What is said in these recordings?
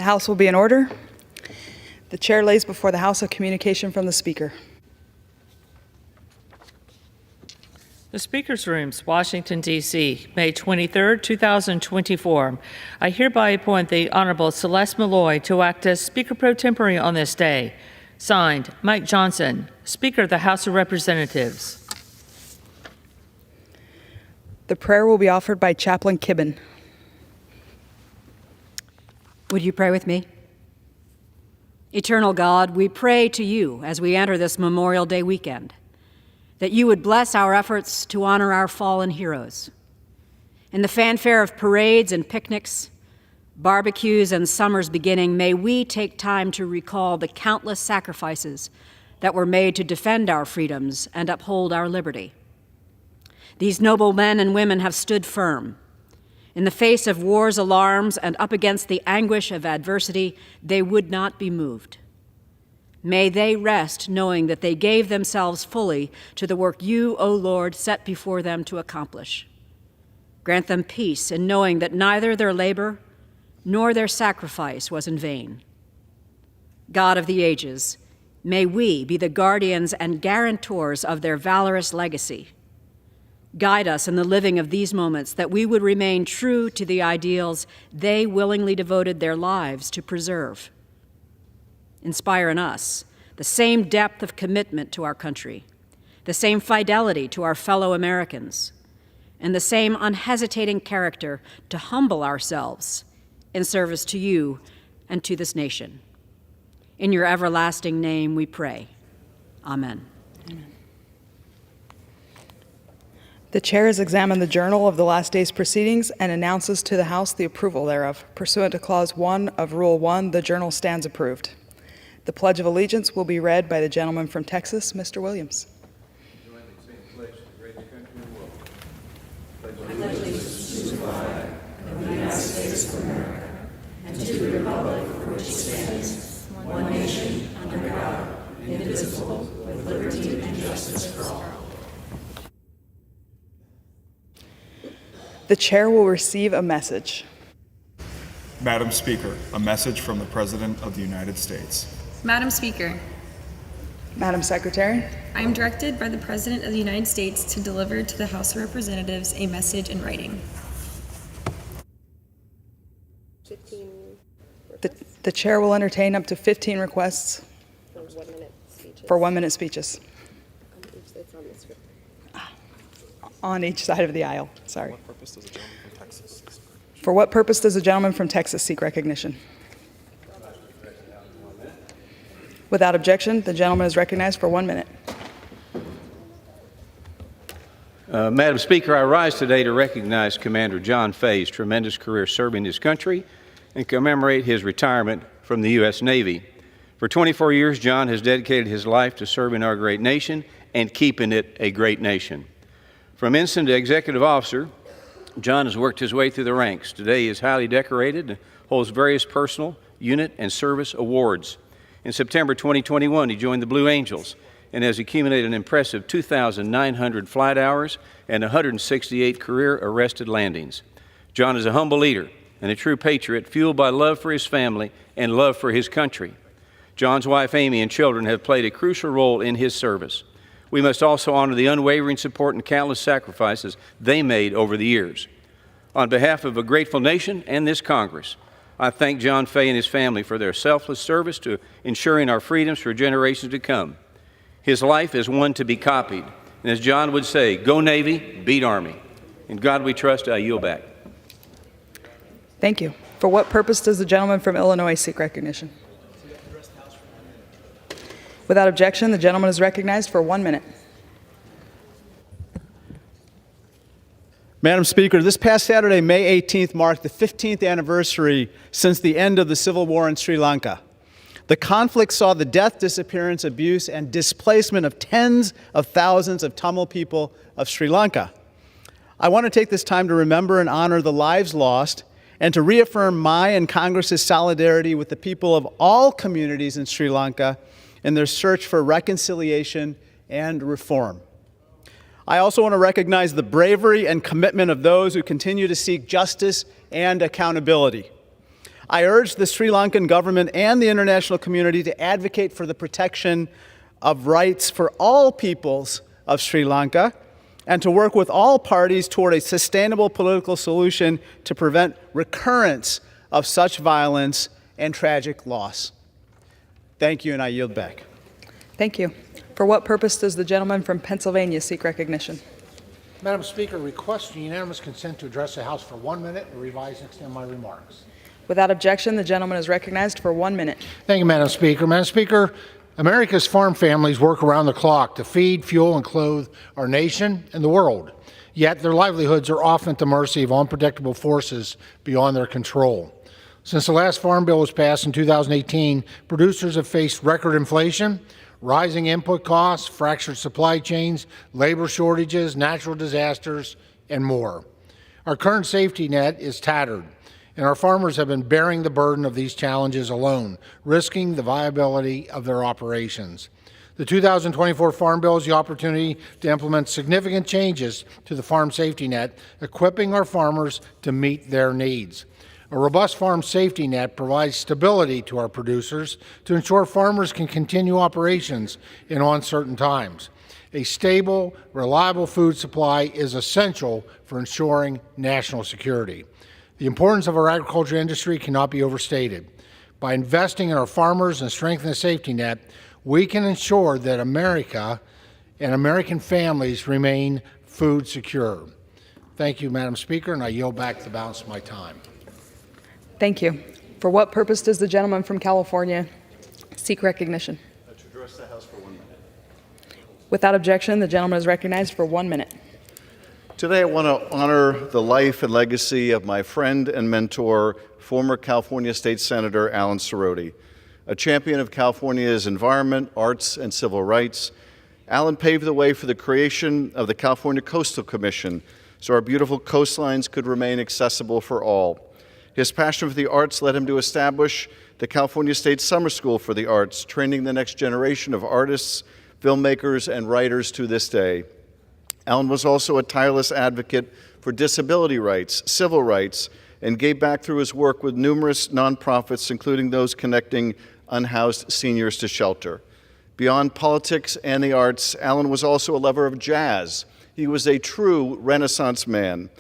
The House will be in order. The chair lays before the House a communication from the Speaker. The Speaker's Rooms, Washington, D.C., May 23, 2024. I hereby appoint the Honorable Celeste Malloy to act as Speaker pro tempore on this day. Signed, Mike Johnson, Speaker of the House of Representatives. The prayer will be offered by Chaplain Kibben. Would you pray with me? Eternal God, we pray to you as we enter this Memorial Day weekend, that you would bless our efforts to honor our fallen heroes. In the fanfare of parades and picnics, barbecues and summer's beginning, may we take time to recall the countless sacrifices that were made to defend our freedoms and uphold our liberty. These noble men and women have stood firm. In the face of war's alarms and up against the anguish of adversity, they would not be moved. May they rest knowing that they gave themselves fully to the work you, O Lord, set before them to accomplish. Grant them peace in knowing that neither their labor nor their sacrifice was in vain. God of the ages, may we be the guardians and guarantors of their valorous legacy. Guide us in the living of these moments, that we would remain true to the ideals they willingly devoted their lives to preserve. Inspire in us the same depth of commitment to our country, the same fidelity to our fellow Americans, and the same unhesitating character to humble ourselves in service to you and to this nation. In your everlasting name we pray. Amen. Amen. The chair has examined the journal of the last day's proceedings and announces to the House the approval thereof. Pursuant to Clause 1 of Rule 1, the journal stands approved. The Pledge of Allegiance will be read by the gentleman from Texas, Mr. Williams. Join the same pledge to the greatest country in the world. Pledge allegiance to the flag of the United States of America and to the republic for which it stands, one nation, under God, indivisible, with liberty and justice for all. The chair will receive a message. Madam Speaker, a message from the President of the United States. Madam Speaker, Madam Secretary, I am directed by the President of the United States to deliver to the House of Representatives a message in writing. the chair will entertain up to 15 requests for 1-minute speeches. On each side of the aisle, sorry. For what purpose does the gentleman from Texas seek recognition? Without objection, the gentleman is recognized for 1 minute. Madam Speaker, I rise today to recognize Commander John Fay's tremendous career serving his country and commemorate his retirement from the U.S. Navy. For 24 years, John has dedicated his life to serving our great nation and keeping it a great nation. From ensign to executive officer, John has worked his way through the ranks. Today he is highly decorated and holds various personal, unit, and service awards. In September 2021, he joined the Blue Angels and has accumulated an impressive 2,900 flight hours and 168 career arrested landings. John is a humble leader and a true patriot, fueled by love for his family and love for his country. John's wife, Amy, and children have played a crucial role in his service. We must also honor the unwavering support and countless sacrifices they made over the years. On behalf of a grateful nation and this Congress, I thank John Fay and his family for their selfless service to ensuring our freedoms for generations to come. His life is one to be copied. And as John would say, go Navy, beat Army. In God we trust. I yield back. Thank you. For what purpose does the gentleman from Illinois seek recognition? Without objection, the gentleman is recognized for 1 minute. Madam Speaker, this past Saturday, May 18th, marked the 15th anniversary since the end of the civil war in Sri Lanka. The conflict saw the death, disappearance, abuse, and displacement of tens of thousands of Tamil people of Sri Lanka. I want to take this time to remember and honor the lives lost and to reaffirm my and Congress's solidarity with the people of all communities in Sri Lanka in their search for reconciliation and reform. I also want to recognize the bravery and commitment of those who continue to seek justice and accountability. I urge the Sri Lankan government and the international community to advocate for the protection of rights for all peoples of Sri Lanka and to work with all parties toward a sustainable political solution to prevent recurrence of such violence and tragic loss. Thank you, and I yield back. Thank you. For what purpose does the gentleman from Pennsylvania seek recognition? Madam Speaker, request unanimous consent to address the House for 1 minute and revise and extend my remarks. Without objection, the gentleman is recognized for 1 minute. Thank you, Madam Speaker. Madam Speaker, America's farm families work around the clock to feed, fuel, and clothe our nation and the world. Yet their livelihoods are often at the mercy of unpredictable forces beyond their control. Since the last Farm Bill was passed in 2018, producers have faced record inflation, rising input costs, fractured supply chains, labor shortages, natural disasters, and more. Our current safety net is tattered, and our farmers have been bearing the burden of these challenges alone, risking the viability of their operations. The 2024 Farm Bill is the opportunity to implement significant changes to the farm safety net, equipping our farmers to meet their needs. A robust farm safety net provides stability to our producers to ensure farmers can continue operations in uncertain times. A stable, reliable food supply is essential for ensuring national security. The importance of our agriculture industry cannot be overstated. By investing in our farmers and strengthening the safety net, we can ensure that America and American families remain food secure. Thank you, Madam Speaker, and I yield back the balance of my time. Thank you. For what purpose does the gentleman from California seek recognition? To address the House for 1 minute. Without objection, the gentleman is recognized for 1 minute. Today, I want to honor the life and legacy of my friend and mentor, former California State Senator Alan Cerroti. A champion of California's environment, arts, and civil rights, Alan paved the way for the creation of the California Coastal Commission so our beautiful coastlines could remain accessible for all. His passion for the arts led him to establish the California State Summer School for the Arts, training the next generation of artists, filmmakers, and writers to this day. Alan was also a tireless advocate for disability rights, civil rights, and gave back through his work with numerous nonprofits, including those connecting unhoused seniors to shelter. Beyond politics and the arts, Alan was also a lover of jazz. He was a true Renaissance man.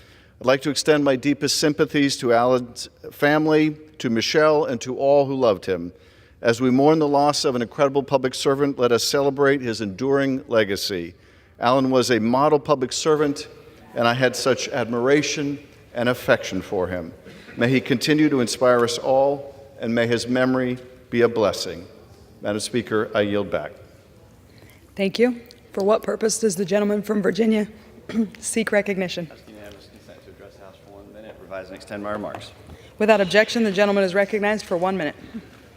I'd like to extend my deepest sympathies to Alan's family, to Michelle, and to all who loved him. As we mourn the loss of an incredible public servant, let us celebrate his enduring legacy. Alan was a model public servant, and I had such admiration and affection for him. May he continue to inspire us all, and may his memory be a blessing. Madam Speaker, I yield back. Thank you. For what purpose does the gentleman from Virginia seek recognition? Ask unanimous consent to address the House for 1 minute, revise and extend my remarks. Without objection, the gentleman is recognized for 1 minute.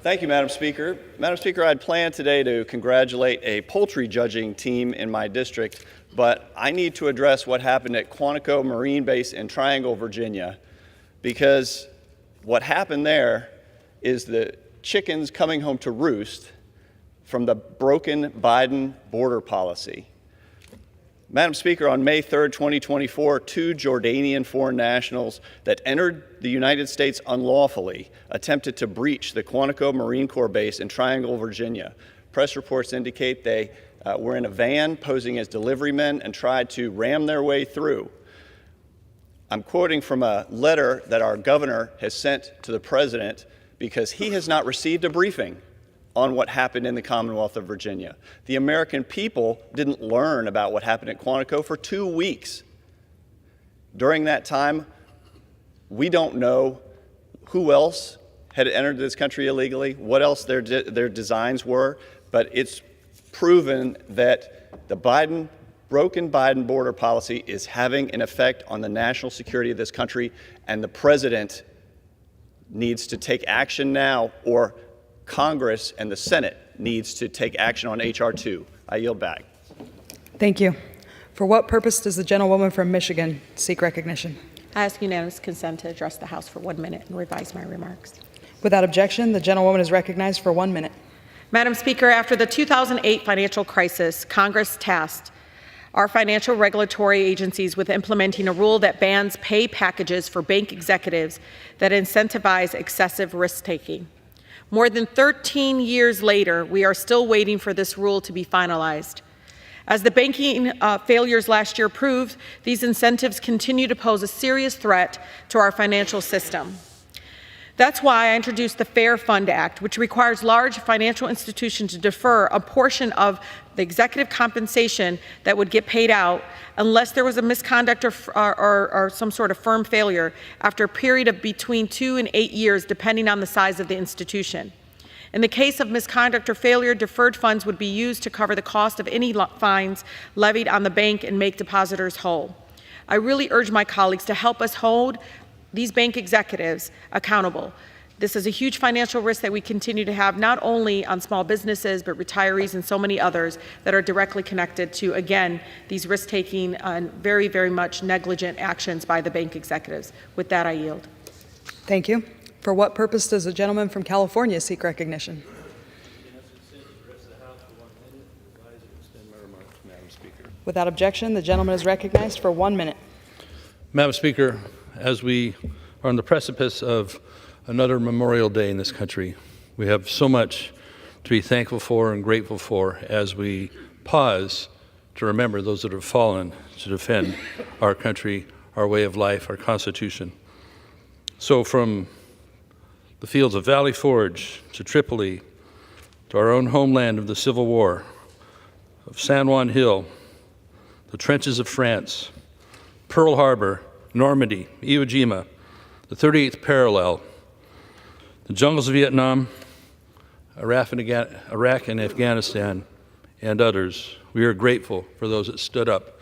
Thank you, Madam Speaker. Madam Speaker, I had planned today to congratulate a poultry judging team in my district, but I need to address what happened at Quantico Marine Base in Triangle, Virginia, because what happened there is the chickens coming home to roost from the broken Biden border policy. Madam Speaker, on May 3rd, 2024, 2 Jordanian foreign nationals that entered the United States unlawfully attempted to breach the Quantico Marine Corps base in Triangle, Virginia. Press reports indicate they were in a van posing as delivery men and tried to ram their way through. I'm quoting from a letter that our governor has sent to the president because he has not received a briefing on what happened in the Commonwealth of Virginia. The American people didn't learn about what happened at Quantico for 2 weeks. During that time, we don't know who else had entered this country illegally, what else their designs were, but it's proven that the broken Biden border policy is having an effect on the national security of this country, and the president needs to take action now, or Congress and the Senate needs to take action on H.R. 2. I yield back. Thank you. For what purpose does the gentlewoman from Michigan seek recognition? I ask unanimous consent to address the House for 1 minute and revise my remarks. Without objection, the gentlewoman is recognized for 1 minute. Madam Speaker, after the 2008 financial crisis, Congress tasked our financial regulatory agencies with implementing a rule that bans pay packages for bank executives that incentivize excessive risk-taking. More than 13 years later, we are still waiting for this rule to be finalized. As the banking failures last year proved, these incentives continue to pose a serious threat to our financial system. That's why I introduced the Fair Fund Act, which requires large financial institutions to defer a portion of the executive compensation that would get paid out unless there was a misconduct or some sort of firm failure after a period of between 2 and 8 years, depending on the size of the institution. In the case of misconduct or failure, deferred funds would be used to cover the cost of any fines levied on the bank and make depositors whole. I really urge my colleagues to help us hold these bank executives accountable. This is a huge financial risk that we continue to have, not only on small businesses, but retirees and so many others that are directly connected to, again, these risk-taking and very, very much negligent actions by the bank executives. With that, I yield. Thank you. For what purpose does the gentleman from California seek recognition? Without objection, the gentleman is recognized for 1 minute. Madam Speaker, as we are on the precipice of another Memorial Day in this country, we have so much to be thankful for and grateful for as we pause to remember those that have fallen to defend our country, our way of life, our Constitution. So from the fields of Valley Forge to Tripoli, to our own homeland of the Civil War, of San Juan Hill, the trenches of France, Pearl Harbor, Normandy, Iwo Jima, the 38th parallel, the jungles of Vietnam, Iraq and Afghanistan, and others. We are grateful for those that stood up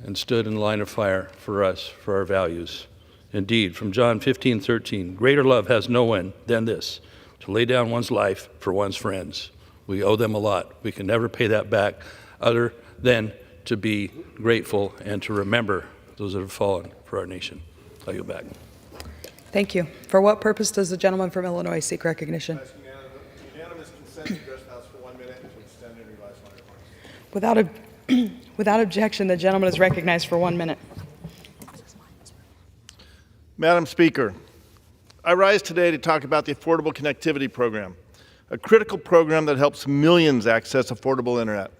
and stood in the line of fire for us, for our values. Indeed, from John 15:13, greater love has no one than this, to lay down one's life for one's friends. We owe them a lot. We can never pay that back other than to be grateful and to remember those that have fallen for our nation. I yield back. Thank you. For what purpose does the gentleman from Illinois seek recognition? Unanimous consent to address the House for 1 minute to extend and revise my remarks. Without objection, the gentleman is recognized for 1 minute. Madam Speaker, I rise today to talk about the Affordable Connectivity Program, a critical program that helps millions access affordable internet.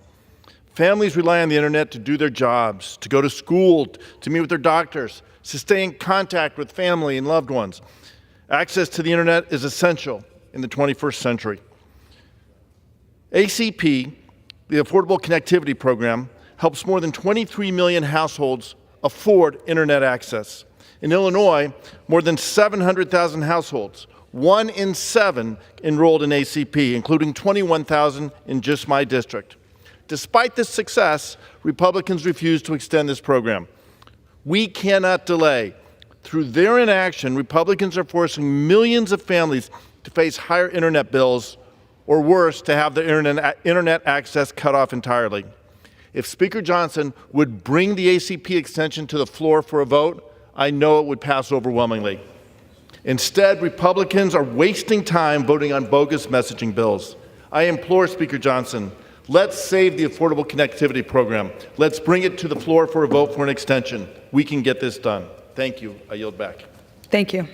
Families rely on the internet to do their jobs, to go to school, to meet with their doctors, to stay in contact with family and loved ones. Access to the internet is essential in the 21st century. ACP, the Affordable Connectivity Program, helps more than 23 million households afford internet access. In Illinois, more than 700,000 households, 1 in 7 enrolled in ACP, including 21,000 in just my district. Despite this success, Republicans refuse to extend this program. We cannot delay. Through their inaction, Republicans are forcing millions of families to face higher internet bills, or worse, to have their internet access cut off entirely. If Speaker Johnson would bring the ACP extension to the floor for a vote, I know it would pass overwhelmingly. Instead, Republicans are wasting time voting on bogus messaging bills. I implore Speaker Johnson, let's save the Affordable Connectivity Program. Let's bring it to the floor for a vote for an extension. We can get this done. Thank you. I yield back. Thank you.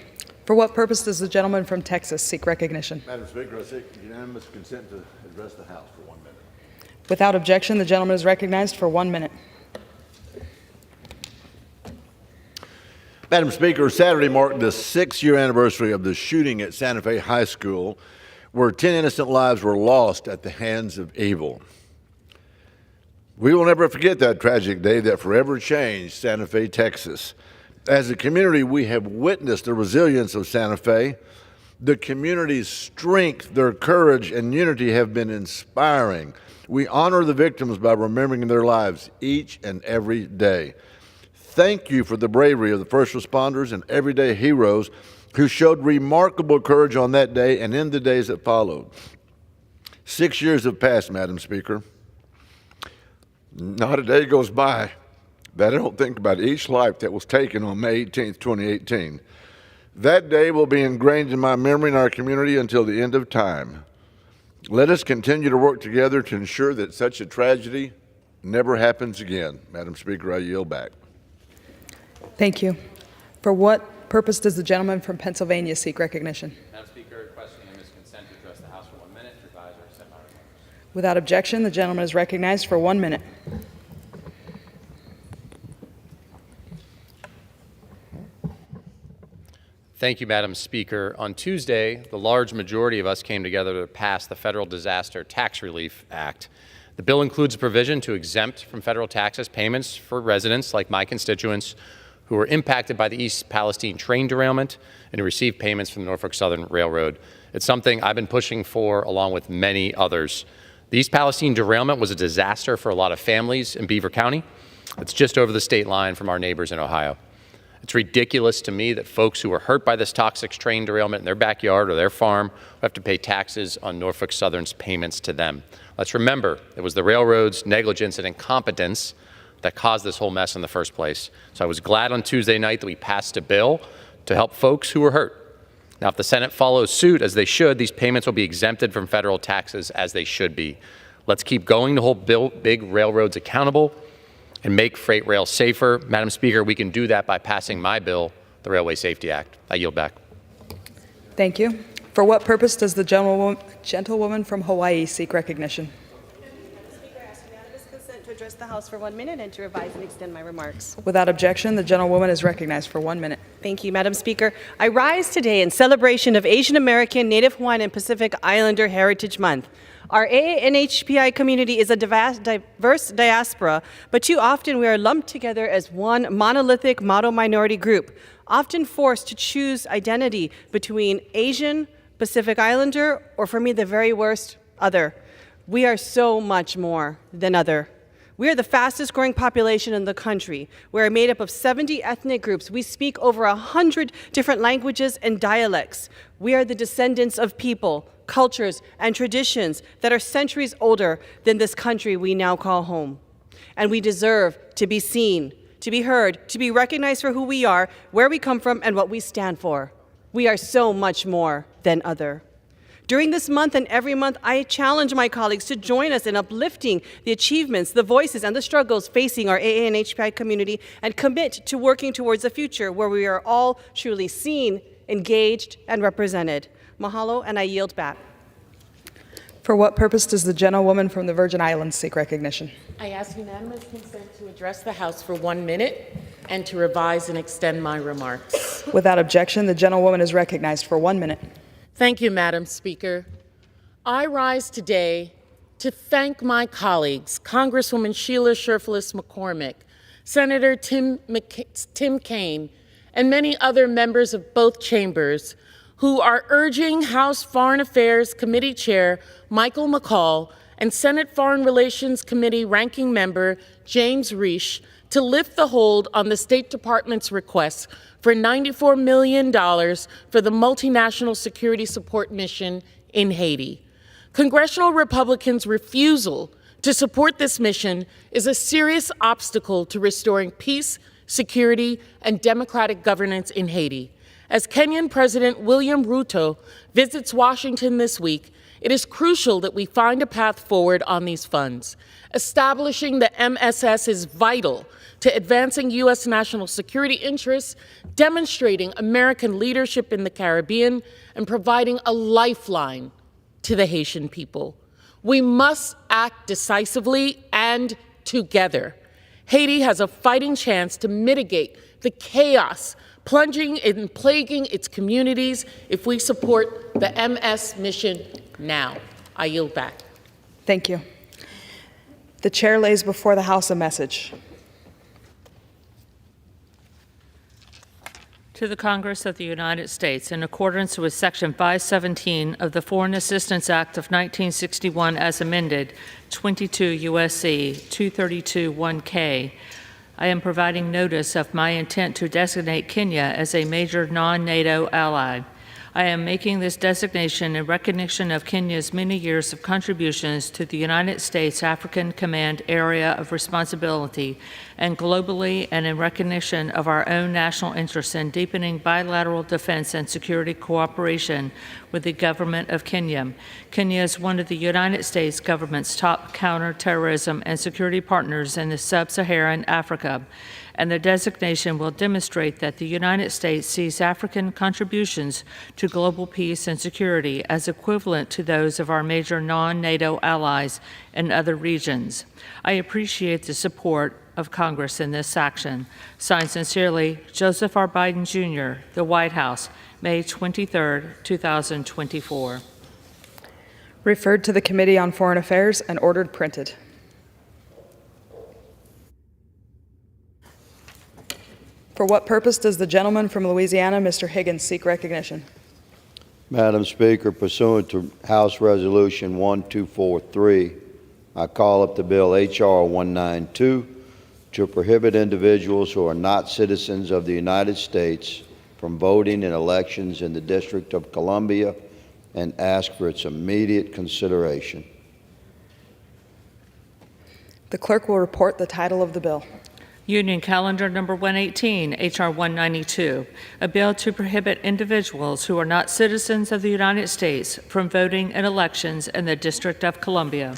For what purpose does the gentleman from Texas seek recognition? Madam Speaker, I seek unanimous consent to address the House for 1 minute. Without objection, the gentleman is recognized for 1 minute. Madam Speaker, Saturday marked the 6-year anniversary of the shooting at Santa Fe High School, where 10 innocent lives were lost at the hands of evil. We will never forget that tragic day that forever changed Santa Fe, Texas. As a community, we have witnessed the resilience of Santa Fe. The community's strength, their courage, and unity have been inspiring. We honor the victims by remembering their lives each and every day. Thank you for the bravery of the first responders and everyday heroes who showed remarkable courage on that day and in the days that followed. 6 years have passed, Madam Speaker. Not a day goes by that I don't think about each life that was taken on May 18th, 2018. That day will be ingrained in my memory and our community until the end of time. Let us continue to work together to ensure that such a tragedy never happens again. Madam Speaker, I yield back. Thank you. For what purpose does the gentleman from Pennsylvania seek recognition? Madam Speaker, requesting unanimous consent to address the House for 1 minute, to revise or accept my remarks. Without objection, the gentleman is recognized for 1 minute. Thank you, Madam Speaker. On Tuesday, the large majority of us came together to pass the Federal Disaster Tax Relief Act. The bill includes a provision to exempt from federal taxes payments for residents like my constituents who were impacted by the East Palestine train derailment and who received payments from the Norfolk Southern Railroad. It's something I've been pushing for along with many others. The East Palestine derailment was a disaster for a lot of families in Beaver County. It's just over the state line from our neighbors in Ohio. It's ridiculous to me that folks who were hurt by this toxic train derailment in their backyard or their farm have to pay taxes on Norfolk Southern's payments to them. Let's remember, it was the railroad's negligence and incompetence that caused this whole mess in the first place. So I was glad on Tuesday night that we passed a bill to help folks who were hurt. Now, if the Senate follows suit, as they should, these payments will be exempted from federal taxes as they should be. Let's keep going to hold big railroads accountable and make freight rail safer. Madam Speaker, we can do that by passing my bill, the Railway Safety Act. I yield back. Thank you. For what purpose does the gentlewoman from Hawaii seek recognition? To address the House for 1 minute and to revise and extend my remarks. Without objection, the gentlewoman is recognized for 1 minute. Thank you, Madam Speaker. I rise today in celebration of Asian American, Native Hawaiian, and Pacific Islander Heritage Month. Our AANHPI community is a diverse diaspora, but too often we are lumped together as one monolithic model minority group, often forced to choose identity between Asian, Pacific Islander, or for me, the very worst, other. We are so much more than other. We are the fastest growing population in the country. We are made up of 70 ethnic groups. We speak over 100 different languages and dialects. We are the descendants of people, cultures, and traditions that are centuries older than this country we now call home. And we deserve to be seen, to be heard, to be recognized for who we are, where we come from, and what we stand for. We are so much more than other. During this month and every month, I challenge my colleagues to join us in uplifting the achievements, the voices, and the struggles facing our AA and HPI community and commit to working towards a future where we are all truly seen, engaged, and represented. Mahalo, and I yield back. For what purpose does the gentlewoman from the Virgin Islands seek recognition? I ask unanimous consent to address the House for 1 minute and to revise and extend my remarks. Without objection, the gentlewoman is recognized for 1 minute. Thank you, Madam Speaker. I rise today to thank my colleagues, Congresswoman Sheila Sherfless McCormick, Senator Tim Kaine, and many other members of both chambers who are urging House Foreign Affairs Committee Chair Michael McCall and Senate Foreign Relations Committee Ranking Member James Risch to lift the hold on the State Department's request for $94 million for the multinational security support mission in Haiti. Congressional Republicans' refusal to support this mission is a serious obstacle to restoring peace, security, and democratic governance in Haiti. As Kenyan President William Ruto visits Washington this week, it is crucial that we find a path forward on these funds. Establishing the MSS is vital to advancing U.S. national security interests, demonstrating American leadership in the Caribbean, and providing a lifeline to the Haitian people. We must act decisively and together. Haiti has a fighting chance to mitigate the chaos plunging and plaguing its communities if we support the MS mission now. I yield back. Thank you. The chair lays before the House a message. To the Congress of the United States, in accordance with Section 517 of the Foreign Assistance Act of 1961 as amended, 22 U.S.C. 232(1)K, I am providing notice of my intent to designate Kenya as a major non-NATO ally. I am making this designation in recognition of Kenya's many years of contributions to the United States African Command Area of Responsibility and globally, and in recognition of our own national interests in deepening bilateral defense and security cooperation with the government of Kenya. Kenya is one of the United States government's top counterterrorism and security partners in the sub-Saharan Africa, and the designation will demonstrate that the United States sees African contributions to global peace and security as equivalent to those of our major non-NATO allies in other regions. I appreciate the support of Congress in this action. Signed sincerely, Joseph R. Biden, Jr., The White House, May 23, 2024. Referred to the Committee on Foreign Affairs and ordered printed. For what purpose does the gentleman from Louisiana, Mr. Higgins, seek recognition? Madam Speaker, pursuant to House Resolution 1243, I call up the bill H.R. 192 to prohibit individuals who are not citizens of the United States from voting in elections in the District of Columbia and ask for its immediate consideration. The clerk will report the title of the bill. Union Calendar Number 118, H.R. 192, a bill to prohibit individuals who are not citizens of the United States from voting in elections in the District of Columbia.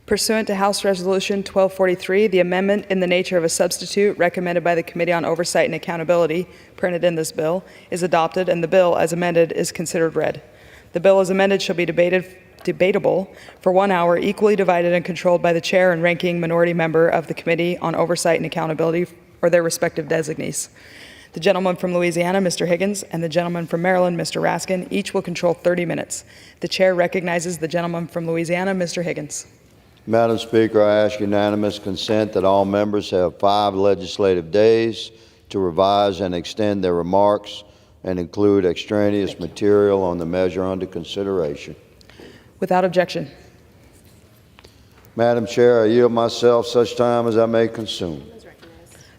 Pursuant to House Resolution 1243, the amendment in the nature of a substitute recommended by the Committee on Oversight and Accountability, printed in this bill, is adopted, and the bill, as amended, is considered read. The bill as amended shall be debatable for 1 hour, equally divided and controlled by the chair and ranking minority member of the Committee on Oversight and Accountability or their respective designees. The gentleman from Louisiana, Mr. Higgins, and the gentleman from Maryland, Mr. Raskin, each will control 30 minutes. The chair recognizes the gentleman from Louisiana, Mr. Higgins. Madam Speaker, I ask unanimous consent that all members have 5 legislative days to revise and extend their remarks and include extraneous material on the measure under consideration. Without objection. Madam Chair, I yield myself such time as I may consume.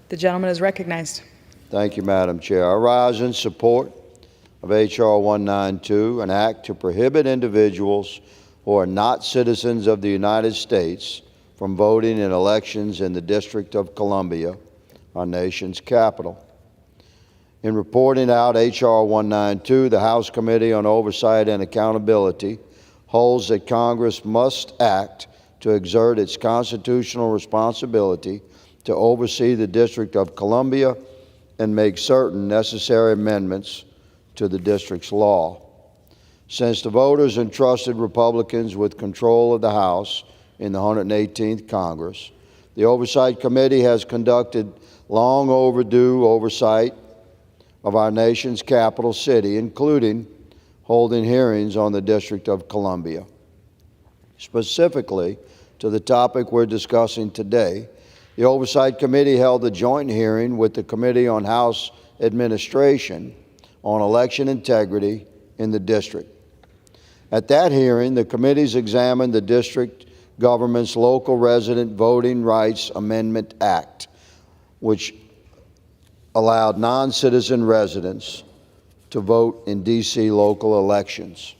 The gentleman is recognized. Thank you, Madam Chair. I rise in support of H.R. 192, an act to prohibit individuals who are not citizens of the United States from voting in elections in the District of Columbia, our nation's capital. In reporting out H.R. 192, the House Committee on Oversight and Accountability holds that Congress must act to exert its constitutional responsibility to oversee the District of Columbia and make certain necessary amendments to the district's law. Since the voters entrusted Republicans with control of the House in the 118th Congress, the Oversight Committee has conducted long overdue oversight of our nation's capital city, including holding hearings on the District of Columbia. Specifically to the topic we're discussing today, the Oversight Committee held a joint hearing with the Committee on House Administration on election integrity in the district. At that hearing, the committees examined the district government's Local Resident Voting Rights Amendment Act, which allowed non-citizen residents to vote in D.C. local elections.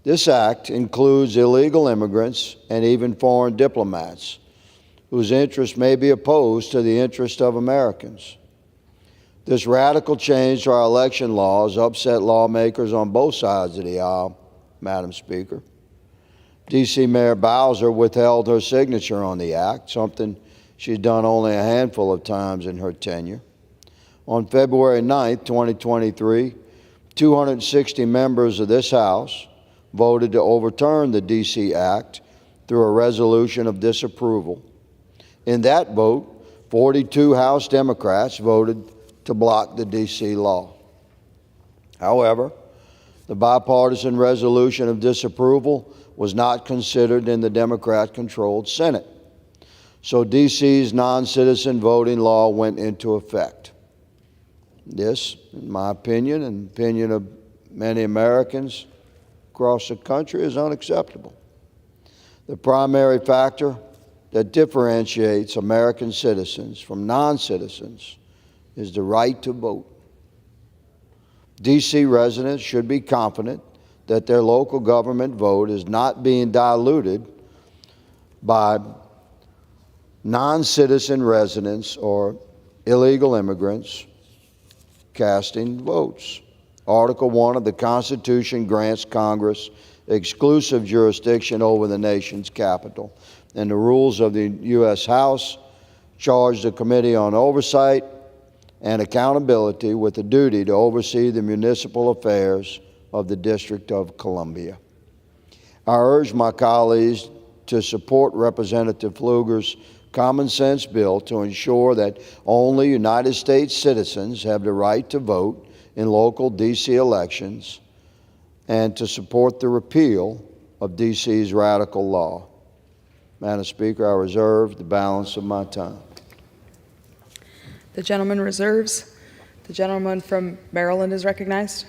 This act includes illegal immigrants and even foreign diplomats whose interests may be opposed to the interest of Americans. This radical change to our election laws upset lawmakers on both sides of the aisle, Madam Speaker. D.C. Mayor Bowser withheld her signature on the act, something she's done only a handful of times in her tenure. On February 9, 2023, 260 members of this House voted to overturn the D.C. Act through a resolution of disapproval. In that vote, 42 House Democrats voted to block the D.C. law. However, the bipartisan resolution of disapproval was not considered in the Democrat-controlled Senate, so D.C.'s non-citizen voting law went into effect. This, in my opinion, and the opinion of many Americans across the country, is unacceptable. The primary factor that differentiates American citizens from non-citizens is the right to vote. D.C. residents should be confident that their local government vote is not being diluted by non-citizen residents or illegal immigrants casting votes Article 1 of the Constitution grants Congress exclusive jurisdiction over the nation's capital, and the rules of the U.S. House charge the Committee on Oversight and Accountability with the duty to oversee the municipal affairs of the District of Columbia. I urge my colleagues to support Representative Pfluger's common sense bill to ensure that only United States citizens have the right to vote in local D.C. elections, and to support the repeal of D.C.'s radical law. Madam Speaker, I reserve the balance of my time. The gentleman reserves. The gentleman from Maryland is recognized.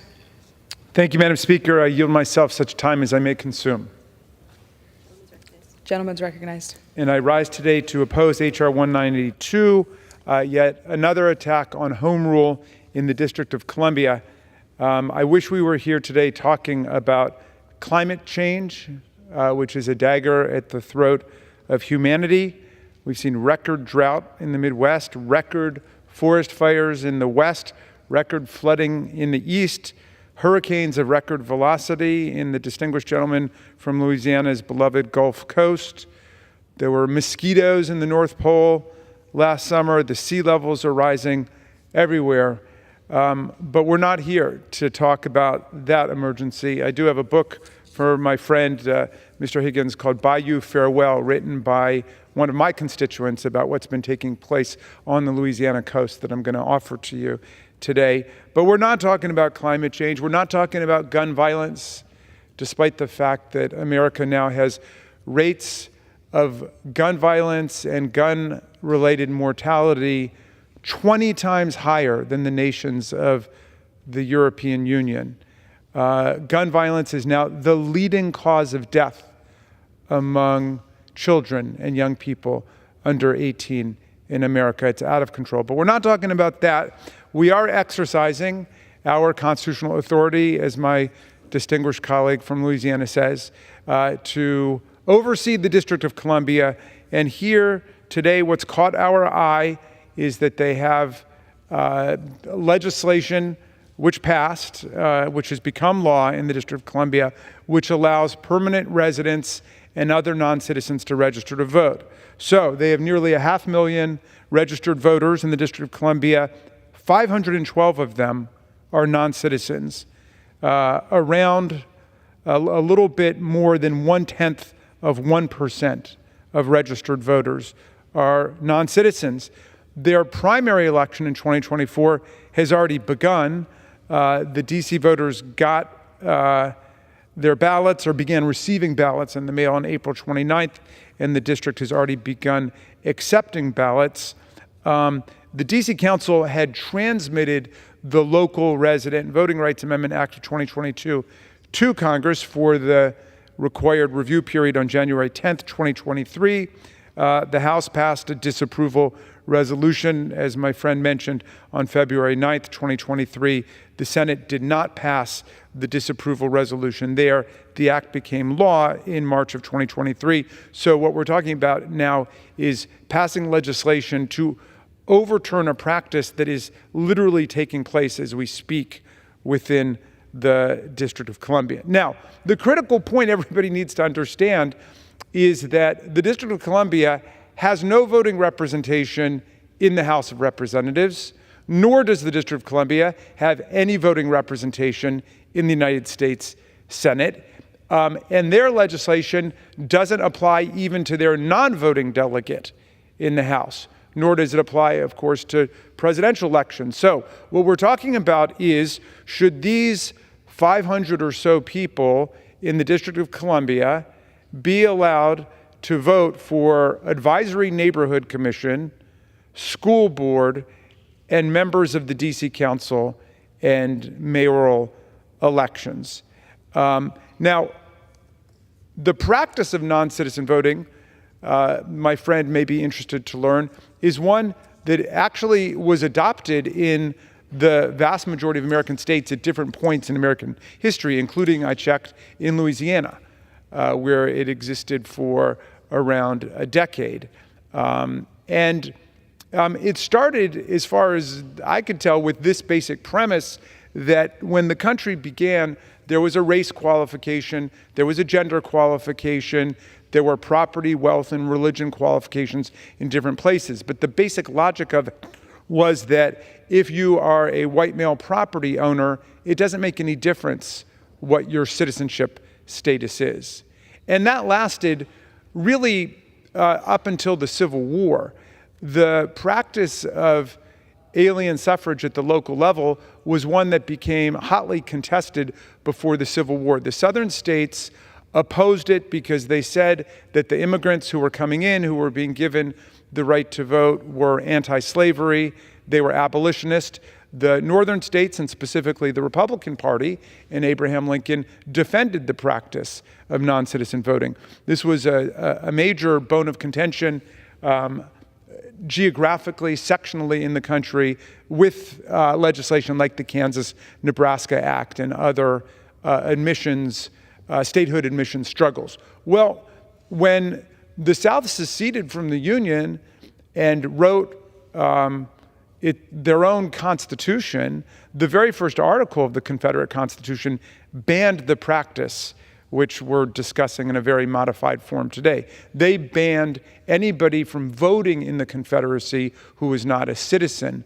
Thank you, Madam Speaker. I yield myself such time as I may consume. Gentleman's recognized. And I rise today to oppose H.R. 192, yet another attack on home rule in the District of Columbia. I wish we were here today talking about climate change, which is a dagger at the throat of humanity. We've seen record drought in the Midwest, record forest fires in the West, record flooding in the East, hurricanes of record velocity in the distinguished gentleman from Louisiana's beloved Gulf Coast. There were mosquitoes in the North Pole last summer. The sea levels are rising everywhere. But we're not here to talk about that emergency. I do have a book for my friend, Mr. Higgins, called Bayou Farewell, written by one of my constituents about what's been taking place on the Louisiana coast that I'm going to offer to you today. But we're not talking about climate change. We're not talking about gun violence, despite the fact that America now has rates of gun violence and gun-related mortality 20 times higher than the nations of the European Union. Gun violence is now the leading cause of death among children and young people under 18 in America. It's out of control. But we're not talking about that. We are exercising our constitutional authority, as my distinguished colleague from Louisiana says, to oversee the District of Columbia. And here today, what's caught our eye is that they have legislation which passed, which has become law in the District of Columbia, which allows permanent residents and other non-citizens to register to vote. So they have nearly 500,000 registered voters in the District of Columbia. 512 of them are non-citizens. Around a little bit more than 0.1% of registered voters are non-citizens. Their primary election in 2024 has already begun. The D.C. voters got their ballots or began receiving ballots in the mail on April 29th, and the district has already begun accepting ballots. The D.C. Council had transmitted the Local Resident Voting Rights Amendment Act of 2022 to Congress for the required review period on January 10th, 2023. The House passed a disapproval resolution, as my friend mentioned, on February 9th, 2023. The Senate did not pass the disapproval resolution there. The act became law in March of 2023. So what we're talking about now is passing legislation to overturn a practice that is literally taking place as we speak within the District of Columbia. Now, the critical point everybody needs to understand is that the District of Columbia has no voting representation in the House of Representatives, nor does the District of Columbia have any voting representation in the United States Senate. And their legislation doesn't apply even to their non-voting delegate in the House, nor does it apply, of course, to presidential elections. So what we're talking about is, should these 500 or so people in the District of Columbia be allowed to vote for Advisory Neighborhood Commission, school board, and members of the D.C. Council and mayoral elections? Now, the practice of non-citizen voting, my friend may be interested to learn, is one that actually was adopted in the vast majority of American states at different points in American history, including, I checked, in Louisiana, where it existed for around a decade. It started, as far as I could tell, with this basic premise that when the country began, there was a race qualification, there was a gender qualification, there were property, wealth, and religion qualifications in different places. But the basic logic of it was that if you are a white male property owner, it doesn't make any difference what your citizenship status is. And that lasted really up until the Civil War. The practice of alien suffrage at the local level was one that became hotly contested before the Civil War. The southern states opposed it because they said that the immigrants who were coming in, who were being given the right to vote, were anti-slavery, they were abolitionist. The northern states, and specifically the Republican Party and Abraham Lincoln, defended the practice of non-citizen voting. This was a major bone of contention geographically, sectionally in the country, with legislation like the Kansas-Nebraska Act and other statehood admission struggles. Well, when the South seceded from the Union and wrote their own Constitution, the very first article of the Confederate Constitution banned the practice, which we're discussing in a very modified form today. They banned anybody from voting in the Confederacy who was not a citizen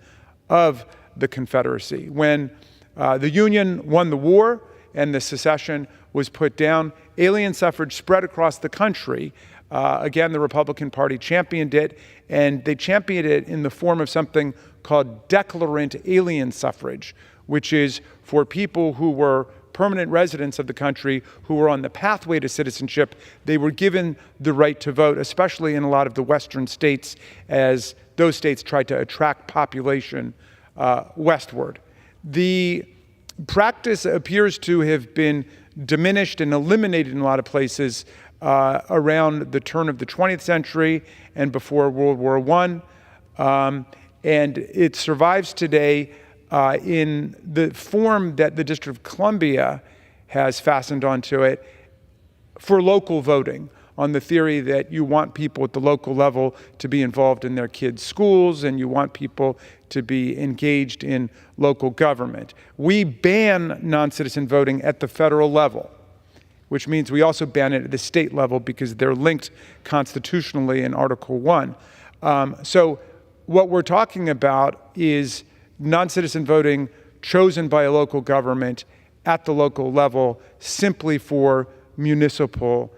of the Confederacy. When the Union won the war and the secession was put down, alien suffrage spread across the country. Again, the Republican Party championed it, and they championed it in the form of something called declarant alien suffrage, which is for people who were permanent residents of the country who were on the pathway to citizenship. They were given the right to vote, especially in a lot of the western states, as those states tried to attract population westward. The practice appears to have been diminished and eliminated in a lot of places around the turn of the 20th century and before World War I. And it survives today in the form that the District of Columbia has fastened onto it for local voting, on the theory that you want people at the local level to be involved in their kids' schools and you want people to be engaged in local government. We ban non-citizen voting at the federal level, which means we also ban it at the state level because they're linked constitutionally in Article 1. So what we're talking about is non-citizen voting chosen by a local government at the local level simply for municipal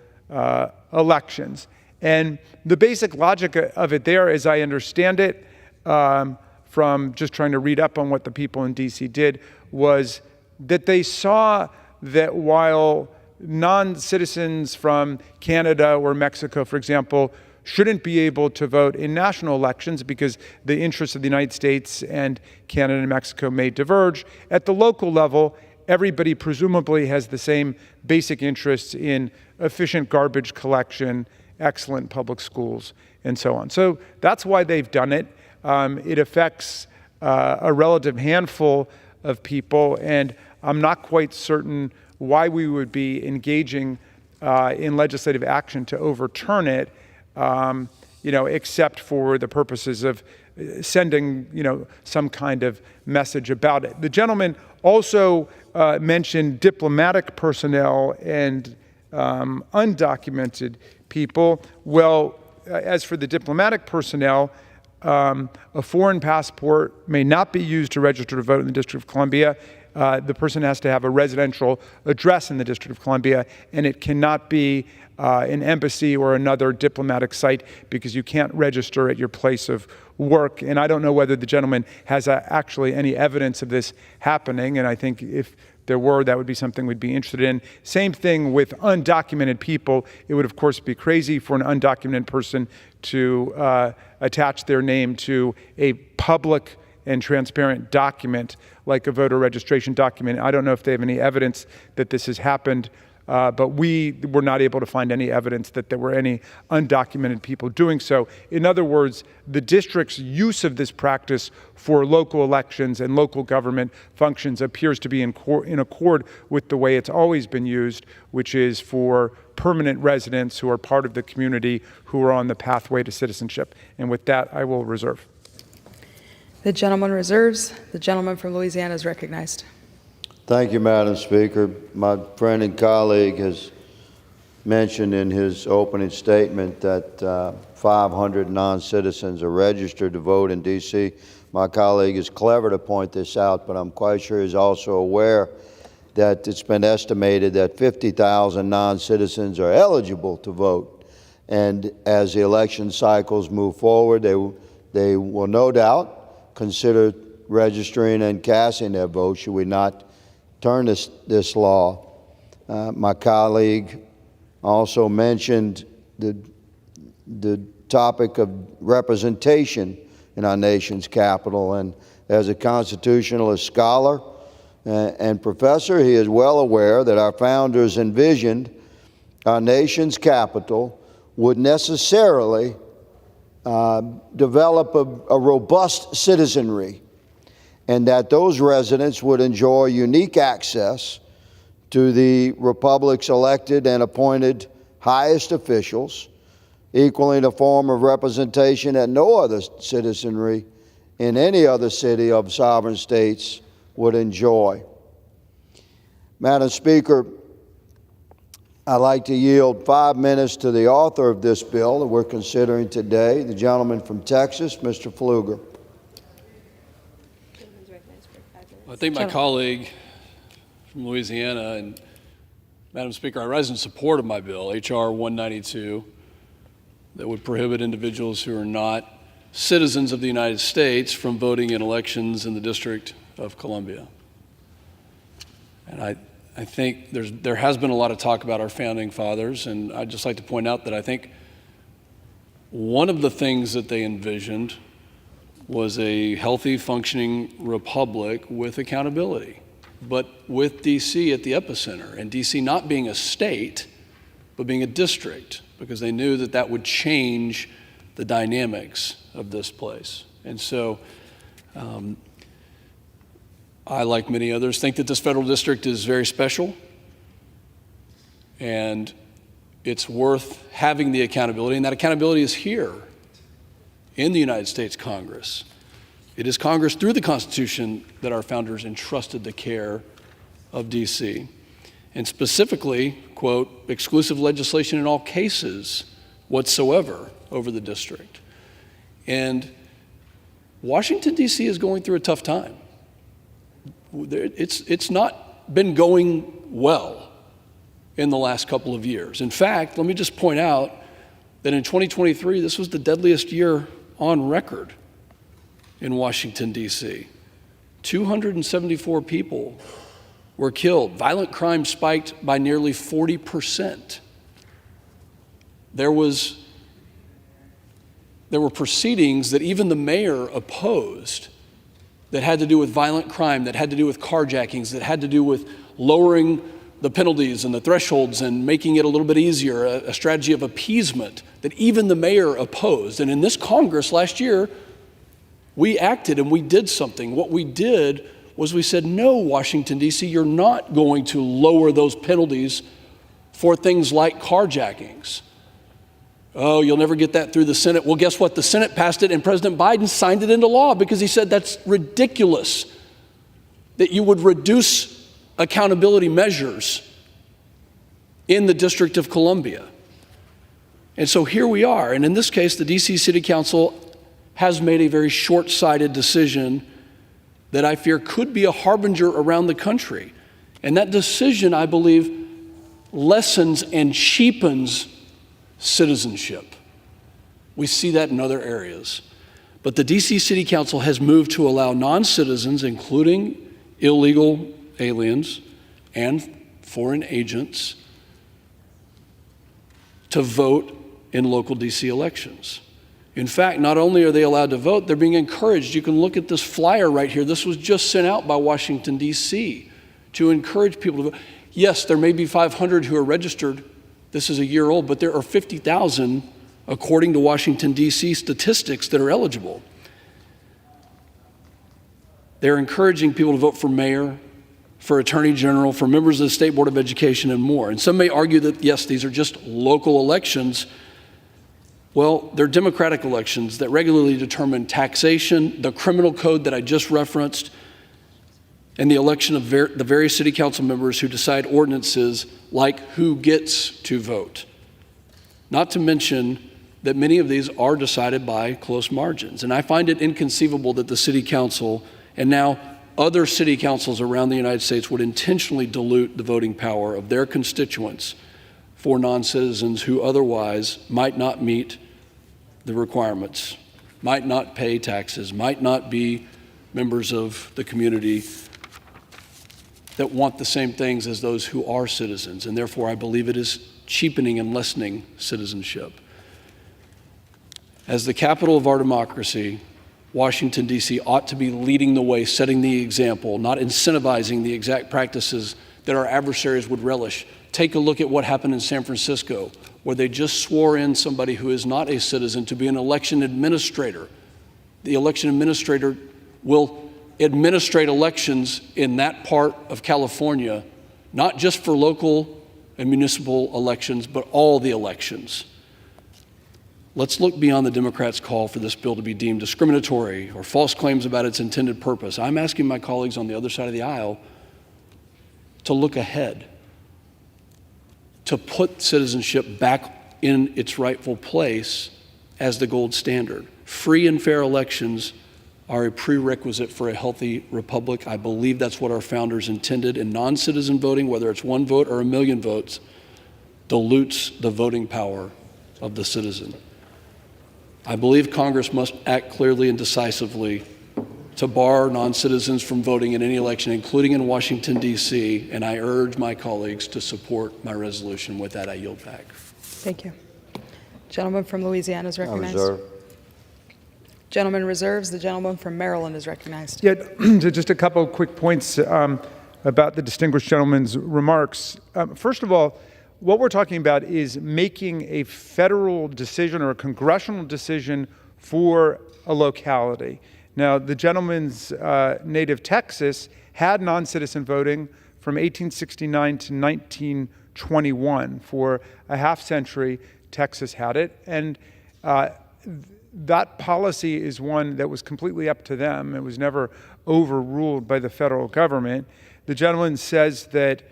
elections. And the basic logic of it there, as I understand it, from just trying to read up on what the people in DC did, was that they saw that while non-citizens from Canada or Mexico, for example, shouldn't be able to vote in national elections because the interests of the United States and Canada and Mexico may diverge, at the local level, everybody presumably has the same basic interests in efficient garbage collection, excellent public schools, and so on. So that's why they've done it. It affects a relative handful of people, and I'm not quite certain why we would be engaging in legislative action to overturn it, except for the purposes of sending, some kind of message about it. The gentleman also mentioned diplomatic personnel and undocumented people. Well, as for the diplomatic personnel, a foreign passport may not be used to register to vote in the District of Columbia. The person has to have a residential address in the District of Columbia, and it cannot be an embassy or another diplomatic site because you can't register at your place of work. And I don't know whether the gentleman has actually any evidence of this happening, and I think if there were, that would be something we'd be interested in. Same thing with undocumented people. It would, of course, be crazy for an undocumented person to attach their name to a public and transparent document like a voter registration document. I don't know if they have any evidence that this has happened, but we were not able to find any evidence that there were any undocumented people doing so. In other words, the district's use of this practice for local elections and local government functions appears to be in accord with the way it's always been used, which is for permanent residents who are part of the community who are on the pathway to citizenship. And with that, I will reserve. The gentleman reserves. The gentleman from Louisiana is recognized. Thank you, Madam Speaker. My friend and colleague has mentioned in his opening statement that 500 non-citizens are registered to vote in D.C. My colleague is clever to point this out, but I'm quite sure he's also aware that it's been estimated that 50,000 non-citizens are eligible to vote. And as the election cycles move forward, they will no doubt consider registering and casting their vote should we not turn this law. My colleague also mentioned the topic of representation in our nation's capital, and as a constitutionalist scholar and professor, he is well aware that our founders envisioned our nation's capital would necessarily develop a robust citizenry, and that those residents would enjoy unique access to the Republic's elected and appointed highest officials, equaling a form of representation that no other citizenry in any other city of sovereign states would enjoy. Madam Speaker, I'd like to yield 5 minutes to the author of this bill that we're considering today, the gentleman from Texas, Mr. Pfluger. I think my colleague from Louisiana, and Madam Speaker, I rise in support of my bill, H.R. 192, that would prohibit individuals who are not citizens of the United States from voting in elections in the District of Columbia. And I think there has been a lot of talk about our founding fathers, and I'd just like to point out that I think one of the things that they envisioned was a healthy, functioning republic with accountability, but with D.C. at the epicenter, and D.C. not being a state, but being a district, because they knew that that would change the dynamics of this place. And so I, like many others, think that this federal district is very special, and it's worth having the accountability, and that accountability is here in the United States Congress. It is Congress, through the Constitution, that our founders entrusted the care of D.C. And specifically, quote, exclusive legislation in all cases whatsoever over the district. And Washington, D.C. is going through a tough time. It's not been going well in the last couple of years. In fact, let me just point out that in 2023, this was the deadliest year on record in Washington, D.C. 274 people were killed. Violent crime spiked by nearly 40%. There were proceedings that even the mayor opposed that had to do with violent crime, that had to do with carjackings, that had to do with lowering the penalties and the thresholds and making it a little bit easier, a strategy of appeasement that even the mayor opposed. And in this Congress last year, we acted and we did something. What we did was we said, no, Washington, D.C., you're not going to lower those penalties for things like carjackings. Oh, you'll never get that through the Senate. Well, guess what? The Senate passed it and President Biden signed it into law because he said that's ridiculous that you would reduce accountability measures in the District of Columbia. And so here we are. And in this case, the D.C. City Council has made a very short-sighted decision that I fear could be a harbinger around the country. And that decision, I believe, lessens and cheapens citizenship. We see that in other areas. But the D.C. City Council has moved to allow non-citizens, including illegal aliens and foreign agents, to vote in local D.C. elections. In fact, not only are they allowed to vote, they're being encouraged. You can look at this flyer right here. This was just sent out by Washington, D.C. to encourage people to vote. Yes, there may be 500 who are registered. This is a year old, but there are 50,000, according to Washington, D.C. statistics, that are eligible. They're encouraging people to vote for mayor, for attorney general, for members of the State Board of Education, and more. And some may argue that, yes, these are just local elections. Well, they're democratic elections that regularly determine taxation, the criminal code that I just referenced, and the election of the various city council members who decide ordinances like who gets to vote. Not to mention that many of these are decided by close margins. And I find it inconceivable that the city council and now other city councils around the United States would intentionally dilute the voting power of their constituents for non-citizens who otherwise might not meet the requirements, might not pay taxes, might not be members of the community that want the same things as those who are citizens. And therefore, I believe it is cheapening and lessening citizenship. As the capital of our democracy, Washington, D.C. ought to be leading the way, setting the example, not incentivizing the exact practices that our adversaries would relish. Take a look at what happened in San Francisco, where they just swore in somebody who is not a citizen to be an election administrator. The election administrator will administrate elections in that part of California, not just for local and municipal elections, but all the elections. Let's look beyond the Democrats' call for this bill to be deemed discriminatory or false claims about its intended purpose. I'm asking my colleagues on the other side of the aisle to look ahead, to put citizenship back in its rightful place as the gold standard. Free and fair elections are a prerequisite for a healthy republic. I believe that's what our founders intended, and non-citizen voting, whether it's one vote or a million votes, dilutes the voting power of the citizen. I believe Congress must act clearly and decisively to bar non-citizens from voting in any election, including in Washington, D.C., and I urge my colleagues to support my resolution. With that, I yield back. Thank you. Gentleman from Louisiana is recognized. reserve. Gentleman reserves. The gentleman from Maryland is recognized. Yeah, just a couple of quick points about the distinguished gentleman's remarks. First of all, what we're talking about is making a federal decision or a congressional decision for a locality. Now, the gentleman's native Texas had non-citizen voting from 1869 to 1921. For a half century, Texas had it, and that policy is one that was completely up to them. It was never overruled by the federal government. The gentleman says that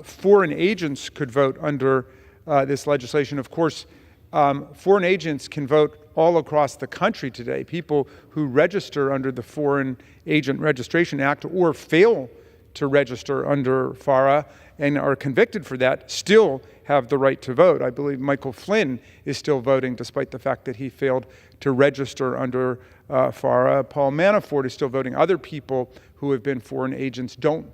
foreign agents could vote under this legislation. Of course, foreign agents can vote all across the country today. People who register under the Foreign Agent Registration Act or fail to register under FARA and are convicted for that still have the right to vote. I believe Michael Flynn is still voting despite the fact that he failed to register under FARA. Paul Manafort is still voting. Other people who have been foreign agents don't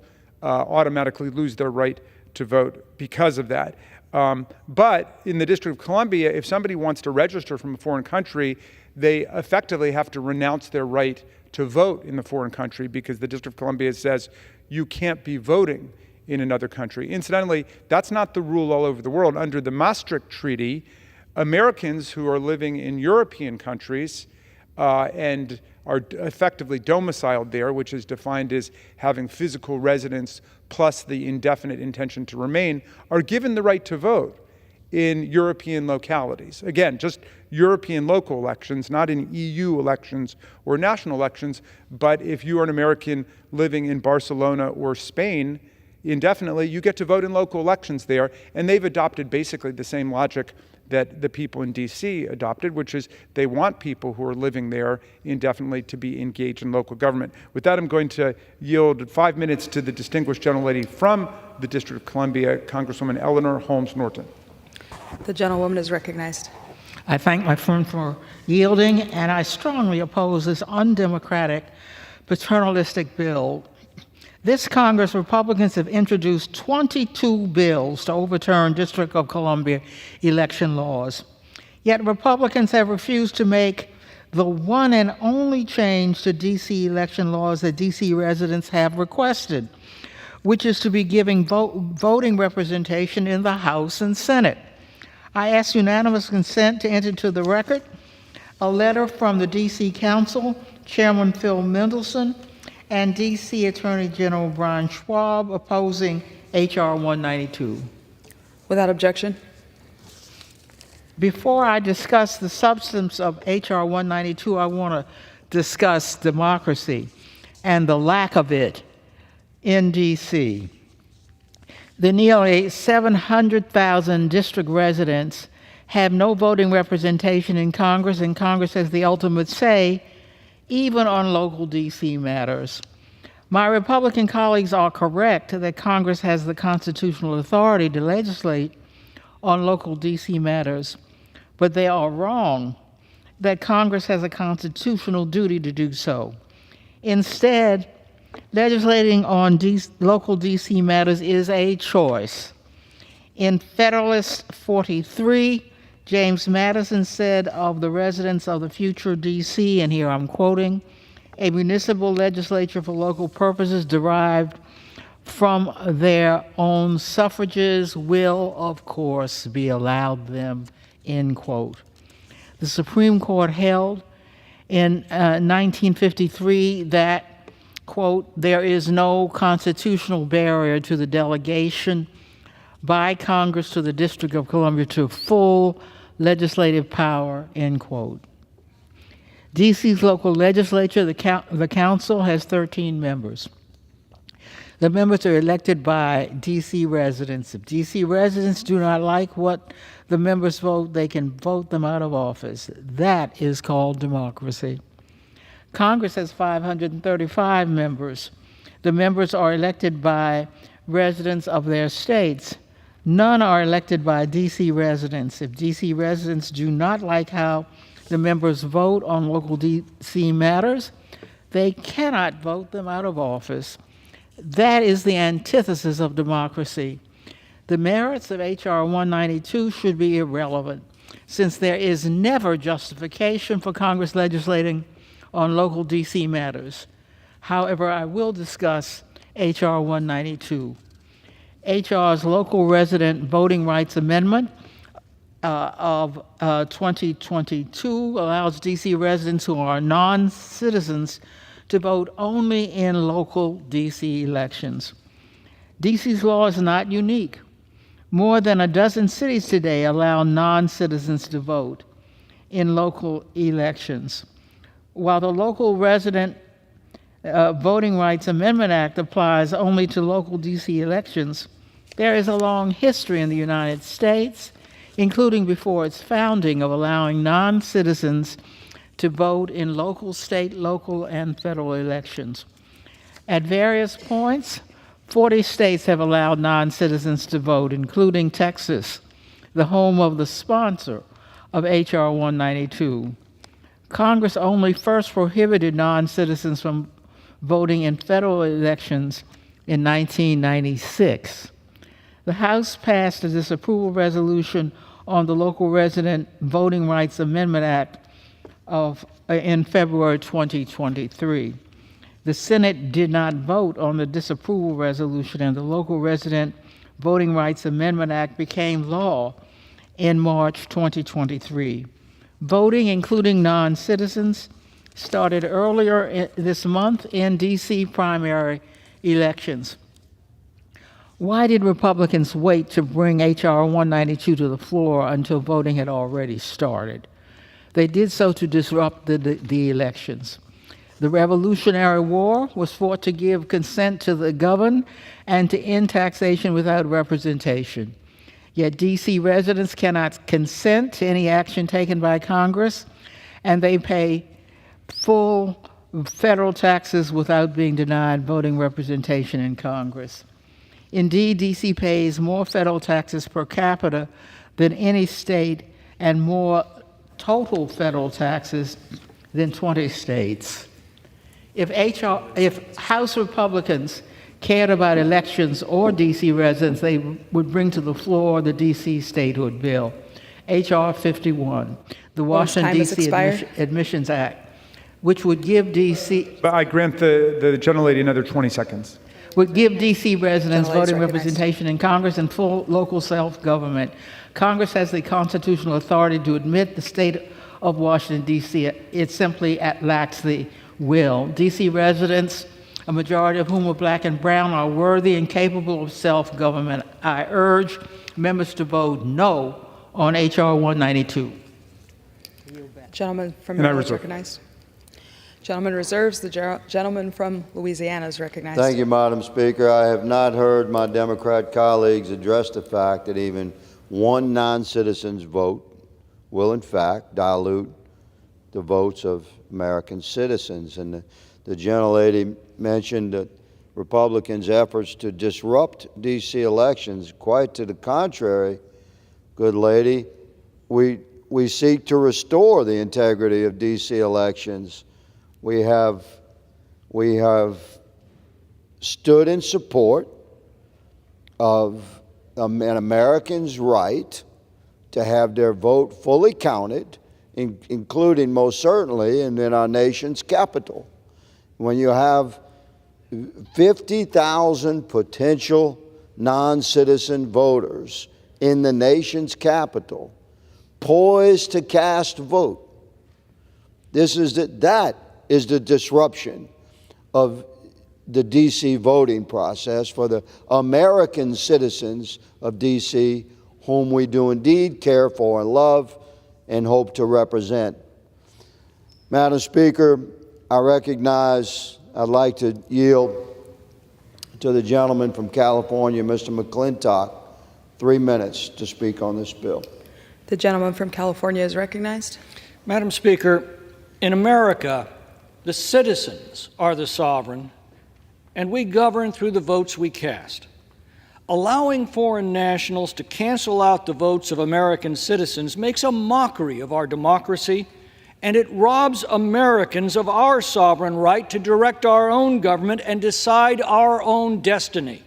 automatically lose their right to vote because of that. But in the District of Columbia, if somebody wants to register from a foreign country, they effectively have to renounce their right to vote in the foreign country because the District of Columbia says you can't be voting in another country. Incidentally, that's not the rule all over the world. Under the Maastricht Treaty, Americans who are living in European countries and are effectively domiciled there, which is defined as having physical residence plus the indefinite intention to remain, are given the right to vote in European localities. Again, just European local elections, not in EU elections or national elections, but if you are an American living in Barcelona or Spain indefinitely, you get to vote in local elections there, and they've adopted basically the same logic that the people in D.C. adopted, which is they want people who are living there indefinitely to be engaged in local government. With that, I'm going to yield 5 minutes to the distinguished gentlelady from the District of Columbia, Congresswoman Eleanor Holmes Norton. The gentlewoman is recognized. I thank my friend for yielding, and I strongly oppose this undemocratic, paternalistic bill. This Congress, Republicans have introduced 22 bills to overturn District of Columbia election laws. Yet Republicans have refused to make the one and only change to D.C. election laws that D.C. residents have requested, which is to be giving voting representation in the House and Senate. I ask unanimous consent to enter into the record a letter from the D.C. Council, Chairman Phil Mendelson, and D.C. Attorney General Brian Schwab opposing H.R. 192. Without objection. Before I discuss the substance of H.R. 192, I want to discuss democracy and the lack of it in D.C. The nearly 700,000 district residents have no voting representation in Congress, and Congress has the ultimate say, even on local D.C. matters. My Republican colleagues are correct that Congress has the constitutional authority to legislate on local D.C. matters, but they are wrong that Congress has a constitutional duty to do so. Instead, legislating on local D.C. matters is a choice. In Federalist 43, James Madison said of the residents of the future D.C., and here I'm quoting, "A municipal legislature for local purposes derived from their own suffrages will, of course, be allowed them," end quote. The Supreme Court held in 1953 that, quote, "there is no constitutional barrier to the delegation by Congress to the District of Columbia to full legislative power," end quote. D.C.'s local legislature, the council, has 13 members. The members are elected by D.C. residents. If D.C. residents do not like what the members vote, they can vote them out of office. That is called democracy. Congress has 535 members. The members are elected by residents of their states. None are elected by D.C. residents. If D.C. residents do not like how the members vote on local D.C. matters, they cannot vote them out of office. That is the antithesis of democracy. The merits of H.R. 192 should be irrelevant, since there is never justification for Congress legislating on local D.C. matters. However, I will discuss H.R. 192. H.R.'s Local Resident Voting Rights Amendment of 2022 allows D.C. residents who are non-citizens to vote only in local D.C. elections. D.C.'s law is not unique. More than a dozen cities today allow non-citizens to vote in local elections. While the Local Resident Voting Rights Amendment Act applies only to local D.C. elections, there is a long history in the United States, including before its founding, of allowing non-citizens to vote in local, state, local, and federal elections. At various points, 40 states have allowed non-citizens to vote, including Texas, the home of the sponsor of H.R. 192. Congress only first prohibited non-citizens from voting in federal elections in 1996. The House passed a disapproval resolution on the Local Resident Voting Rights Amendment Act in February 2023. The Senate did not vote on the disapproval resolution, and the Local Resident Voting Rights Amendment Act became law in March 2023. Voting, including non-citizens, started earlier this month in D.C. primary elections. Why did Republicans wait to bring H.R. 192 to the floor until voting had already started? They did so to disrupt the elections. The Revolutionary War was fought to give consent to the governed and to end taxation without representation. Yet D.C. residents cannot consent to any action taken by Congress, and they pay full federal taxes without being denied voting representation in Congress. Indeed, D.C. pays more federal taxes per capita than any state and more total federal taxes than 20 states. If House Republicans cared about elections or D.C. residents, they would bring to the floor the D.C. statehood bill, H.R. 51, the Washington, D.C. Admissions Act, which would give D.C. But I grant the gentlelady another 20 seconds. Would give D.C. residents voting representation in Congress and full local self-government. Congress has the constitutional authority to admit the state of Washington, D.C. It simply lacks the will. D.C. residents, a majority of whom are black and brown, are worthy and capable of self-government. I urge members to vote no on H.R. 192. Gentleman from Maryland is recognized. Gentleman reserves. The gentleman from Louisiana is recognized. Thank you, Madam Speaker. I have not heard my Democrat colleagues address the fact that even one non-citizen's vote will, in fact, dilute the votes of American citizens. And the gentlelady mentioned that Republicans' efforts to disrupt D.C. elections. Quite to the contrary, good lady, we seek to restore the integrity of D.C. elections. We have stood in support of an American's right to have their vote fully counted, including most certainly in our nation's capital. When you have 50,000 potential non-citizen voters in the nation's capital, poised to cast a vote, that is the disruption of the D.C. voting process for the American citizens of D.C., whom we do indeed care for and love and hope to represent. Madam Speaker, I'd like to yield to the gentleman from California, Mr. McClintock, 3 minutes to speak on this bill. The gentleman from California is recognized. Madam Speaker, in America, the citizens are the sovereign, and we govern through the votes we cast. Allowing foreign nationals to cancel out the votes of American citizens makes a mockery of our democracy, and it robs Americans of our sovereign right to direct our own government and decide our own destiny.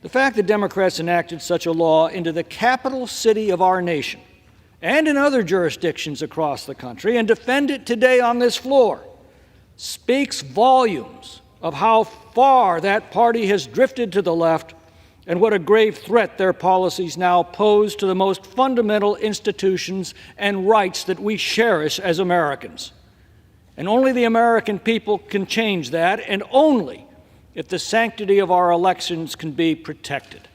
The fact that Democrats enacted such a law into the capital city of our nation and in other jurisdictions across the country and defend it today on this floor speaks volumes of how far that party has drifted to the left and what a grave threat their policies now pose to the most fundamental institutions and rights that we cherish as Americans. And only the American people can change that, and only if the sanctity of our elections can be protected.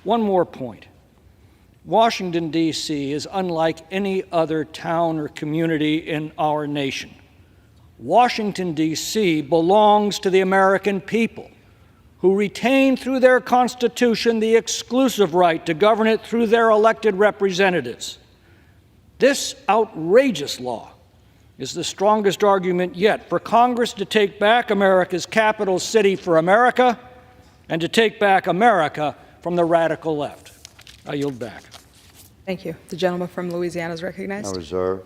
One more point. Washington, D.C. is unlike any other town or community in our nation. Washington, D.C. belongs to the American people, who retain through their Constitution the exclusive right to govern it through their elected representatives. This outrageous law is the strongest argument yet for Congress to take back America's capital city for America and to take back America from the radical left. I yield back. Thank you. The gentleman from Louisiana is recognized. I reserve.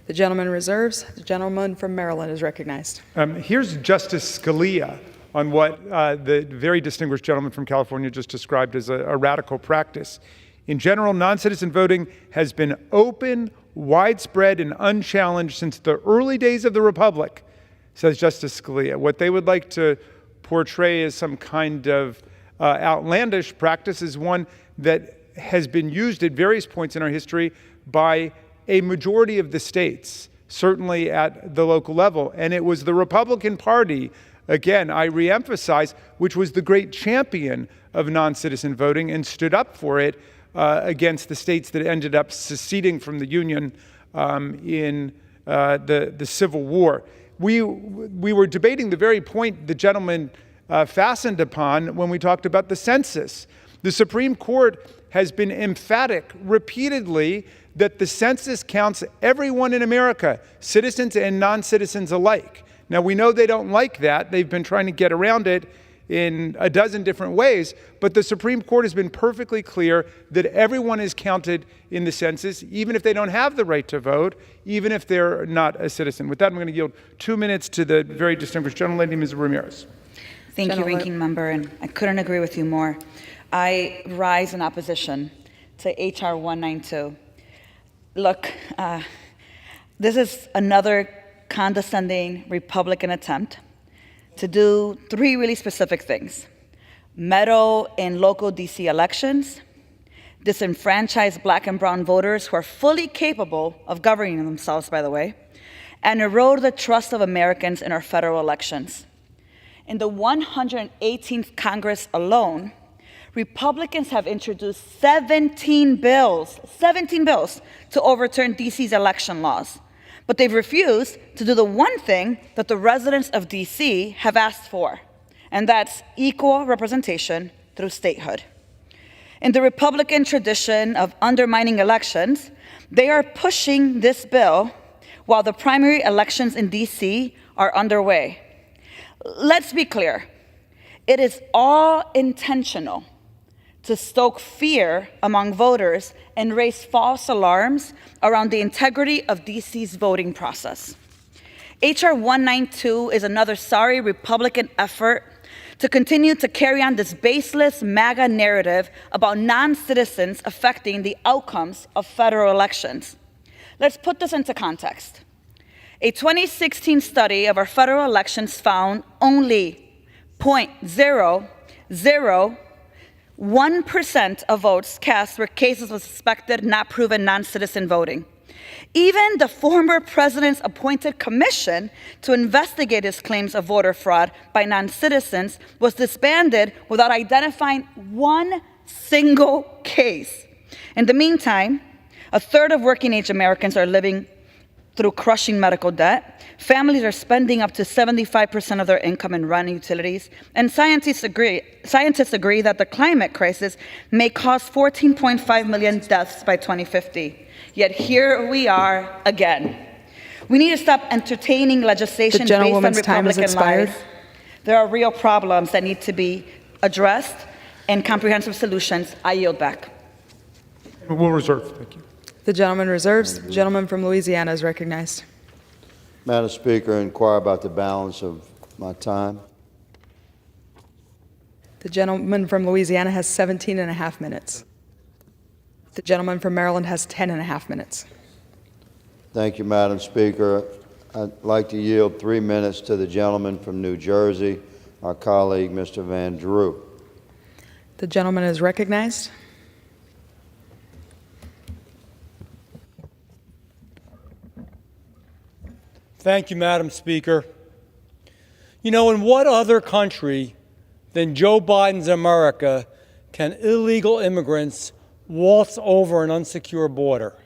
The gentleman reserves. The gentleman from Maryland is recognized. Here's Justice Scalia on what the very distinguished gentleman from California just described as a radical practice. In general, non-citizen voting has been open, widespread, and unchallenged since the early days of the Republic, says Justice Scalia. What they would like to portray as some kind of outlandish practice is one that has been used at various points in our history by a majority of the states, certainly at the local level. And it was the Republican Party, again, I reemphasize, which was the great champion of non-citizen voting and stood up for it against the states that ended up seceding from the Union in the Civil War. We were debating the very point the gentleman fastened upon when we talked about the census. The Supreme Court has been emphatic repeatedly that the census counts everyone in America, citizens and non-citizens alike. Now, we know they don't like that. They've been trying to get around it in a dozen different ways, but the Supreme Court has been perfectly clear that everyone is counted in the census, even if they don't have the right to vote, even if they're not a citizen. With that, I'm going to yield 2 minutes to the very distinguished gentlelady, Ms. Ramirez. Thank you, Ranking Member, and I couldn't agree with you more. I rise in opposition to H.R. 192. Look, this is another condescending Republican attempt to do three really specific things: meddle in local D.C. elections, disenfranchise Black and brown voters who are fully capable of governing themselves, by the way, and erode the trust of Americans in our federal elections. In the 118th Congress alone, Republicans have introduced 17 bills to overturn D.C.'s election laws. But they've refused to do the one thing that the residents of DC have asked for, and that's equal representation through statehood. In the Republican tradition of undermining elections, they are pushing this bill while the primary elections in DC are underway. Let's be clear. It is all intentional to stoke fear among voters and raise false alarms around the integrity of DC's voting process. H.R. 192 is another sorry Republican effort to continue to carry on this baseless MAGA narrative about non-citizens affecting the outcomes of federal elections. Let's put this into context. A 2016 study of our federal elections found only 0.001% of votes cast were cases of suspected, not proven non-citizen voting. Even the former president's appointed commission to investigate his claims of voter fraud by non-citizens was disbanded without identifying one single case. In the meantime, a third of working-age Americans are living through crushing medical debt. Families are spending up to 75% of their income in rent and utilities. And scientists agree that the climate crisis may cause 14.5 million deaths by 2050. Yet here we are again. We need to stop entertaining legislation based on Republican lies. There are real problems that need to be addressed and comprehensive solutions. I yield back. We'll reserve. Thank you. The gentleman reserves. The gentleman from Louisiana is recognized. Madam Speaker, inquire about the balance of my time. The gentleman from Louisiana has 17 and a half minutes. The gentleman from Maryland has 10 and a half minutes. Thank you, Madam Speaker. I'd like to yield 3 minutes to the gentleman from New Jersey, our colleague, Mr. Van Drew. The gentleman is recognized. Thank you, Madam Speaker. You know, in what other country than Joe Biden's America can illegal immigrants waltz over an unsecure border?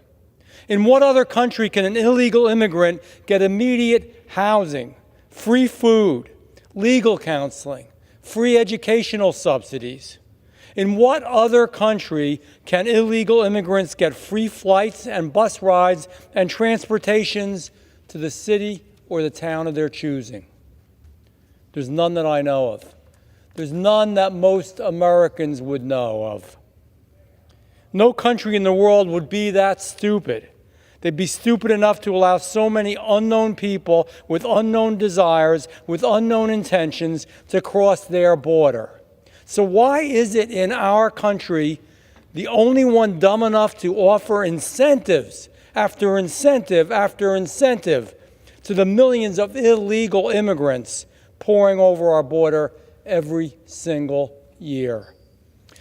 In what other country can an illegal immigrant get immediate housing, free food, legal counseling, free educational subsidies? In what other country can illegal immigrants get free flights and bus rides and transportations to the city or the town of their choosing? There's none that I know of. There's none that most Americans would know of. No country in the world would be that stupid. They'd be stupid enough to allow so many unknown people with unknown desires, with unknown intentions to cross their border. So why is it in our country the only one dumb enough to offer incentives after incentive after incentive to the millions of illegal immigrants pouring over our border every single year?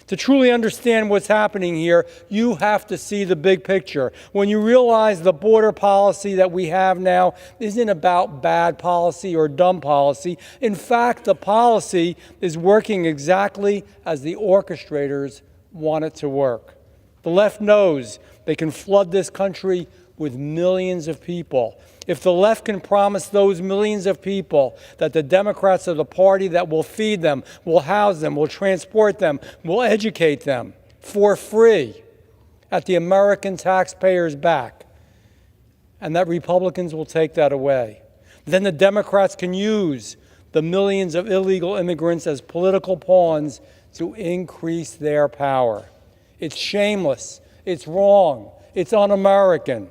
To truly understand what's happening here, you have to see the big picture. When you realize the border policy that we have now isn't about bad policy or dumb policy. In fact, the policy is working exactly as the orchestrators want it to work. The left knows they can flood this country with millions of people. If the left can promise those millions of people that the Democrats are the party that will feed them, will house them, will transport them, will educate them for free at the American taxpayer's back, and that Republicans will take that away, then the Democrats can use the millions of illegal immigrants as political pawns to increase their power. It's shameless. It's wrong. It's un-American.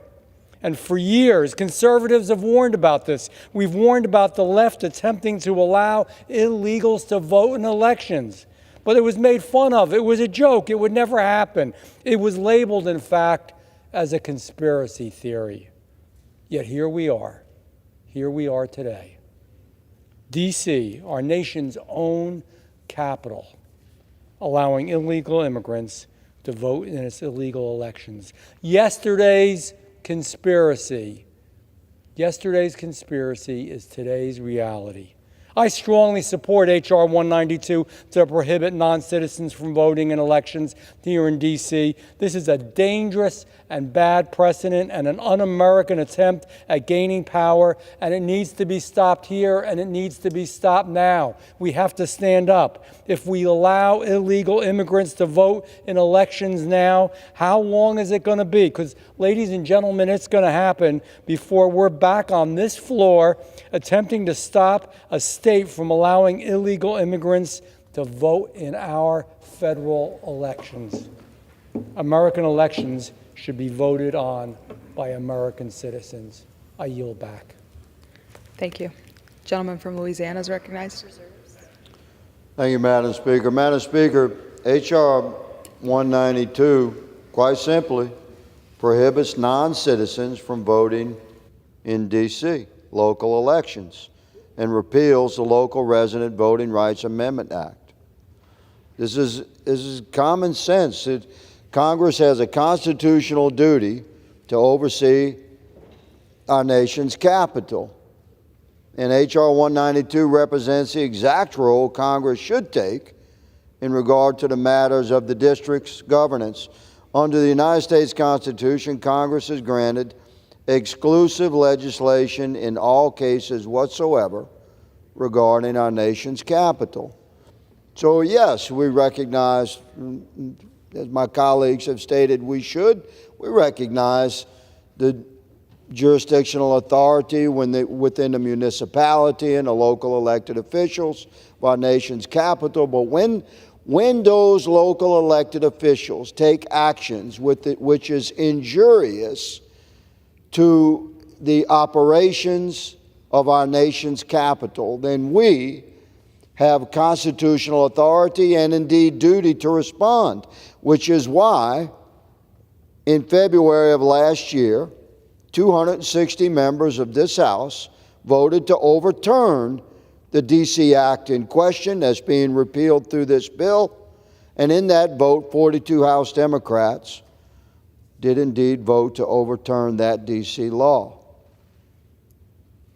And for years, conservatives have warned about this. We've warned about the left attempting to allow illegals to vote in elections. But it was made fun of. It was a joke. It would never happen. It was labeled, in fact, as a conspiracy theory. Yet here we are. Here we are today. D.C., our nation's own capital, allowing illegal immigrants to vote in its illegal elections. Yesterday's conspiracy is today's reality. I strongly support H.R. 192 to prohibit non-citizens from voting in elections here in D.C. This is a dangerous and bad precedent and an un-American attempt at gaining power, and it needs to be stopped here, and it needs to be stopped now. We have to stand up. If we allow illegal immigrants to vote in elections now, how long is it going to be? Because, ladies and gentlemen, it's going to happen before we're back on this floor attempting to stop a state from allowing illegal immigrants to vote in our federal elections. American elections should be voted on by American citizens. I yield back. Thank you. Gentleman from Louisiana is recognized. Thank you, Madam Speaker. Madam Speaker, H.R. 192, quite simply, prohibits non-citizens from voting in D.C. local elections and repeals the Local Resident Voting Rights Amendment Act. This is common sense. Congress has a constitutional duty to oversee our nation's capital. And H.R. 192 represents the exact role Congress should take in regard to the matters of the district's governance. Under the United States Constitution, Congress is granted exclusive legislation in all cases whatsoever regarding our nation's capital. So yes, we recognize, as my colleagues have stated we recognize the jurisdictional authority within the municipality and the local elected officials of our nation's capital. But when those local elected officials take actions which is injurious to the operations of our nation's capital, then we have constitutional authority and indeed duty to respond, which is why in February of last year, 260 members of this House voted to overturn the D.C. Act in question that's being repealed through this bill. And in that vote, 42 House Democrats did indeed vote to overturn that D.C. law.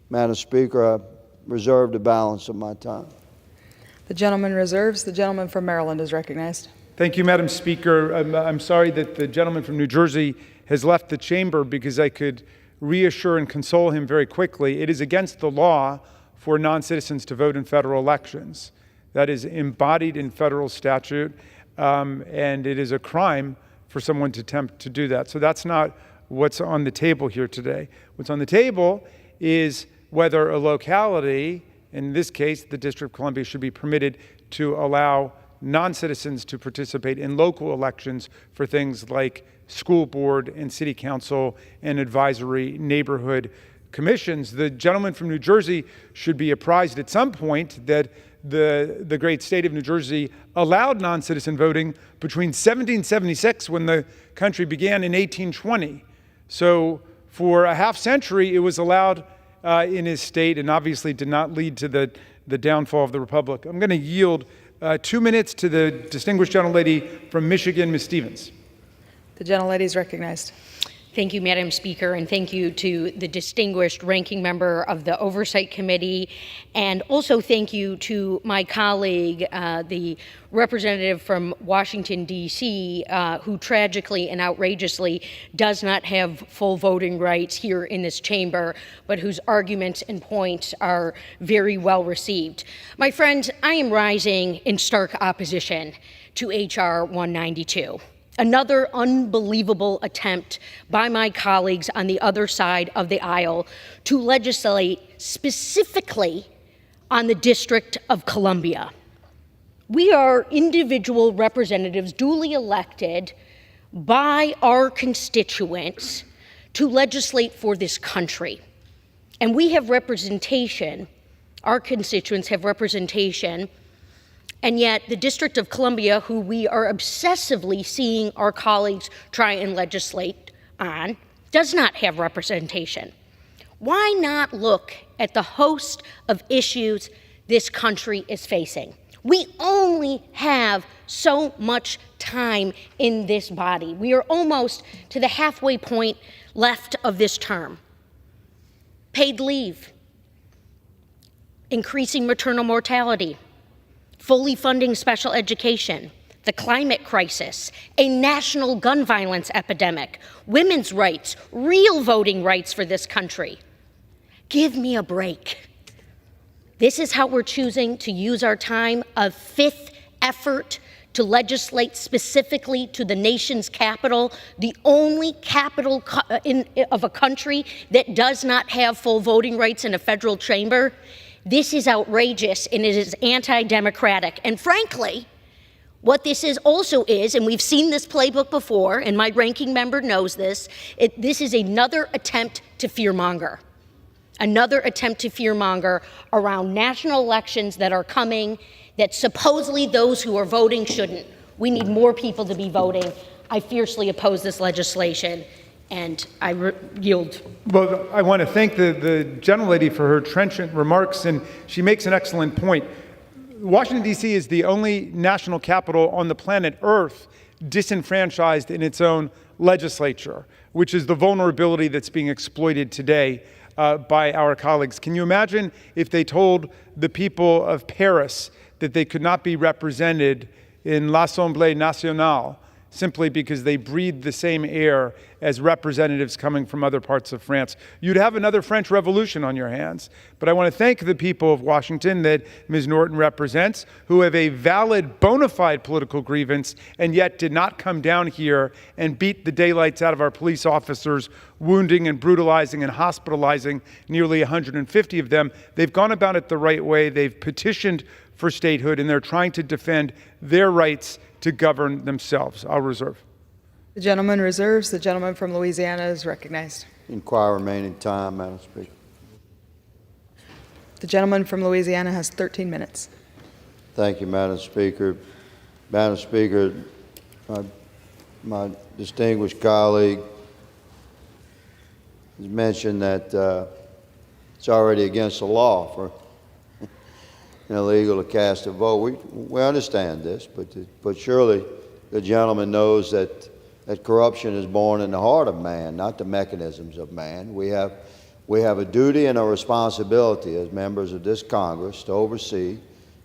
Madam Speaker, I reserve the balance of my time. The gentleman reserves. The gentleman from Maryland is recognized. Thank you, Madam Speaker. I'm sorry that the gentleman from New Jersey has left the chamber because I could reassure and console him very quickly. It is against the law for non-citizens to vote in federal elections. That is embodied in federal statute, and it is a crime for someone to attempt to do that. So that's not what's on the table here today. What's on the table is whether a locality, in this case, the District of Columbia, should be permitted to allow non-citizens to participate in local elections for things like school board and city council and advisory neighborhood commissions. The gentleman from New Jersey should be apprised at some point that the great state of New Jersey allowed non-citizen voting between 1776, when the country began, in 1820. So for a half century, it was allowed in his state, and obviously did not lead to the downfall of the republic. I'm going to yield 2 minutes to the distinguished gentlelady from Michigan, Ms. Stevens. The gentlelady is recognized. Thank you, Madam Speaker, and thank you to the distinguished ranking member of the Oversight Committee, and also thank you to my colleague, the representative from Washington, D.C., who tragically and outrageously does not have full voting rights here in this chamber, but whose arguments and points are very well received. My friends, I am rising in stark opposition to H.R. 192. Another unbelievable attempt by my colleagues on the other side of the aisle to legislate specifically on the District of Columbia. We are individual representatives duly elected by our constituents to legislate for this country. And we have representation, our constituents have representation, and yet the District of Columbia, who we are obsessively seeing our colleagues try and legislate on, does not have representation. Why not look at the host of issues this country is facing? We only have so much time in this body. We are almost to the halfway point left of this term. Paid leave, increasing maternal mortality, fully funding special education, the climate crisis, a national gun violence epidemic, women's rights, real voting rights for this country. Give me a break. This is how we're choosing to use our time of fifth effort to legislate specifically to the nation's capital, the only capital of a country that does not have full voting rights in a federal chamber. This is outrageous and it is anti-democratic. And frankly, what this is also is, and we've seen this playbook before, and my ranking member knows this, this is another attempt to fearmonger. Another attempt to fearmonger around national elections that are coming, that supposedly those who are voting shouldn't. We need more people to be voting. I fiercely oppose this legislation, and I yield. Well, I want to thank the gentlelady for her trenchant remarks, and she makes an excellent point. Washington, D.C. is the only national capital on the planet Earth disenfranchised in its own legislature, which is the vulnerability that's being exploited today by our colleagues. Can you imagine if they told the people of Paris that they could not be represented in l'Assemblée nationale simply because they breathe the same air as representatives coming from other parts of France? You'd have another French Revolution on your hands. But I want to thank the people of Washington that Ms. Norton represents, who have a valid, bona fide political grievance, and yet did not come down here and beat the daylights out of our police officers, wounding and brutalizing and hospitalizing nearly 150 of them. They've gone about it the right way. They've petitioned for statehood, and they're trying to defend their rights to govern themselves. I'll reserve. The gentleman reserves. The gentleman from Louisiana is recognized. Inquire remaining time, Madam Speaker. The gentleman from Louisiana has 13 minutes. Thank you, Madam Speaker. Madam Speaker, my distinguished colleague has mentioned that it's already against the law for illegal to cast a vote. We understand this, but surely the gentleman knows that corruption is born in the heart of man, not the mechanisms of man. We have a duty and a responsibility as members of this Congress to oversee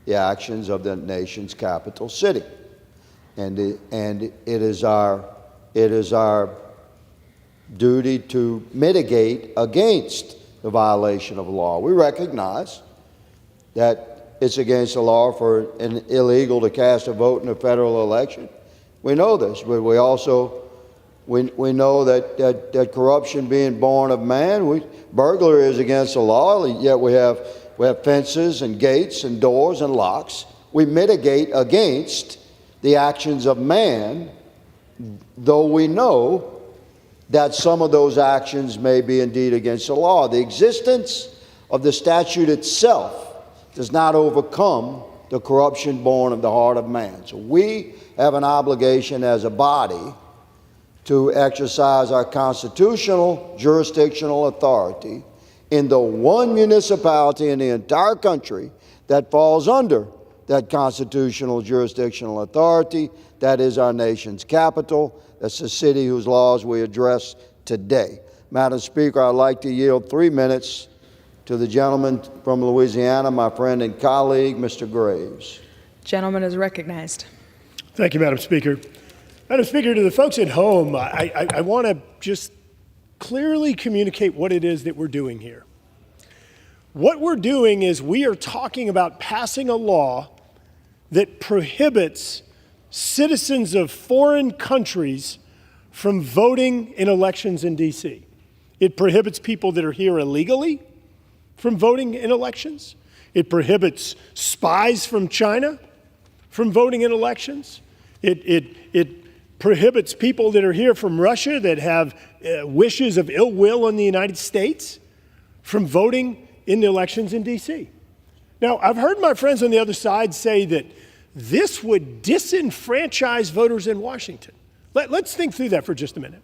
the actions of the nation's capital city, and it is our duty to mitigate against the violation of law. We recognize that it's against the law for an illegal to cast a vote in a federal election. We know this, but we also we know that corruption being born of man, burglary is against the law, yet we have fences and gates and doors and locks. We mitigate against the actions of man, though we know that some of those actions may be indeed against the law. The existence of the statute itself does not overcome the corruption born of the heart of man. So we have an obligation as a body to exercise our constitutional jurisdictional authority in the one municipality in the entire country that falls under that constitutional jurisdictional authority. That is our nation's capital. That's the city whose laws we address today. Madam Speaker, I'd like to yield 3 minutes to the gentleman from Louisiana, my friend and colleague, Mr. Graves. Gentleman is recognized. Thank you, Madam Speaker. Madam Speaker, to the folks at home, I want to just clearly communicate what it is that we're doing here. What we're doing is we are talking about passing a law that prohibits citizens of foreign countries from voting in elections in D.C. It prohibits people that are here illegally from voting in elections. It prohibits spies from China from voting in elections. It prohibits people that are here from Russia that have wishes of ill will on the United States from voting in the elections in D.C. Now, I've heard my friends on the other side say that this would disenfranchise voters in Washington. Let's think through that for just a minute.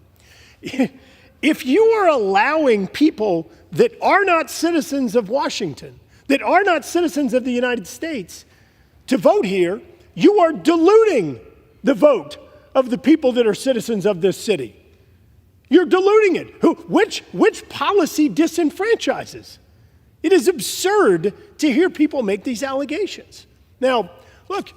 If you are allowing people that are not citizens of Washington, that are not citizens of the United States, to vote here, you are diluting the vote of the people that are citizens of this city. You're diluting it. Which policy disenfranchises? It is absurd to hear people make these allegations. Now, look,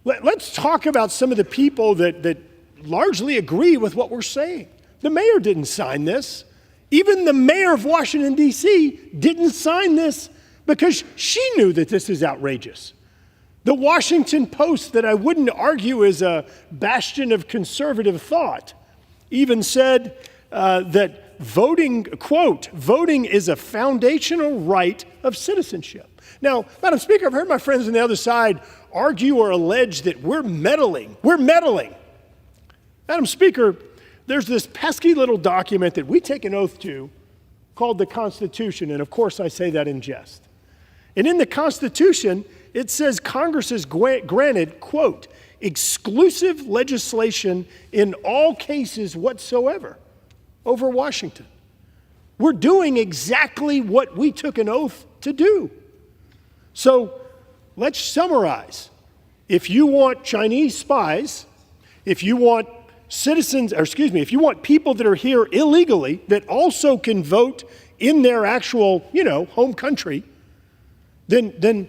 let's talk about some of the people that largely agree with what we're saying. The mayor didn't sign this. Even the mayor of Washington, D.C. didn't sign this because she knew that this is outrageous. The Washington Post, that I wouldn't argue is a bastion of conservative thought, even said that voting, quote, voting is a foundational right of citizenship. Now, Madam Speaker, I've heard my friends on the other side argue or allege that we're meddling. We're meddling. Madam Speaker, there's this pesky little document that we take an oath to called the Constitution, and of course I say that in jest. And in the Constitution, it says Congress is granted, quote, exclusive legislation in all cases whatsoever over Washington. We're doing exactly what we took an oath to do. So let's summarize. If you want Chinese spies, if you want if you want people that are here illegally that also can vote in their actual, home country, then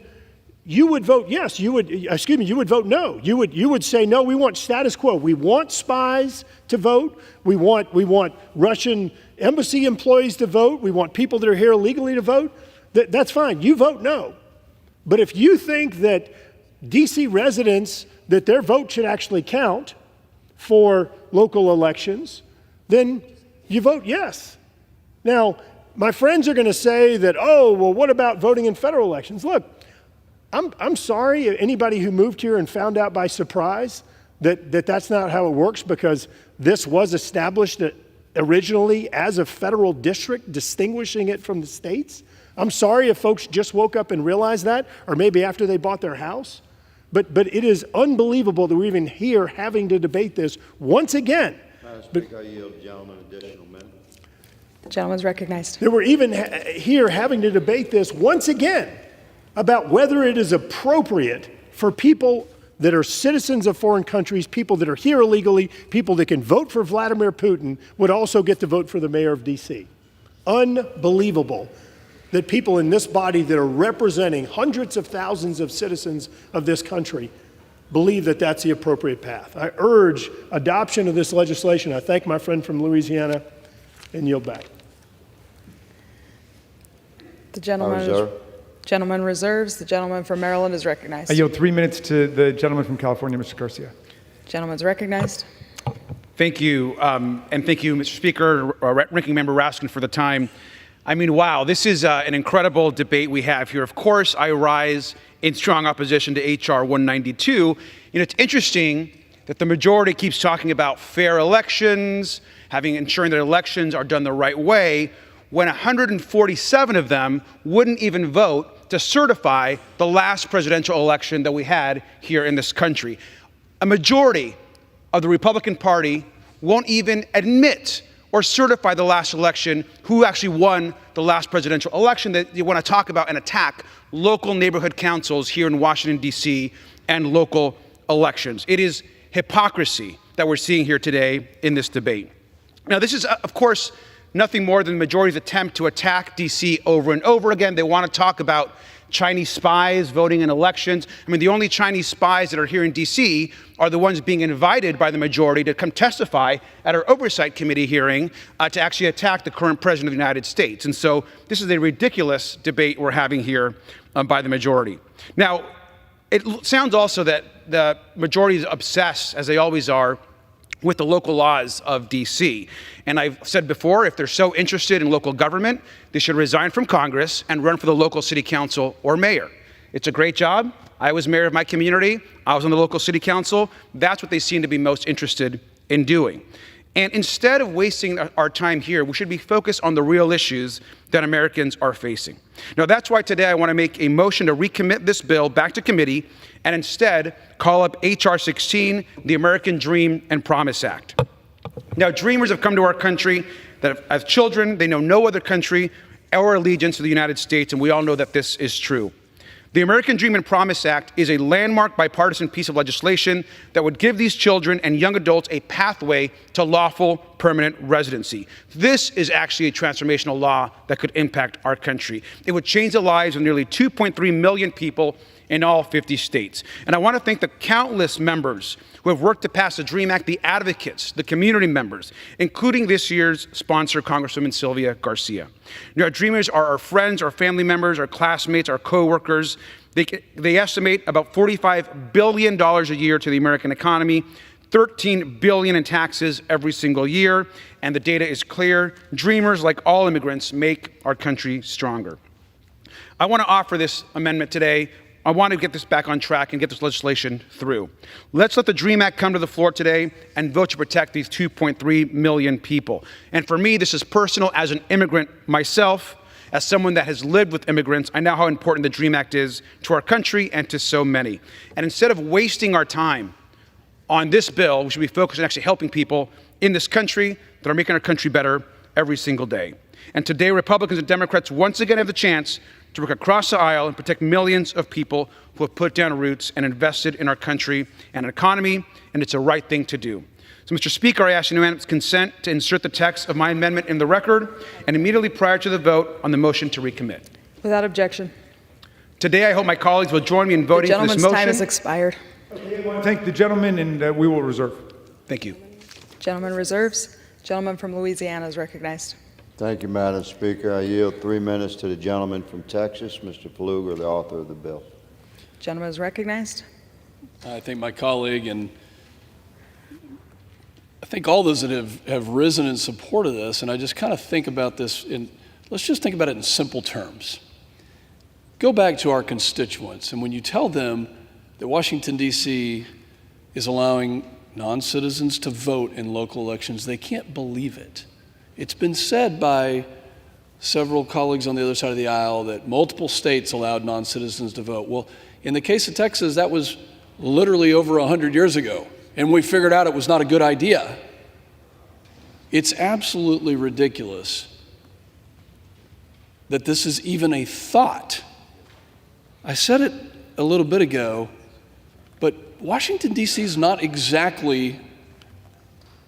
you would vote yes. You would vote no. You would say no. We want status quo. We want spies to vote. We want Russian embassy employees to vote. We want people that are here illegally to vote. That's fine. You vote no. But if you think that D.C. residents, that their vote should actually count for local elections, then you vote yes. Now, my friends are going to say that, oh, well, what about voting in federal elections? Look, I'm sorry anybody who moved here and found out by surprise that that's not how it works, because this was established originally as a federal district, distinguishing it from the states. I'm sorry if folks just woke up and realized that, or maybe after they bought their house. But it is unbelievable that we're even here having to debate this once again. Madam Speaker, I yield the gentleman an additional minute. The gentleman's recognized. That we're even here having to debate this once again about whether it is appropriate for people that are citizens of foreign countries, people that are here illegally, people that can vote for Vladimir Putin, would also get to vote for the mayor of D.C. Unbelievable that people in this body that are representing hundreds of thousands of citizens of this country believe that that's the appropriate path. I urge adoption of this legislation. I thank my friend from Louisiana and yield back. The gentleman reserves. The gentleman from Maryland is recognized. I yield 3 minutes to the gentleman from California, Mr. Garcia. Gentleman's recognized. Thank you, and thank you, Mr. Speaker, Ranking Member Raskin, for the time. I mean, wow, this is an incredible debate we have here. Of course, I rise in strong opposition to H.R. 192. It's interesting that the majority keeps talking about fair elections, ensuring that elections are done the right way, when 147 of them wouldn't even vote to certify the last presidential election that we had here in this country. A majority of the Republican Party won't even admit or certify the last election, who actually won the last presidential election, that you want to talk about and attack local neighborhood councils here in Washington, D.C., and local elections. It is hypocrisy that we're seeing here today in this debate. Now, this is, of course, nothing more than the majority's attempt to attack D.C. over and over again. They want to talk about Chinese spies voting in elections. I mean, the only Chinese spies that are here in D.C. are the ones being invited by the majority to come testify at our Oversight Committee hearing to actually attack the current President of the United States. And so this is a ridiculous debate we're having here by the majority. Now, it sounds also that the majority is obsessed, as they always are, with the local laws of D.C. And I've said before, if they're so interested in local government, they should resign from Congress and run for the local city council or mayor. It's a great job. I was mayor of my community. I was on the local city council. That's what they seem to be most interested in doing. And instead of wasting our time here, we should be focused on the real issues that Americans are facing. Now, that's why today I want to make a motion to recommit this bill back to committee and instead call up H.R. 16, the American Dream and Promise Act. Now, dreamers have come to our country that as children, they know no other country or allegiance to the United States, and we all know that this is true. The American Dream and Promise Act is a landmark bipartisan piece of legislation that would give these children and young adults a pathway to lawful permanent residency. This is actually a transformational law that could impact our country. It would change the lives of nearly 2.3 million people in all 50 states. And I want to thank the countless members who have worked to pass the DREAM Act, the advocates, the community members, including this year's sponsor, Congresswoman Sylvia Garcia. Our Dreamers are our friends, our family members, our classmates, our co-workers. They estimate about $45 billion a year to the American economy, $13 billion in taxes every single year, and the data is clear. Dreamers, like all immigrants, make our country stronger. I want to offer this amendment today. I want to get this back on track and get this legislation through. Let's let the DREAM Act come to the floor today and vote to protect these 2.3 million people. And for me, this is personal as an immigrant myself, as someone that has lived with immigrants. I know how important the DREAM Act is to our country and to so many. And instead of wasting our time on this bill, we should be focused on actually helping people in this country that are making our country better every single day. And today, Republicans and Democrats once again have the chance to work across the aisle and protect millions of people who have put down roots and invested in our country and economy, and it's a right thing to do. So, Mr. Speaker, I ask unanimous consent to insert the text of my amendment in the record and immediately prior to the vote on the motion to recommit. Without objection. Today, I hope my colleagues will join me in voting for this motion. The gentleman's time has expired. Okay, I want to thank the gentleman, and we will reserve. Thank you. Gentleman reserves. Gentleman from Louisiana is recognized. Thank you, Madam Speaker. I yield 3 minutes to the gentleman from Texas, Mr. Pfluger, the author of the bill. Gentleman is recognized. I thank my colleague, and I think all those that have risen in support of this, and I just kind of think about this let's just think about it in simple terms. Go back to our constituents, and when you tell them that Washington, D.C. is allowing non-citizens to vote in local elections, they can't believe it. It's been said by several colleagues on the other side of the aisle that multiple states allowed non-citizens to vote. Well, in the case of Texas, that was literally over 100 years ago, and we figured out it was not a good idea. It's absolutely ridiculous that this is even a thought. I said it a little bit ago, but Washington, D.C. is not exactly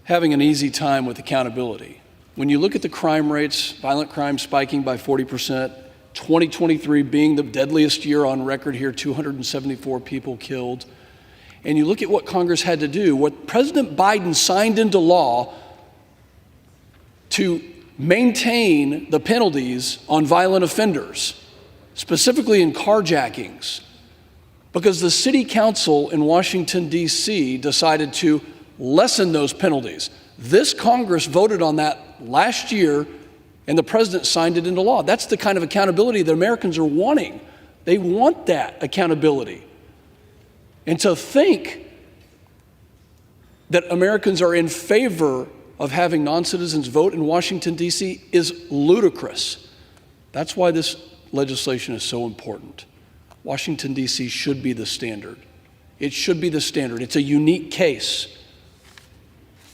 having an easy time with accountability. When you look at the crime rates, violent crime spiking by 40%, 2023 being the deadliest year on record here, 274 people killed, and you look at what Congress had to do, what President Biden signed into law to maintain the penalties on violent offenders, specifically in carjackings, because the city council in Washington, D.C. decided to lessen those penalties. This Congress voted on that last year, and the president signed it into law. That's the kind of accountability that Americans are wanting. They want that accountability. And to think that Americans are in favor of having non-citizens vote in Washington, D.C. is ludicrous. That's why this legislation is so important. Washington, D.C. should be the standard. It should be the standard. It's a unique case.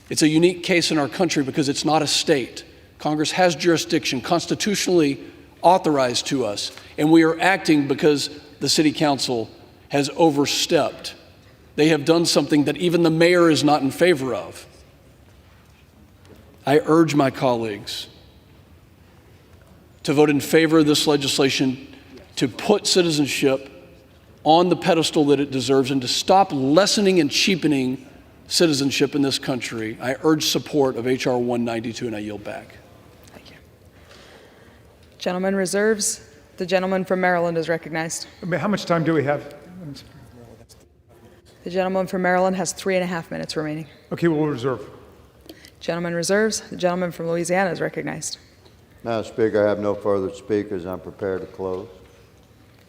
It's a unique case in our country because it's not a state. Congress has jurisdiction constitutionally authorized to us, and we are acting because the city council has overstepped. They have done something that even the mayor is not in favor of. I urge my colleagues to vote in favor of this legislation, to put citizenship on the pedestal that it deserves, and to stop lessening and cheapening citizenship in this country. I urge support of H.R. 192, and I yield back. Thank you. Gentleman reserves. The gentleman from Maryland is recognized. How much time do we have? The gentleman from Maryland has 3.5 minutes remaining. Okay, we'll reserve. Gentleman reserves. The gentleman from Louisiana is recognized. Madam Speaker, I have no further speakers. I'm prepared to close.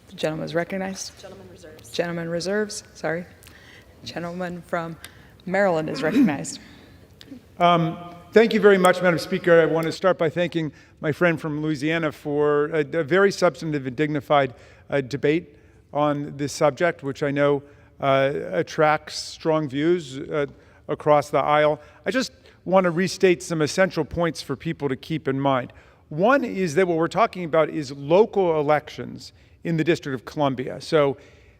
The gentleman is recognized. Gentleman reserves. Gentleman reserves. Sorry. Gentleman from Maryland is recognized. Thank you very much, Madam Speaker. I want to start by thanking my friend from Louisiana for a very substantive and dignified debate on this subject, which I know attracts strong views across the aisle. I just want to restate some essential points for people to keep in mind. One is that what we're talking about is local elections in the District of Columbia. So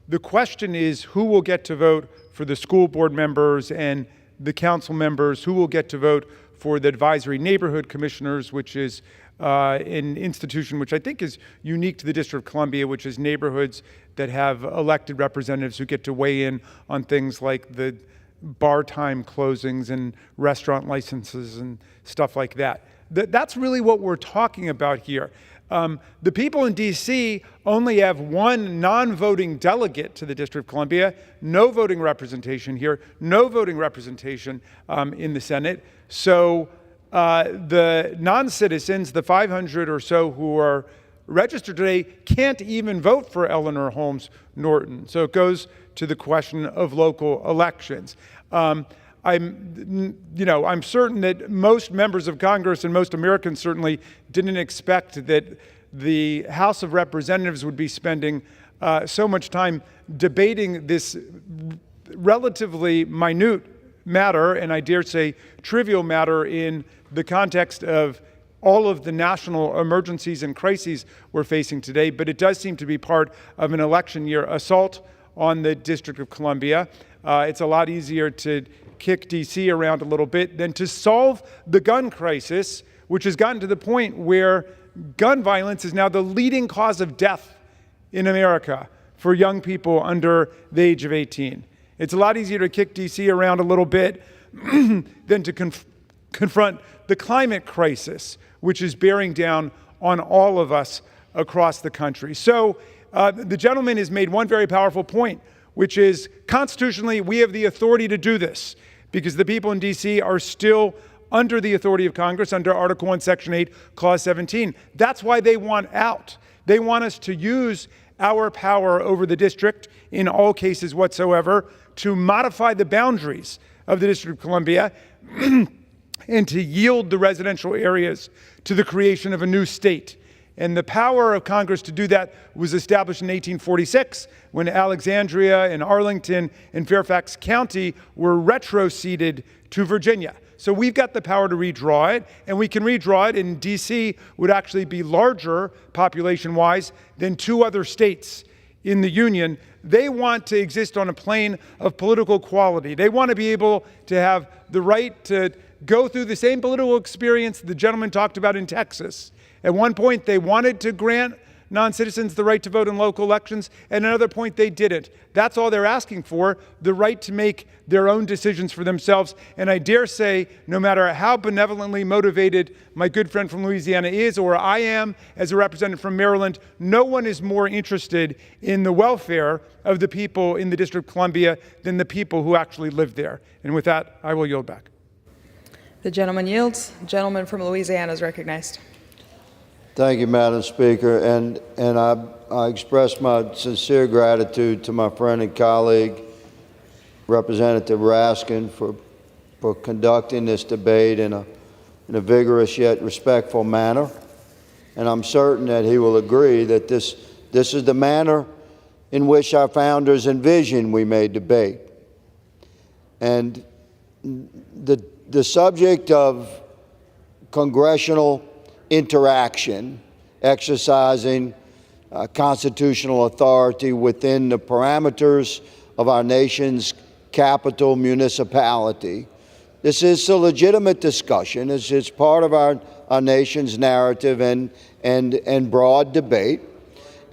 the question is, who will get to vote for the school board members and the council members? Who will get to vote for the advisory neighborhood commissioners, which is an institution which I think is unique to the District of Columbia, which is neighborhoods that have elected representatives who get to weigh in on things like the bar time closings and restaurant licenses and stuff like that. That's really what we're talking about here. The people in D.C. only have one non-voting delegate to the District of Columbia, no voting representation here, no voting representation in the Senate. So the non-citizens, the 500 or so who are registered today, can't even vote for Eleanor Holmes Norton. So it goes to the question of local elections. I'm certain that most members of Congress and most Americans certainly didn't expect that the House of Representatives would be spending so much time debating this relatively minute matter, and I dare say trivial matter, in the context of all of the national emergencies and crises we're facing today. But it does seem to be part of an election year assault on the District of Columbia. It's a lot easier to kick D.C. around a little bit than to solve the gun crisis, which has gotten to the point where gun violence is now the leading cause of death in America for young people under the age of 18. It's a lot easier to kick D.C. around a little bit than to confront the climate crisis, which is bearing down on all of us across the country. So the gentleman has made one very powerful point, which is constitutionally we have the authority to do this because the people in D.C. are still under the authority of Congress under Article 1, Section 8, Clause 17. That's why they want out. They want us to use our power over the district in all cases whatsoever to modify the boundaries of the District of Columbia and to yield the residential areas to the creation of a new state. And the power of Congress to do that was established in 1846 when Alexandria and Arlington and Fairfax County were retroceded to Virginia. So we've got the power to redraw it, and we can redraw it, and D.C. would actually be larger population-wise than two other states in the Union. They want to exist on a plane of political equality. They want to be able to have the right to go through the same political experience the gentleman talked about in Texas. At one point, they wanted to grant non-citizens the right to vote in local elections. At another point, they didn't. That's all they're asking for, the right to make their own decisions for themselves. And I dare say, no matter how benevolently motivated my good friend from Louisiana is, or I am as a representative from Maryland, no one is more interested in the welfare of the people in the District of Columbia than the people who actually live there. And with that, I will yield back. The gentleman yields. The gentleman from Louisiana is recognized. Thank you, Madam Speaker, and I express my sincere gratitude to my friend and colleague, Representative Raskin, for conducting this debate in a vigorous yet respectful manner. And I'm certain that he will agree that this is the manner in which our founders envisioned we may debate. And the subject of congressional interaction, exercising constitutional authority within the parameters of our nation's capital municipality. This is a legitimate discussion. It's part of our nation's narrative and broad debate.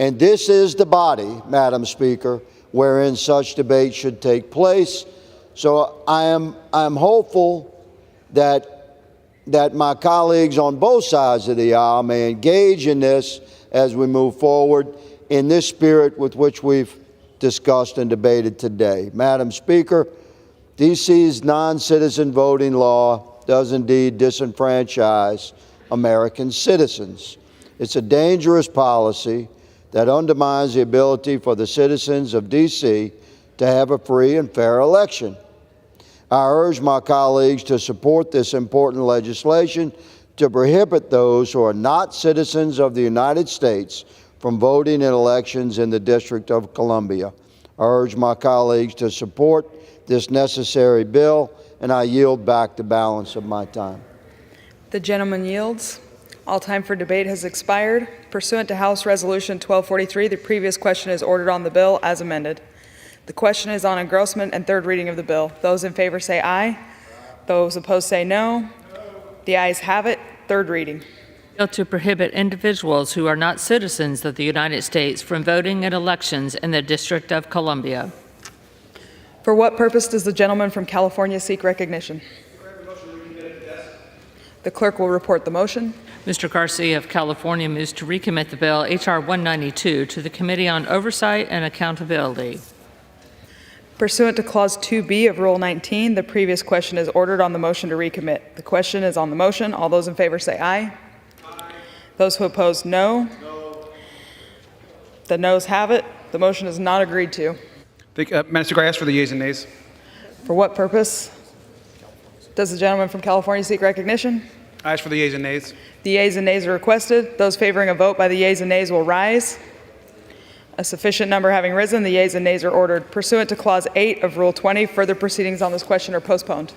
And this is the body, Madam Speaker, wherein such debate should take place. So I am hopeful that my colleagues on both sides of the aisle may engage in this as we move forward in this spirit with which we've discussed and debated today. Madam Speaker, D.C.'s non-citizen voting law does indeed disenfranchise American citizens. It's a dangerous policy that undermines the ability for the citizens of D.C. to have a free and fair election. I urge my colleagues to support this important legislation to prohibit those who are not citizens of the United States from voting in elections in the District of Columbia. I urge my colleagues to support this necessary bill, and I yield back the balance of my time. The gentleman yields. All time for debate has expired. Pursuant to House Resolution 1243, the previous question is ordered on the bill as amended. The question is on engrossment and third reading of the bill. Those in favor say aye. Those opposed say no. The ayes have it. Third reading. Bill to prohibit individuals who are not citizens of the United States from voting in elections in the District of Columbia. For what purpose does the gentleman from California seek recognition? The clerk will report the motion. Mr. Garcia of California moves to recommit the bill H.R. 192 to the Committee on Oversight and Accountability. Pursuant to Clause 2B of Rule 19, the previous question is ordered on the motion to recommit. The question is on the motion. All those in favor say aye. Aye. Those who oppose, no. No. The noes have it. The motion is not agreed to. Madam Speaker, I ask for the yeas and nays. For what purpose does the gentleman from California seek recognition? I ask for the yeas and nays. The yeas and nays are requested. Those favoring a vote by the yeas and nays will rise. A sufficient number having risen, the yeas and nays are ordered. Pursuant to Clause 8 of Rule 20, further proceedings on this question are postponed.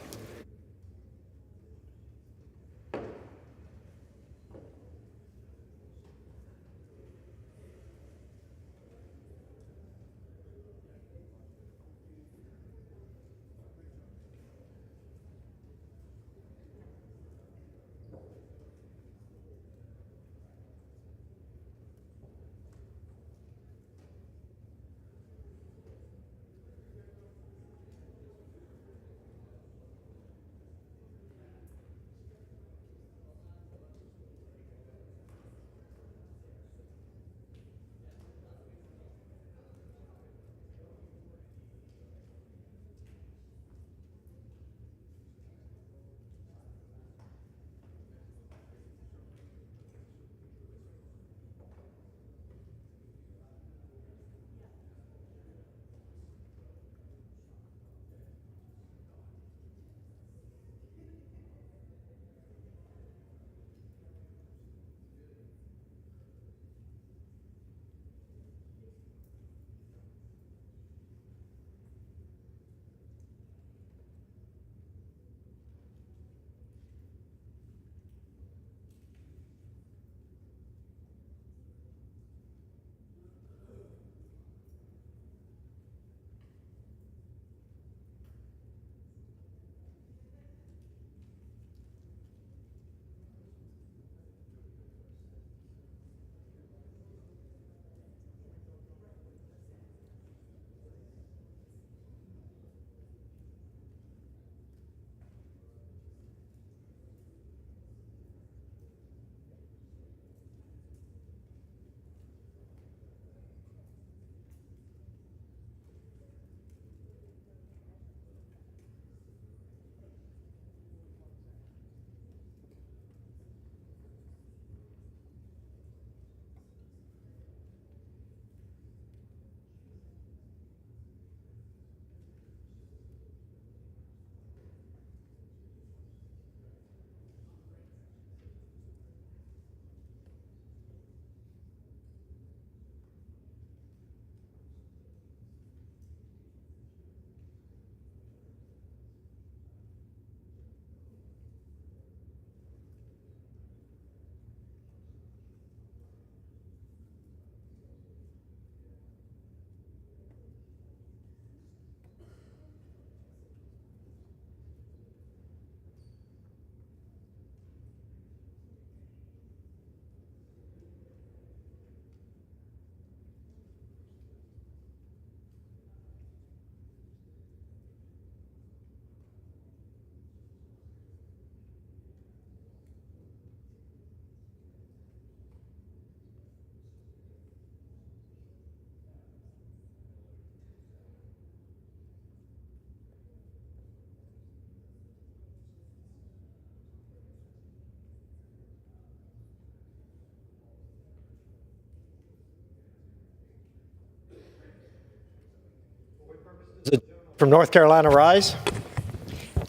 From North Carolina rise.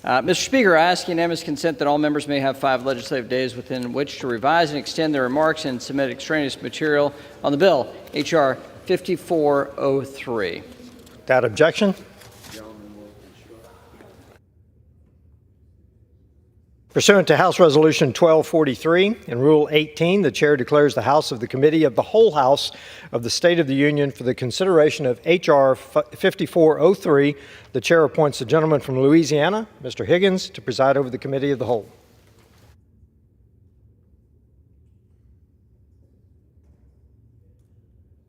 Mr. Speaker, I ask unanimous consent that all members may have 5 legislative days within which to revise and extend their remarks and submit extraneous material on the bill, H.R. 5403. Without objection. Pursuant to House Resolution 1243 and Rule 18, the Chair declares the House of the Committee of the Whole House of the State of the Union for the consideration of H.R. 5403. The Chair appoints the gentleman from Louisiana, Mr. Higgins, to preside over the Committee of the Whole.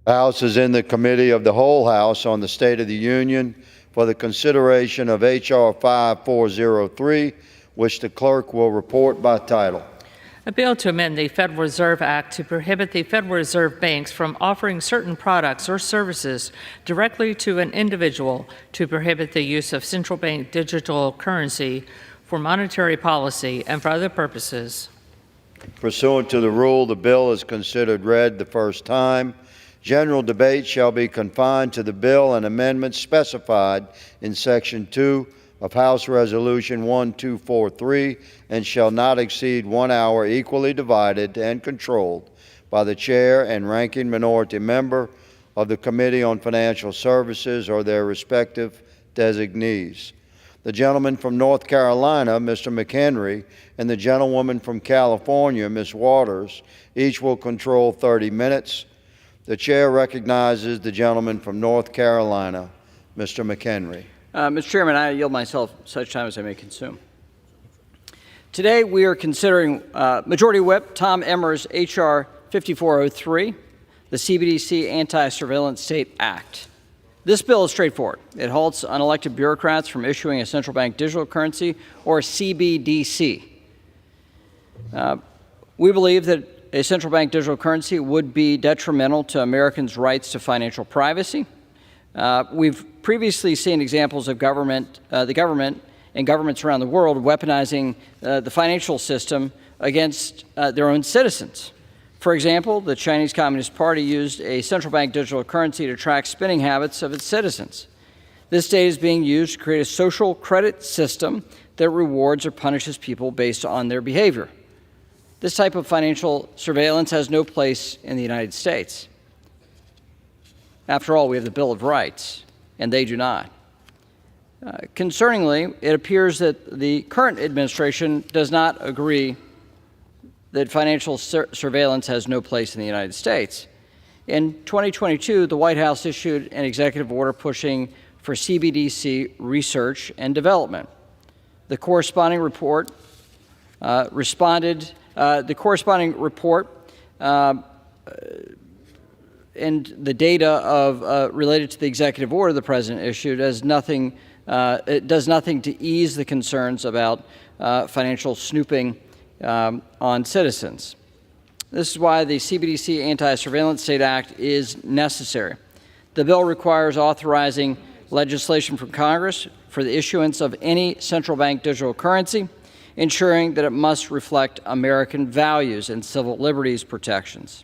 The House is in the Committee of the Whole House on the State of the Union for the consideration of H.R. 5403, which the clerk will report by title. A bill to amend the Federal Reserve Act to prohibit the Federal Reserve banks from offering certain products or services directly to an individual, to prohibit the use of central bank digital currency for monetary policy and for other purposes. Pursuant to the rule, the bill is considered read the first time. General debate shall be confined to the bill and amendments specified in Section 2 of House Resolution 1243 and shall not exceed 1 hour, equally divided and controlled by the chair and ranking minority member of the Committee on Financial Services or their respective designees. The gentleman from North Carolina, Mr. McHenry, and the gentlewoman from California, Ms. Waters, each will control 30 minutes. The chair recognizes the gentleman from North Carolina, Mr. McHenry. Mr. Chairman, I yield myself such time as I may consume. Today we are considering Majority Whip Tom Emmer's H.R. 5403, the CBDC Anti-Surveillance State Act. This bill is straightforward. It halts unelected bureaucrats from issuing a central bank digital currency, or CBDC. We believe that a central bank digital currency would be detrimental to Americans' rights to financial privacy. We've previously seen examples of the government and governments around the world weaponizing the financial system against their own citizens. For example, the Chinese Communist Party used a central bank digital currency to track spending habits of its citizens. This data is being used to create a social credit system that rewards or punishes people based on their behavior. This type of financial surveillance has no place in the United States. After all, we have the Bill of Rights, and they do not. Concerningly, it appears that the current administration does not agree that financial surveillance has no place in the United States. In 2022, the White House issued an executive order pushing for CBDC research and development. The corresponding report and the data related to the executive order the president issued does nothing to ease the concerns about financial snooping on citizens. This is why the CBDC Anti-Surveillance State Act is necessary. The bill requires authorizing legislation from Congress for the issuance of any central bank digital currency, ensuring that it must reflect American values and civil liberties protections.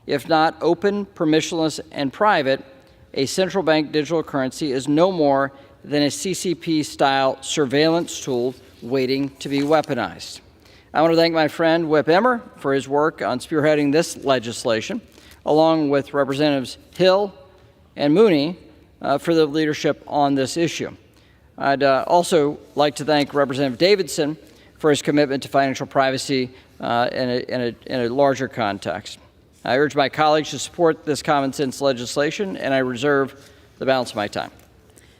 If not open, permissionless, and private, a central bank digital currency is no more than a CCP-style surveillance tool waiting to be weaponized. I want to thank my friend Whip Emmer for his work on spearheading this legislation, along with Representatives Hill and Mooney for their leadership on this issue. I'd also like to thank Representative Davidson for his commitment to financial privacy in a larger context. I urge my colleagues to support this common sense legislation, and I reserve the balance of my time.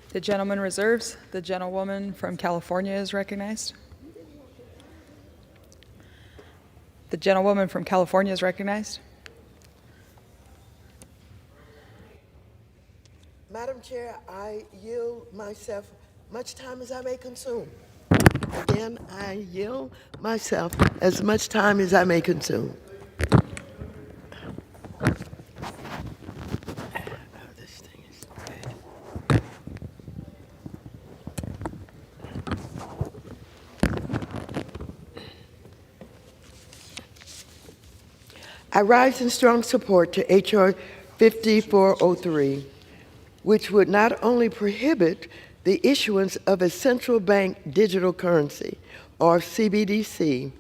The gentleman reserves. The gentlewoman from California is recognized. The gentlewoman from California is recognized. Madam Chair, I yield myself much time as I may consume. Again, I yield myself as much time as I may consume. I rise in strong support to H.R. 5403, which would not only prohibit the issuance of a central bank digital currency, or CBDC,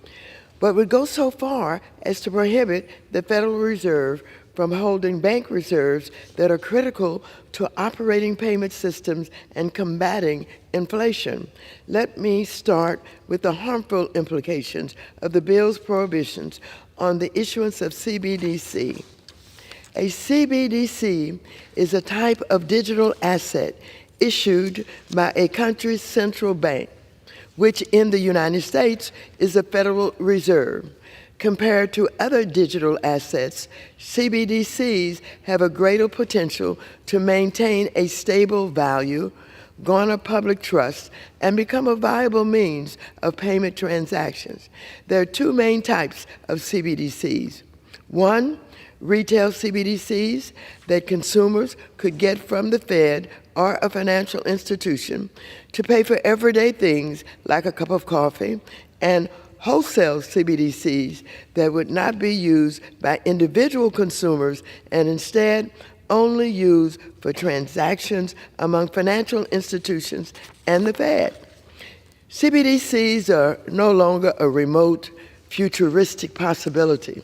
but would go so far as to prohibit the Federal Reserve from holding bank reserves that are critical to operating payment systems and combating inflation. Let me start with the harmful implications of the bill's prohibitions on the issuance of CBDC. A CBDC is a type of digital asset issued by a country's central bank, which in the United States is the Federal Reserve. Compared to other digital assets, CBDCs have a greater potential to maintain a stable value, garner public trust, and become a viable means of payment transactions. There are two main types of CBDCs. One, retail CBDCs that consumers could get from the Fed or a financial institution to pay for everyday things like a cup of coffee, and wholesale CBDCs that would not be used by individual consumers and instead only used for transactions among financial institutions and the Fed. CBDCs are no longer a remote, futuristic possibility.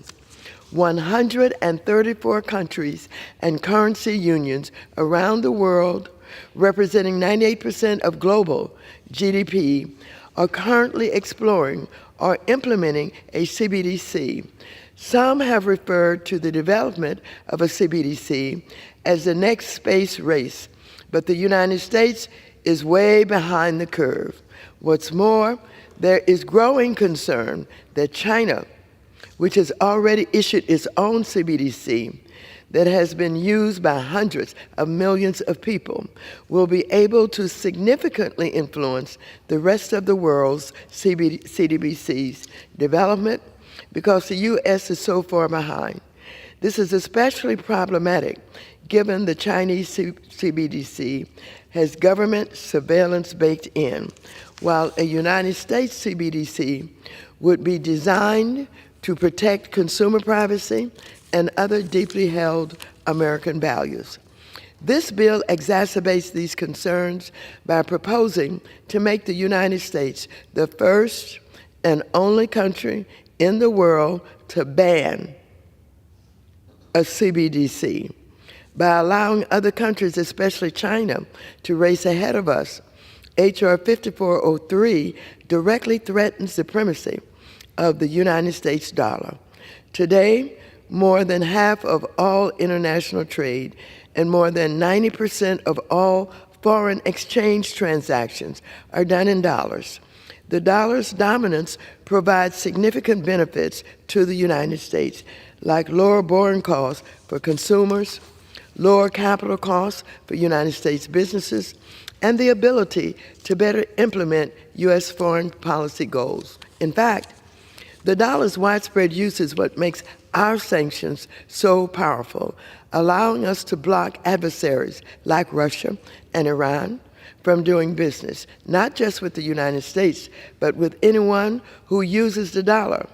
134 countries and currency unions around the world, representing 98% of global GDP, are currently exploring or implementing a CBDC. Some have referred to the development of a CBDC as the next space race, but the United States is way behind the curve. What's more, there is growing concern that China, which has already issued its own CBDC that has been used by hundreds of millions of people, will be able to significantly influence the rest of the world's CBDC's development because the U.S. is so far behind. This is especially problematic given the Chinese CBDC has government surveillance baked in, while a United States CBDC would be designed to protect consumer privacy and other deeply held American values. This bill exacerbates these concerns by proposing to make the United States the first and only country in the world to ban a CBDC. By allowing other countries, especially China, to race ahead of us, H.R. 5403 directly threatens the primacy of the United States dollar. Today, more than half of all international trade and more than 90% of all foreign exchange transactions are done in dollars. The dollar's dominance provides significant benefits to the United States, like lower borrowing costs for consumers, lower capital costs for United States businesses, and the ability to better implement U.S. foreign policy goals. In fact, the dollar's widespread use is what makes our sanctions so powerful, allowing us to block adversaries like Russia and Iran from doing business, not just with the United States, but with anyone who uses the dollar.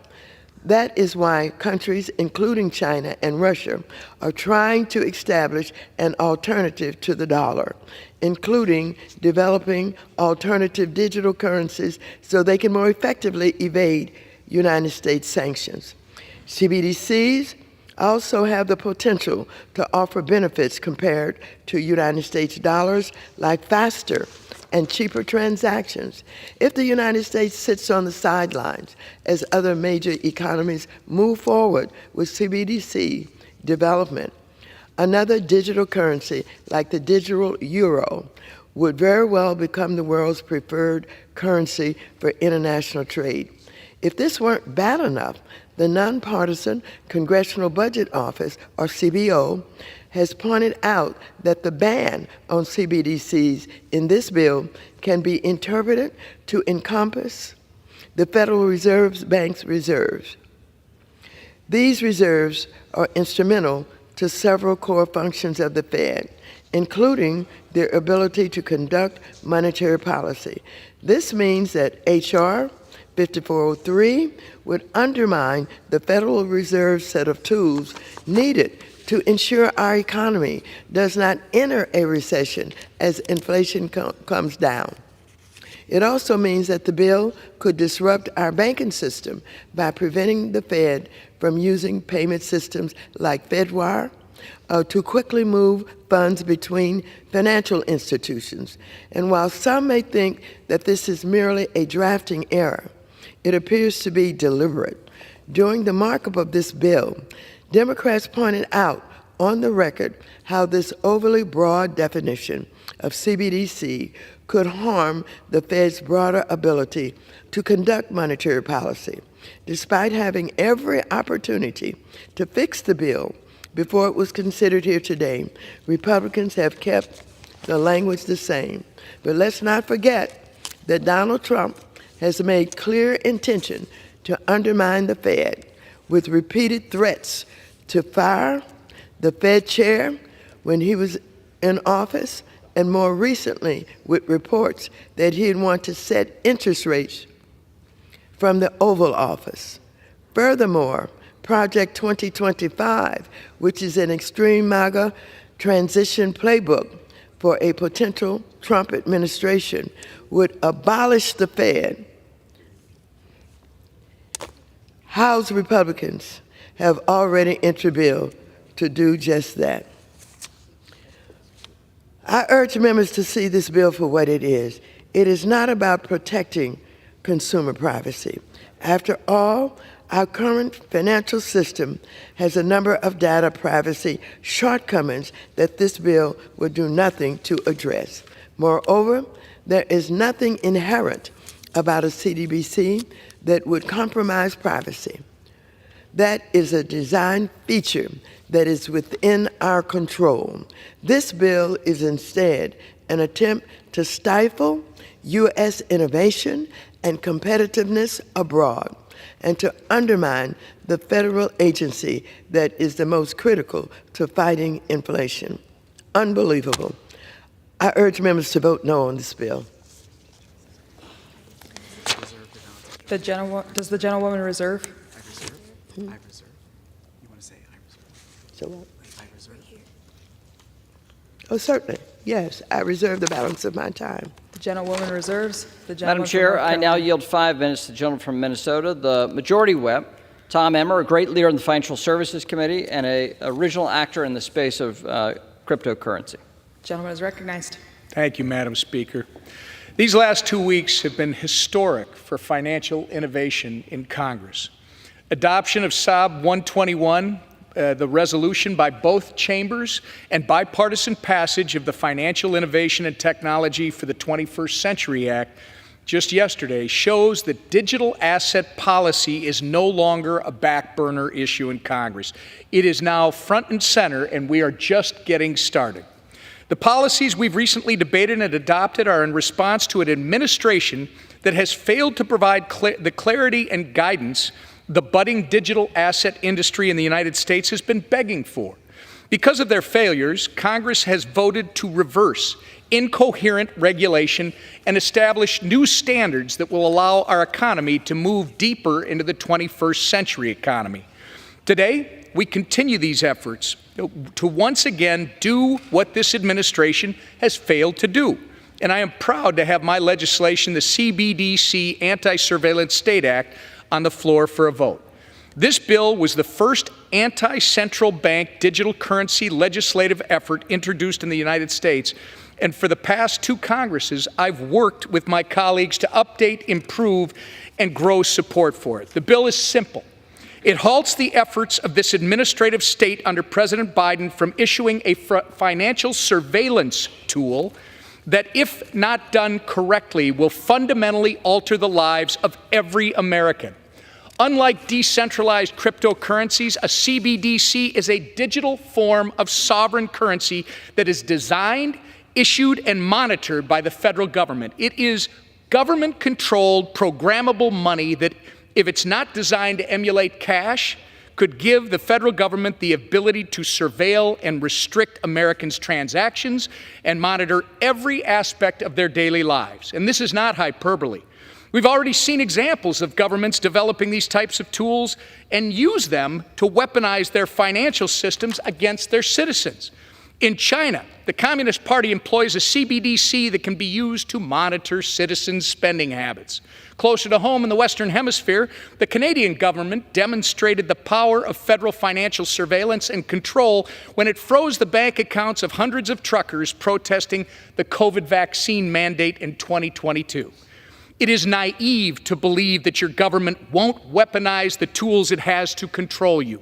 That is why countries, including China and Russia, are trying to establish an alternative to the dollar, including developing alternative digital currencies so they can more effectively evade United States sanctions. CBDCs also have the potential to offer benefits compared to United States dollars, like faster and cheaper transactions. If the United States sits on the sidelines as other major economies move forward with CBDC development, another digital currency like the digital euro would very well become the world's preferred currency for international trade. If this weren't bad enough, the Nonpartisan Congressional Budget Office, or CBO, has pointed out that the ban on CBDCs in this bill can be interpreted to encompass the Federal Reserve Bank's reserves. These reserves are instrumental to several core functions of the Fed, including their ability to conduct monetary policy. This means that H.R. 5403 would undermine the Federal Reserve's set of tools needed to ensure our economy does not enter a recession as inflation comes down. It also means that the bill could disrupt our banking system by preventing the Fed from using payment systems like FedWire to quickly move funds between financial institutions. And while some may think that this is merely a drafting error, it appears to be deliberate. During the markup of this bill, Democrats pointed out on the record how this overly broad definition of CBDC could harm the Fed's broader ability to conduct monetary policy. Despite having every opportunity to fix the bill before it was considered here today, Republicans have kept the language the same. But let's not forget that Donald Trump has made clear intention to undermine the Fed with repeated threats to fire the Fed chair when he was in office, and more recently with reports that he'd want to set interest rates from the Oval Office. Furthermore, Project 2025, which is an extreme MAGA transition playbook for a potential Trump administration, would abolish the Fed. House Republicans have already entered a bill to do just that. I urge members to see this bill for what it is. It is not about protecting consumer privacy. After all, our current financial system has a number of data privacy shortcomings that this bill would do nothing to address. Moreover, there is nothing inherent about a CBDC that would compromise privacy. That is a design feature that is within our control. This bill is instead an attempt to stifle U.S. innovation and competitiveness abroad, and to undermine the federal agency that is the most critical to fighting inflation. Unbelievable. I urge members to vote no on this bill. Does the gentlewoman reserve? I reserve. You want to say I reserve? So what? I reserve. Oh, certainly. Yes, I reserve the balance of my time. The gentlewoman reserves. The Madam gentleman from Chair, North I now Carolina. yield 5 minutes to the gentleman from Minnesota. The Majority Whip, Tom Emmer, a great leader in the Financial Services Committee and an original actor in the space of cryptocurrency. Gentleman is recognized. Thank you, Madam Speaker. These last 2 weeks have been historic for financial innovation in Congress. Adoption of SAB 121, the resolution by both chambers, and bipartisan passage of the Financial Innovation and Technology for the 21st Century Act just yesterday shows that digital asset policy is no longer a back burner issue in Congress. It is now front and center, and we are just getting started. The policies we've recently debated and adopted are in response to an administration that has failed to provide the clarity and guidance the budding digital asset industry in the United States has been begging for. Because of their failures, Congress has voted to reverse incoherent regulation and establish new standards that will allow our economy to move deeper into the 21st century economy. Today, we continue these efforts to once again do what this administration has failed to do. And I am proud to have my legislation, the CBDC Anti-Surveillance State Act, on the floor for a vote. This bill was the first anti-central bank digital currency legislative effort introduced in the United States, and for the past 2 Congresses, I've worked with my colleagues to update, improve, and grow support for it. The bill is simple. It halts the efforts of this administrative state under President Biden from issuing a financial surveillance tool that, if not done correctly, will fundamentally alter the lives of every American. Unlike decentralized cryptocurrencies, a CBDC is a digital form of sovereign currency that is designed, issued, and monitored by the federal government. It is government-controlled, programmable money that, if it's not designed to emulate cash, could give the federal government the ability to surveil and restrict Americans' transactions and monitor every aspect of their daily lives. And this is not hyperbole. We've already seen examples of governments developing these types of tools and use them to weaponize their financial systems against their citizens. In China, the Communist Party employs a CBDC that can be used to monitor citizens' spending habits. Closer to home in the Western Hemisphere, the Canadian government demonstrated the power of federal financial surveillance and control when it froze the bank accounts of hundreds of truckers protesting the COVID vaccine mandate in 2022. It is naive to believe that your government won't weaponize the tools it has to control you.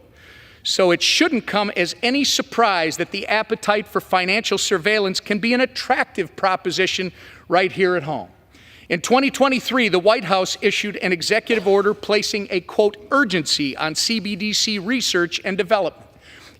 So it shouldn't come as any surprise that the appetite for financial surveillance can be an attractive proposition right here at home. In 2023, the White House issued an executive order placing a, quote, urgency on CBDC research and development.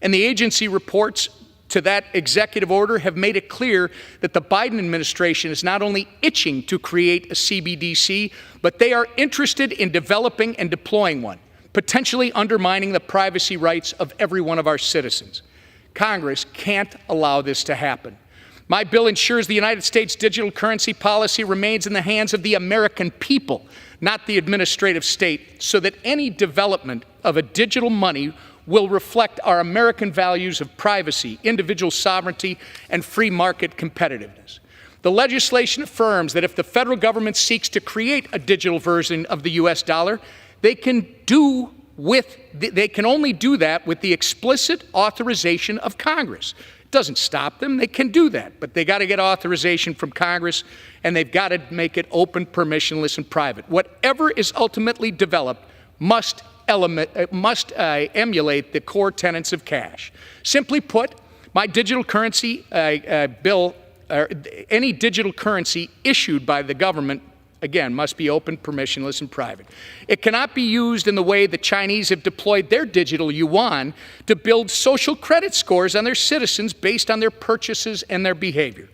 And the agency reports to that executive order have made it clear that the Biden administration is not only itching to create a CBDC, but they are interested in developing and deploying one, potentially undermining the privacy rights of every one of our citizens. Congress can't allow this to happen. My bill ensures the United States digital currency policy remains in the hands of the American people, not the administrative state, so that any development of a digital money will reflect our American values of privacy, individual sovereignty, and free market competitiveness. The legislation affirms that if the federal government seeks to create a digital version of the US dollar, they can only do that with the explicit authorization of Congress. It doesn't stop them, they can do that, but they got to get authorization from Congress, and they've got to make it open, permissionless, and private. Whatever is ultimately developed must emulate the core tenets of cash. Simply put, my digital currency bill, any digital currency issued by the government, again, must be open, permissionless, and private. It cannot be used in the way the Chinese have deployed their digital yuan to build social credit scores on their citizens based on their purchases and their behavior.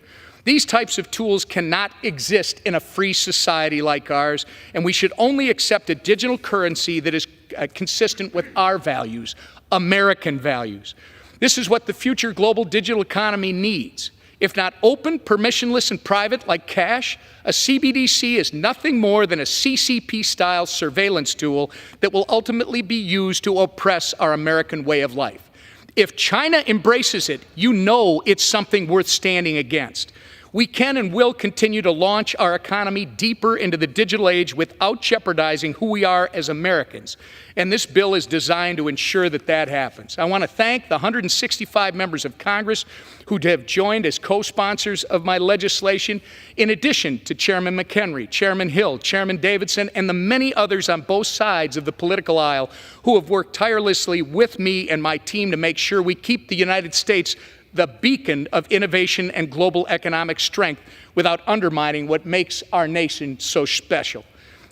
These types of tools cannot exist in a free society like ours, and we should only accept a digital currency that is consistent with our values, American values. This is what the future global digital economy needs. If not open, permissionless, and private like cash, a CBDC is nothing more than a CCP-style surveillance tool that will ultimately be used to oppress our American way of life. If China embraces it, you know it's something worth standing against. We can and will continue to launch our economy deeper into the digital age without jeopardizing who we are as Americans. And this bill is designed to ensure that that happens. I want to thank the 165 members of Congress who have joined as co-sponsors of my legislation, in addition to Chairman McHenry, Chairman Hill, Chairman Davidson, and the many others on both sides of the political aisle who have worked tirelessly with me and my team to make sure we keep the United States the beacon of innovation and global economic strength without undermining what makes our nation so special.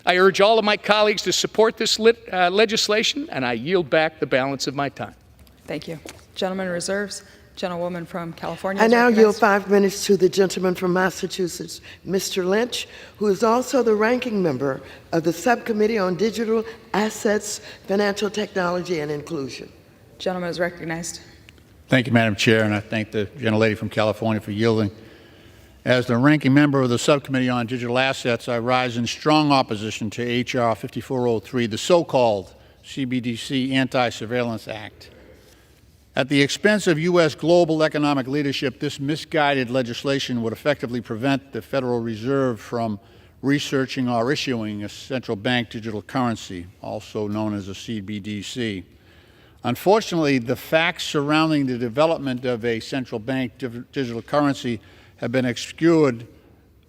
I urge all of my colleagues to support this legislation, and I yield back the balance of my time. Thank you. Gentleman reserves. Gentlewoman from California. I is now yield recognized. 5 minutes to the gentleman from Massachusetts, Mr. Lynch, who is also the ranking member of the Subcommittee on Digital Assets, Financial Technology, and Inclusion. Gentleman is recognized. Thank you, Madam Chair, and I thank the gentlelady from California for yielding. As the ranking member of the Subcommittee on Digital Assets, I rise in strong opposition to H.R. 5403, the so-called CBDC Anti-Surveillance Act. At the expense of U.S. global economic leadership, this misguided legislation would effectively prevent the Federal Reserve from researching or issuing a central bank digital currency, also known as a CBDC. Unfortunately, the facts surrounding the development of a central bank digital currency have been obscured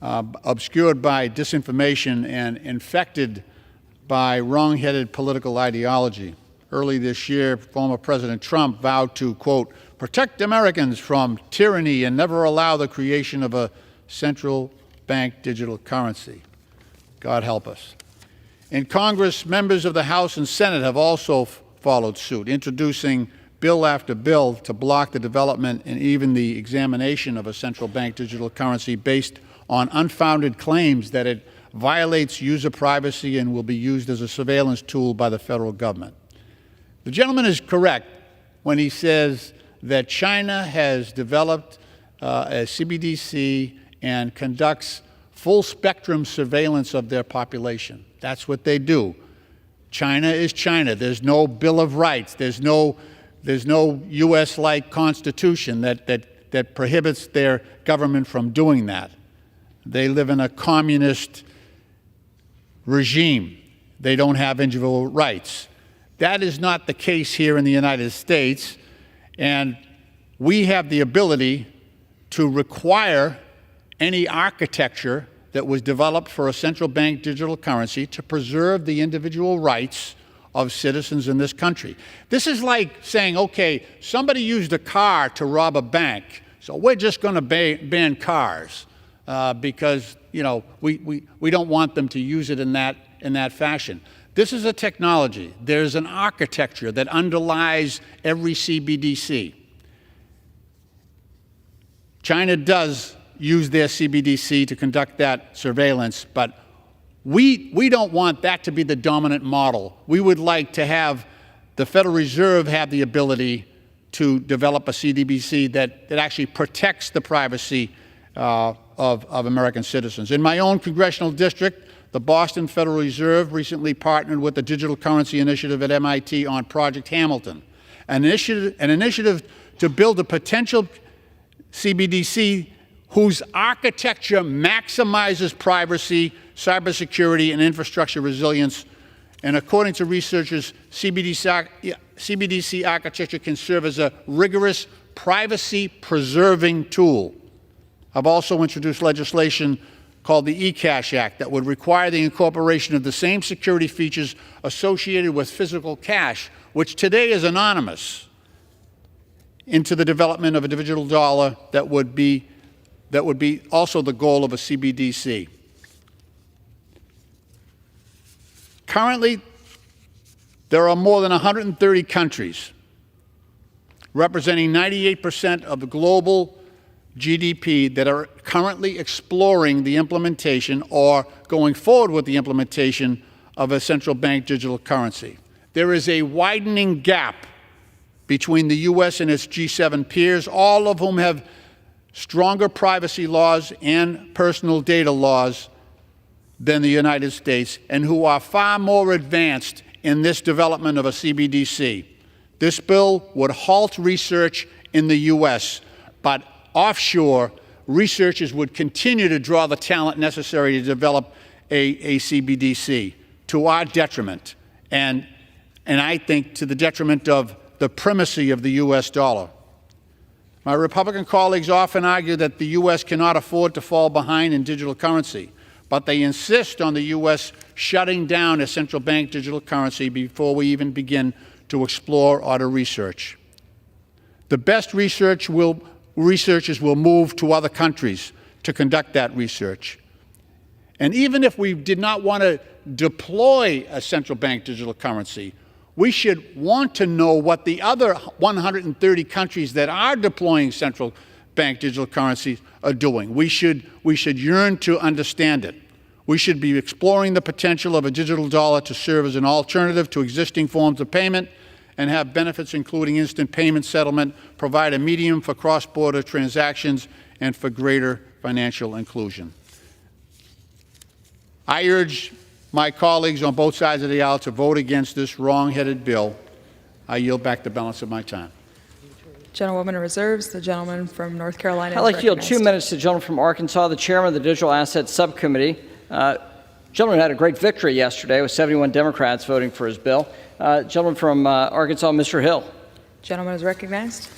by disinformation and infected by wrong-headed political ideology. Early this year, former President Trump vowed to, quote, protect Americans from tyranny and never allow the creation of a central bank digital currency. God help us. In Congress, members of the House and Senate have also followed suit, introducing bill after bill to block the development and even the examination of a central bank digital currency based on unfounded claims that it violates user privacy and will be used as a surveillance tool by the federal government. The gentleman is correct when he says that China has developed a CBDC and conducts full-spectrum surveillance of their population. That's what they do. China is China. There's no Bill of Rights. There's no U.S.-like constitution that that prohibits their government from doing that. They live in a communist regime. They don't have individual rights. That is not the case here in the United States, and we have the ability to require any architecture that was developed for a central bank digital currency to preserve the individual rights of citizens in this country. This is like saying, okay, somebody used a car to rob a bank, so we're just going to ban cars because, you know, we don't want them to use it in that fashion. This is a technology. There's an architecture that underlies every CBDC. China does use their CBDC to conduct that surveillance, but we don't want that to be the dominant model. We would like to have the Federal Reserve have the ability to develop a CBDC that actually protects the privacy of American citizens. In my own congressional district, the Boston Federal Reserve recently partnered with the Digital Currency Initiative at MIT on Project Hamilton, an initiative to build a potential CBDC whose architecture maximizes privacy, cybersecurity, and infrastructure resilience. And according to researchers, CBDC architecture can serve as a rigorous privacy-preserving tool. I've also introduced legislation called the eCash Act that would require the incorporation of the same security features associated with physical cash, which today is anonymous, into the development of a digital dollar that would be also the goal of a CBDC. Currently, there are more than 130 countries representing 98% of the global GDP that are currently exploring the implementation or going forward with the implementation of a central bank digital currency. There is a widening gap between the U.S. and its G7 peers, all of whom have stronger privacy laws and personal data laws than the United States, and who are far more advanced in this development of a CBDC. This bill would halt research in the U.S., but offshore, researchers would continue to draw the talent necessary to develop a CBDC to our detriment, and I think to the detriment of the primacy of the U.S. dollar. My Republican colleagues often argue that the U.S. cannot afford to fall behind in digital currency, but they insist on the U.S. shutting down a central bank digital currency before we even begin to explore or to research. The best researchers will move to other countries to conduct that research. And even if we did not want to deploy a central bank digital currency, we should want to know what the other 130 countries that are deploying central bank digital currencies are doing. We should yearn to understand it. We should be exploring the potential of a digital dollar to serve as an alternative to existing forms of payment and have benefits including instant payment settlement, provide a medium for cross-border transactions, and for greater financial inclusion. I urge my colleagues on both sides of the aisle to vote against this wrong-headed bill. I yield back the balance of my time. Gentlewoman in reserves, the gentleman from North Carolina. I'd like to yield 2 minutes to the gentleman from Arkansas, the chairman of the Digital Assets Subcommittee. Gentleman had a great victory yesterday with 71 Democrats voting for his bill. Gentleman from Arkansas, Mr. Hill. Gentleman is recognized.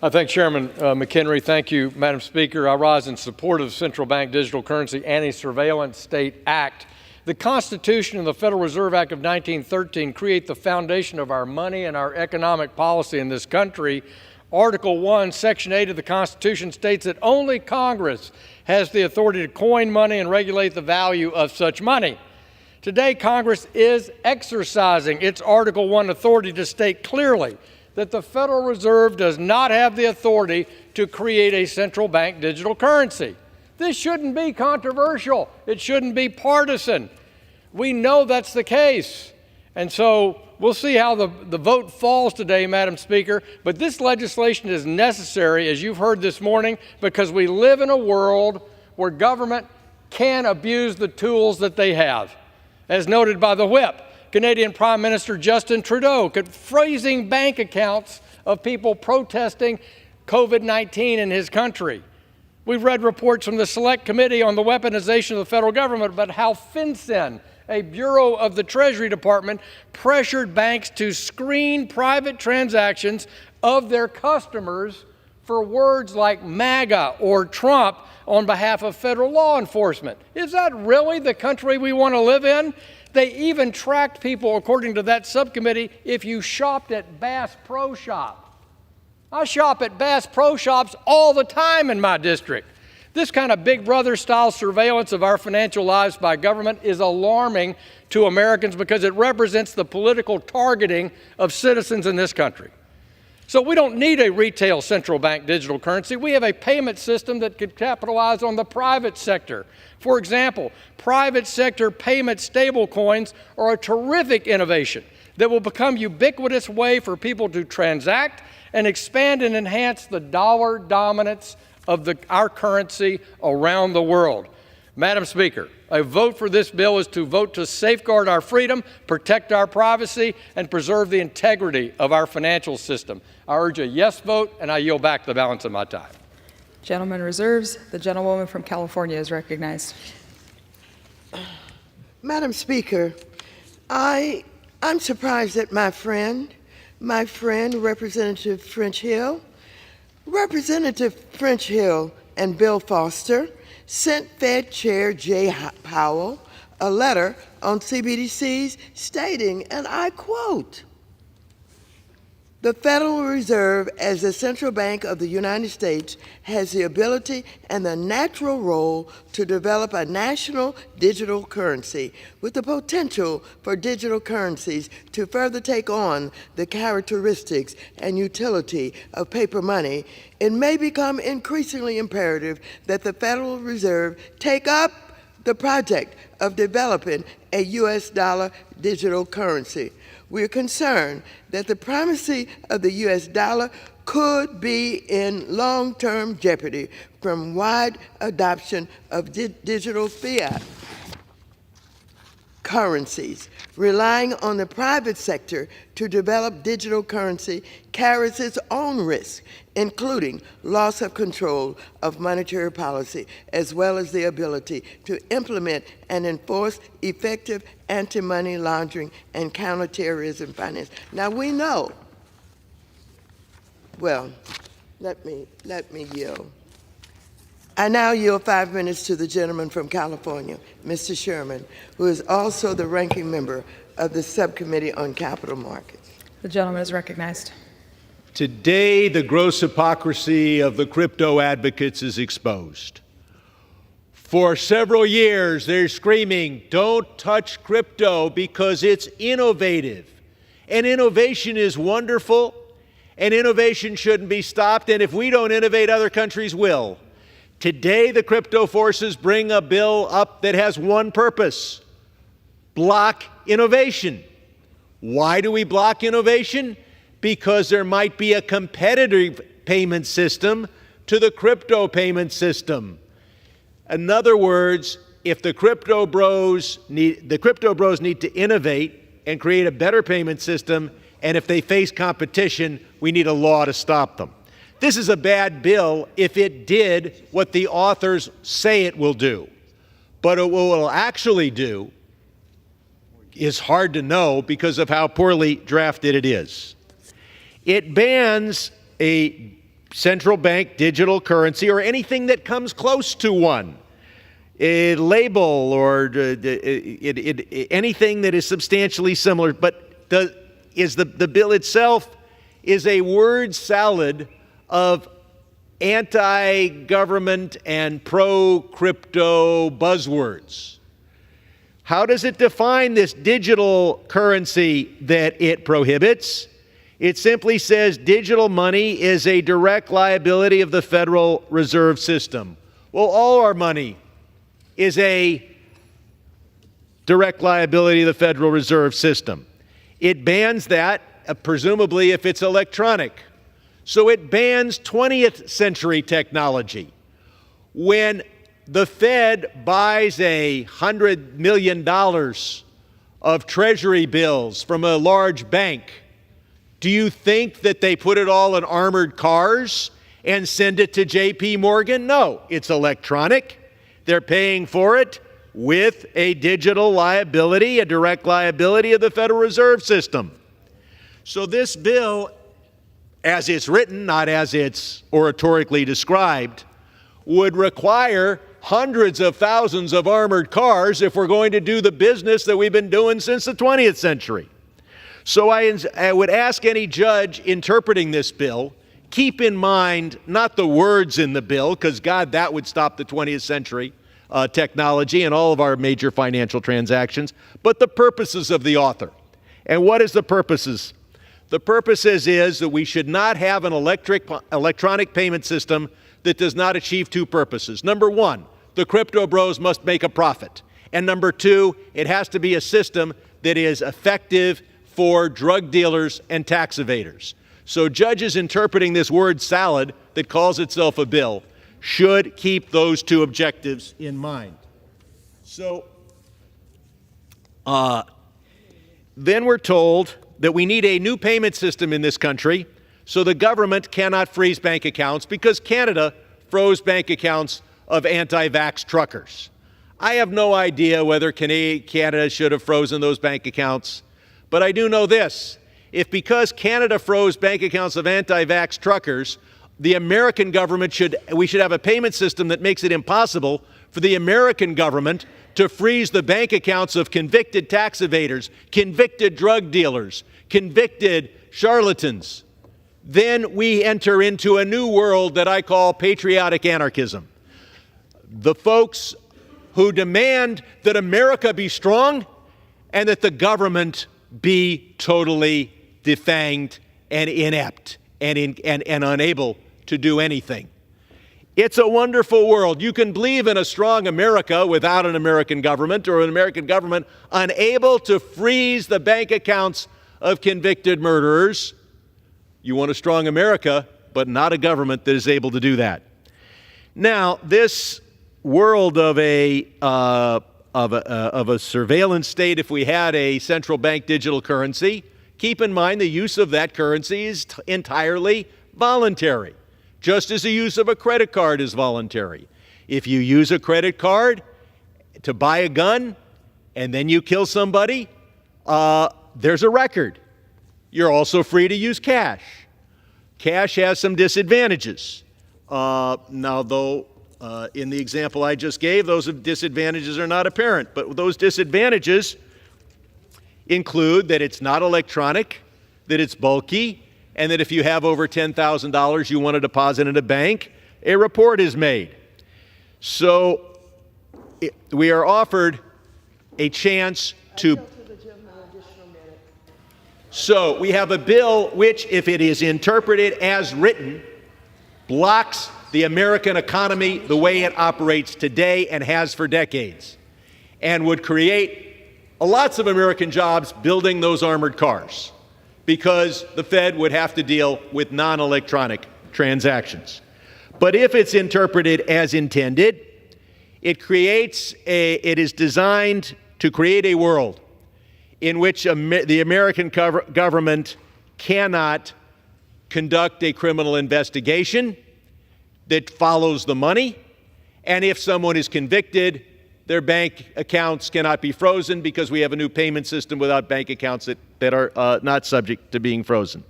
I thank Chairman McHenry. Thank you, Madam Speaker. I rise in support of the Central Bank Digital Currency Anti-Surveillance State Act. The Constitution and the Federal Reserve Act of 1913 create the foundation of our money and our economic policy in this country. Article 1, Section 8 of the Constitution states that only Congress has the authority to coin money and regulate the value of such money. Today, Congress is exercising its Article 1 authority to state clearly that the Federal Reserve does not have the authority to create a central bank digital currency. This shouldn't be controversial. It shouldn't be partisan. We know that's the case. And so we'll see how the vote falls today, Madam Speaker. But this legislation is necessary, as you've heard this morning, because we live in a world where government can abuse the tools that they have. As noted by the whip, Canadian Prime Minister Justin Trudeau freezing bank accounts of people protesting COVID-19 in his country. We've read reports from the Select Committee on the Weaponization of the federal government about how FinCEN, a bureau of the Treasury Department, pressured banks to screen private transactions of their customers for words like MAGA or Trump on behalf of federal law enforcement. Is that really the country we want to live in? They even tracked people, according to that subcommittee, if you shopped at Bass Pro Shop. I shop at Bass Pro Shops all the time in my district. This kind of Big Brother style surveillance of our financial lives by government is alarming to Americans because it represents the political targeting of citizens in this country. So we don't need a retail central bank digital currency. We have a payment system that could capitalize on the private sector. For example, private sector payment stablecoins are a terrific innovation that will become a ubiquitous way for people to transact and expand and enhance the dollar dominance of our currency around the world. Madam Speaker, a vote for this bill is to vote to safeguard our freedom, protect our privacy, and preserve the integrity of our financial system. I urge a yes vote, and I yield back the balance of my time. Gentleman reserves. The gentlewoman from California is recognized. Madam Speaker, I'm surprised that my friend, Representative French Hill and Bill Foster sent Fed Chair Jay Powell a letter on CBDCs stating, and I quote, "The Federal Reserve, as the central bank of the United States, has the ability and the natural role to develop a national digital currency with the potential for digital currencies to further take on the characteristics and utility of paper money. It may become increasingly imperative that the Federal Reserve take up the project of developing a U.S. dollar digital currency. We are concerned that the primacy of the U.S. dollar could be in long-term jeopardy from wide adoption of digital fiat currencies. Relying on the private sector to develop digital currency carries its own risk, including loss of control of monetary policy, as well as the ability to implement and enforce effective anti-money laundering and counterterrorism finance." Now we know, well, let me yield. I now yield 5 minutes to the gentleman from California, Mr. Sherman, who is also the ranking member of the Subcommittee on Capital Markets. The gentleman is recognized. Today, the gross hypocrisy of the crypto advocates is exposed. For several years, they're screaming, "Don't touch crypto because it's innovative." And innovation is wonderful, and innovation shouldn't be stopped, and if we don't innovate, other countries will. Today, the crypto forces bring a bill up that has one purpose: block innovation. Why do we block innovation? Because there might be a competitive payment system to the crypto payment system. In other words, if the crypto bros need to innovate and create a better payment system, and if they face competition, we need a law to stop them. This is a bad bill if it did what the authors say it will do. But what it will actually do is hard to know because of how poorly drafted it is. It bans a central bank digital currency or anything that comes close to one, a label or anything that is substantially similar. But the bill itself is a word salad of anti-government and pro-crypto buzzwords. How does it define this digital currency that it prohibits? It simply says digital money is a direct liability of the Federal Reserve System. Well, all our money is a direct liability of the Federal Reserve System. It bans that, presumably if it's electronic. So it bans 20th century technology. When the Fed buys $100 million of treasury bills from a large bank, do you think that they put it all in armored cars and send it to JP Morgan? No, it's electronic. They're paying for it with a digital liability, a direct liability of the Federal Reserve System. So this bill, as it's written, not as it's oratorically described, would require hundreds of thousands of armored cars if we're going to do the business that we've been doing since the 20th century. So I would ask any judge interpreting this bill, keep in mind not the words in the bill, because God, that would stop the 20th century technology and all of our major financial transactions, but the purposes of the author. And what is the purposes? The purposes is that we should not have an electronic payment system that does not achieve two purposes. Number one, the crypto bros must make a profit. And number two, it has to be a system that is effective for drug dealers and tax evaders. So judges interpreting this word salad that calls itself a bill should keep those two objectives in mind. So then we're told that we need a new payment system in this country so the government cannot freeze bank accounts because Canada froze bank accounts of anti-vax truckers. I have no idea whether Canada should have frozen those bank accounts, but I do know this. If because Canada froze bank accounts of anti-vax truckers, the American government we should have a payment system that makes it impossible for the American government to freeze the bank accounts of convicted tax evaders, convicted drug dealers, convicted charlatans, then we enter into a new world that I call patriotic anarchism. The folks who demand that America be strong and that the government be totally defanged and inept and unable to do anything. It's a wonderful world. You can believe in a strong America without an American government, or an American government unable to freeze the bank accounts of convicted murderers. You want a strong America, but not a government that is able to do that. Now, this world of a surveillance state, if we had a central bank digital currency, keep in mind the use of that currency is entirely voluntary, just as the use of a credit card is voluntary. If you use a credit card to buy a gun and then you kill somebody, there's a record. You're also free to use cash. Cash has some disadvantages. Now, though, in the example I just gave, those disadvantages are not apparent, but those disadvantages include that it's not electronic, that it's bulky, and that if you have over $10,000 you want to deposit in a bank, a report is made. So we are offered a chance to... So we have a bill which, if it is interpreted as written, blocks the American economy the way it operates today and has for decades, and would create lots of American jobs building those armored cars, because the Fed would have to deal with non-electronic transactions. But if it's interpreted as intended, it is designed to create a world in which the American government cannot conduct a criminal investigation that follows the money, and if someone is convicted, their bank accounts cannot be frozen because we have a new payment system without bank accounts that are not subject to being frozen.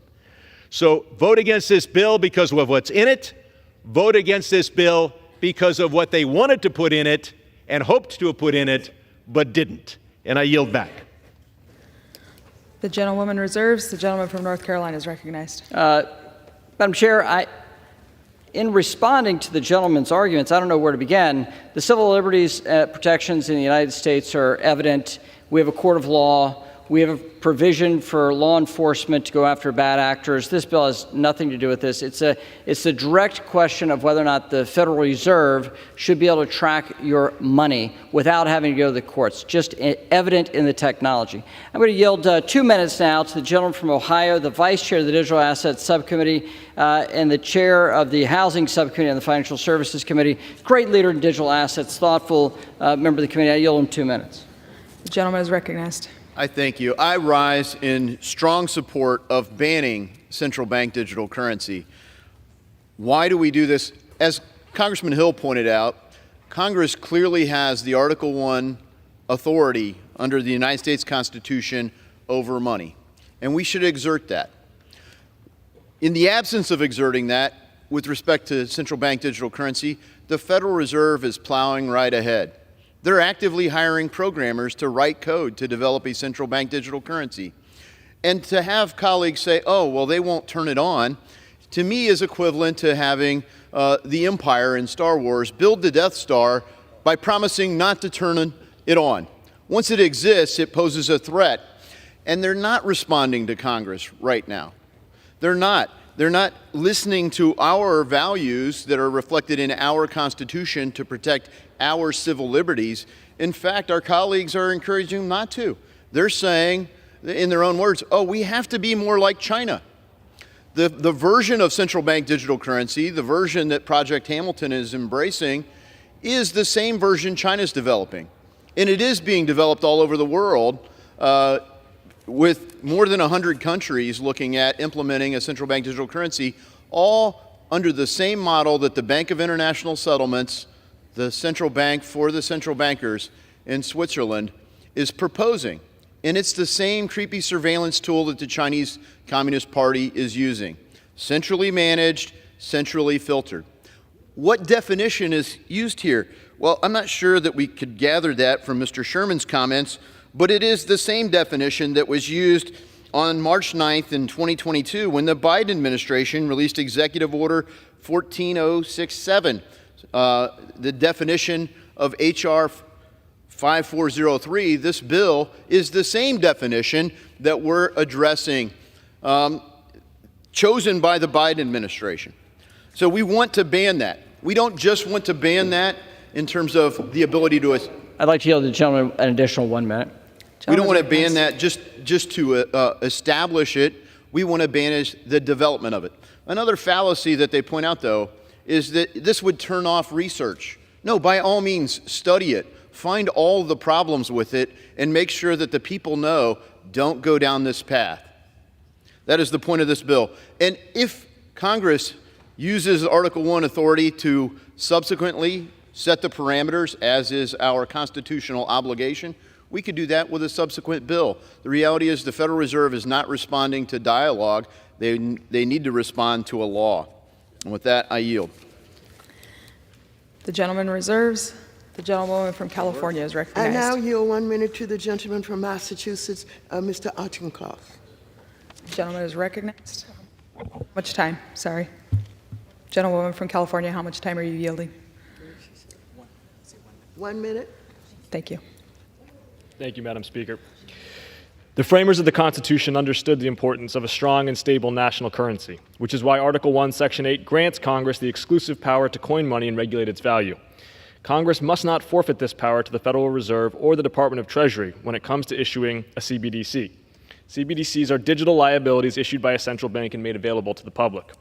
So vote against this bill because of what's in it. Vote against this bill because of what they wanted to put in it and hoped to have put in it, but didn't. And I yield back. The gentlewoman reserves. The gentleman from North Carolina is recognized. Madam Chair, in responding to the gentleman's arguments, I don't know where to begin. The civil liberties protections in the United States are evident. We have a court of law. We have a provision for law enforcement to go after bad actors. This bill has nothing to do with this. It's a direct question of whether or not the Federal Reserve should be able to track your money without having to go to the courts, just evident in the technology. I'm going to yield 2 minutes now to the gentleman from Ohio, the Vice Chair of the Digital Assets Subcommittee and the Chair of the Housing Subcommittee and the Financial Services Committee. Great leader in digital assets, thoughtful member of the committee. I yield him 2 minutes. The gentleman is recognized. I thank you. I rise in strong support of banning central bank digital currency. Why do we do this? As Congressman Hill pointed out, Congress clearly has the Article 1 authority under the United States Constitution over money, and we should exert that. In the absence of exerting that, with respect to central bank digital currency, the Federal Reserve is plowing right ahead. They're actively hiring programmers to write code to develop a central bank digital currency. And to have colleagues say, oh, well, they won't turn it on, to me is equivalent to having the Empire in Star Wars build the Death Star by promising not to turn it on. Once it exists, it poses a threat. And they're not responding to Congress right now. They're not. They're not listening to our values that are reflected in our Constitution to protect our civil liberties. In fact, our colleagues are encouraging them not to. They're saying, in their own words, oh, we have to be more like China. The version of central bank digital currency, the version that Project Hamilton is embracing, is the same version China's developing. And it is being developed all over the world, with more than 100 countries looking at implementing a central bank digital currency, all under the same model that the Bank of International Settlements, the central bank for the central bankers in Switzerland, is proposing. And it's the same creepy surveillance tool that the Chinese Communist Party is using. Centrally managed, centrally filtered. What definition is used here? Well, I'm not sure that we could gather that from Mr. Sherman's comments, but it is the same definition that was used on March 9th in 2022 when the Biden administration released Executive Order 14067. The definition of H.R. 5403, this bill, is the same definition that we're addressing, chosen by the Biden administration. So we want to ban that. We don't just want to ban that in terms of the ability to... I'd like to yield to the gentleman an additional 1 minute. We don't want to ban that just to establish it. We want to ban the development of it. Another fallacy that they point out, though, is that this would turn off research. No, by all means, study it. Find all the problems with it and make sure that the people know, don't go down this path. That is the point of this bill. And if Congress uses Article 1 authority to subsequently set the parameters, as is our constitutional obligation, we could do that with a subsequent bill. The reality is the Federal Reserve is not responding to dialogue. They need to respond to a law. And with that, I yield. The gentleman reserves. The gentlewoman from California is recognized. I now yield 1 minute to the gentleman from Massachusetts, Mr. Auchincloth. The gentleman is recognized. How much time? Sorry. Gentlewoman from California, how much time are you yielding? 1 minute. Thank you. Thank you, Madam Speaker. The framers of the Constitution understood the importance of a strong and stable national currency, which is why Article 1, Section 8 grants Congress the exclusive power to coin money and regulate its value. Congress must not forfeit this power to the Federal Reserve or the Department of Treasury when it comes to issuing a CBDC. CBDCs are digital liabilities issued by a central bank and made available to the public.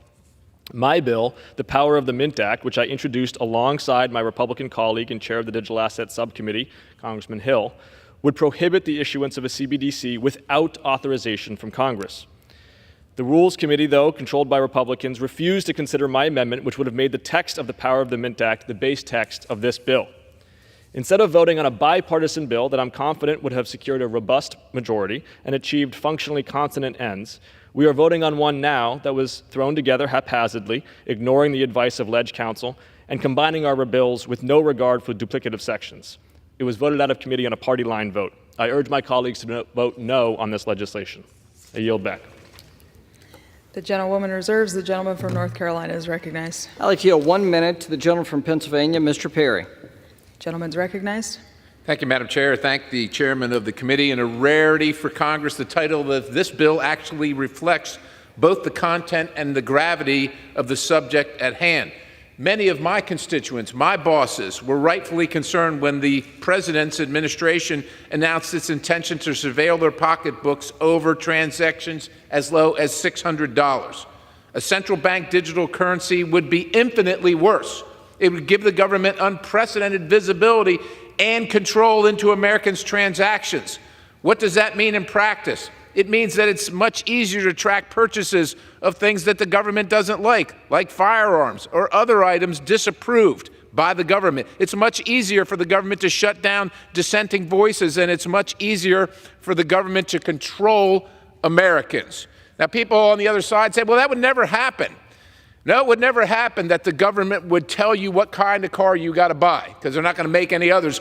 My bill, the Power of the Mint Act, which I introduced alongside my Republican colleague and chair of the Digital Assets Subcommittee, Congressman Hill, would prohibit the issuance of a CBDC without authorization from Congress. The Rules Committee, though, controlled by Republicans, refused to consider my amendment, which would have made the text of the Power of the Mint Act the base text of this bill. Instead of voting on a bipartisan bill that I'm confident would have secured a robust majority and achieved functionally consonant ends, we are voting on one now that was thrown together haphazardly, ignoring the advice of ledge counsel, and combining our bills with no regard for duplicative sections. It was voted out of committee on a party line vote. I urge my colleagues to vote no on this legislation. I yield back. The gentlewoman reserves. The gentleman from North Carolina is recognized. I'd like to yield 1 minute to the gentleman from Pennsylvania, Mr. Perry. Gentleman's recognized. Thank you, Madam Chair. Thank the chairman of the committee. And a rarity for Congress, the title of this bill actually reflects both the content and the gravity of the subject at hand. Many of my constituents, my bosses, were rightfully concerned when the president's administration announced its intention to surveil their pocketbooks over transactions as low as $600. A central bank digital currency would be infinitely worse. It would give the government unprecedented visibility and control into Americans' transactions. What does that mean in practice? It means that it's much easier to track purchases of things that the government doesn't like firearms or other items disapproved by the government. It's much easier for the government to shut down dissenting voices, and it's much easier for the government to control Americans. Now, people on the other side say, well, that would never happen. No, it would never happen that the government would tell you what kind of car you got to buy, because they're not going to make any others,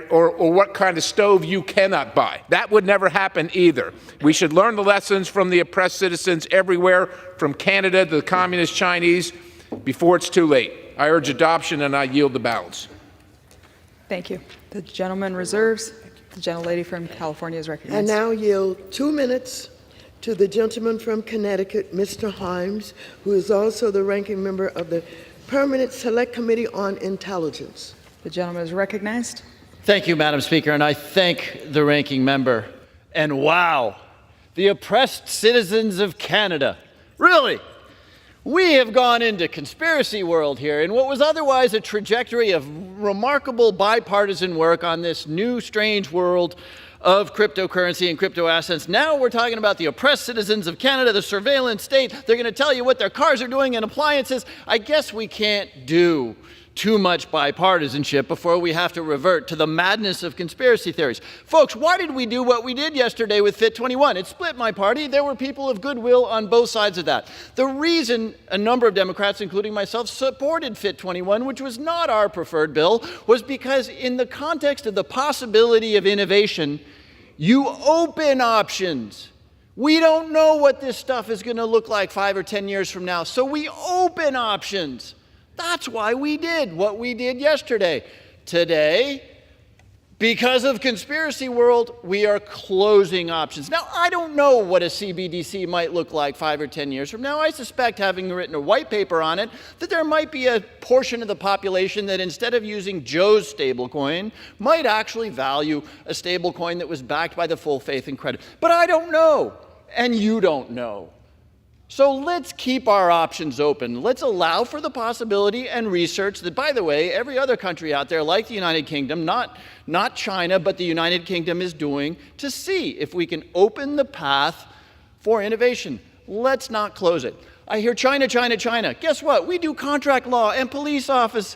or what kind of stove you cannot buy. That would never happen either. We should learn the lessons from the oppressed citizens everywhere, from Canada to the communist Chinese, before it's too late. I urge adoption, and I yield the balance. Thank you. The gentleman reserves. The gentlelady from California is recognized. I now yield 2 minutes to the gentleman from Connecticut, Mr. Himes, who is also the ranking member of the Permanent Select Committee on Intelligence. The gentleman is recognized. Thank you, Madam Speaker, and I thank the ranking member. And wow, the oppressed citizens of Canada. Really? We have gone into conspiracy world here in what was otherwise a trajectory of remarkable bipartisan work on this new strange world of cryptocurrency and crypto assets. Now we're talking about the oppressed citizens of Canada, the surveillance state. They're going to tell you what their cars are doing and appliances. I guess we can't do too much bipartisanship before we have to revert to the madness of conspiracy theories. Folks, why did we do what we did yesterday with Fit 21? It split my party. There were people of goodwill on both sides of that. The reason a number of Democrats, including myself, supported Fit 21, which was not our preferred bill, was because in the context of the possibility of innovation, you open options. We don't know what this stuff is going to look like 5 or 10 years from now, so we open options. That's why we did what we did yesterday. Today, because of conspiracy world, we are closing options. Now, I don't know what a CBDC might look like 5 or 10 years from now. I suspect, having written a white paper on it, that there might be a portion of the population that instead of using Joe's stablecoin, might actually value a stablecoin that was backed by the full faith and credit. But I don't know, and you don't know. So let's keep our options open. Let's allow for the possibility and research that, by the way, every other country out there, like the United Kingdom, not China, but the United Kingdom is doing, to see if we can open the path for innovation. Let's not close it. I hear China, China, China. Guess what? We do contract law and police office,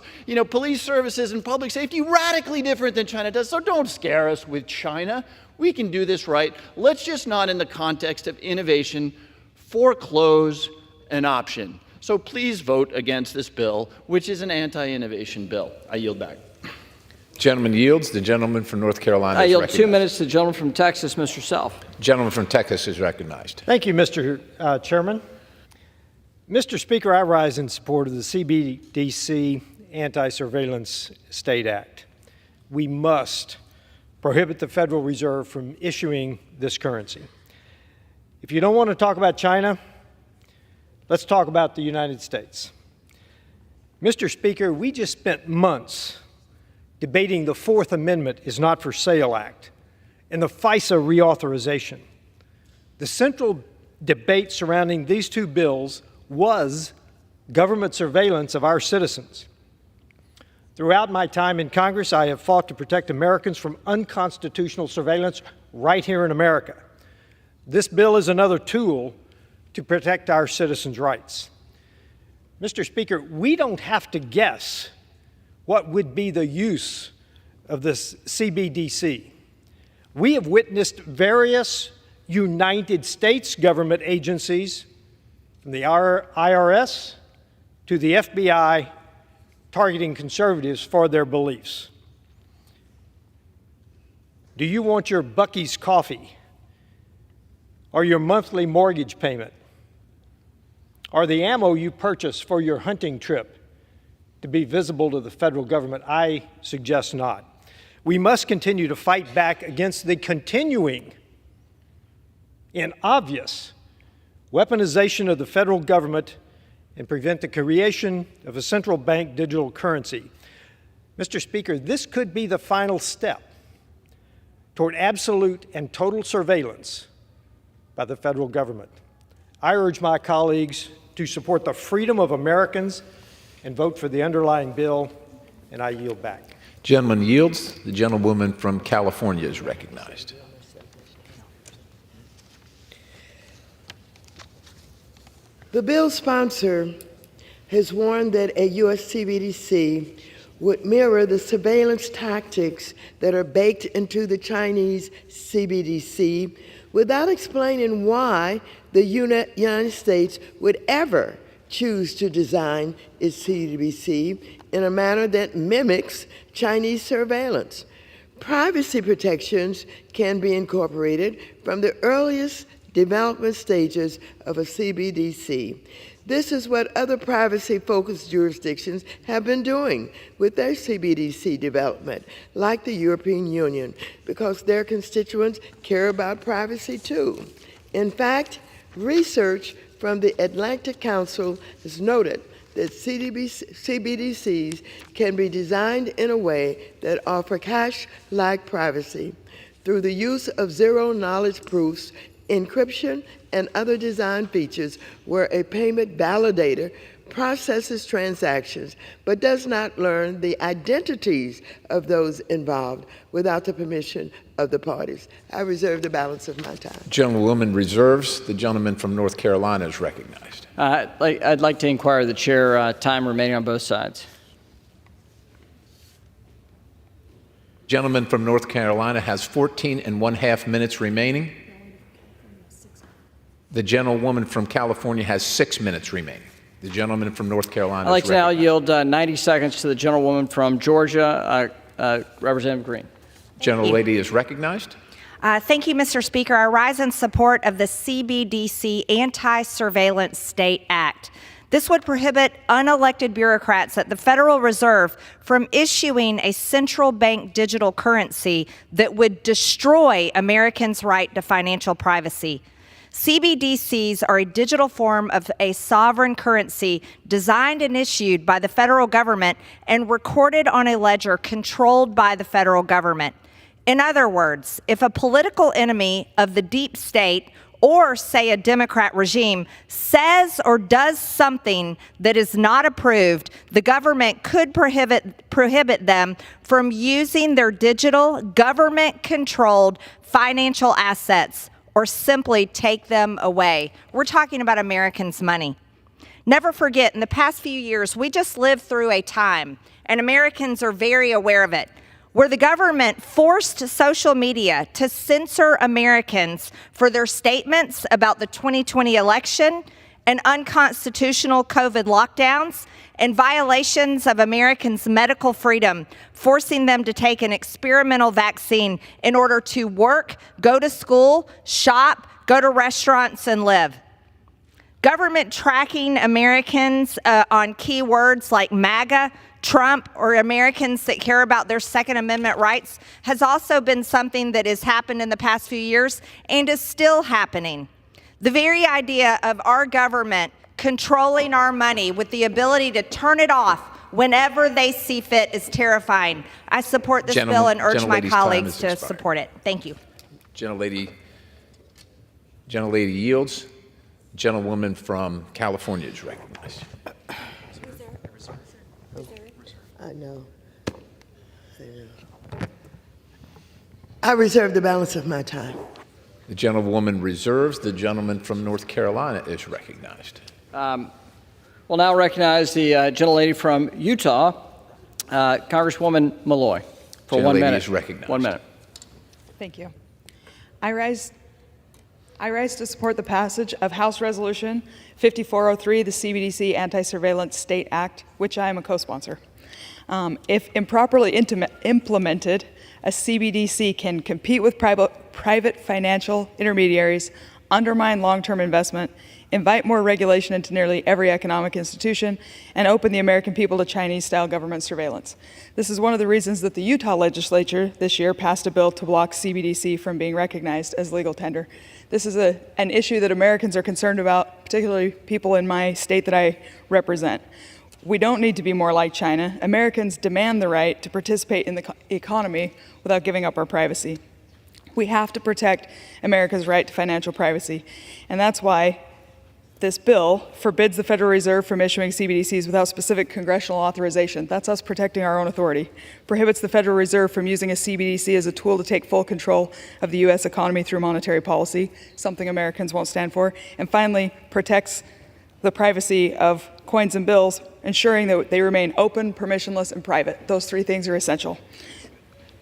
police services and public safety radically different than China does. So don't scare us with China. We can do this right. Let's just not, in the context of innovation, foreclose an option. So please vote against this bill, which is an anti-innovation bill. I yield back. Gentleman yields. The gentleman from North Carolina I is yield recognized. 2 minutes to the gentleman from Texas, Mr. Self. Gentleman from Texas is recognized. Thank you, Mr. Chairman. Mr. Speaker, I rise in support of the CBDC Anti-Surveillance State Act. We must prohibit the Federal Reserve from issuing this currency. If you don't want to talk about China, let's talk about the United States. Mr. Speaker, we just spent months debating the Fourth Amendment is Not for Sale Act and the FISA reauthorization. The central debate surrounding these two bills was government surveillance of our citizens. Throughout my time in Congress, I have fought to protect Americans from unconstitutional surveillance right here in America. This bill is another tool to protect our citizens' rights. Mr. Speaker, we don't have to guess what would be the use of this CBDC. We have witnessed various United States government agencies, from the IRS to the FBI, targeting conservatives for their beliefs. Do you want your Buc-ee's coffee, or your monthly mortgage payment, or the ammo you purchase for your hunting trip to be visible to the federal government? I suggest not. We must continue to fight back against the continuing and obvious weaponization of the federal government and prevent the creation of a central bank digital currency. Mr. Speaker, this could be the final step toward absolute and total surveillance by the federal government. I urge my colleagues to support the freedom of Americans and vote for the underlying bill, and I yield back. Gentleman yields. The gentlewoman from California is recognized. The bill's sponsor has warned that a U.S. CBDC would mirror the surveillance tactics that are baked into the Chinese CBDC without explaining why the United States would ever choose to design its CBDC in a manner that mimics Chinese surveillance. Privacy protections can be incorporated from the earliest development stages of a CBDC. This is what other privacy-focused jurisdictions have been doing with their CBDC development, like the European Union, because their constituents care about privacy too. In fact, research from the Atlantic Council has noted that CBDCs can be designed in a way that offer cash-like privacy through the use of zero-knowledge proofs, encryption, and other design features where a payment validator processes transactions but does not learn the identities of those involved without the permission of the parties. I reserve the balance of my time. Gentlewoman reserves. The gentleman from North Carolina is recognized. I'd like to inquire the chair, time remaining on both sides. Gentleman from North Carolina has 14.5 minutes remaining. The gentlewoman from California has 6 minutes remaining. The gentleman from North Carolina I'd like is to now recognized. yield 90 seconds to the gentlewoman from Georgia, Representative Green. Gentlelady is recognized. Thank you, Mr. Speaker. I rise in support of the CBDC Anti-Surveillance State Act. This would prohibit unelected bureaucrats at the Federal Reserve from issuing a central bank digital currency that would destroy Americans' right to financial privacy. CBDCs are a digital form of a sovereign currency designed and issued by the federal government and recorded on a ledger controlled by the federal government. In other words, if a political enemy of the deep state or, say, a Democrat regime says or does something that is not approved, the government could prohibit them from using their digital, government-controlled financial assets or simply take them away. We're talking about Americans' money. Never forget, in the past few years, we just lived through a time, and Americans are very aware of it, where the government forced social media to censor Americans for their statements about the 2020 election and unconstitutional COVID lockdowns and violations of Americans' medical freedom, forcing them to take an experimental vaccine in order to work, go to school, shop, go to restaurants, and live. Government tracking Americans on keywords like MAGA, Trump, or Americans that care about their Second Amendment rights has also been something that has happened in the past few years and is still happening. The very idea of our government controlling our money with the ability to turn it off whenever they see fit is terrifying. I support this bill and urge my colleagues to support it. Thank you. Gentlelady yields. Gentlewoman from California is recognized. I know. I reserve the balance of my time. The gentlewoman reserves. The gentleman from North Carolina is recognized. We'll now recognize the gentlelady from Utah, Congresswoman Malloy, for 1 minute. Is recognized. 1 minute. Thank you. I rise to support the passage of House Resolution 5403, the CBDC Anti-Surveillance State Act, which I am a co-sponsor. If improperly implemented, a CBDC can compete with private financial intermediaries, undermine long-term investment, invite more regulation into nearly every economic institution, and open the American people to Chinese-style government surveillance. This is one of the reasons that the Utah legislature this year passed a bill to block CBDC from being recognized as legal tender. This is an issue that Americans are concerned about, particularly people in my state that I represent. We don't need to be more like China. Americans demand the right to participate in the economy without giving up our privacy. We have to protect America's right to financial privacy, and that's why this bill forbids the Federal Reserve from issuing CBDCs without specific congressional authorization. That's us protecting our own authority. Prohibits the Federal Reserve from using a CBDC as a tool to take full control of the U.S. economy through monetary policy, something Americans won't stand for. And finally, protects the privacy of coins and bills, ensuring that they remain open, permissionless, and private. Those three things are essential.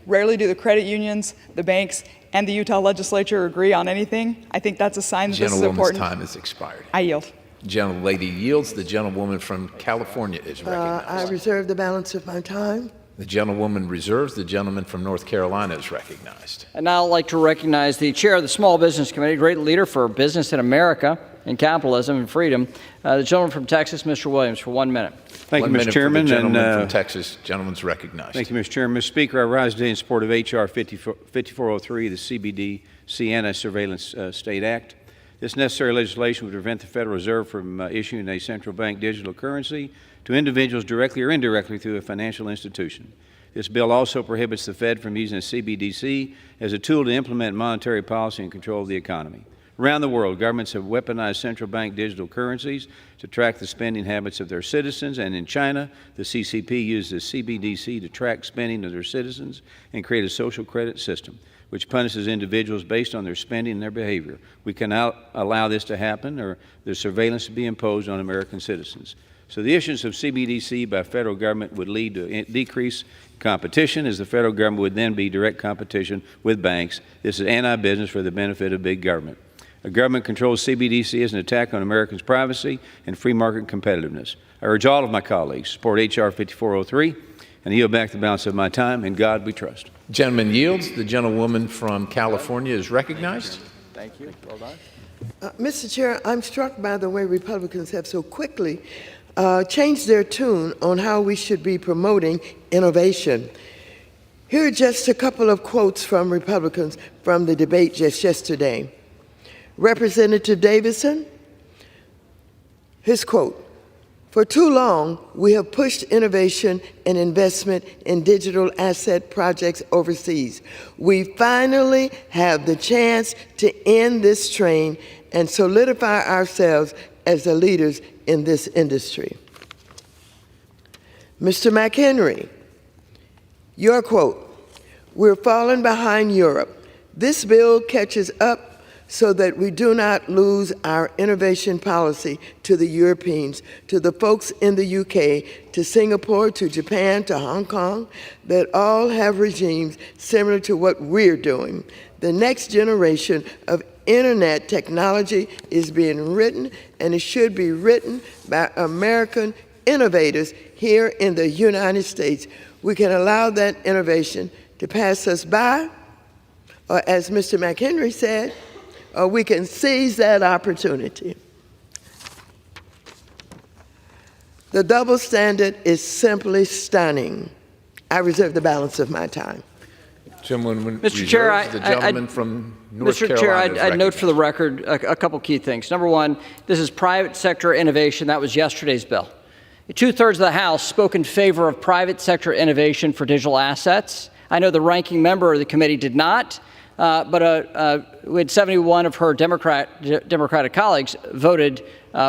Rarely do the credit unions, the banks, and the Utah legislature agree on anything. I think that's a sign that this is important. Gentlewoman's time has expired. I yield. Gentlelady yields. The gentlewoman from California is recognized. I reserve the balance of my time. The gentlewoman reserves. The gentleman from North Carolina is recognized. And now I'd like to recognize the chair of the Small Business Committee, great leader for business in America and capitalism and freedom, the gentleman from Texas, Mr. Williams, for 1 minute. Thank you, Mr. Chairman. The gentleman from Texas, gentleman's recognized. Thank you, Mr. Chairman. Mr. Speaker, I rise today in support of H.R. 5403, the CBDC Anti-Surveillance State Act. This necessary legislation would prevent the Federal Reserve from issuing a central bank digital currency to individuals directly or indirectly through a financial institution. This bill also prohibits the Fed from using a CBDC as a tool to implement monetary policy and control the economy. Around the world, governments have weaponized central bank digital currencies to track the spending habits of their citizens, and in China, the CCP uses CBDC to track spending of their citizens and create a social credit system, which punishes individuals based on their spending and their behavior. We cannot allow this to happen, or there's surveillance to be imposed on American citizens. So the issuance of CBDC by federal government would lead to decreased competition, as the federal government would then be direct competition with banks. This is anti-business for the benefit of big government. A government-controlled CBDC is an attack on Americans' privacy and free market competitiveness. I urge all of my colleagues to support H.R. 5403 and yield back the balance of my time. In God we trust. Gentleman yields. The gentlewoman from California is recognized. Thank you. Well done. Mr. Chair, I'm struck by the way Republicans have so quickly changed their tune on how we should be promoting innovation. Here are just a couple of quotes from Republicans from the debate just yesterday. Representative Davison, his quote, "For too long, we have pushed innovation and investment in digital asset projects overseas. We finally have the chance to end this train and solidify ourselves as the leaders in this industry." Mr. McHenry, your quote, "We're falling behind Europe. This bill catches up so that we do not lose our innovation policy to the Europeans, to the folks in the UK, to Singapore, to Japan, to Hong Kong, that all have regimes similar to what we're doing. The next generation of internet technology is being written, and it should be written by American innovators here in the United States. We can allow that innovation to pass us by, or as Mr. McHenry said, or we can seize that opportunity. The double standard is simply stunning. I reserve the balance of my time. Gentleman Mr. Chair, the gentleman from North Mr. Carolina. Chair, I'd note for the record a couple key things. Number one, this is private sector innovation. That was yesterday's bill. 2/3 of the House spoke in favor of private sector innovation for digital assets. I know the ranking member of the committee did not, but we had 71 of her Democratic colleagues voted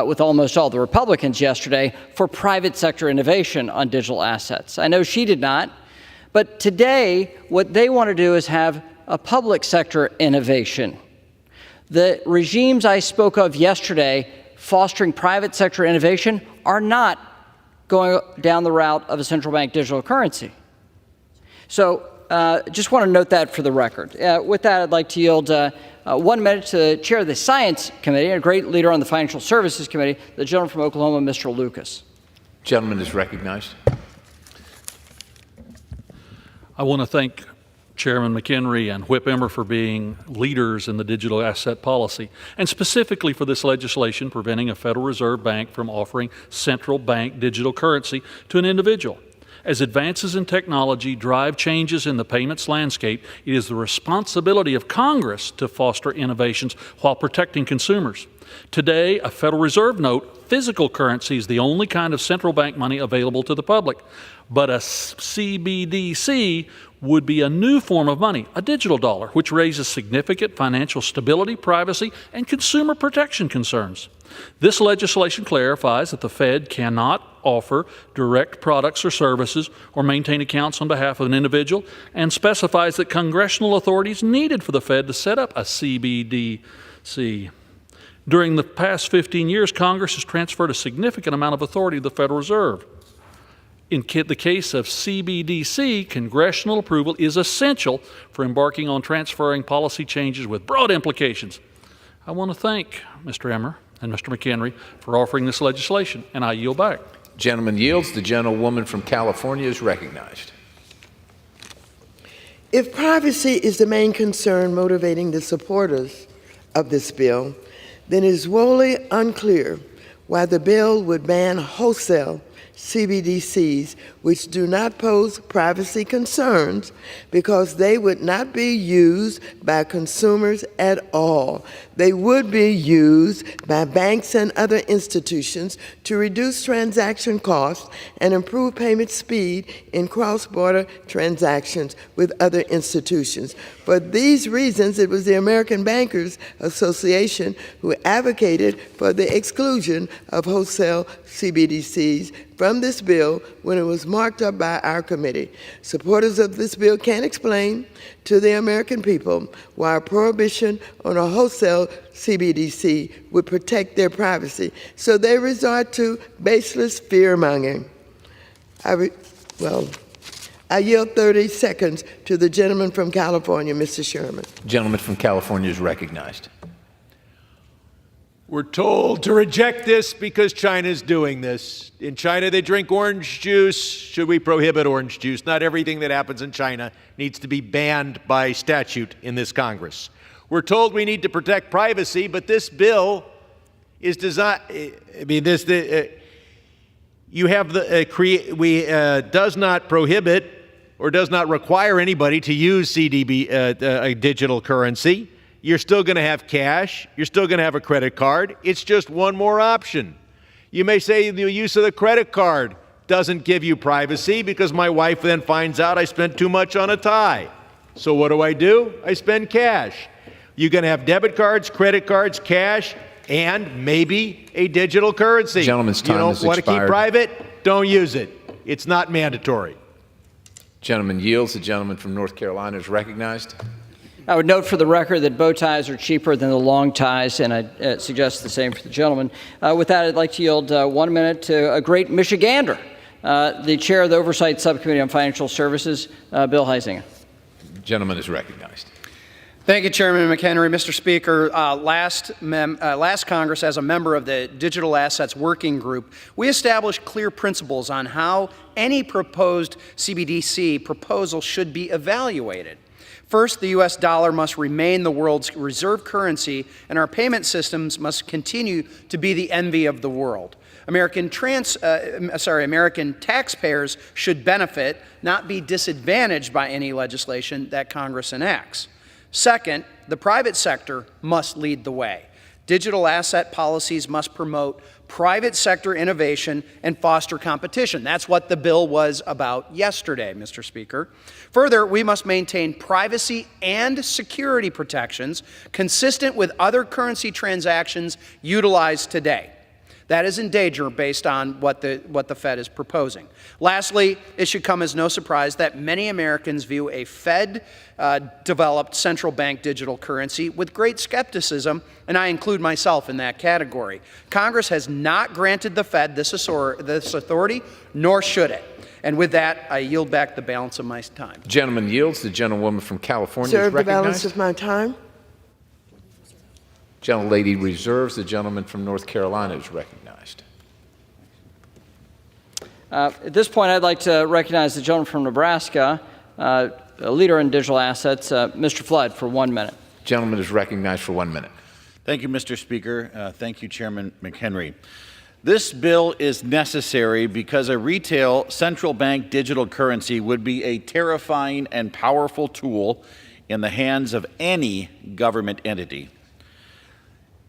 with almost all the Republicans yesterday for private sector innovation on digital assets. I know she did not, but today what they want to do is have a public sector innovation. The regimes I spoke of yesterday fostering private sector innovation are not going down the route of a central bank digital currency. So just want to note that for the record. With that, I'd like to yield 1 minute to the chair of the Science Committee, a great leader on the Financial Services Committee, the gentleman from Oklahoma, Mr. Lucas. Gentleman is recognized. I want to thank Chairman McHenry and Whip Emmer for being leaders in the digital asset policy, and specifically for this legislation preventing a Federal Reserve Bank from offering central bank digital currency to an individual. As advances in technology drive changes in the payments landscape, it is the responsibility of Congress to foster innovations while protecting consumers. Today, a Federal Reserve note, physical currency, is the only kind of central bank money available to the public. But a CBDC would be a new form of money, a digital dollar, which raises significant financial stability, privacy, and consumer protection concerns. This legislation clarifies that the Fed cannot offer direct products or services or maintain accounts on behalf of an individual, and specifies that congressional authority is needed for the Fed to set up a CBDC. During the past 15 years, Congress has transferred a significant amount of authority to the Federal Reserve. In the case of CBDC, congressional approval is essential for embarking on transferring policy changes with broad implications. I want to thank Mr. Emmer and Mr. McHenry for offering this legislation, and I yield back. Gentleman yields. The gentlewoman from California is recognized. If privacy is the main concern motivating the supporters of this bill, then it is woefully unclear why the bill would ban wholesale CBDCs, which do not pose privacy concerns because they would not be used by consumers at all. They would be used by banks and other institutions to reduce transaction costs and improve payment speed in cross-border transactions with other institutions. For these reasons, it was the American Bankers Association who advocated for the exclusion of wholesale CBDCs from this bill when it was marked up by our committee. Supporters of this bill can't explain to the American people why a prohibition on a wholesale CBDC would protect their privacy, so they resort to baseless fear-mongering. I yield 30 seconds to the gentleman from California, Mr. Sherman. Gentleman from California is recognized. We're told to reject this because China's doing this. In China, they drink orange juice. Should we prohibit orange juice? Not everything that happens in China needs to be banned by statute in this Congress. We're told we need to protect privacy, but this bill is designed. Does not prohibit or does not require anybody to use a digital currency. You're still going to have cash. You're still going to have a credit card. It's just one more option. You may say the use of the credit card doesn't give you privacy because my wife then finds out I spent too much on a tie. So what do? I spend cash. You're going to have debit cards, credit cards, cash, and maybe a digital currency. Gentleman's time has want to keep expired. private? Don't use it. It's not mandatory. Gentleman yields. The gentleman from North Carolina is recognized. I would note for the record that bow ties are cheaper than the long ties, and I suggest the same for the gentleman. With that, I'd like to yield 1 minute to a great Michigander, the chair of the Oversight Subcommittee on Financial Services, Bill Heisinger. Gentleman is recognized. Thank you, Chairman McHenry. Mr. Speaker, last Congress, as a member of the Digital Assets Working Group, we established clear principles on how any proposed CBDC proposal should be evaluated. First, the U.S. dollar must remain the world's reserve currency, and our payment systems must continue to be the envy of the world. American taxpayers should benefit, not be disadvantaged by any legislation that Congress enacts. Second, the private sector must lead the way. Digital asset policies must promote private sector innovation and foster competition. That's what the bill was about yesterday, Mr. Speaker. Further, we must maintain privacy and security protections consistent with other currency transactions utilized today. That is in danger based on what the Fed is proposing. Lastly, it should come as no surprise that many Americans view a Fed-developed central bank digital currency with great skepticism, and I include myself in that category. Congress has not granted the Fed this authority, nor should it. And with that, I yield back the balance of my time. Gentleman yields. The gentlewoman from California is Serve the recognized. balance of my time. Gentlelady reserves. The gentleman from North Carolina is recognized. At this point, I'd like to recognize the gentleman from Nebraska, a leader in digital assets, Mr. Flood, for 1 minute. Gentleman is recognized for 1 minute. Thank you, Mr. Speaker. Thank you, Chairman McHenry. This bill is necessary because a retail central bank digital currency would be a terrifying and powerful tool in the hands of any government entity.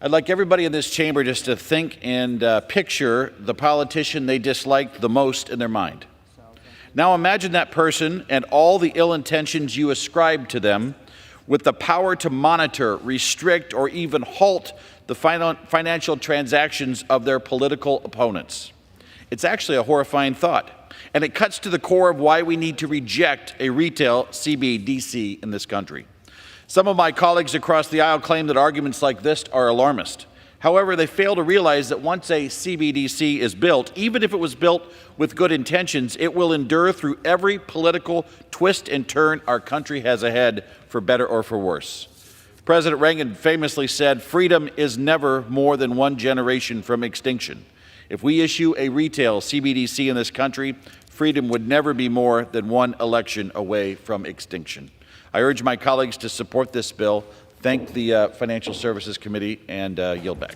I'd like everybody in this chamber just to think and picture the politician they disliked the most in their mind. Now imagine that person and all the ill intentions you ascribe to them with the power to monitor, restrict, or even halt the financial transactions of their political opponents. It's actually a horrifying thought, and it cuts to the core of why we need to reject a retail CBDC in this country. Some of my colleagues across the aisle claim that arguments like this are alarmist. However, they fail to realize that once a CBDC is built, even if it was built with good intentions, it will endure through every political twist and turn our country has ahead, for better or for worse. President Reagan famously said, "Freedom is never more than one generation from extinction." If we issue a retail CBDC in this country, freedom would never be more than one election away from extinction. I urge my colleagues to support this bill. Thank the Financial Services Committee and yield back.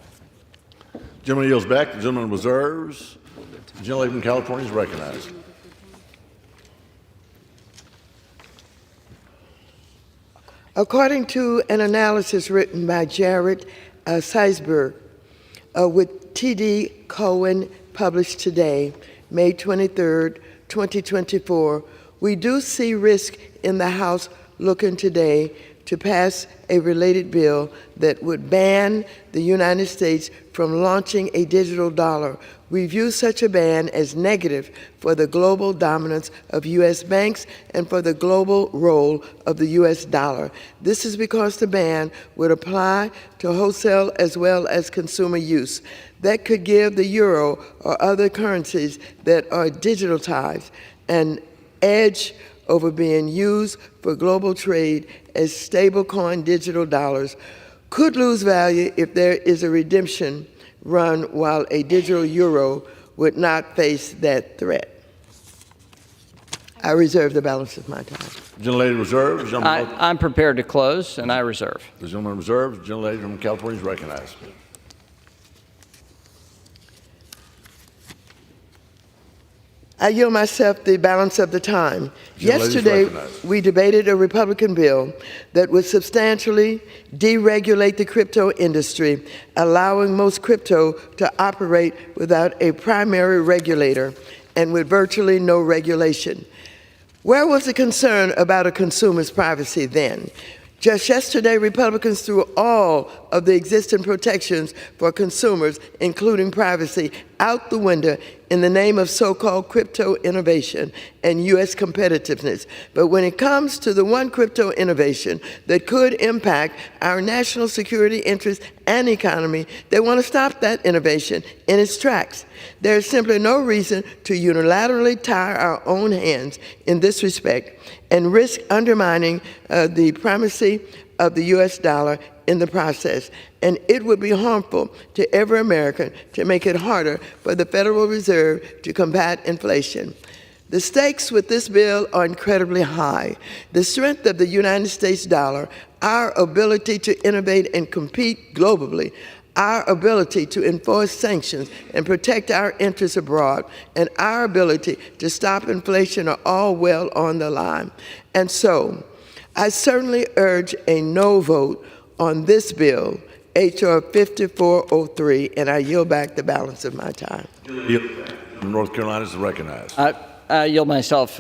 Gentleman yields back. The gentleman reserves. The gentlelady from California is recognized. According to an analysis written by Jared Seisberg with T.D. Cohen, published today, May 23rd, 2024, we do see risk in the House looking today to pass a related bill that would ban the United States from launching a digital dollar. We view such a ban as negative for the global dominance of U.S. banks and for the global role of the U.S. dollar. This is because the ban would apply to wholesale as well as consumer use. That could give the euro or other currencies that are digitalized an edge over being used for global trade as stablecoin digital dollars, could lose value if there is a redemption run, while a digital euro would not face that threat. I reserve the balance of my time. Gentlelady reserves. I'm prepared to close, and I reserve. The gentleman reserves. The gentlelady from California is recognized. I yield myself the balance of the time. Yesterday, we debated a Republican bill that would substantially deregulate the crypto industry, allowing most crypto to operate without a primary regulator and with virtually no regulation. Where was the concern about a consumer's privacy then? Just yesterday, Republicans threw all of the existing protections for consumers, including privacy, out the window in the name of so-called crypto innovation and U.S. competitiveness. But when it comes to the one crypto innovation that could impact our national security interests and economy, they want to stop that innovation in its tracks. There is simply no reason to unilaterally tie our own hands in this respect and risk undermining the primacy of the U.S. dollar in the process. And it would be harmful to every American to make it harder for the Federal Reserve to combat inflation. The stakes with this bill are incredibly high. The strength of the United States dollar, our ability to innovate and compete globally, our ability to enforce sanctions and protect our interests abroad, and our ability to stop inflation are all well on the line. And so, I certainly urge a no vote on this bill, H.R. 5403, and I yield back the balance of my time. North Carolina is recognized. I yield myself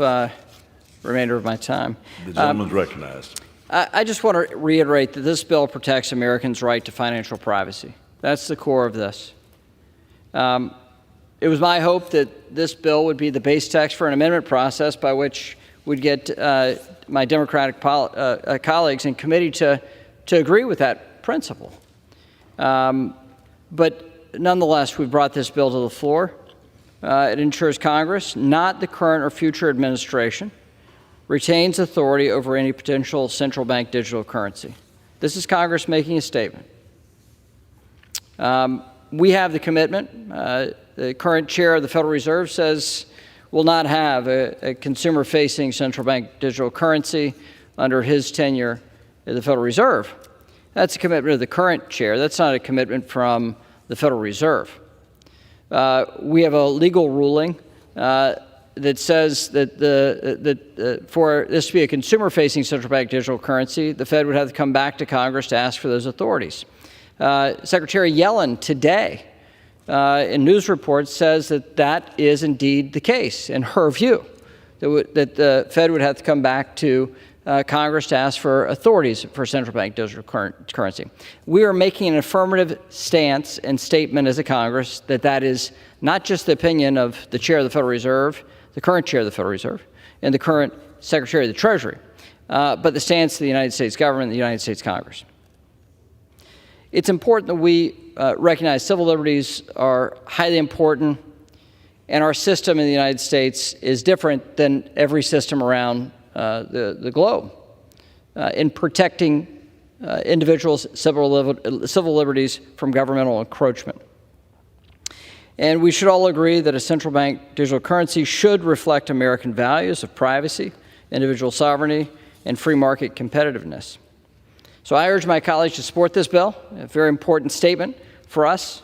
remainder of my time. The gentleman is recognized. I just want to reiterate that this bill protects Americans' right to financial privacy. That's the core of this. It was my hope that this bill would be the base text for an amendment process by which we'd get my Democratic colleagues in committee to agree with that principle. But nonetheless, we brought this bill to the floor. It ensures Congress, not the current or future administration, retains authority over any potential central bank digital currency. This is Congress making a statement. We have the commitment. The current chair of the Federal Reserve says we'll not have a consumer-facing central bank digital currency under his tenure at the Federal Reserve. That's a commitment of the current chair. That's not a commitment from the Federal Reserve. We have a legal ruling that says that for this to be a consumer-facing central bank digital currency, the Fed would have to come back to Congress to ask for those authorities. Secretary Yellen today in news reports says that that is indeed the case, in her view, that the Fed would have to come back to Congress to ask for authorities for central bank digital currency. We are making an affirmative stance and statement as a Congress that that is not just the opinion of the chair of the Federal Reserve, the current chair of the Federal Reserve, and the current Secretary of the Treasury, but the stance of the United States government and the United States Congress. It's important that we recognize civil liberties are highly important, and our system in the United States is different than every system around the globe in protecting individuals' civil liberties from governmental encroachment. And we should all agree that a central bank digital currency should reflect American values of privacy, individual sovereignty, and free market competitiveness. So I urge my colleagues to support this bill, a very important statement for us,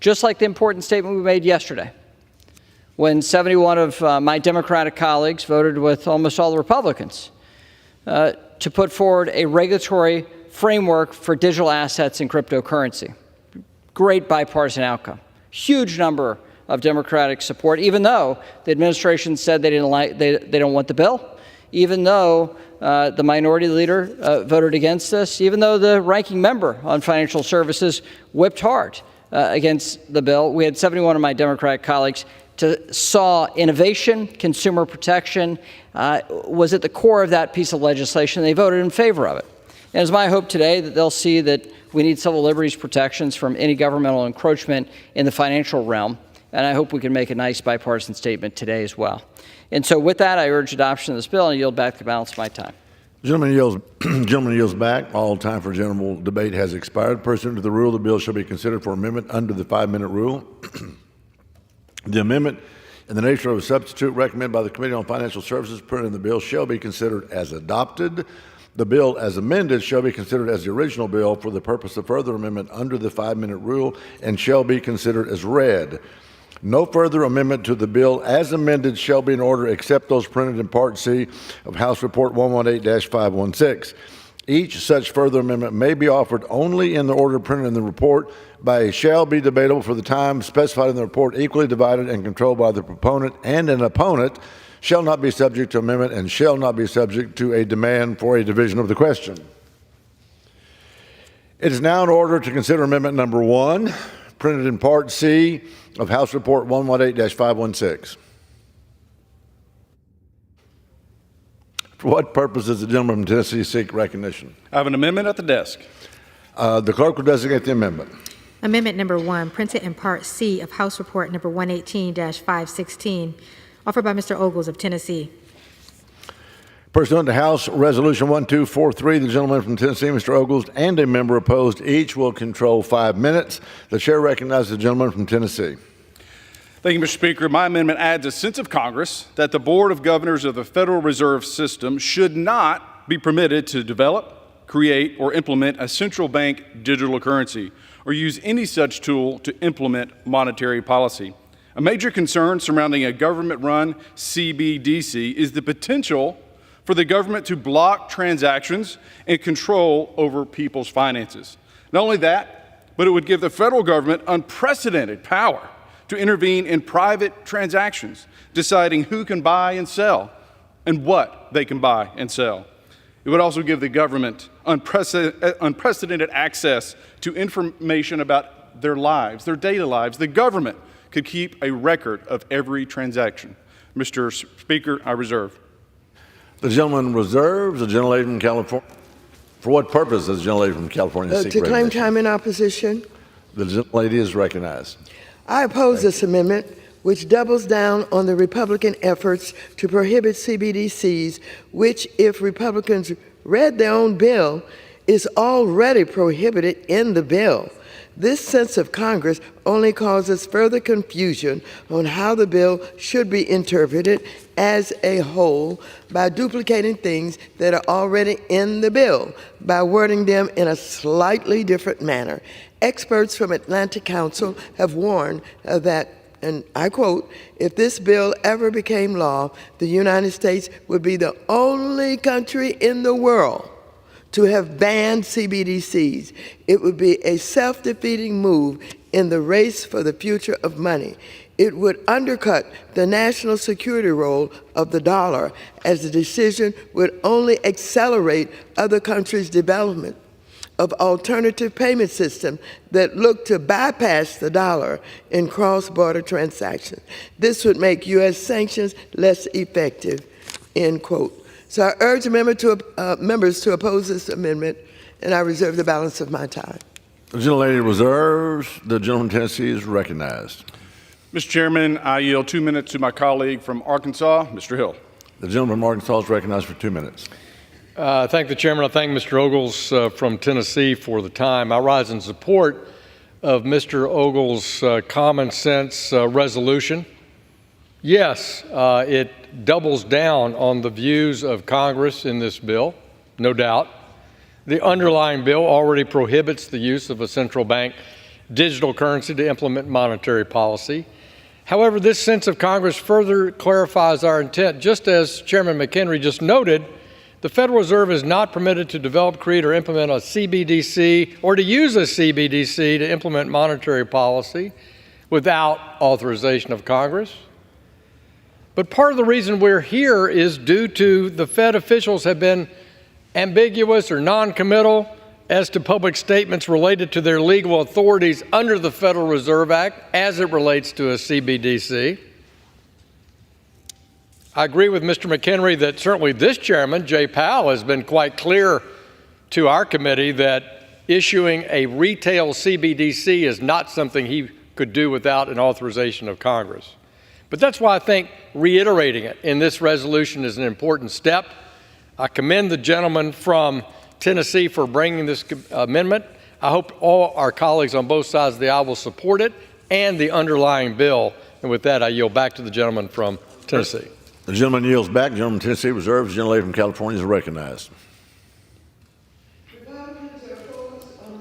just like the important statement we made yesterday when 71 of my Democratic colleagues voted with almost all the Republicans to put forward a regulatory framework for digital assets and cryptocurrency. Great bipartisan outcome. Huge number of Democratic support, even though the administration said they don't want the bill, even though the minority leader voted against this, even though the ranking member on financial services whipped hard against the bill. We had 71 of my Democratic colleagues saw innovation, consumer protection was at the core of that piece of legislation. They voted in favor of it. And it's my hope today that they'll see that we need civil liberties protections from any governmental encroachment in the financial realm. And I hope we can make a nice bipartisan statement today as well. And so with that, I urge adoption of this bill and yield back the balance of my time. Gentleman yields back. All time for general debate has expired. Pursuant to the rule, the bill shall be considered for amendment under the 5-minute rule. The amendment in the nature of a substitute recommended by the Committee on Financial Services printed in the bill shall be considered as adopted. The bill as amended shall be considered as the original bill for the purpose of further amendment under the 5-minute rule and shall be considered as read. No further amendment to the bill as amended shall be in order except those printed in Part C of House Report 118-516. Each such further amendment may be offered only in the order printed in the report by a shall be debatable for the time specified in the report, equally divided and controlled by the proponent, and an opponent shall not be subject to amendment and shall not be subject to a demand for a division of the question. It is now in order to consider amendment number 1, printed in Part C of House Report 118-516. For what purpose does the gentleman from Tennessee seek recognition? I have an amendment at the desk. The clerk will designate the amendment. Amendment number 1, printed in Part C of House Report number 118-516, offered by Mr. Ogles of Tennessee. Pursuant to House Resolution 1243, the gentleman from Tennessee, Mr. Ogles, and a member opposed, each will control 5 minutes. The chair recognizes the gentleman from Tennessee. Thank you, Mr. Speaker. My amendment adds a sense of Congress that the Board of Governors of the Federal Reserve System should not be permitted to develop, create, or implement a central bank digital currency or use any such tool to implement monetary policy. A major concern surrounding a government-run CBDC is the potential for the government to block transactions and control over people's finances. Not only that, but it would give the federal government unprecedented power to intervene in private transactions, deciding who can buy and sell and what they can buy and sell. It would also give the government unprecedented access to information about their lives, their daily lives. The government could keep a record of every transaction. Mr. Speaker, I reserve. The gentleman reserves. The gentlelady from California. For what purpose does the gentlelady from California seek To claim recognition? time in opposition. The gentlelady is recognized. I oppose this amendment, which doubles down on the Republican efforts to prohibit CBDCs, which, if Republicans read their own bill, is already prohibited in the bill. This sense of Congress only causes further confusion on how the bill should be interpreted as a whole by duplicating things that are already in the bill, by wording them in a slightly different manner. Experts from Atlantic Council have warned that, and I quote, if this bill ever became law, the United States would be the only country in the world to have banned CBDCs. It would be a self-defeating move in the race for the future of money. It would undercut the national security role of the dollar, as the decision would only accelerate other countries' development of alternative payment systems that look to bypass the dollar in cross-border transactions. This would make U.S. sanctions less effective, end quote. So I urge members to oppose this amendment, and I reserve the balance of my time. The gentlelady reserves. The gentleman from Tennessee is recognized. Mr. Chairman, I yield 2 minutes to my colleague from Arkansas, Mr. Hill. The gentleman from Arkansas is recognized for 2 minutes. Thank the chairman. I thank Mr. Ogles from Tennessee for the time. I rise in support of Mr. Ogles' common sense resolution. Yes, it doubles down on the views of Congress in this bill, no doubt. The underlying bill already prohibits the use of a central bank digital currency to implement monetary policy. However, this sense of Congress further clarifies our intent. Just as Chairman McHenry just noted, the Federal Reserve is not permitted to develop, create, or implement a CBDC or to use a CBDC to implement monetary policy without authorization of Congress. But part of the reason we're here is due to the Fed officials have been ambiguous or non-committal as to public statements related to their legal authorities under the Federal Reserve Act as it relates to a CBDC. I agree with Mr. McHenry that certainly this chairman, Jay Powell, has been quite clear to our committee that issuing a retail CBDC is not something he could do without an authorization of Congress. But that's why I think reiterating it in this resolution is an important step. I commend the gentleman from Tennessee for bringing this amendment. I hope all our colleagues on both sides of the aisle will support it and the underlying bill. And with that, I yield back to the gentleman from Tennessee. The gentleman yields back. The gentleman from Tennessee reserves. The gentlelady from California is recognized.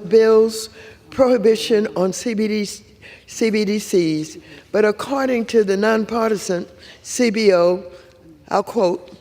Bill's prohibition on CBDCs, but according to the nonpartisan CBO, I'll quote,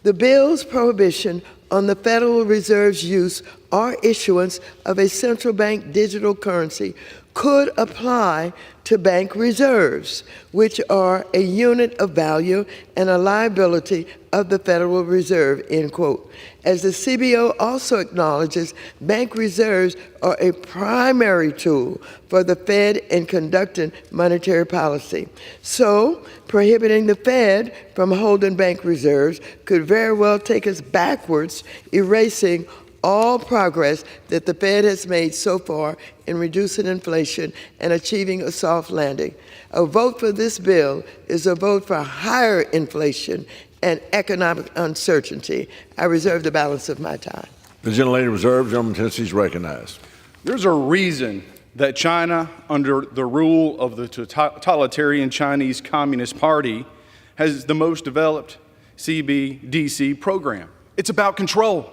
the bill's prohibition on the Federal Reserve's use or issuance of a central bank digital currency could apply to bank reserves, which are a unit of value and a liability of the Federal Reserve, end quote. As the CBO also acknowledges, bank reserves are a primary tool for the Fed in conducting monetary policy. So, prohibiting the Fed from holding bank reserves could very well take us backwards, erasing all progress that the Fed has made so far in reducing inflation and achieving a soft landing. A vote for this bill is a vote for higher inflation and economic uncertainty. I reserve the balance of my time. The gentlelady reserves. The gentleman from Tennessee is recognized. There's a reason that China, under the rule of the totalitarian Chinese Communist Party, has the most developed CBDC program. It's about control.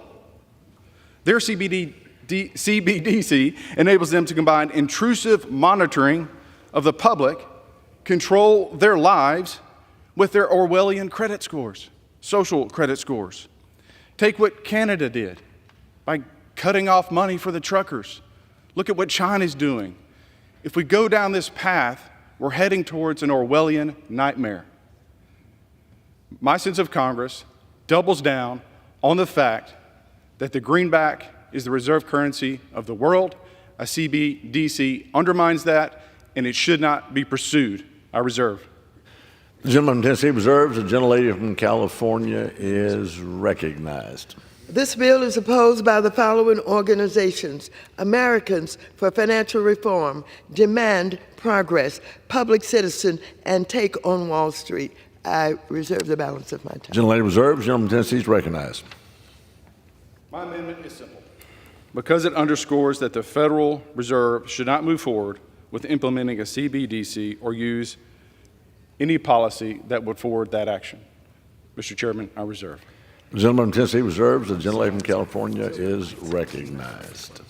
Their CBDC enables them to combine intrusive monitoring of the public, control their lives with their Orwellian credit scores, social credit scores. Take what Canada did by cutting off money for the truckers. Look at what China's doing. If we go down this path, we're heading towards an Orwellian nightmare. My sense of Congress doubles down on the fact that the greenback is the reserve currency of the world. A CBDC undermines that, and it should not be pursued. I reserve. The gentleman from Tennessee reserves. The gentlelady from California is recognized. This bill is opposed by the following organizations: Americans for Financial Reform, Demand Progress, Public Citizen, and Take on Wall Street. I reserve the balance of my time. Gentlelady reserves. The gentleman from Tennessee is recognized. My amendment is simple. Because it underscores that the Federal Reserve should not move forward with implementing a CBDC or use any policy that would forward that action. Mr. Chairman, I reserve. The gentleman from Tennessee reserves. The gentlelady from California is recognized.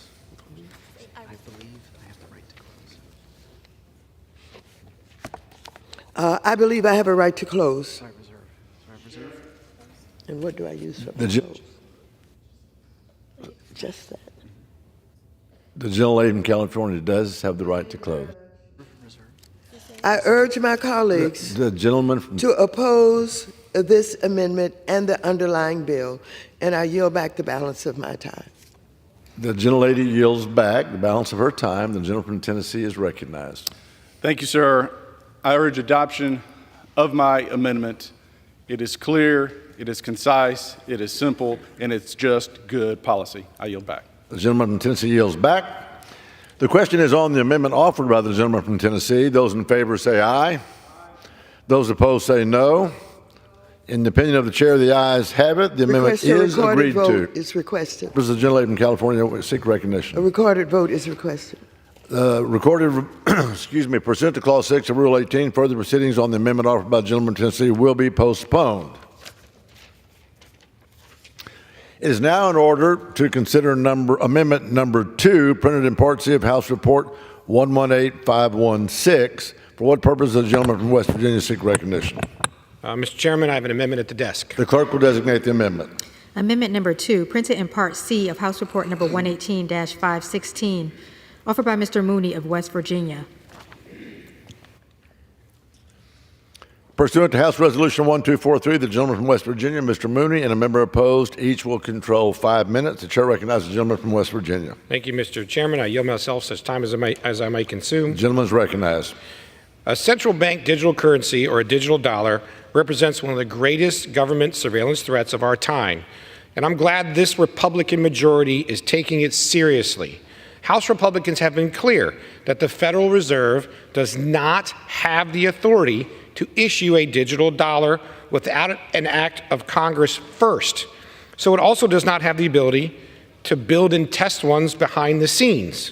I believe I have a right to close. And what do I use for my close? Just that. The gentlelady from California does have the right to close. I urge my colleagues The gentleman from to oppose this amendment and the underlying bill, and I yield back the balance of my time. The gentlelady yields back the balance of her time. The gentleman from Tennessee is recognized. Thank you, sir. I urge adoption of my amendment. It is clear, it is concise, it is simple, and it's just good policy. I yield back. The gentleman from Tennessee yields back. The question is on the amendment offered by the gentleman from Tennessee. Those in favor say aye. Those opposed say no. In the opinion of the chair, the ayes have it. The amendment is agreed to. Is requested. This is the gentlelady from California. Seek recognition. A recorded vote is requested. Pursuant to Clause 6 of Rule 18, further proceedings on the amendment offered by the gentleman from Tennessee will be postponed. It is now in order to consider amendment number 2, printed in Part C of House Report 118516. For what purpose does the gentleman from West Virginia seek recognition? Mr. Chairman, I have an amendment at the desk. The clerk will designate the amendment. Amendment number 2, printed in Part C of House Report number 118-516, offered by Mr. Mooney of West Virginia. Pursuant to House Resolution 1243, the gentleman from West Virginia, Mr. Mooney, and a member opposed, each will control 5 minutes. The chair recognizes the gentleman from West Virginia. Thank you, Mr. Chairman. I yield myself such time as I may consume. The gentleman is recognized. A central bank digital currency, or a digital dollar, represents one of the greatest government surveillance threats of our time. And I'm glad this Republican majority is taking it seriously. House Republicans have been clear that the Federal Reserve does not have the authority to issue a digital dollar without an act of Congress first. So it also does not have the ability to build and test ones behind the scenes.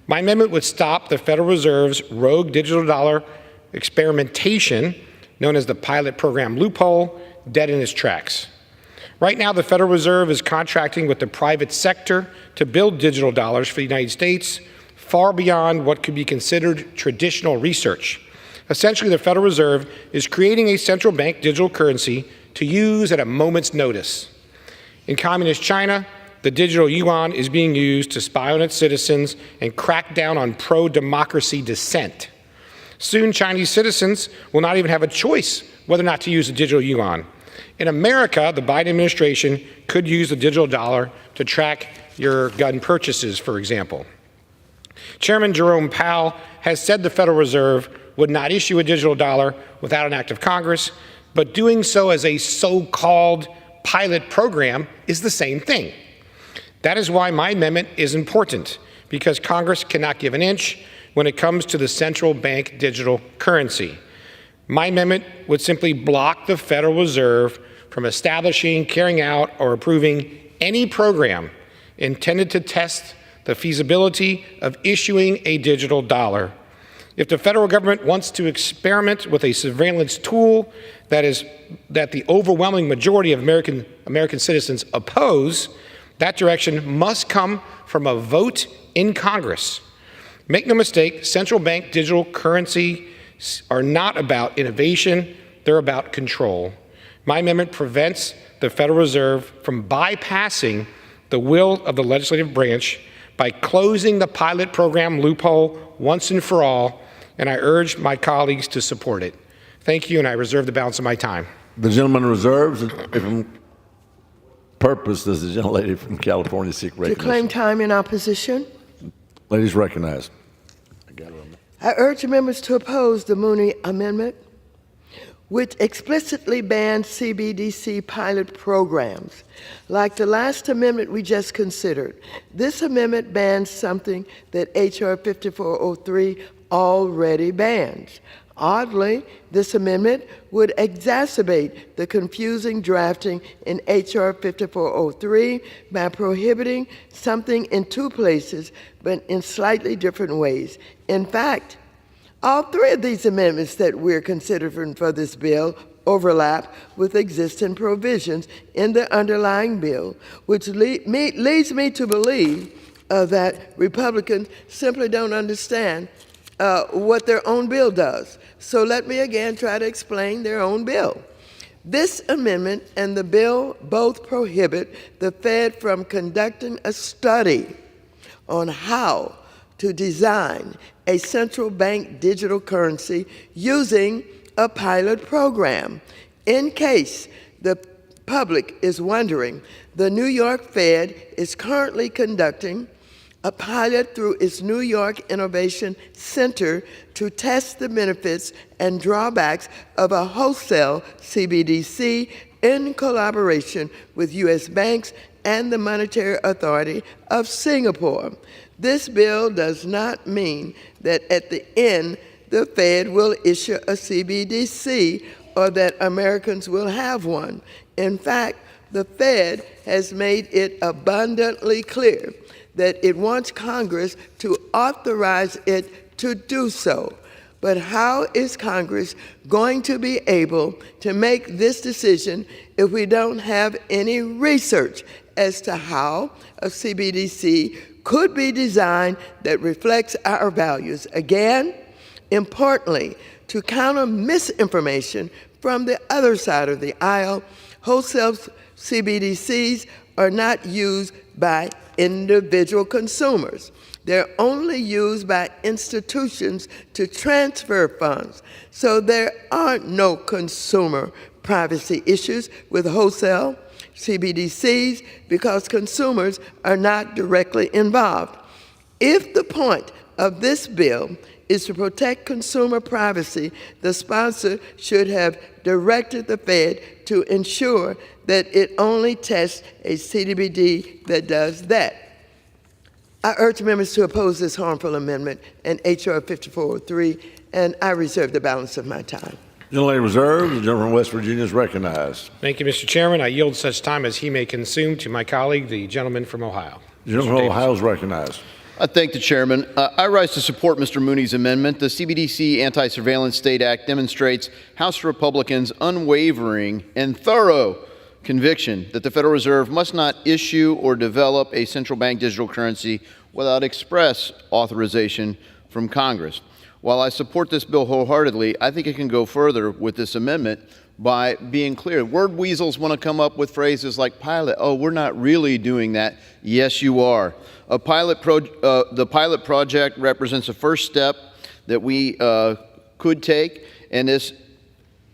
My amendment would stop the Federal Reserve's rogue digital dollar experimentation, known as the pilot program loophole, dead in its tracks. Right now, the Federal Reserve is contracting with the private sector to build digital dollars for the United States, far beyond what could be considered traditional research. Essentially, the Federal Reserve is creating a central bank digital currency to use at a moment's notice. In communist China, the digital yuan is being used to spy on its citizens and crack down on pro-democracy dissent. Soon, Chinese citizens will not even have a choice whether or not to use the digital yuan. In America, the Biden administration could use the digital dollar to track your gun purchases, for example. Chairman Jerome Powell has said the Federal Reserve would not issue a digital dollar without an act of Congress, but doing so as a so-called pilot program is the same thing. That is why my amendment is important, because Congress cannot give an inch when it comes to the central bank digital currency. My amendment would simply block the Federal Reserve from establishing, carrying out, or approving any program intended to test the feasibility of issuing a digital dollar. If the federal government wants to experiment with a surveillance tool that the overwhelming majority of American citizens oppose, that direction must come from a vote in Congress. Make no mistake, central bank digital currency are not about innovation, they're about control. My amendment prevents the Federal Reserve from bypassing the will of the legislative branch by closing the pilot program loophole once and for all, and I urge my colleagues to support it. Thank you, and I reserve the balance of my time. The gentleman reserves. From purpose does the gentlelady from California seek recognition? To claim time in opposition. Ladies recognized. I urge members to oppose the Mooney Amendment, which explicitly bans CBDC pilot programs. Like the last amendment we just considered, this amendment bans something that H.R. 5403 already bans. Oddly, this amendment would exacerbate the confusing drafting in H.R. 5403 by prohibiting something in two places, but in slightly different ways. In fact, all three of these amendments that we're considering for this bill overlap with existing provisions in the underlying bill, which leads me to believe that Republicans simply don't understand what their own bill does. So let me again try to explain their own bill. This amendment and the bill both prohibit the Fed from conducting a study on how to design a central bank digital currency using a pilot program. In case the public is wondering, the New York Fed is currently conducting a pilot through its New York Innovation Center to test the benefits and drawbacks of a wholesale CBDC in collaboration with U.S. banks and the Monetary Authority of Singapore. This bill does not mean that at the end the Fed will issue a CBDC or that Americans will have one. In fact, the Fed has made it abundantly clear that it wants Congress to authorize it to do so. But how is Congress going to be able to make this decision if we don't have any research as to how a CBDC could be designed that reflects our values? Again, importantly, to counter misinformation from the other side of the aisle, wholesale CBDCs are not used by individual consumers. They're only used by institutions to transfer funds. So there are no consumer privacy issues with wholesale CBDCs because consumers are not directly involved. If the point of this bill is to protect consumer privacy, the sponsor should have directed the Fed to ensure that it only tests a CBDC that does that. I urge members to oppose this harmful amendment and H.R. 5403, and I reserve the balance of my time. Gentlelady reserves. The gentleman from West Virginia is recognized. Thank you, Mr. Chairman. I yield such time as he may consume to my colleague, the gentleman from Ohio. The gentleman from Ohio is recognized. I thank the chairman. I rise to support Mr. Mooney's amendment. The CBDC Anti-Surveillance State Act demonstrates House Republicans' unwavering and thorough conviction that the Federal Reserve must not issue or develop a central bank digital currency without express authorization from Congress. While I support this bill wholeheartedly, I think it can go further with this amendment by being clear. Word weasels want to come up with phrases like pilot. Oh, we're not really doing that. Yes, you are. The pilot project represents a first step that we could take, and this,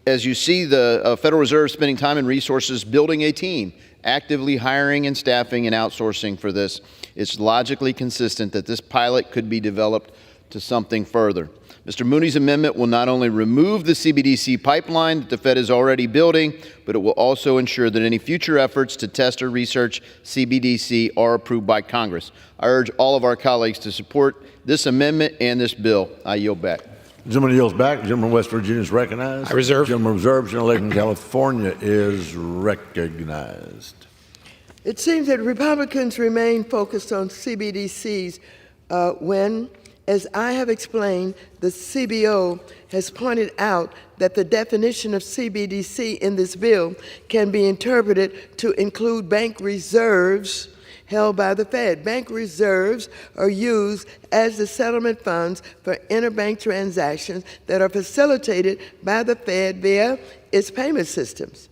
as you see the Federal Reserve spending time and resources building a team, actively hiring and staffing and outsourcing for this, it's logically consistent that this pilot could be developed to something further. Mr. Mooney's amendment will not only remove the CBDC pipeline that the Fed is already building, but it will also ensure that any future efforts to test or research CBDC are approved by Congress. I urge all of our colleagues to support this amendment and this bill. I yield back. The gentleman yields back. The gentleman from West Virginia is recognized. I reserve. The gentleman reserved. The gentleman from California is recognized. It seems that Republicans remain focused on CBDCs when, as I have explained, the CBO has pointed out that the definition of CBDC in this bill can be interpreted to include bank reserves held by the Fed. Bank reserves are used as the settlement funds for interbank transactions that are facilitated by the Fed via its payment systems.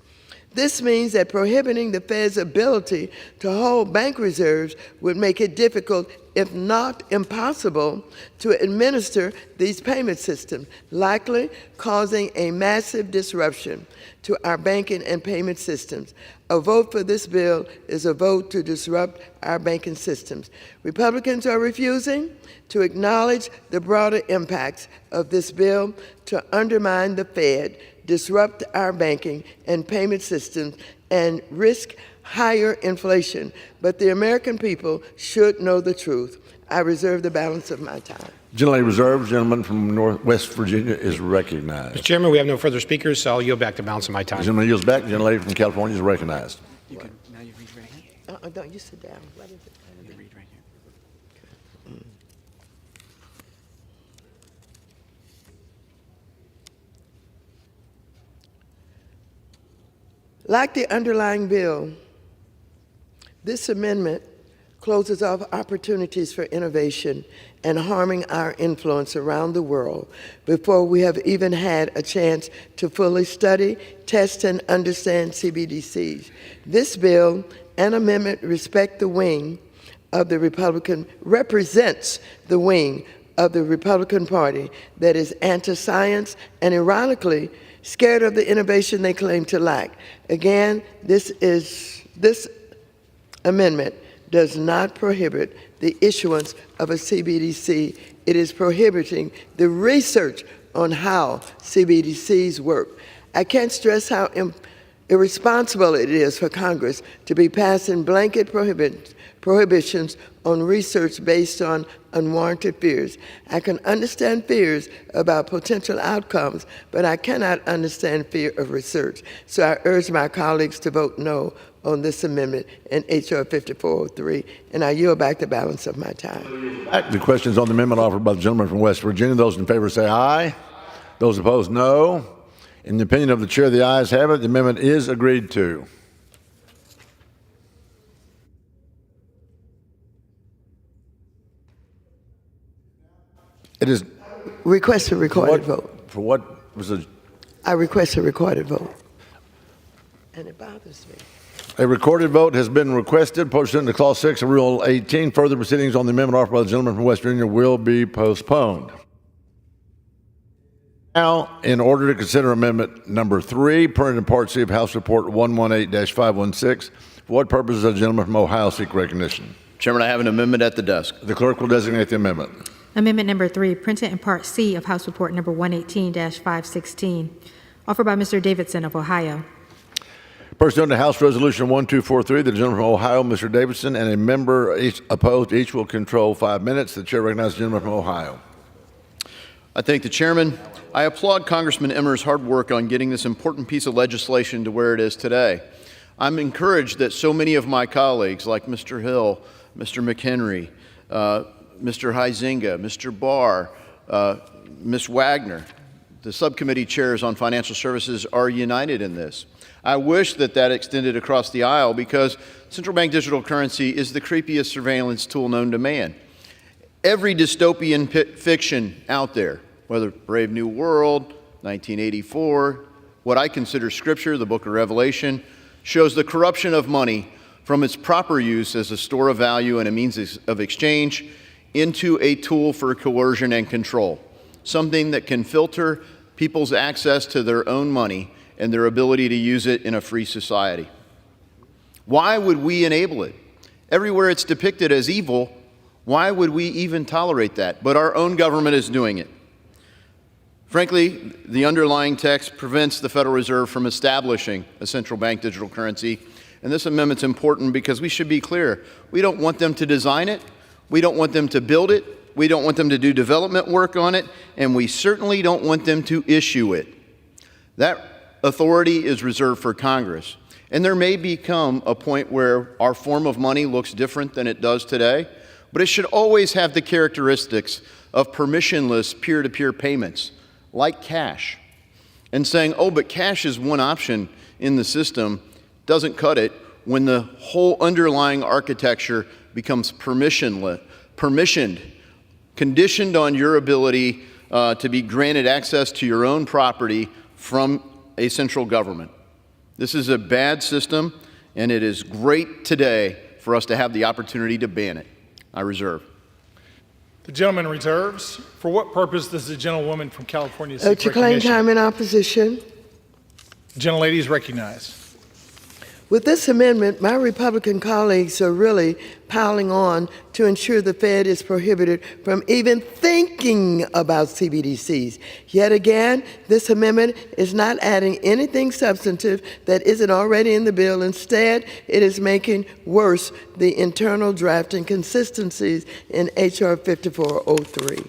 This means that prohibiting the Fed's ability to hold bank reserves would make it difficult, if not impossible, to administer these payment systems, likely causing a massive disruption to our banking and payment systems. A vote for this bill is a vote to disrupt our banking systems. Republicans are refusing to acknowledge the broader impacts of this bill to undermine the Fed, disrupt our banking and payment systems, and risk higher inflation. But the American people should know the truth. I reserve the balance of my time. Gentlelady reserves. Gentleman from West Virginia is recognized. Mr. Chairman, we have no further speakers, so I'll yield back the balance of my time. The gentleman yields back. The gentlelady from California is recognized. You can, now you read right here. Don't you sit down. What is it? You read right here. Like the underlying bill, this amendment closes off opportunities for innovation and harming our influence around the world before we have even had a chance to fully study, test, and understand CBDCs. This bill and amendment represents the wing of the Republican Party that is anti-science and, ironically, scared of the innovation they claim to lack. Again, this amendment does not prohibit the issuance of a CBDC. It is prohibiting the research on how CBDCs work. I can't stress how irresponsible it is for Congress to be passing blanket prohibitions on research based on unwarranted fears. I can understand fears about potential outcomes, but I cannot understand fear of research. So I urge my colleagues to vote no on this amendment in H.R. 5403, and I yield back the balance of my time. The questions on the amendment offered by the gentleman from West Virginia. Those in favor say aye. Those opposed, no. In the opinion of the chair, the ayes have it. The amendment is agreed to. It is request a recorded vote. For what was it? I request a recorded vote. And it bothers me. A recorded vote has been requested pursuant to Clause 6 of Rule 18. Further proceedings on the amendment offered by the gentleman from West Virginia will be postponed. Now, in order to consider amendment number 3, printed in Part C of House Report 118-516, for what purpose does the gentleman from Ohio seek recognition? Chairman, I have an amendment at the desk. The clerk will designate the amendment. Amendment number 3, printed in Part C of House Report number 118-516, offered by Mr. Davidson of Ohio. Pursuant to House Resolution 1243, the gentleman from Ohio, Mr. Davidson, and a member each opposed, each will control 5 minutes. The chair recognizes the gentleman from Ohio. I thank the chairman. I applaud Congressman Emmer's hard work on getting this important piece of legislation to where it is today. I'm encouraged that so many of my colleagues, like Mr. Hill, Mr. McHenry, Mr. Huizenga, Mr. Barr, Ms. Wagner, the subcommittee chairs on financial services are united in this. I wish that extended across the aisle because central bank digital currency is the creepiest surveillance tool known to man. Every dystopian fiction out there, whether Brave New World, 1984, what I consider scripture, the book of Revelation, shows the corruption of money from its proper use as a store of value and a means of exchange into a tool for coercion and control, something that can filter people's access to their own money and their ability to use it in a free society. Why would we enable it? Everywhere it's depicted as evil, why would we even tolerate that? But our own government is doing it. Frankly, the underlying text prevents the Federal Reserve from establishing a central bank digital currency, and this amendment's important because we should be clear. We don't want them to design it, we don't want them to build it, we don't want them to do development work on it, and we certainly don't want them to issue it. That authority is reserved for Congress. And there may become a point where our form of money looks different than it does today, but it should always have the characteristics of permissionless peer-to-peer payments, like cash. And saying, oh, but cash is one option in the system, doesn't cut it when the whole underlying architecture becomes permissioned, conditioned on your ability to be granted access to your own property from a central government. This is a bad system, and it is great today for us to have the opportunity to ban it. I reserve. The gentleman reserves. For what purpose does the gentlewoman from California seek to claim time in opposition. The gentlelady is recognized. With this amendment, my Republican colleagues are really piling on to ensure the Fed is prohibited from even thinking about CBDCs. Yet again, this amendment is not adding anything substantive that isn't already in the bill. Instead, it is making worse the internal draft inconsistencies in H.R. 5403.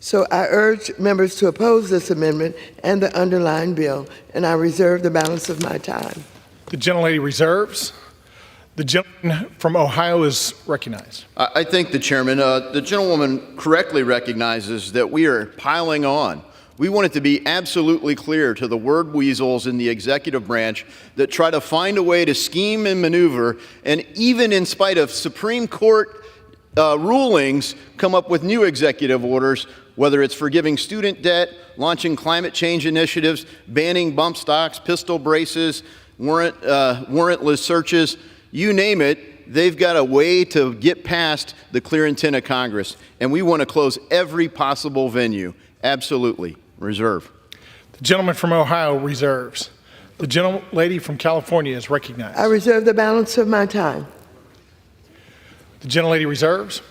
So I urge members to oppose this amendment and the underlying bill, and I reserve the balance of my time. The gentlelady reserves. The gentleman from Ohio is recognized. I thank the chairman. The gentlewoman correctly recognizes that we are piling on. We want it to be absolutely clear to the word weasels in the executive branch that try to find a way to scheme and maneuver, and even in spite of Supreme Court rulings, come up with new executive orders, whether it's forgiving student debt, launching climate change initiatives, banning bump stocks, pistol braces, warrantless searches, you name it. They've got a way to get past the clear intent of Congress, and we want to close every possible venue. Absolutely. Reserve. The gentleman from Ohio reserves. The gentlelady from California is recognized. I reserve the balance of my time. The gentlelady reserves.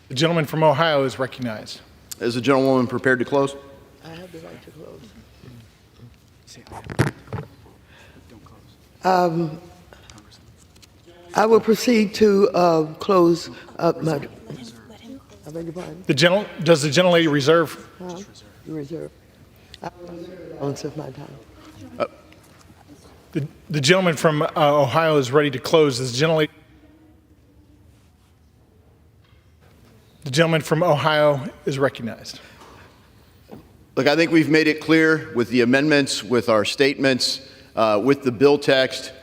The gentleman from Ohio is recognized. Is the gentlewoman prepared to close? I have the right to close. I will proceed to close up my. I beg your pardon? Does the gentlelady reserve? Reserve. I will reserve the balance of my time. The gentleman from Ohio is ready to close. The gentleman from Ohio is recognized. Look, I think we've made it clear with the amendments, with our statements, with the bill text,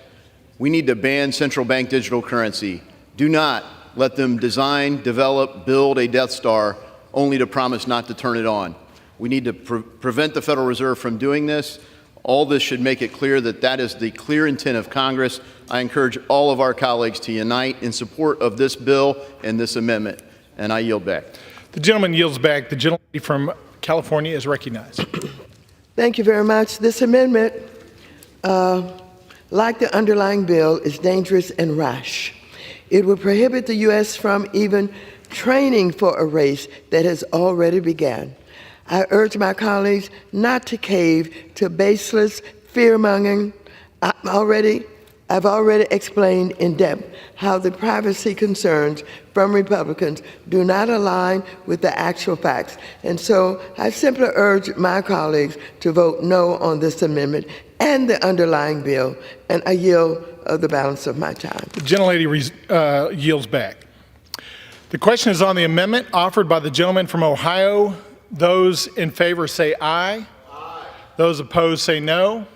we need to ban central bank digital currency. Do not let them design, develop, build a Death Star only to promise not to turn it on. We need to prevent the Federal Reserve from doing this. All this should make it clear that that is the clear intent of Congress. I encourage all of our colleagues to unite in support of this bill and this amendment, and I yield back. The gentleman yields back. The gentlelady from California is recognized. Thank you very much. This amendment, like the underlying bill, is dangerous and rash. It would prohibit the U.S. from even training for a race that has already begun. I urge my colleagues not to cave to baseless fear-mongering. I've already explained in depth how the privacy concerns from Republicans do not align with the actual facts. And so I simply urge my colleagues to vote no on this amendment and the underlying bill, and I yield the balance of my time. The gentlelady yields back. The question is on the amendment offered by the gentleman from Ohio. Those in favor say aye. Aye. Those opposed say no.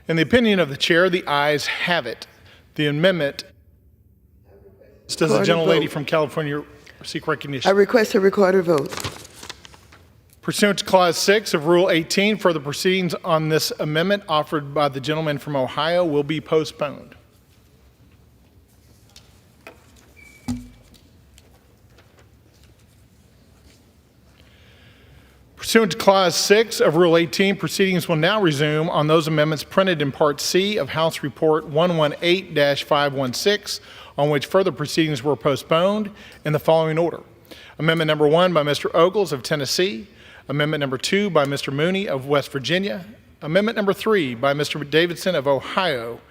In the opinion of the chair, the ayes have it. The amendment. Does the gentlelady from California seek recognition? I request a recorded vote. Pursuant to Clause 6 of Rule 18, further proceedings on this amendment offered by the gentleman from Ohio will be postponed. Pursuant to Clause 6 of Rule 18, proceedings will now resume on those amendments printed in Part C of House Report 118-516, on which further proceedings were postponed in the following order. Amendment number 1 by Mr. Ogles of Tennessee. Amendment number 2 by Mr. Mooney of West Virginia. Amendment number 3 by Mr. Davidson of Ohio.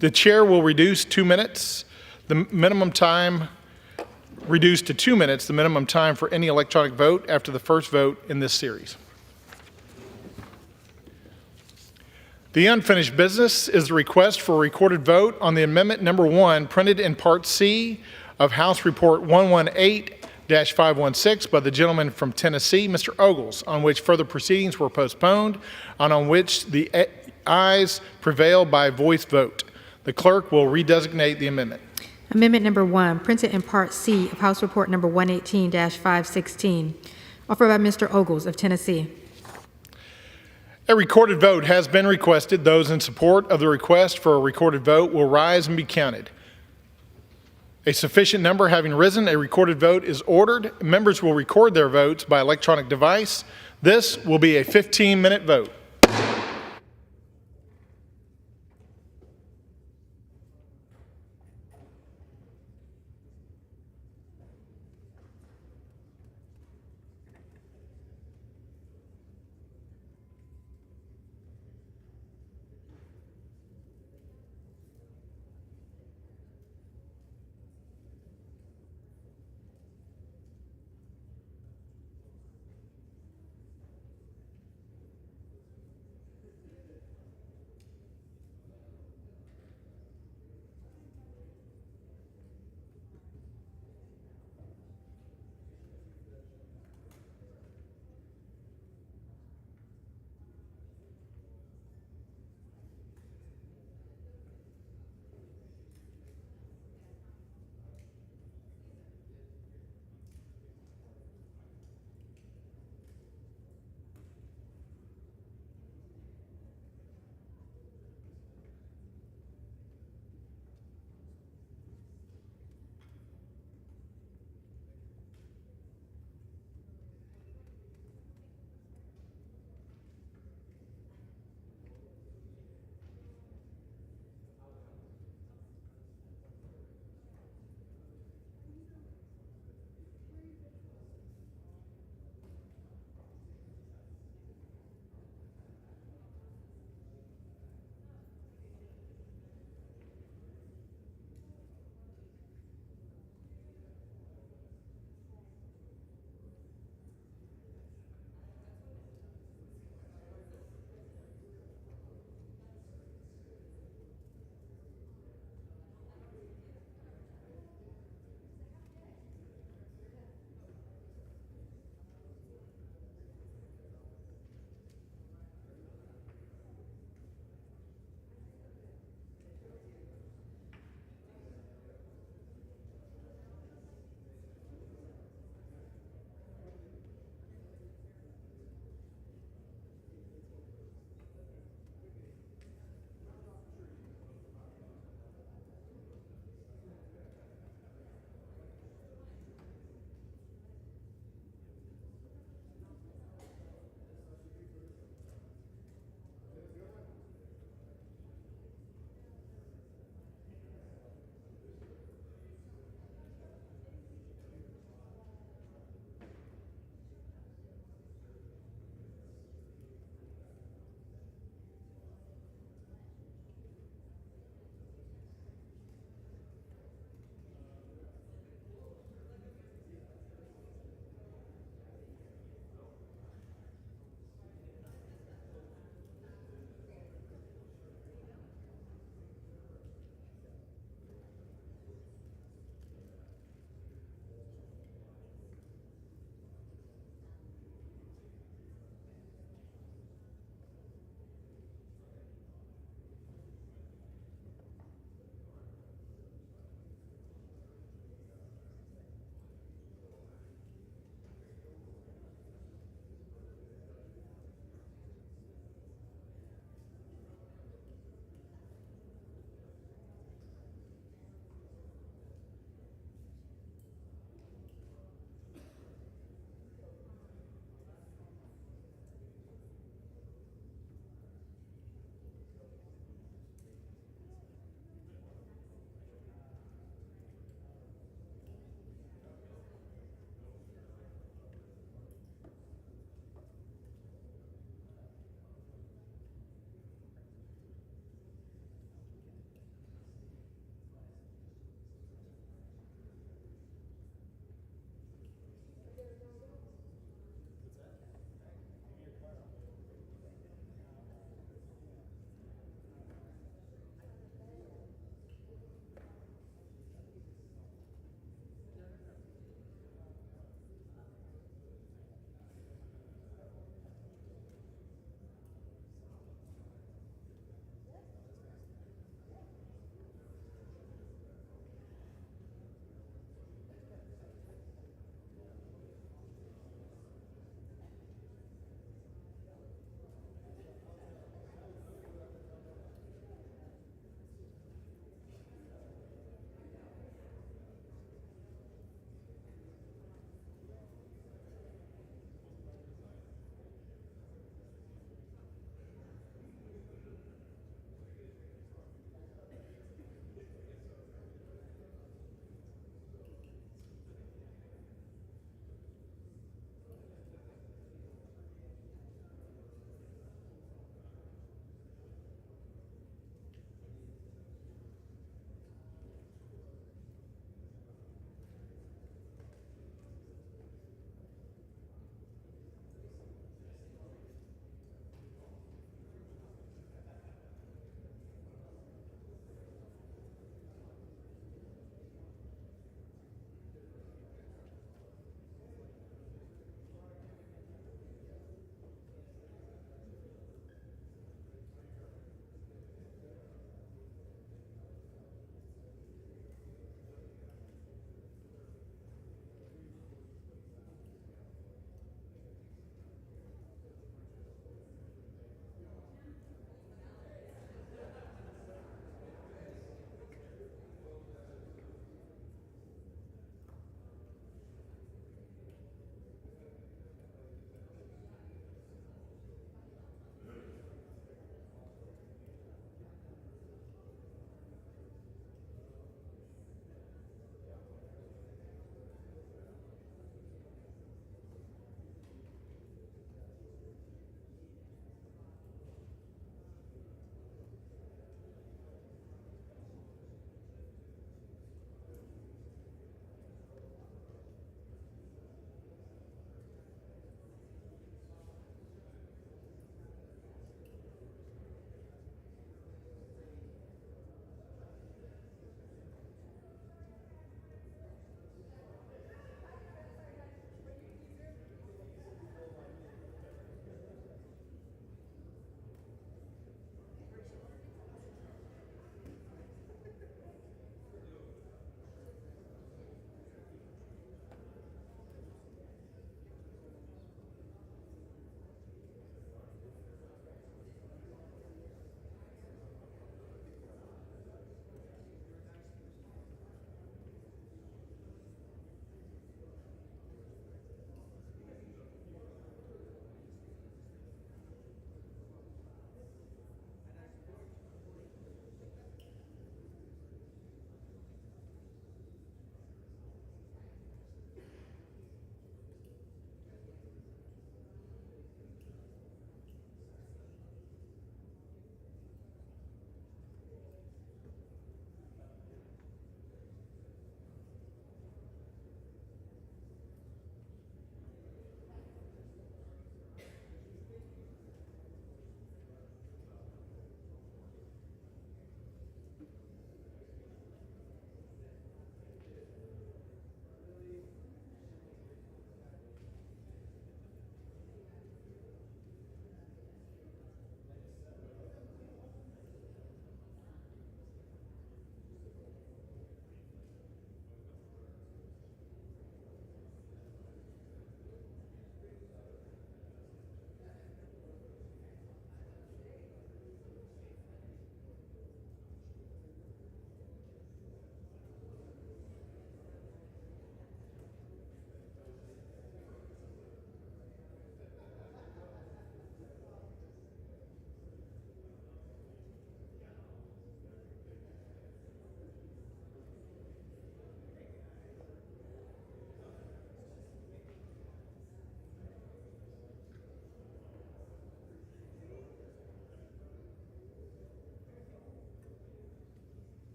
The chair will reduce 2 minutes. The minimum time reduced to 2 minutes, the minimum time for any electronic vote after the first vote in this series. The unfinished business is the request for a recorded vote on the amendment number 1 printed in Part C of House Report 118-516 by the gentleman from Tennessee, Mr. Ogles, on which further proceedings were postponed and on which the ayes prevail by voice vote. The clerk will redesignate the amendment. Amendment number 1, printed in Part C of House Report number 118-516, offered by Mr. Ogles of Tennessee. A recorded vote has been requested. Those in support of the request for a recorded vote will rise and be counted. A sufficient number having risen, a recorded vote is ordered. Members will record their votes by electronic device. This will be a 15-minute vote.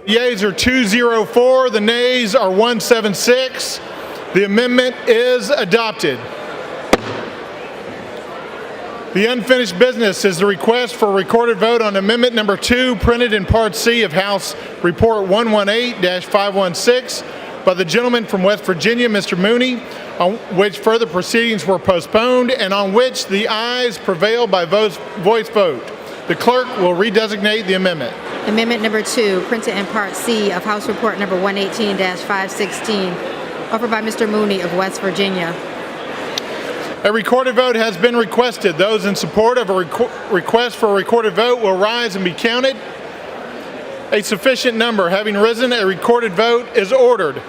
Yeas are 204, the nays are 176. The amendment is adopted. The unfinished business is the request for a recorded vote on Amendment Number 2, printed in Part C of House Report 118-516 by the gentleman from West Virginia, Mr. Mooney, on which further proceedings were postponed and on which the ayes prevailed by voice vote. The clerk will redesignate the amendment. Amendment number 2, printed in Part C of House Report number 118-516, offered by Mr. Mooney of West Virginia. A recorded vote has been requested. Those in support of a request for a recorded vote will rise and be counted. A sufficient number having risen, a recorded vote is ordered.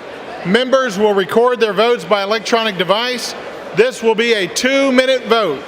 Members will record their votes by electronic device. This will be a 2-minute vote.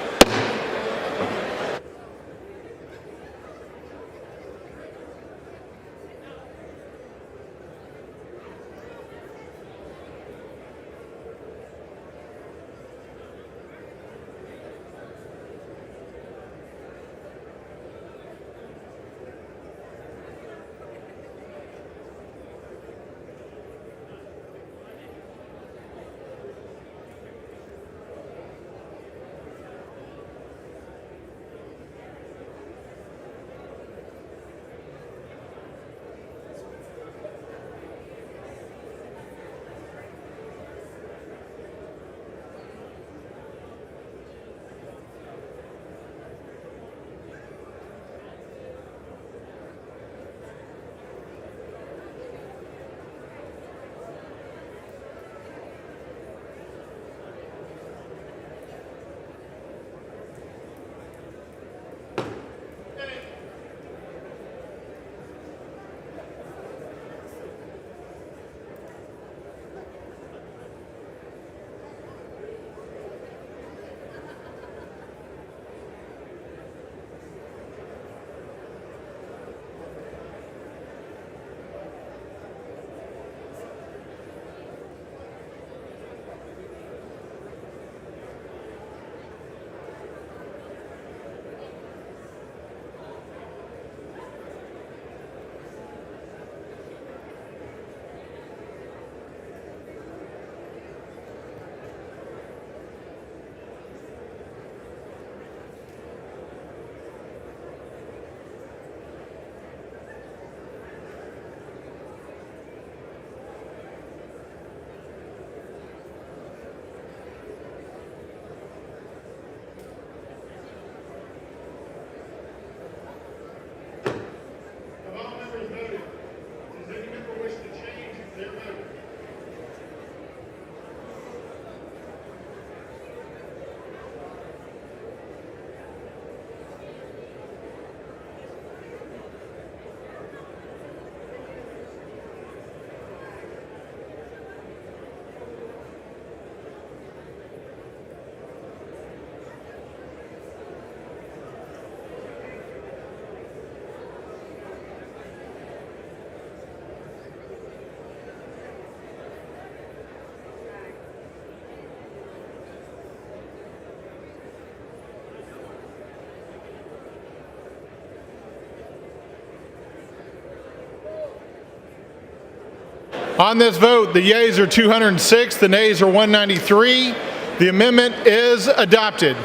On this vote, the yeas are 206, the nays are 193. The amendment is adopted.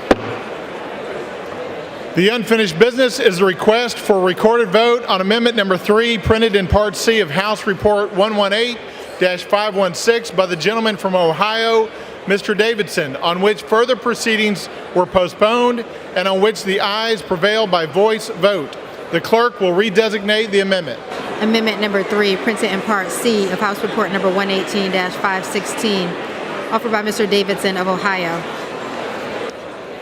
The unfinished business is a request for a recorded vote on Amendment Number 3, printed in Part C of House Report 118-516 by the gentleman from Ohio, Mr. Davidson, on which further proceedings were postponed and on which the ayes prevailed by voice vote. The clerk will redesignate the amendment. Amendment number 3, printed in Part C of House Report number 118-516, offered by Mr. Davidson of Ohio.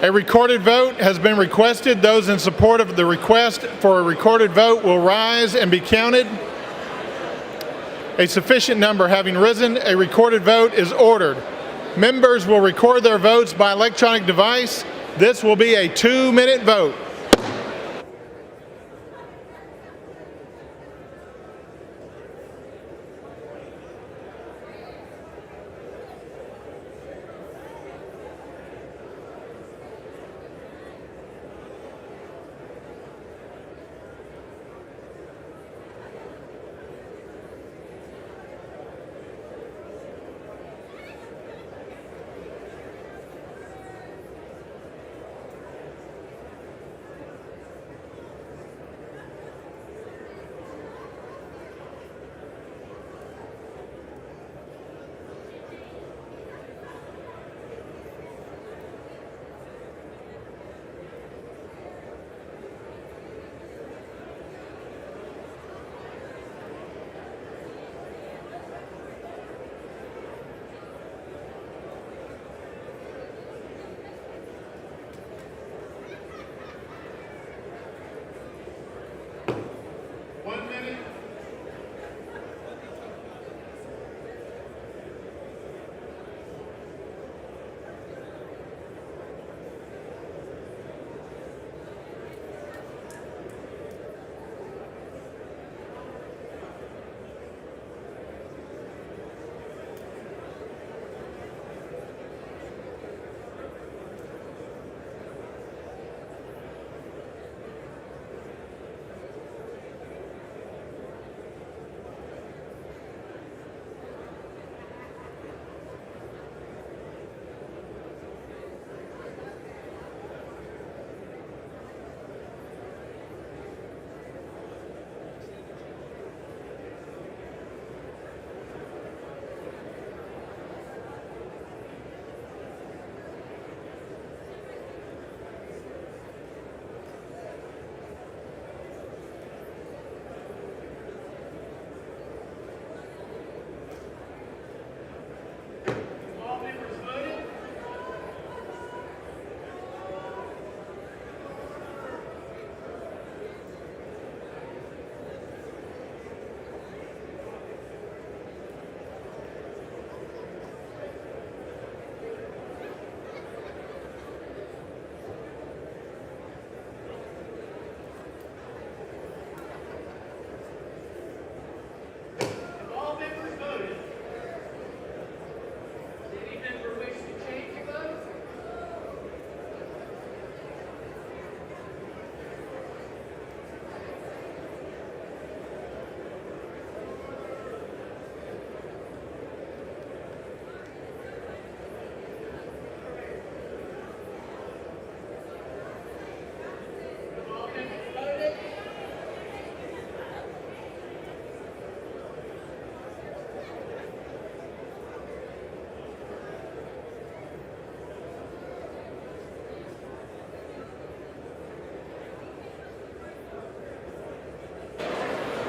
A recorded vote has been requested. Those in support of the request for a recorded vote will rise and be counted. A sufficient number having risen, a recorded vote is ordered. Members will record their votes by electronic device. This will be a 2-minute vote.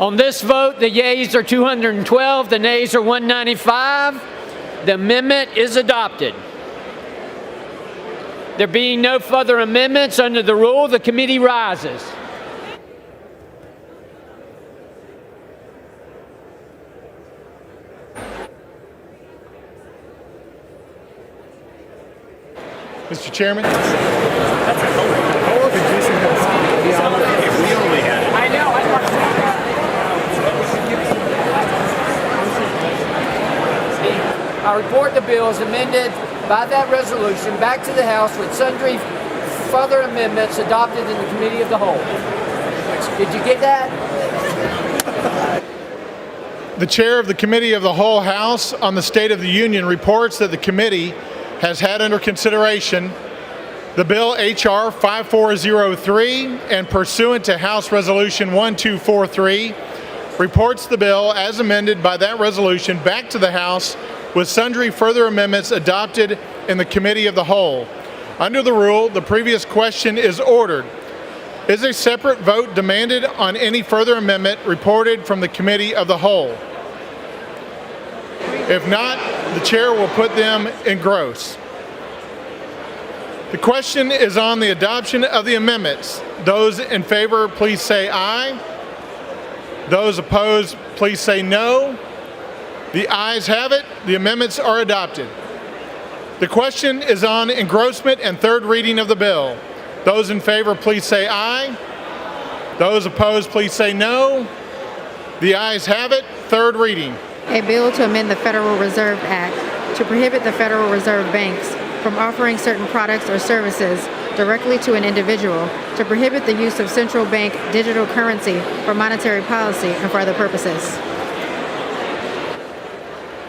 On this vote, the yeas are 212, the nays are 195. The amendment is adopted. There being no further amendments under the rule, the committee rises. Mr. Chairman. I report the bill as amended by that resolution back to the House with sundry further amendments adopted in the Committee of the Whole. Did you get that? The chair of the Committee of the Whole House on the State of the Union reports that the committee has had under consideration the bill H.R. 5403 and pursuant to House Resolution 1243, reports the bill as amended by that resolution back to the House with sundry further amendments adopted in the Committee of the Whole. Under the rule, the previous question is ordered. Is a separate vote demanded on any further amendment reported from the Committee of the Whole? If not, the chair will put them in gross. The question is on the adoption of the amendments. Those in favor, please say aye. Those opposed, please say no. The ayes have it. The amendments are adopted. The question is on engrossment and third reading of the bill. Those in favor, please say aye. Those opposed, please say no. The ayes have it. Third reading. A bill to amend the Federal Reserve Act to prohibit the Federal Reserve banks from offering certain products or services directly to an individual, to prohibit the use of central bank digital currency for monetary policy and for other purposes.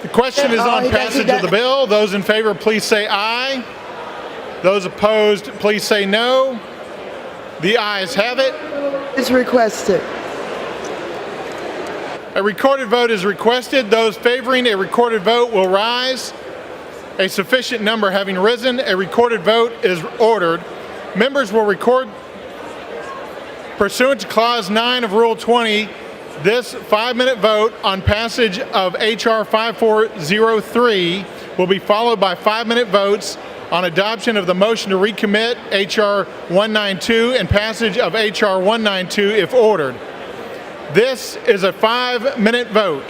The question is on passage of the bill. Those in favor, please say aye. Those opposed, please say no. The ayes have it. It's requested. A recorded vote is requested. Those favoring a recorded vote will rise. A sufficient number having risen, a recorded vote is ordered. Members will record pursuant to Clause 9 of Rule 20. This 5-minute vote on passage of H.R. 5403 will be followed by 5-minute votes on adoption of the motion to recommit H.R. 192 and passage of H.R. 192 if ordered. This is a 5-minute vote.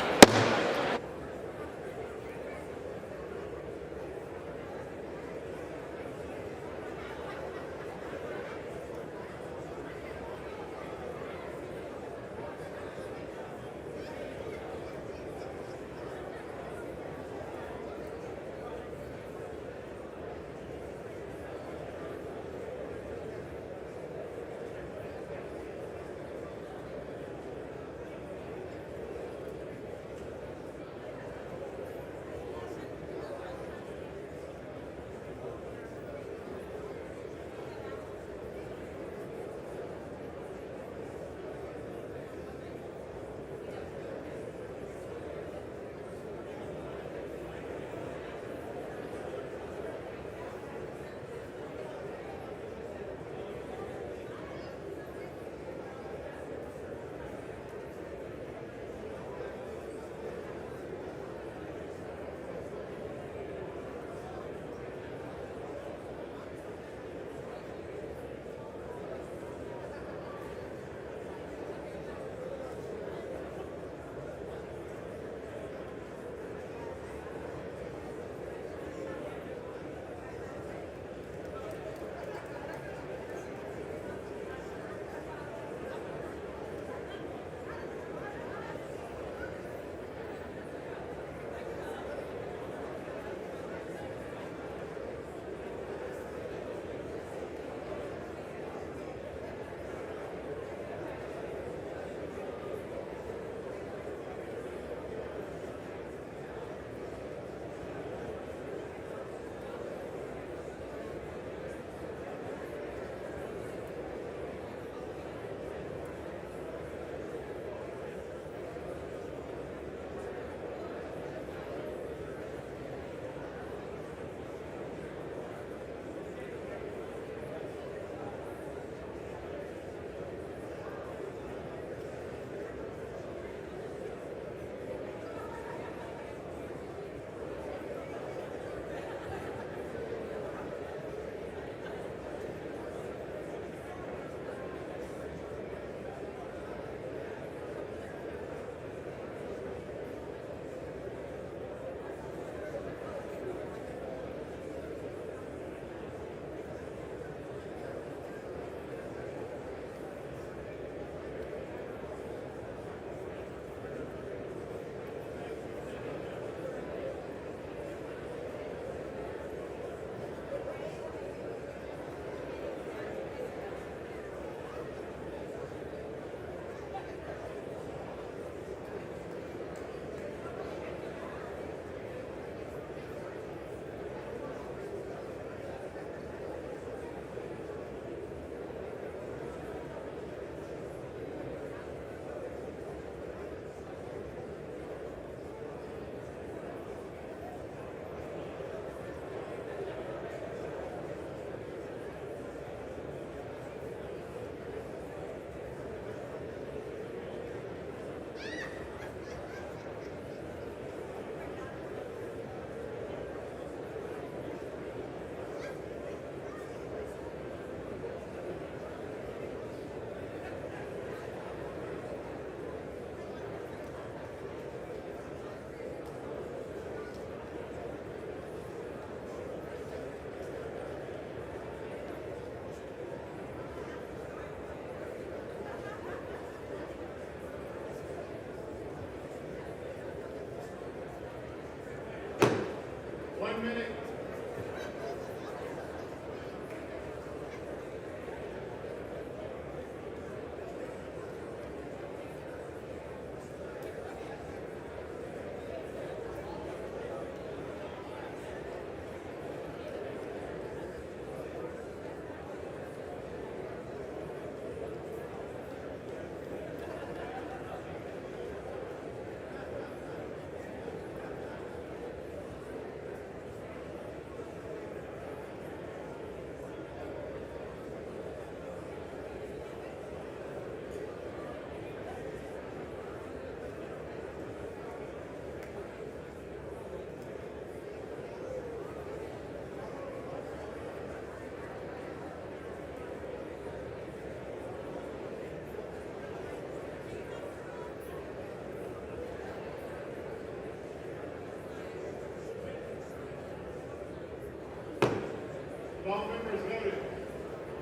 All members voted.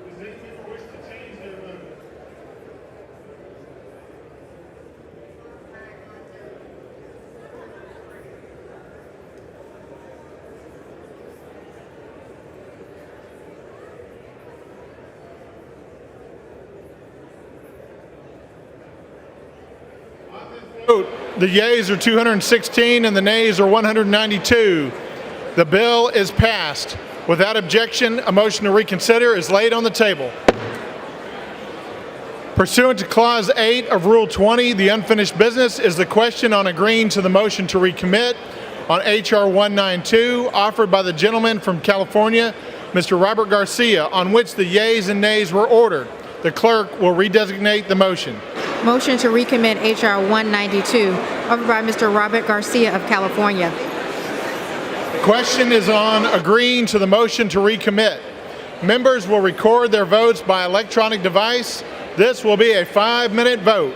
Does any member wish to change their vote? Vote. The yeas are 216 and the nays are 192. The bill is passed. Without objection, a motion to reconsider is laid on the table. Pursuant to Clause 8 of Rule 20, the unfinished business is the question on agreeing to the motion to recommit on H.R. 192, offered by the gentleman from California, Mr. Robert Garcia, on which the yeas and nays were ordered. The clerk will redesignate the motion. Motion to recommit H.R. 192, offered by Mr. Robert Garcia of California. The question is on agreeing to the motion to recommit. Members will record their votes by electronic device. This will be a 5-minute vote.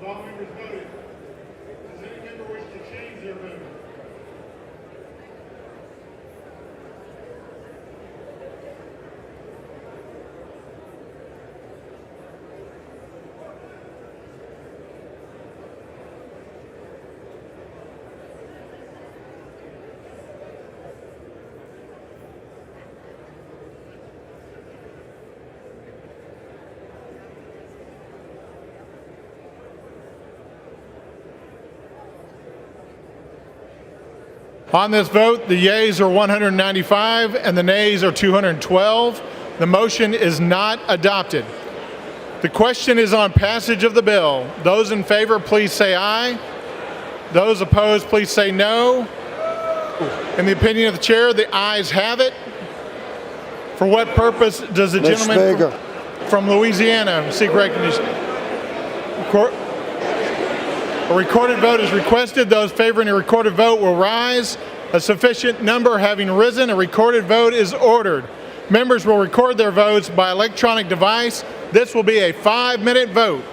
Have all members voted? Does any member wish to change their vote? On this vote, the yeas are 195 and the nays are 212. The motion is not adopted. The question is on passage of the bill. Those in favor, please say aye. Those opposed, please say no. In the opinion of the chair, the ayes have it. For what purpose does the gentleman from Louisiana seek recognition? A recorded vote is requested. Those favoring a recorded vote will rise. A sufficient number having risen, a recorded vote is ordered. Members will record their votes by electronic device. This will be a 5-minute vote.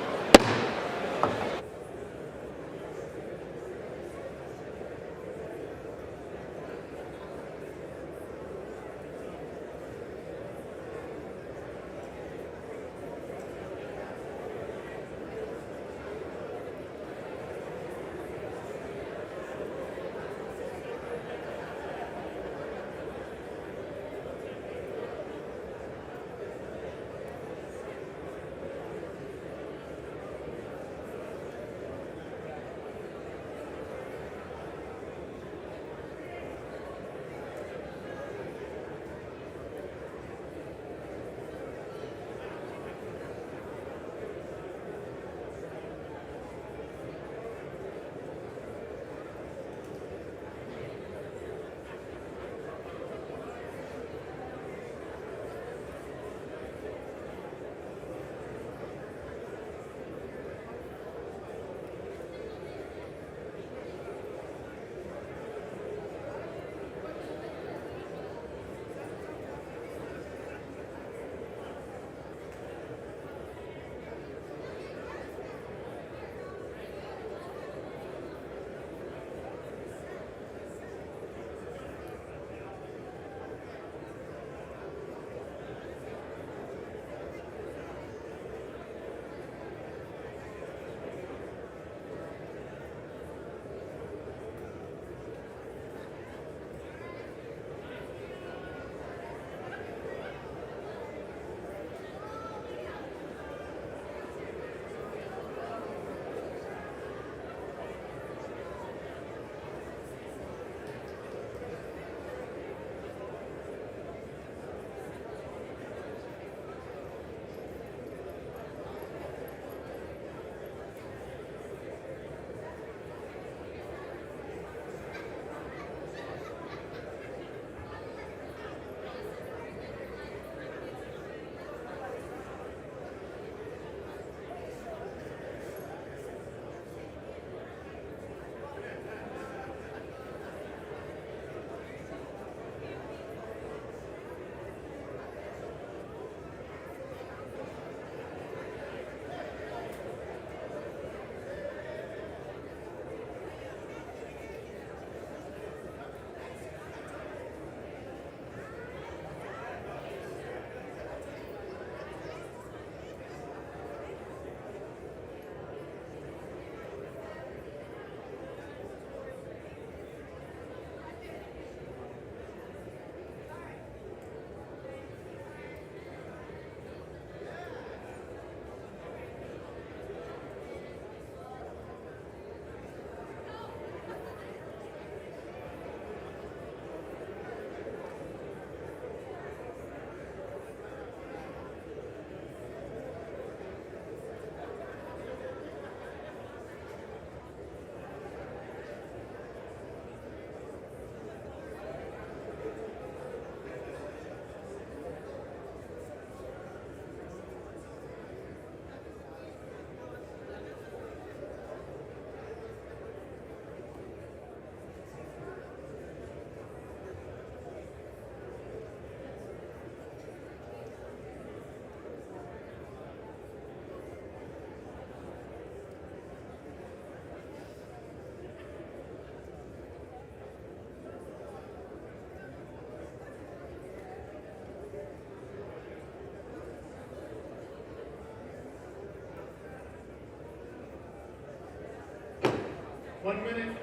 1 minute.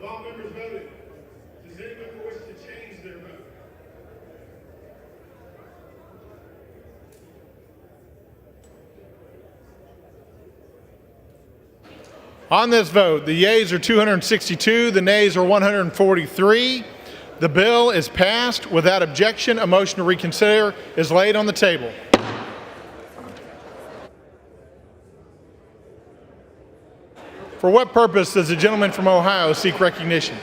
Have all members voted? Does anyone wish to change their vote? On this vote, the yeas are 262, the nays are 143. The bill is passed. Without objection, a motion to reconsider is laid on the table. For what purpose does the gentleman from Ohio seek recognition?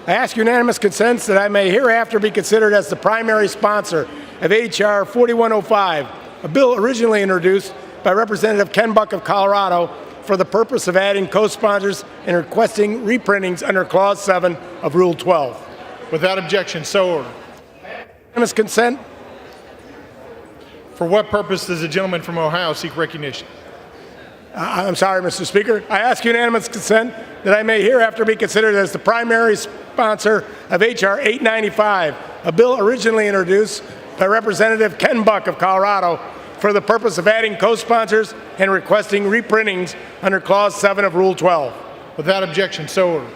I ask unanimous consent that I may hereafter be considered as the primary sponsor of H.R. 4105, a bill originally introduced by Representative Ken Buck of Colorado for the purpose of adding co-sponsors and requesting reprintings under Clause 7 of Rule 12. Without objection, so ordered. Unanimous consent. For what purpose does the gentleman from Ohio seek recognition? I'm sorry, Mr. Speaker. I ask unanimous consent that I may hereafter be considered as the primary sponsor of H.R. 895, a bill originally introduced by Representative Ken Buck of Colorado for the purpose of adding co-sponsors and requesting reprintings under Clause 7 of Rule 12. Without objection, so ordered.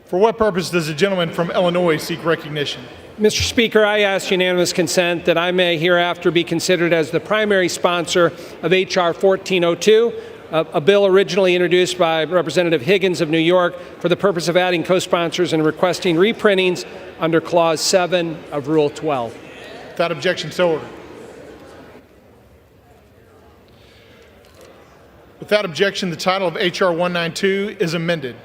For what purpose does the gentleman from Illinois seek recognition? Mr. Speaker, I ask unanimous consent that I may hereafter be considered as the primary sponsor of H.R. 1402, a bill originally introduced by Representative Higgins of New York for the purpose of adding co-sponsors and requesting reprintings under Clause 7 of Rule 12. Without objection, so ordered. Without objection, the title of H.R. 192 is amended.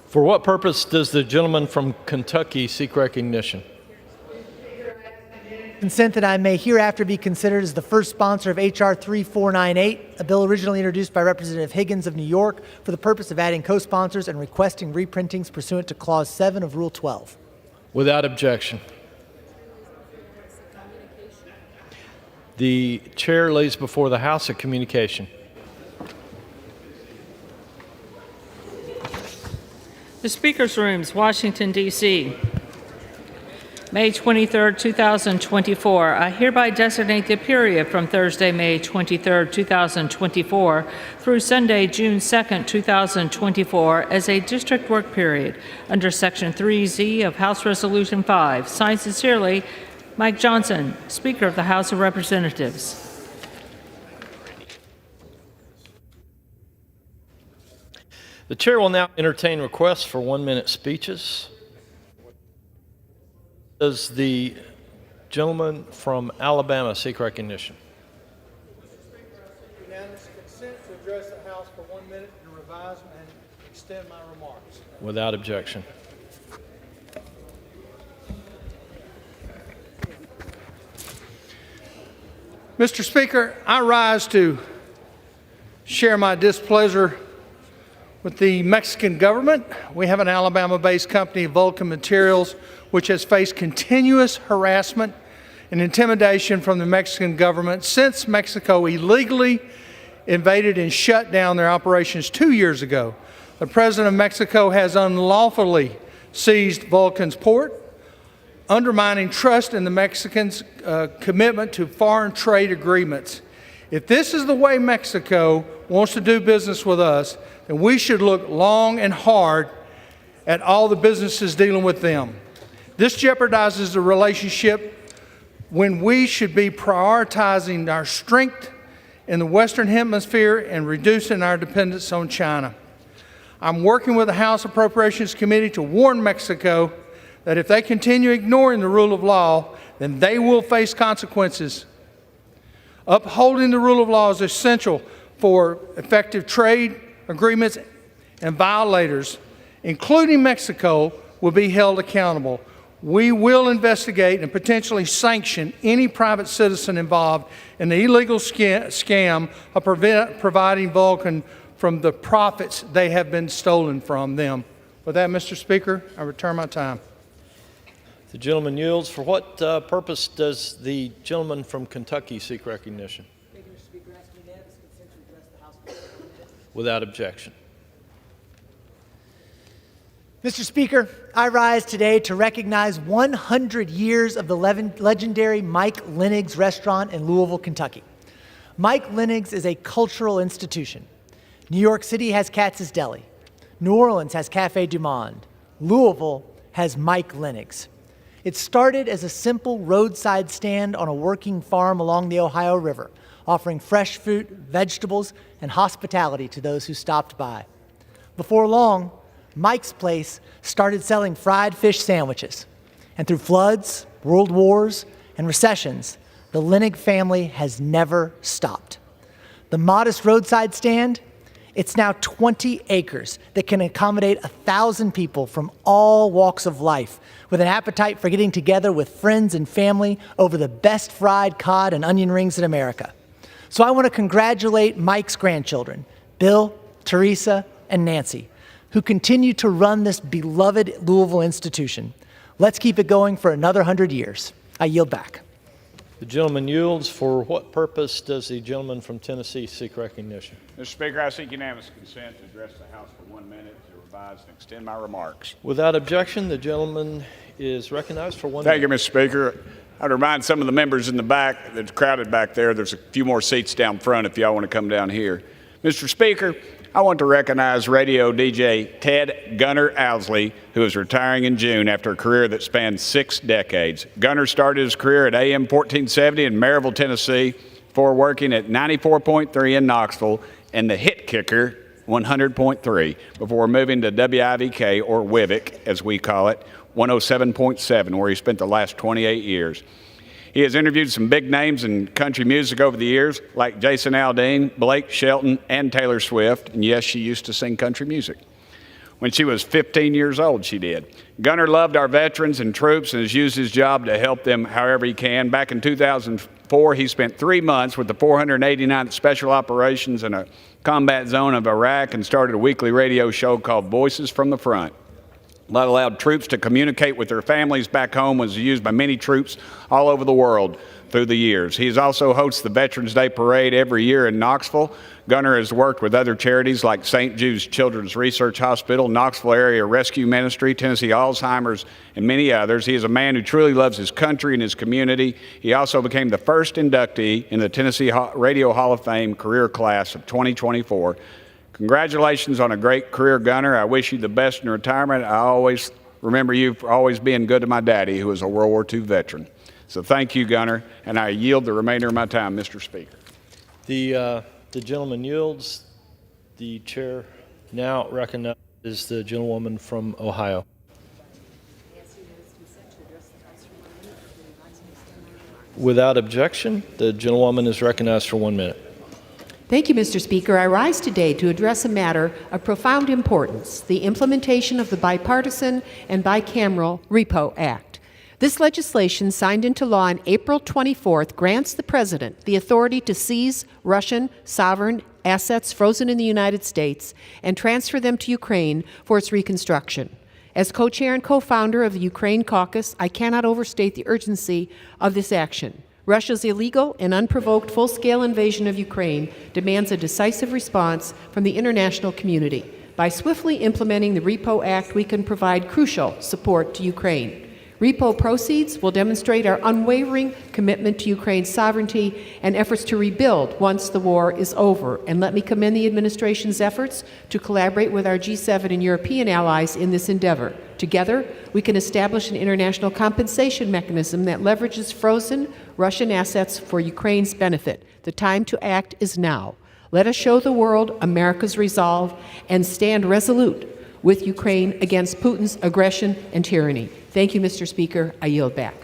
For what purpose does the gentleman from Kentucky seek recognition? Consent that I may hereafter be considered as the first sponsor of H.R. 3498, a bill originally introduced by Representative Higgins of New York for the purpose of adding co-sponsors and requesting reprintings pursuant to Clause 7 of Rule 12. Without objection. The chair lays before the House a communication. The Speaker's Rooms, Washington, D.C., May 23, 2024. I hereby designate the period from Thursday, May 23, 2024 through Sunday, June 2, 2024 as a district work period under Section 3Z of House Resolution 5. Signed sincerely, Mike Johnson, Speaker of the House of Representatives. The chair will now entertain requests for 1-minute speeches. Does the gentleman from Alabama seek recognition? Unanimous consent to address the House for 1 minute to revise and extend my remarks. Without objection. Mr. Speaker, I rise to share my displeasure with the Mexican government. We have an Alabama-based company, Vulcan Materials, which has faced continuous harassment and intimidation from the Mexican government since Mexico illegally invaded and shut down their operations 2 years ago. The President of Mexico has unlawfully seized Vulcan's port, undermining trust in the Mexicans' commitment to foreign trade agreements. If this is the way Mexico wants to do business with us, then we should look long and hard at all the businesses dealing with them. This jeopardizes the relationship when we should be prioritizing our strength in the Western Hemisphere and reducing our dependence on China. I'm working with the House Appropriations Committee to warn Mexico that if they continue ignoring the rule of law, then they will face consequences. Upholding the rule of law is essential for effective trade agreements, and violators, including Mexico, will be held accountable. We will investigate and potentially sanction any private citizen involved in the illegal scam of providing Vulcan from the profits they have been stolen from them. With that, Mr. Speaker, I return my time. The gentleman yields. For what purpose does the gentleman from Kentucky seek recognition? Thank you, Mr. Speaker. I ask unanimous consent to address the House for 1 minute. Without objection. Mr. Speaker, I rise today to recognize 100 years of the legendary Mike Lenig's restaurant in Louisville, Kentucky. Mike Lenig's is a cultural institution. New York City has Katz's Deli. New Orleans has Café du Monde. Louisville has Mike Lenig's. It started as a simple roadside stand on a working farm along the Ohio River, offering fresh fruit, vegetables, and hospitality to those who stopped by. Before long, Mike's place started selling fried fish sandwiches. And through floods, world wars, and recessions, the Lenig family has never stopped. The modest roadside stand, it's now 20 acres that can accommodate 1,000 people from all walks of life, with an appetite for getting together with friends and family over the best fried cod and onion rings in America. So I want to congratulate Mike's grandchildren, Bill, Teresa, and Nancy, who continue to run this beloved Louisville institution. Let's keep it going for another 100 years. I yield back. The gentleman yields. For what purpose does the gentleman from Tennessee seek recognition? Mr. Speaker, I seek unanimous consent to address the House for 1 minute to revise and extend my remarks. Without objection, the gentleman is recognized for 1 Thank minute. you, Mr. Speaker. I'd remind some of the members in the back that's crowded back there, there's a few more seats down front if y'all want to come down here. Mr. Speaker, I want to recognize radio DJ Ted Gunner Owsley, who is retiring in June after a career that spanned 6 decades. Gunner started his career at AM 1470 in Maryville, Tennessee, before working at 94.3 in Knoxville and the hit kicker 100.3 before moving to WIVK, or WIVIC as we call it, 107.7, where he spent the last 28 years. He has interviewed some big names in country music over the years, like Jason Aldean, Blake Shelton, and Taylor Swift. And yes, she used to sing country music. When she was 15 years old, she did. Gunner loved our veterans and troops and has used his job to help them however he can. Back in 2004, he spent 3 months with the 489th Special Operations in a combat zone of Iraq and started a weekly radio show called Voices from the Front. That allowed troops to communicate with their families back home, was used by many troops all over the world through the years. He has also hosted the Veterans Day Parade every year in Knoxville. Gunner has worked with other charities like St. Jude's Children's Research Hospital, Knoxville Area Rescue Ministry, Tennessee Alzheimer's, and many others. He is a man who truly loves his country and his community. He also became the first inductee in the Tennessee Radio Hall of Fame career class of 2024. Congratulations on a great career, Gunner. I wish you the best in retirement. I always remember you for always being good to my daddy, who was a World War II veteran. So thank you, Gunner, and I yield the remainder of my time, Mr. Speaker. The gentleman yields. The chair now recognizes the gentlewoman from Ohio. Without objection, the gentlewoman is recognized for 1 minute. Thank you, Mr. Speaker. I rise today to address a matter of profound importance, the implementation of the Bipartisan and Bicameral Repo Act. This legislation, signed into law on April 24th, grants the President the authority to seize Russian sovereign assets frozen in the United States and transfer them to Ukraine for its reconstruction. As co-chair and co-founder of the Ukraine Caucus, I cannot overstate the urgency of this action. Russia's illegal and unprovoked full-scale invasion of Ukraine demands a decisive response from the international community. By swiftly implementing the REPO Act, we can provide crucial support to Ukraine. REPO proceeds will demonstrate our unwavering commitment to Ukraine's sovereignty and efforts to rebuild once the war is over. And let me commend the administration's efforts to collaborate with our G7 and European allies in this endeavor. Together, we can establish an international compensation mechanism that leverages frozen Russian assets for Ukraine's benefit. The time to act is now. Let us show the world America's resolve and stand resolute with Ukraine against Putin's aggression and tyranny. Thank you, Mr. Speaker. I yield back.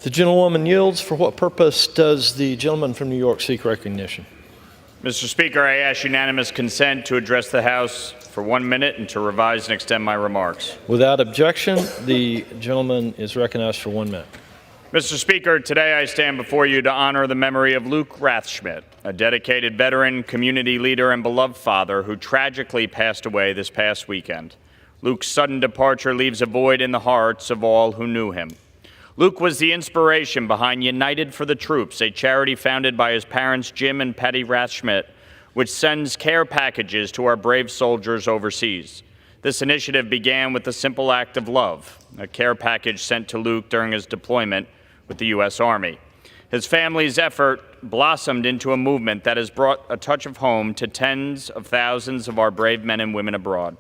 The gentlewoman yields. For what purpose does the gentleman from New York seek recognition? Mr. Speaker, I ask unanimous consent to address the House for 1 minute and to revise and extend my remarks. Without objection, the gentleman is recognized for 1 minute. Mr. Speaker, today I stand before you to honor the memory of Luke Rathschmidt, a dedicated veteran, community leader, and beloved father who tragically passed away this past weekend. Luke's sudden departure leaves a void in the hearts of all who knew him. Luke was the inspiration behind United for the Troops, a charity founded by his parents Jim and Patty Rathschmidt, which sends care packages to our brave soldiers overseas. This initiative began with the simple act of love, a care package sent to Luke during his deployment with the U.S. Army. His family's effort blossomed into a movement that has brought a touch of home to tens of thousands of our brave men and women abroad.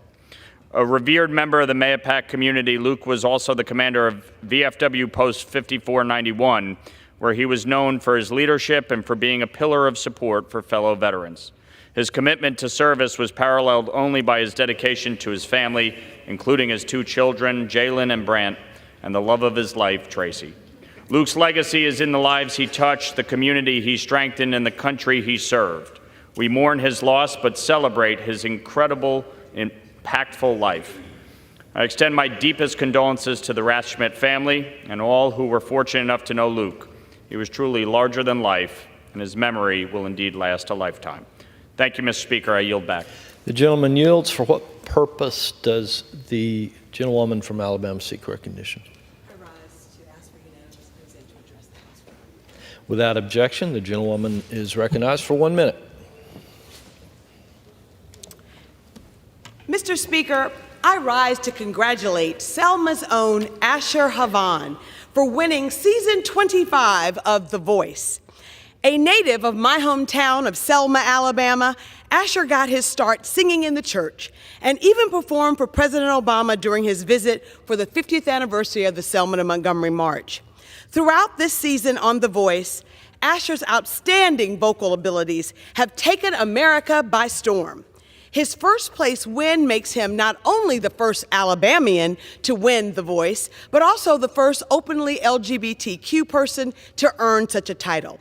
A revered member of the Mahopac community, Luke was also the commander of VFW Post 5491, where he was known for his leadership and for being a pillar of support for fellow veterans. His commitment to service was paralleled only by his dedication to his family, including his 2 children, Jalen and Brant, and the love of his life, Tracy. Luke's legacy is in the lives he touched, the community he strengthened, and the country he served. We mourn his loss, but celebrate his incredible, impactful life. I extend my deepest condolences to the Rathschmidt family and all who were fortunate enough to know Luke. He was truly larger than life, and his memory will indeed last a lifetime. Thank you, Mr. Speaker. I yield back. The gentleman yields. For what purpose does the gentlewoman from Alabama seek recognition? Without objection, the gentlewoman is recognized for 1 minute. Mr. Speaker, I rise to congratulate Selma's own Asher Havan for winning season 25 of The Voice. A native of my hometown of Selma, Alabama, Asher got his start singing in the church and even performed for President Obama during his visit for the 50th anniversary of the Selma to Montgomery March. Throughout this season on The Voice, Asher's outstanding vocal abilities have taken America by storm. His first place win makes him not only the first Alabamian to win The Voice, but also the first openly LGBTQ person to earn such a title.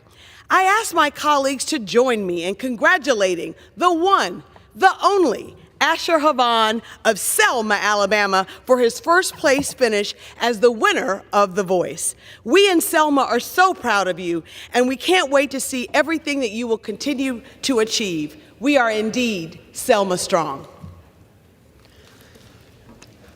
I ask my colleagues to join me in congratulating the one, the only, Asher Havan of Selma, Alabama, for his first place finish as the winner of The Voice. We in Selma are so proud of you, and we can't wait to see everything that you will continue to achieve. We are indeed Selma strong.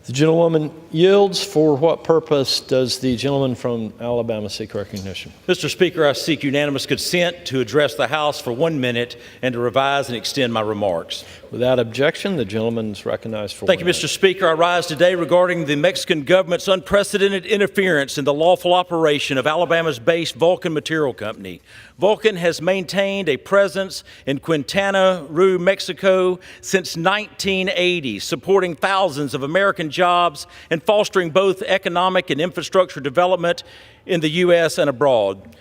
The gentlewoman yields. For what purpose does the gentleman from Alabama seek recognition? Mr. Speaker, I seek unanimous consent to address the House for 1 minute and to revise and extend my remarks. Without objection, the gentleman is recognized for 1 minute. Thank you, Mr. Speaker. I rise today regarding the Mexican government's unprecedented interference in the lawful operation of Alabama's based Vulcan Material Company. Vulcan has maintained a presence in Quintana Roo, Mexico since 1980, supporting thousands of American jobs and fostering both economic and infrastructure development in the U.S. and abroad.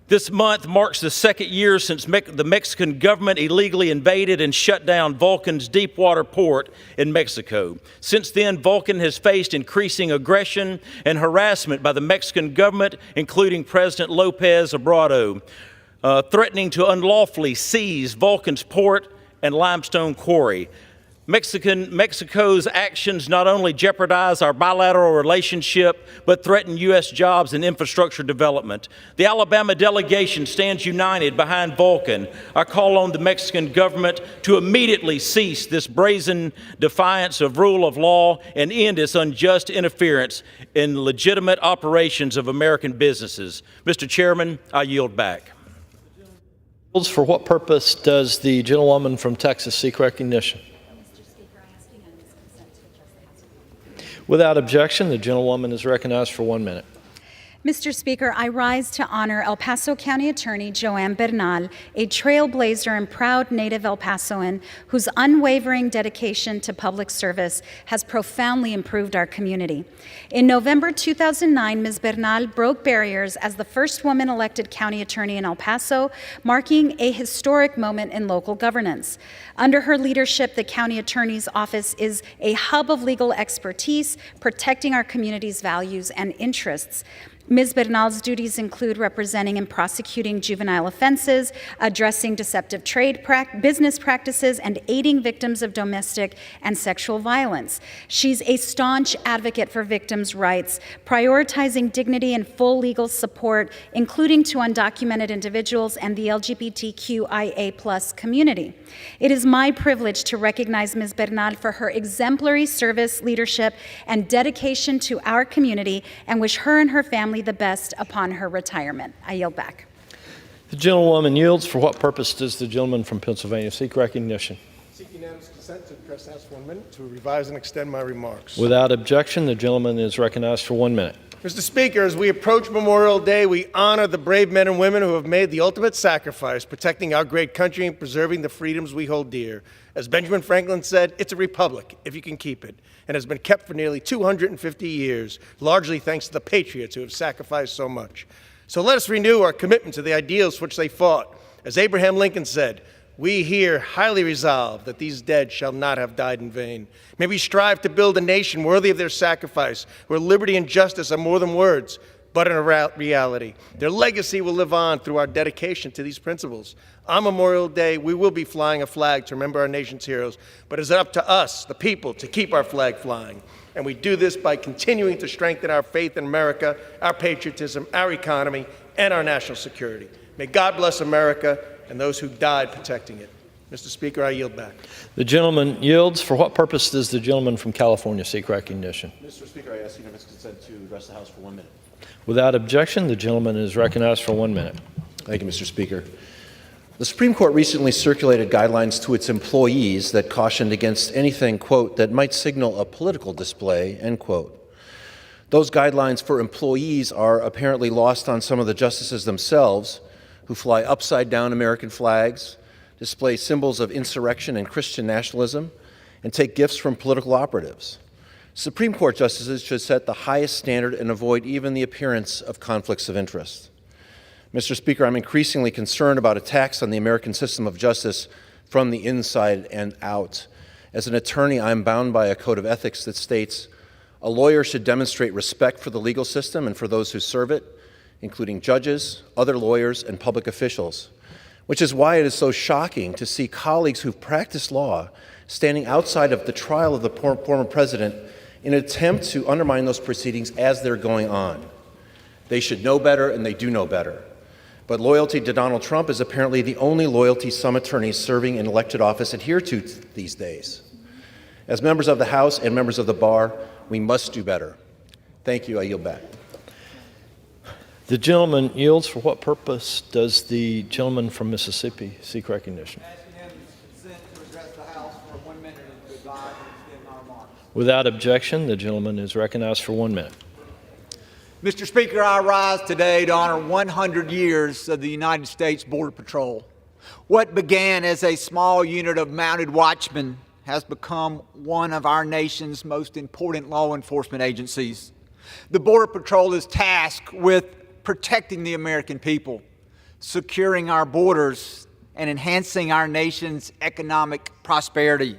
This month marks the second year since the Mexican government illegally invaded and shut down Vulcan's deepwater port in Mexico. Since then, Vulcan has faced increasing aggression and harassment by the Mexican government, including President Lopez Obrador, threatening to unlawfully seize Vulcan's port and limestone quarry. Mexico's actions not only jeopardize our bilateral relationship, but threaten U.S. jobs and infrastructure development. The Alabama delegation stands united behind Vulcan. I call on the Mexican government to immediately cease this brazen defiance of rule of law and end its unjust interference in legitimate operations of American businesses. Mr. Chairman, I yield back. For what purpose does the gentlewoman from Texas seek recognition? Without objection, the gentlewoman is recognized for 1 minute. Mr. Speaker, I rise to honor El Paso County Attorney Joanne Bernal, a trailblazer and proud native El Pasoan whose unwavering dedication to public service has profoundly improved our community. In November 2009, Ms. Bernal broke barriers as the first woman elected county attorney in El Paso, marking a historic moment in local governance. Under her leadership, the county attorney's office is a hub of legal expertise, protecting our community's values and interests. Ms. Bernal's duties include representing and prosecuting juvenile offenses, addressing deceptive business practices, and aiding victims of domestic and sexual violence. She's a staunch advocate for victims' rights, prioritizing dignity and full legal support, including to undocumented individuals and the LGBTQIA+ community. It is my privilege to recognize Ms. Bernal for her exemplary service, leadership, and dedication to our community, and wish her and her family the best upon her retirement. I yield back. The gentlewoman yields. For what purpose does the gentleman from Pennsylvania seek recognition? Seek unanimous consent to address the House for 1 minute to revise and extend my remarks. Without objection, the gentleman is recognized for 1 minute. Mr. Speaker, as we approach Memorial Day, we honor the brave men and women who have made the ultimate sacrifice, protecting our great country and preserving the freedoms we hold dear. As Benjamin Franklin said, it's a republic if you can keep it, and has been kept for nearly 250 years, largely thanks to the patriots who have sacrificed so much. So let us renew our commitment to the ideals for which they fought. As Abraham Lincoln said, we here highly resolve that these dead shall not have died in vain. May we strive to build a nation worthy of their sacrifice, where liberty and justice are more than words, but in reality. Their legacy will live on through our dedication to these principles. On Memorial Day, we will be flying a flag to remember our nation's heroes, but it's up to us, the people, to keep our flag flying. And we do this by continuing to strengthen our faith in America, our patriotism, our economy, and our national security. May God bless America and those who died protecting it. Mr. Speaker, I yield back. The gentleman yields. For what purpose does the gentleman from California seek recognition? Mr. Speaker, I ask unanimous consent to address the House for 1 minute. Without objection, the gentleman is recognized for 1 minute. Thank you, Mr. Speaker. The Supreme Court recently circulated guidelines to its employees that cautioned against anything, quote, that might signal a political display, end quote. Those guidelines for employees are apparently lost on some of the justices themselves, who fly upside-down American flags, display symbols of insurrection and Christian nationalism, and take gifts from political operatives. Supreme Court justices should set the highest standard and avoid even the appearance of conflicts of interest. Mr. Speaker, I'm increasingly concerned about attacks on the American system of justice from the inside and out. As an attorney, I'm bound by a code of ethics that states a lawyer should demonstrate respect for the legal system and for those who serve it, including judges, other lawyers, and public officials, which is why it is so shocking to see colleagues who've practiced law standing outside of the trial of the former president in an attempt to undermine those proceedings as they're going on. They should know better, and they do know better. But loyalty to Donald Trump is apparently the only loyalty some attorneys serving in elected office adhere to these days. As members of the House and members of the bar, we must do better. Thank you. I yield back. The gentleman yields. For what purpose does the gentleman from Mississippi seek recognition? Without objection, the gentleman is recognized for 1 minute. Mr. Speaker, I rise today to honor 100 years of the United States Border Patrol. What began as a small unit of mounted watchmen has become one of our nation's most important law enforcement agencies. The Border Patrol is tasked with protecting the American people, securing our borders, and enhancing our nation's economic prosperity.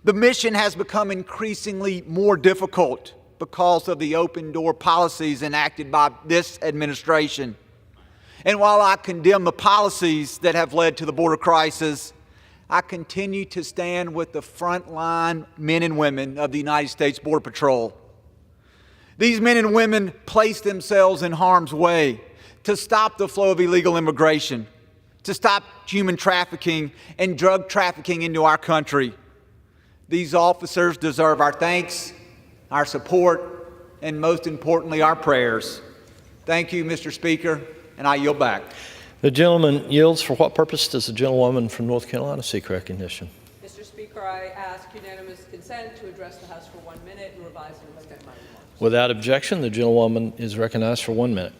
The mission has become increasingly more difficult because of the open door policies enacted by this administration. And while I condemn the policies that have led to the border crisis, I continue to stand with the frontline men and women of the United States Border Patrol. These men and women place themselves in harm's way to stop the flow of illegal immigration, to stop human trafficking and drug trafficking into our country. These officers deserve our thanks, our support, and most importantly, our prayers. Thank you, Mr. Speaker, and I yield back. The gentleman yields. For what purpose does the gentlewoman from North Carolina seek recognition? Mr. Speaker, I ask unanimous consent to address the House for 1 minute and revise and extend my remarks. Without objection, the gentlewoman is recognized for 1 minute.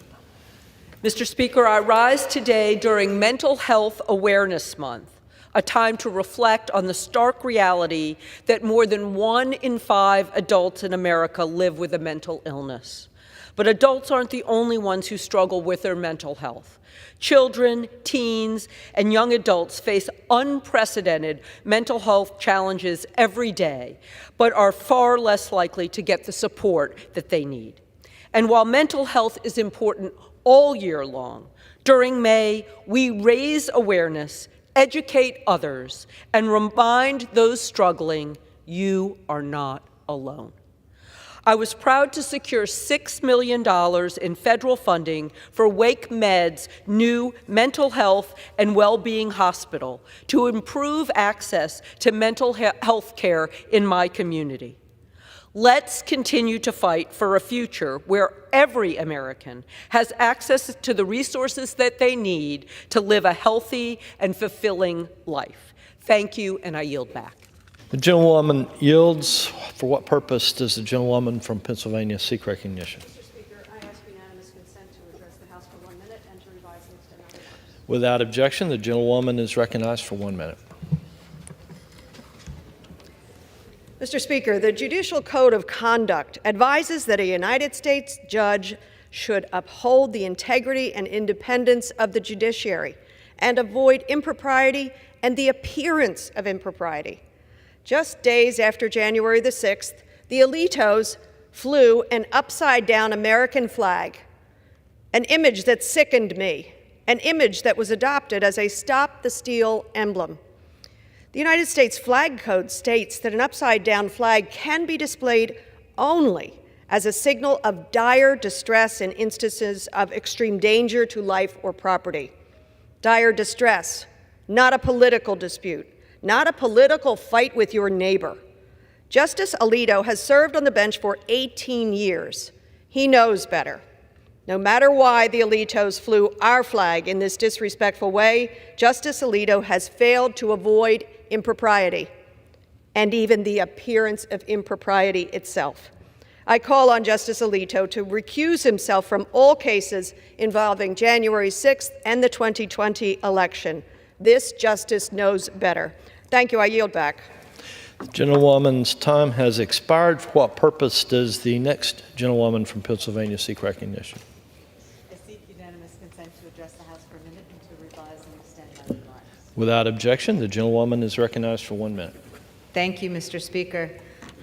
Mr. Speaker, I rise today during Mental Health Awareness Month, a time to reflect on the stark reality that more than 1 in 5 adults in America live with a mental illness. But adults aren't the only ones who struggle with their mental health. Children, teens, and young adults face unprecedented mental health challenges every day, but are far less likely to get the support that they need. And while mental health is important all year long, during May, we raise awareness, educate others, and remind those struggling, you are not alone. I was proud to secure $6 million in federal funding for Wake Med's new mental health and well-being hospital to improve access to mental health care in my community. Let's continue to fight for a future where every American has access to the resources that they need to live a healthy and fulfilling life. Thank you, and I yield back. The gentlewoman yields. For what purpose does the gentlewoman from Pennsylvania seek recognition? Mr. Speaker, I ask unanimous consent to address the House for 1 minute and to revise and extend my remarks. Without objection, the gentlewoman is recognized for 1 minute. Mr. Speaker, the Judicial Code of Conduct advises that a United States judge should uphold the integrity and independence of the judiciary and avoid impropriety and the appearance of impropriety. Just days after January the 6th, the Alitos flew an upside-down American flag, an image that sickened me, an image that was adopted as a Stop the Steal emblem. The United States Flag Code states that an upside-down flag can be displayed only as a signal of dire distress in instances of extreme danger to life or property. Dire distress, not a political dispute, not a political fight with your neighbor. Justice Alito has served on the bench for 18 years. He knows better. No matter why the Alitos flew our flag in this disrespectful way, Justice Alito has failed to avoid impropriety and even the appearance of impropriety itself. I call on Justice Alito to recuse himself from all cases involving January 6th and the 2020 election. This justice knows better. Thank you. I yield back. The gentlewoman's time has expired. For what purpose does the next gentlewoman from Pennsylvania seek recognition? I seek unanimous consent to address the House for a minute and to revise and extend my remarks. Without objection, the gentlewoman is recognized for 1 minute. Thank you, Mr. Speaker.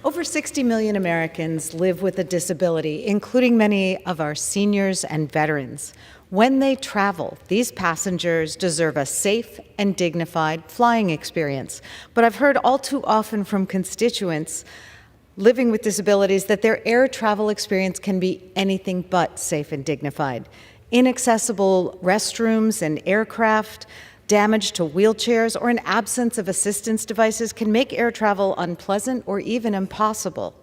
Over 60 million Americans live with a disability, including many of our seniors and veterans. When they travel, these passengers deserve a safe and dignified flying experience. But I've heard all too often from constituents living with disabilities that their air travel experience can be anything but safe and dignified. Inaccessible restrooms and aircraft, damage to wheelchairs, or an absence of assistance devices can make air travel unpleasant or even impossible.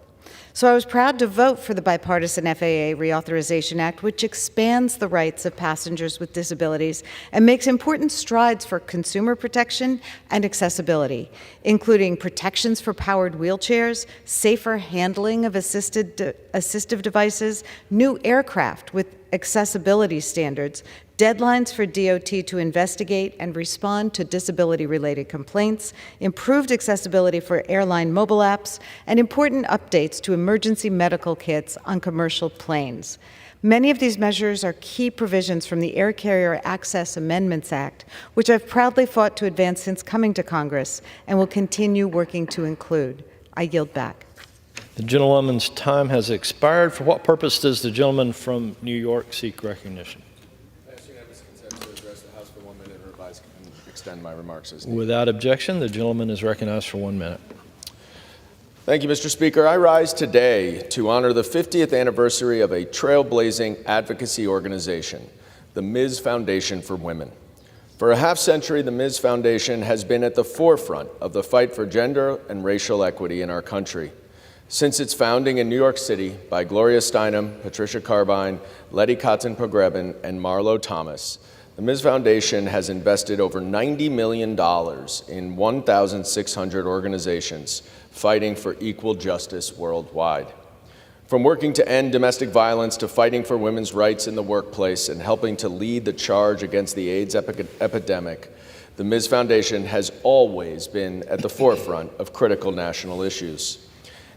So I was proud to vote for the bipartisan FAA Reauthorization Act, which expands the rights of passengers with disabilities and makes important strides for consumer protection and accessibility, including protections for powered wheelchairs, safer handling of assistive devices, new aircraft with accessibility standards, deadlines for DOT to investigate and respond to disability-related complaints, improved accessibility for airline mobile apps, and important updates to emergency medical kits on commercial planes. Many of these measures are key provisions from the Air Carrier Access Amendments Act, which I've proudly fought to advance since coming to Congress and will continue working to include. I yield back. The gentlewoman's time has expired. For what purpose does the gentleman from New York seek recognition? revise and extend my remarks as needed. Without objection, the gentleman is recognized for 1 minute. Thank you, Mr. Speaker. I rise today to honor the 50th anniversary of a trailblazing advocacy organization, the Ms. Foundation for Women. For a half-century, the Ms. Foundation has been at the forefront of the fight for gender and racial equity in our country. Since its founding in New York City by Gloria Steinem, Patricia Carbine, Letty Cotton Pogrebin, and Marlo Thomas, the Ms. Foundation has invested over $90 million in 1,600 organizations fighting for equal justice worldwide. From working to end domestic violence to fighting for women's rights in the workplace and helping to lead the charge against the AIDS epidemic, the Ms. Foundation has always been at the forefront of critical national issues.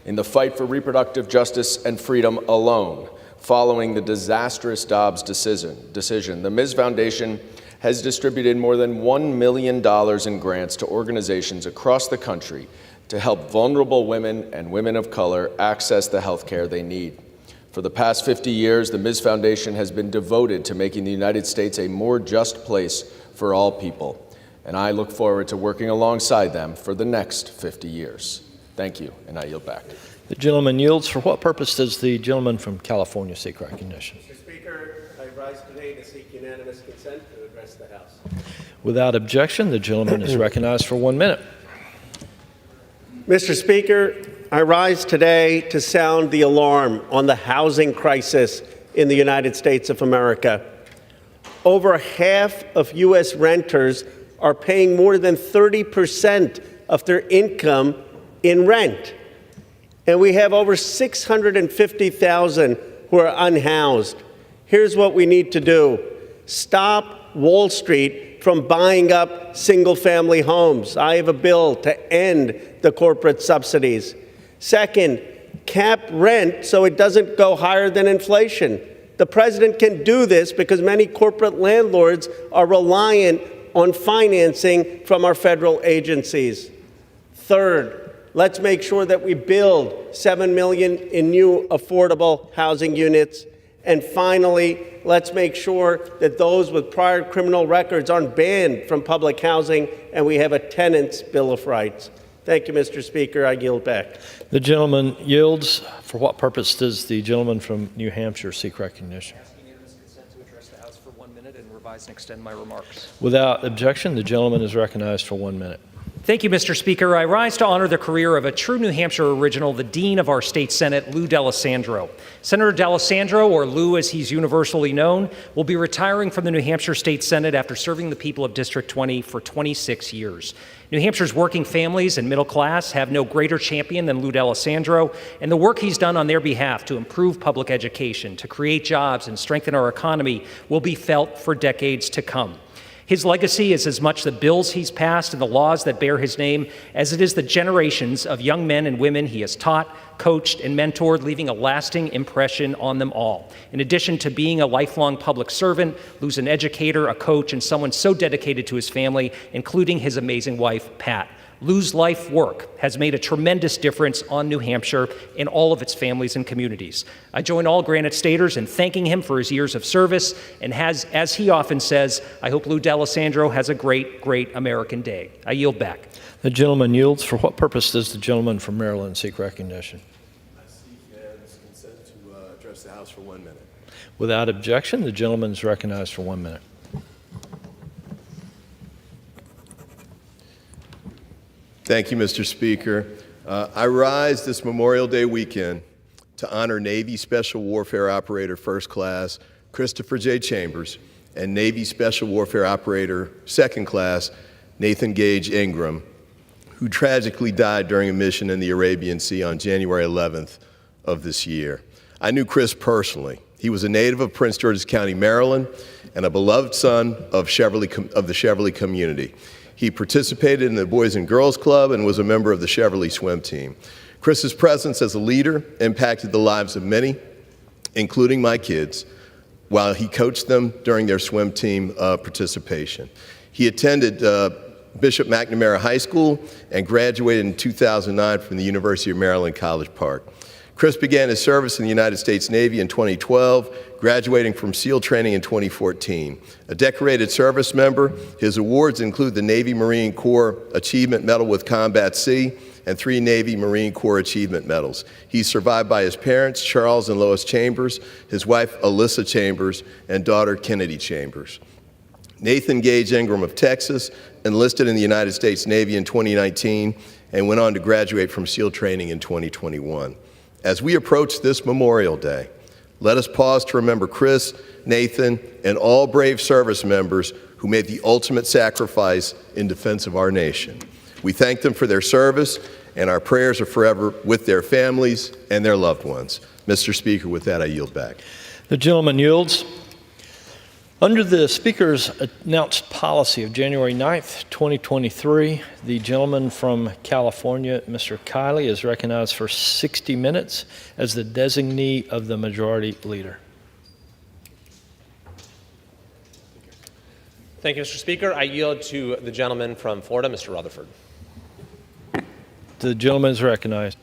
In the fight for reproductive justice and freedom alone, following the disastrous Dobbs decision, the Ms. Foundation has distributed more than $1 million in grants to organizations across the country to help vulnerable women and women of color access the health care they need. For the past 50 years, the Ms. Foundation has been devoted to making the United States a more just place for all people, and I look forward to working alongside them for the next 50 years. Thank you, and I yield back. The gentleman yields. For what purpose does the gentleman from California seek recognition? Mr. Speaker, I rise today to seek unanimous consent to address the House. Without objection, the gentleman is recognized for 1 minute. Mr. Speaker, I rise today to sound the alarm on the housing crisis in the United States of America. Over half of U.S. renters are paying more than 30% of their income in rent. And we have over 650,000 who are unhoused. Here's what we need to do. Stop Wall Street from buying up single-family homes. I have a bill to end the corporate subsidies. Second, cap rent so it doesn't go higher than inflation. The president can do this because many corporate landlords are reliant on financing from our federal agencies. Third, let's make sure that we build 7 million in new affordable housing units. And finally, let's make sure that those with prior criminal records aren't banned from public housing, and we have a tenant's Bill of Rights. Thank you, Mr. Speaker. I yield back. The gentleman yields. For what purpose does the gentleman from New Hampshire seek recognition? Unanimous consent to address the House for 1 minute and revise and extend my remarks. Without objection, the gentleman is recognized for 1 minute. Thank you, Mr. Speaker. I rise to honor the career of a true New Hampshire original, the Dean of our state Senate, Lou D'Alessandro. Senator D'Alessandro, or Lou as he's universally known, will be retiring from the New Hampshire State Senate after serving the people of District 20 for 26 years. New Hampshire's working families and middle class have no greater champion than Lou D'Alessandro, and the work he's done on their behalf to improve public education, to create jobs, and strengthen our economy will be felt for decades to come. His legacy is as much the bills he's passed and the laws that bear his name as it is the generations of young men and women he has taught, coached, and mentored, leaving a lasting impression on them all. In addition to being a lifelong public servant, Lou's an educator, a coach, and someone so dedicated to his family, including his amazing wife, Pat. Lou's life work has made a tremendous difference on New Hampshire and all of its families and communities. I join all Granite Staters in thanking him for his years of service, and as he often says, I hope Lou D'Alessandro has a great, great American day. I yield back. The gentleman yields. For what purpose does the gentleman from Maryland seek recognition? I seek unanimous consent to address the House for 1 minute. Without objection, the gentleman is recognized for 1 minute. Thank you, Mr. Speaker. I rise this Memorial Day weekend to honor Navy Special Warfare Operator First Class Christopher J. Chambers and Navy Special Warfare Operator Second Class Nathan Gage Ingram, who tragically died during a mission in the Arabian Sea on January 11th of this year. I knew Chris personally. He was a native of Prince George's County, Maryland, and a beloved son of the Cheverly community. He participated in the Boys and Girls Club and was a member of the Cheverly swim team. Chris's presence as a leader impacted the lives of many, including my kids, while he coached them during their swim team participation. He attended Bishop McNamara High School and graduated in 2009 from the University of Maryland, College Park. Chris began his service in the United States Navy in 2012, graduating from SEAL training in 2014. A decorated service member, his awards include the Navy Marine Corps Achievement Medal with Combat Sea and 3 Navy Marine Corps Achievement Medals. He's survived by his parents, Charles and Lois Chambers, his wife, Alyssa Chambers, and daughter, Kennedy Chambers. Nathan Gage Ingram of Texas enlisted in the United States Navy in 2019 and went on to graduate from SEAL training in 2021. As we approach this Memorial Day, let us pause to remember Chris, Nathan, and all brave service members who made the ultimate sacrifice in defense of our nation. We thank them for their service, and our prayers are forever with their families and their loved ones. Mr. Speaker, with that, I yield back. The gentleman yields. Under the Speaker's announced policy of January 9th, 2023, the gentleman from California, Mr. Kiley, is recognized for 60 minutes as the designee of the Majority Leader. Thank you, Mr. Speaker. I yield to the gentleman from Florida, Mr. Rutherford. The gentleman is recognized.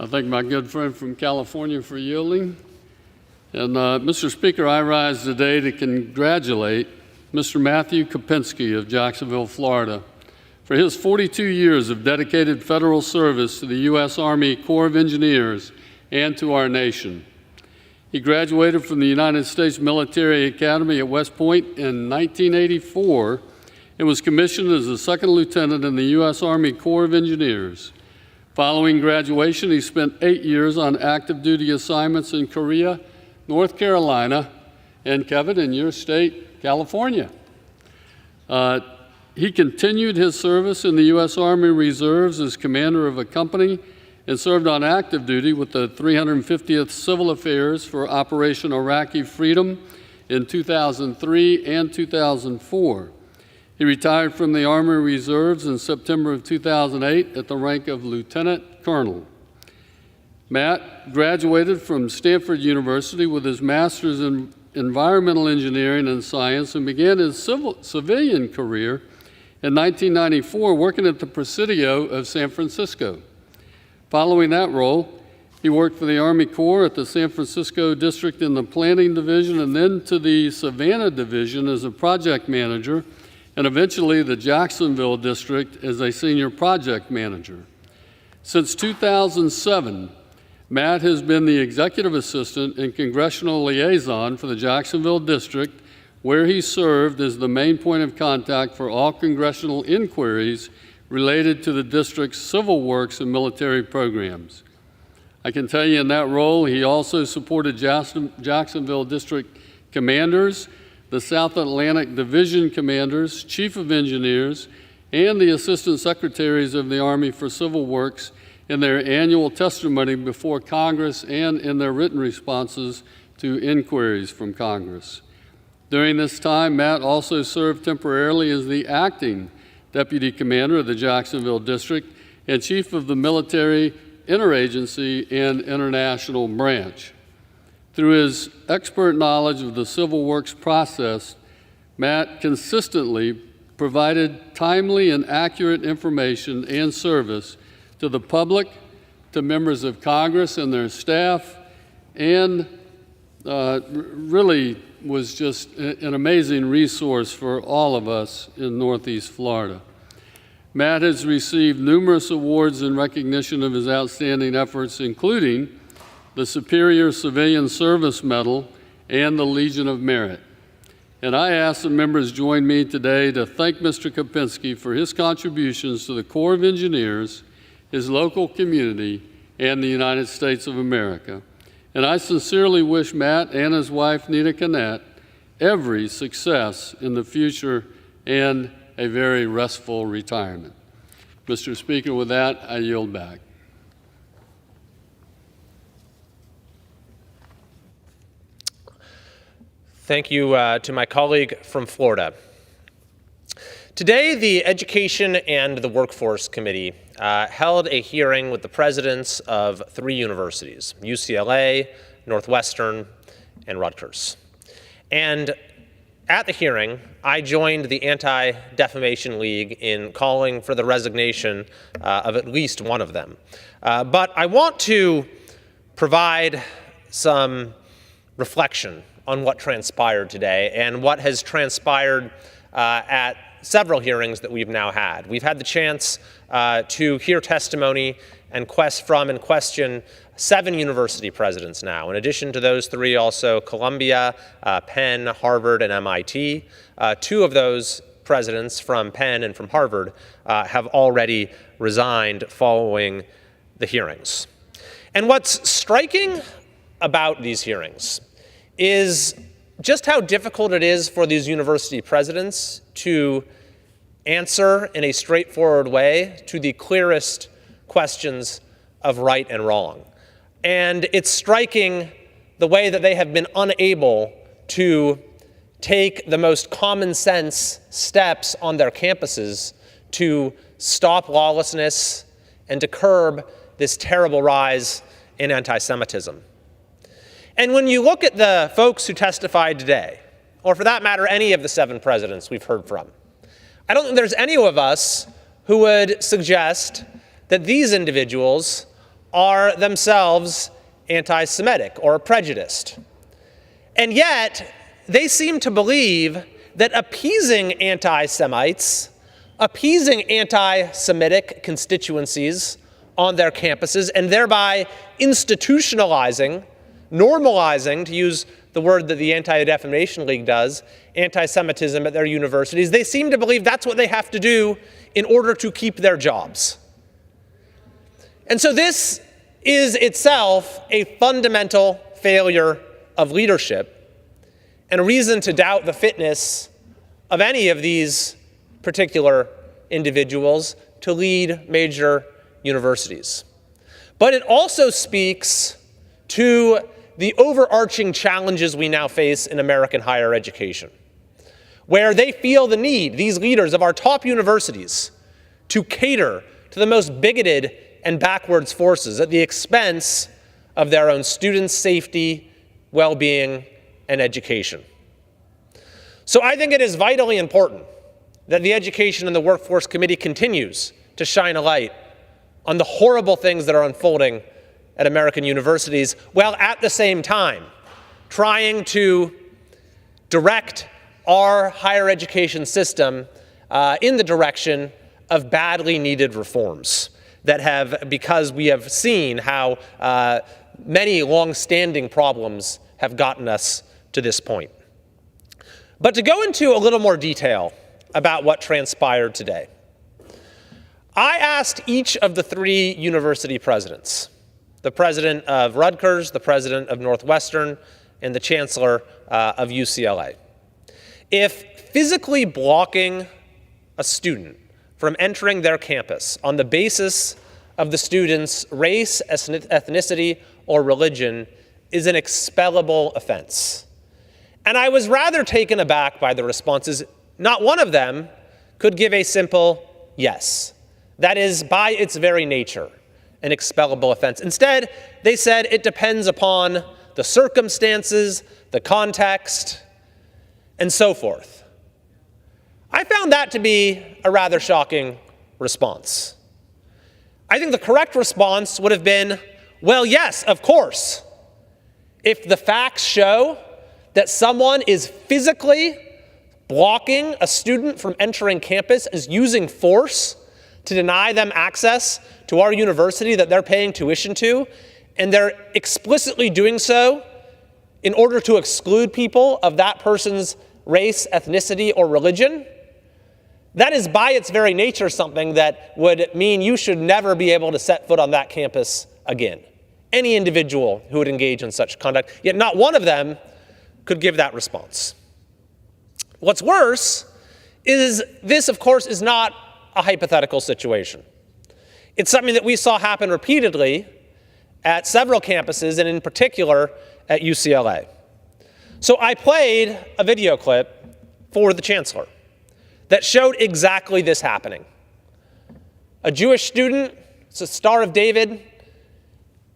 I thank my good friend from California for yielding. And Mr. Speaker, I rise today to congratulate Mr. Matthew Kopinski of Jacksonville, Florida, for his 42 years of dedicated federal service to the U.S. Army Corps of Engineers and to our nation. He graduated from the United States Military Academy at West Point in 1984 and was commissioned as a second lieutenant in the U.S. Army Corps of Engineers. Following graduation, he spent 8 years on active duty assignments in Korea, North Carolina, and Kevin, in your state, California. He continued his service in the U.S. Army Reserves as commander of a company and served on active duty with the 350th Civil Affairs for Operation Iraqi Freedom in 2003 and 2004. He retired from the Army Reserves in September of 2008 at the rank of Lieutenant Colonel. Matt graduated from Stanford University with his master's in environmental engineering and science and began his civilian career in 1994 working at the Presidio of San Francisco. Following that role, he worked for the Army Corps at the San Francisco District in the Planning Division and then to the Savannah Division as a project manager and eventually the Jacksonville District as a senior project manager. Since 2007, Matt has been the executive assistant and congressional liaison for the Jacksonville District, where he served as the main point of contact for all congressional inquiries related to the district's civil works and military programs. I can tell you in that role, he also supported Jacksonville District commanders, the South Atlantic Division commanders, chief of engineers, and the assistant secretaries of the Army for Civil Works in their annual testimony before Congress and in their written responses to inquiries from Congress. During this time, Matt also served temporarily as the acting deputy commander of the Jacksonville District and chief of the Military Interagency and International Branch. Through his expert knowledge of the civil works process, Matt consistently provided timely and accurate information and service to the public, to members of Congress and their staff, and really was just an amazing resource for all of us in Northeast Florida. Matt has received numerous awards in recognition of his outstanding efforts, including the Superior Civilian Service Medal and the Legion of Merit. And I ask the members join me today to thank Mr. Kopinski for his contributions to the Corps of Engineers, his local community, and the United States of America. And I sincerely wish Matt and his wife, Nita Canette, every success in the future and a very restful retirement. Mr. Speaker, with that, I yield back. Thank you to my colleague from Florida. Today, the Education and the Workforce Committee held a hearing with the presidents of 3 universities, UCLA, Northwestern, and Rutgers. And at the hearing, I joined the Anti-Defamation League in calling for the resignation of at least one of them. But I want to provide some reflection on what transpired today and what has transpired at several hearings that we've now had. We've had the chance to hear testimony and question 7 university presidents now. In addition to those 3, also Columbia, Penn, Harvard, and MIT. 2 of those presidents from Penn and from Harvard have already resigned following the hearings. And what's striking about these hearings is just how difficult it is for these university presidents to answer in a straightforward way to the clearest questions of right and wrong. And it's striking the way that they have been unable to take the most common sense steps on their campuses to stop lawlessness and to curb this terrible rise in anti-Semitism. And when you look at the folks who testified today, or for that matter, any of the 7 presidents we've heard from, I don't think there's any of us who would suggest that these individuals are themselves anti-Semitic or prejudiced. And yet, they seem to believe that appeasing anti-Semites, appeasing anti-Semitic constituencies on their campuses, and thereby institutionalizing, normalizing, to use the word that the Anti-Defamation League does, anti-Semitism at their universities, they seem to believe that's what they have to do in order to keep their jobs. And so this is itself a fundamental failure of leadership and a reason to doubt the fitness of any of these particular individuals to lead major universities. But it also speaks to the overarching challenges we now face in American higher education, where they feel the need, these leaders of our top universities, to cater to the most bigoted and backwards forces at the expense of their own students' safety, well-being, and education. So I think it is vitally important that the Education and the Workforce Committee continues to shine a light on the horrible things that are unfolding at American universities, while at the same time trying to direct our higher education system in the direction of badly needed reforms that have, because we have seen how many long-standing problems have gotten us to this point. But to go into a little more detail about what transpired today, I asked each of the 3 university presidents, the president of Rutgers, the president of Northwestern, and the chancellor of UCLA, if physically blocking a student from entering their campus on the basis of the student's race, ethnicity, or religion is an expellable offense. And I was rather taken aback by the responses. Not one of them could give a simple yes. That is, by its very nature, an expellable offense. Instead, they said it depends upon the circumstances, the context, and so forth. I found that to be a rather shocking response. I think the correct response would have been, well, yes, of course. If the facts show that someone is physically blocking a student from entering campus, is using force to deny them access to our university that they're paying tuition to, and they're explicitly doing so in order to exclude people of that person's race, ethnicity, or religion, that is by its very nature something that would mean you should never be able to set foot on that campus again. Any individual who would engage in such conduct, yet not one of them could give that response. What's worse is this, of course, is not a hypothetical situation. It's something that we saw happen repeatedly at several campuses, and in particular at UCLA. So I played a video clip for the chancellor that showed exactly this happening. A Jewish student, it's a Star of David,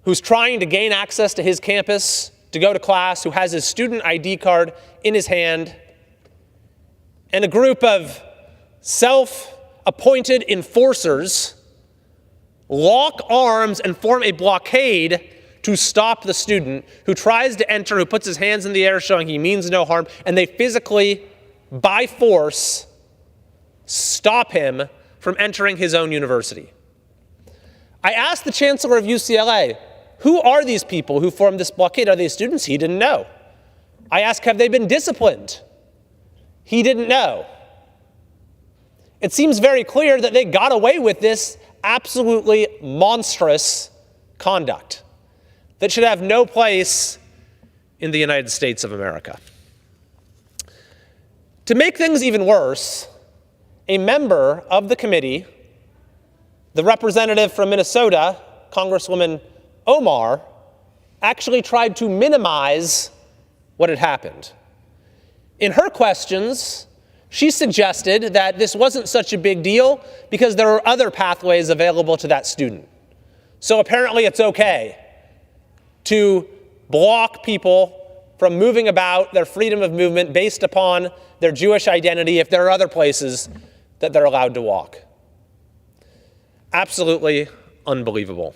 who's trying to gain access to his campus to go to class, who has his student ID card in his hand, and a group of self-appointed enforcers lock arms and form a blockade to stop the student who tries to enter, who puts his hands in the air showing he means no harm, and they physically, by force, stop him from entering his own university. I asked the chancellor of UCLA, who are these people who formed this blockade? Are they students? He didn't know. I asked, have they been disciplined? He didn't know. It seems very clear that they got away with this absolutely monstrous conduct that should have no place in the United States of America. To make things even worse, a member of the committee, the representative from Minnesota, Congresswoman Omar, actually tried to minimize what had happened. In her questions, she suggested that this wasn't such a big deal because there are other pathways available to that student. So apparently it's okay to block people from moving about, their freedom of movement based upon their Jewish identity if there are other places that they're allowed to walk. Absolutely unbelievable.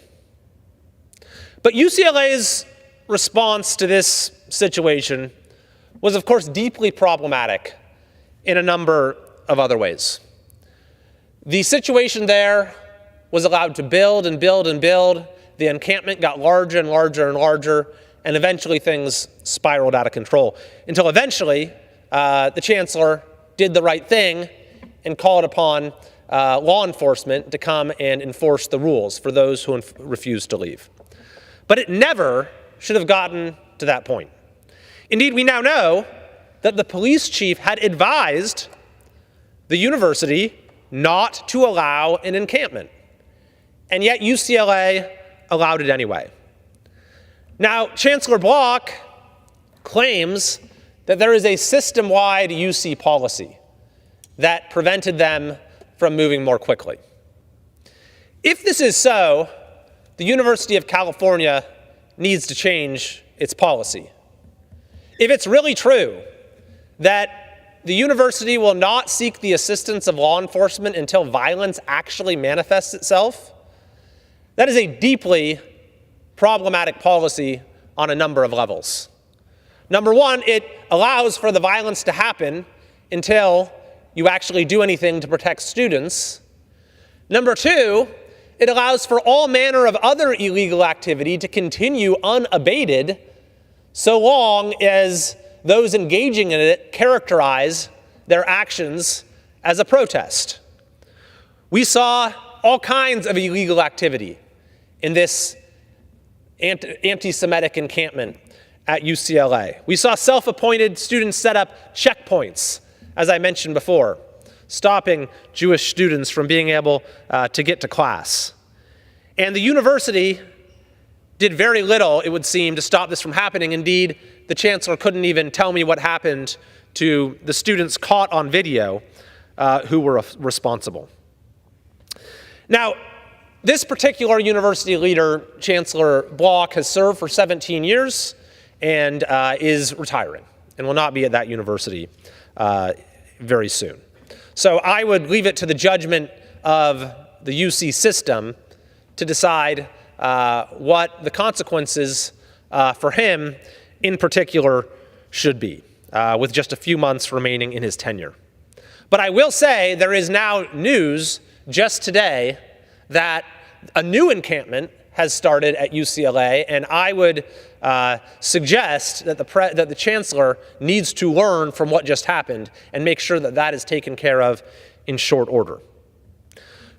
But UCLA's response to this situation was, of course, deeply problematic in a number of other ways. The situation there was allowed to build and build and build. The encampment got larger and larger and larger, and eventually things spiraled out of control. Until eventually, the chancellor did the right thing and called upon law enforcement to come and enforce the rules for those who refused to leave. But it never should have gotten to that point. Indeed, we now know that the police chief had advised the university not to allow an encampment, and yet UCLA allowed it anyway. Now, Chancellor Block claims that there is a system-wide UC policy that prevented them from moving more quickly. If this is so, the University of California needs to change its policy. If it's really true that the university will not seek the assistance of law enforcement until violence actually manifests itself, that is a deeply problematic policy on a number of levels. Number one, it allows for the violence to happen until you actually do anything to protect students. Number two, it allows for all manner of other illegal activity to continue unabated so long as those engaging in it characterize their actions as a protest. We saw all kinds of illegal activity in this anti-Semitic encampment at UCLA. We saw self-appointed students set up checkpoints, as I mentioned before, stopping Jewish students from being able to get to class. And the university did very little, it would seem, to stop this from happening. Indeed, the chancellor couldn't even tell me what happened to the students caught on video who were responsible. Now, this particular university leader, Chancellor Block, has served for 17 years and is retiring and will not be at that university very soon. So I would leave it to the judgment of the UC system to decide what the consequences for him in particular should be, with just a few months remaining in his tenure. But I will say there is now news just today that a new encampment has started at UCLA, and I would suggest that the chancellor needs to learn from what just happened and make sure that that is taken care of in short order.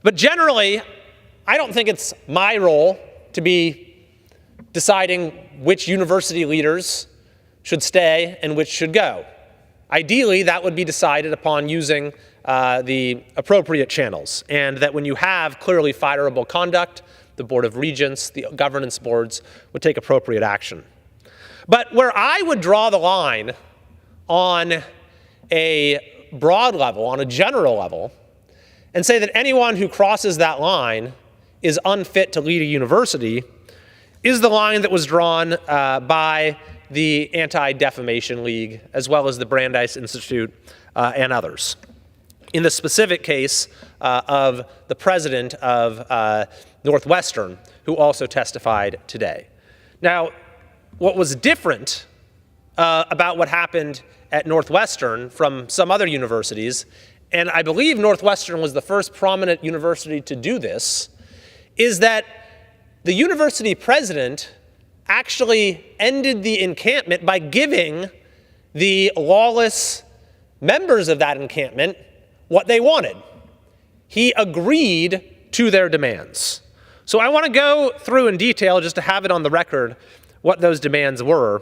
But generally, I don't think it's my role to be deciding which university leaders should stay and which should go. Ideally, that would be decided upon using the appropriate channels, and that when you have clearly fireable conduct, the Board of Regents, the governance boards would take appropriate action. But where I would draw the line on a broad level, on a general level, and say that anyone who crosses that line is unfit to lead a university, is the line that was drawn by the Anti-Defamation League, as well as the Brandeis Institute and others. In the specific case of the president of Northwestern, who also testified today. Now, what was different about what happened at Northwestern from some other universities, and I believe Northwestern was the first prominent university to do this, is that the university president actually ended the encampment by giving the lawless members of that encampment what they wanted. He agreed to their demands. So I want to go through in detail, just to have it on the record, what those demands were.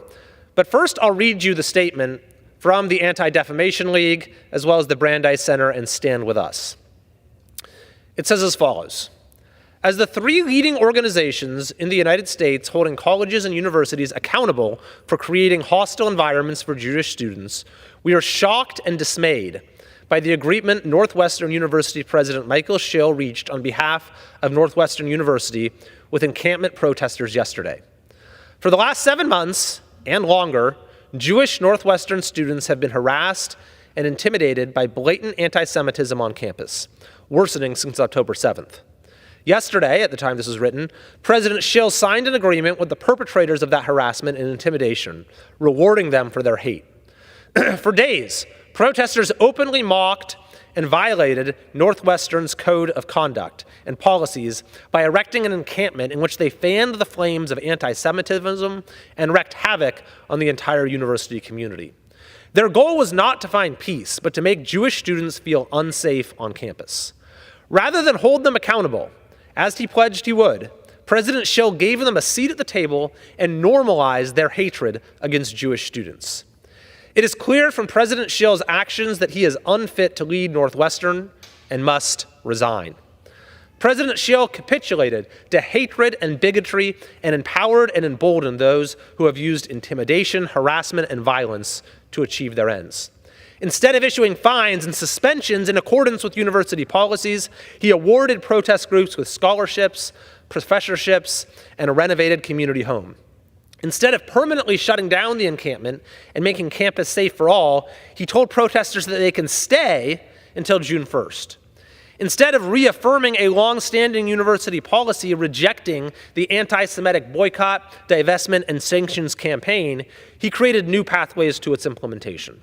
But first, I'll read you the statement from the Anti-Defamation League, as well as the Brandeis Center and Stand With Us. It says as follows: as the three leading organizations in the United States holding colleges and universities accountable for creating hostile environments for Jewish students, we are shocked and dismayed by the agreement Northwestern University President Michael Schill reached on behalf of Northwestern University with encampment protesters yesterday. For the last 7 months and longer, Jewish Northwestern students have been harassed and intimidated by blatant anti-Semitism on campus, worsening since October 7th. Yesterday, at the time this was written, President Schill signed an agreement with the perpetrators of that harassment and intimidation, rewarding them for their hate. For days, protesters openly mocked and violated Northwestern's code of conduct and policies by erecting an encampment in which they fanned the flames of anti-Semitism and wreaked havoc on the entire university community. Their goal was not to find peace, but to make Jewish students feel unsafe on campus. Rather than hold them accountable, as he pledged he would, President Schill gave them a seat at the table and normalized their hatred against Jewish students. It is clear from President Schill's actions that he is unfit to lead Northwestern and must resign. President Schill capitulated to hatred and bigotry and empowered and emboldened those who have used intimidation, harassment, and violence to achieve their ends. Instead of issuing fines and suspensions in accordance with university policies, he awarded protest groups with scholarships, professorships, and a renovated community home. Instead of permanently shutting down the encampment and making campus safe for all, he told protesters that they can stay until June 1st. Instead of reaffirming a long-standing university policy rejecting the anti-Semitic boycott, divestment, and sanctions campaign, he created new pathways to its implementation.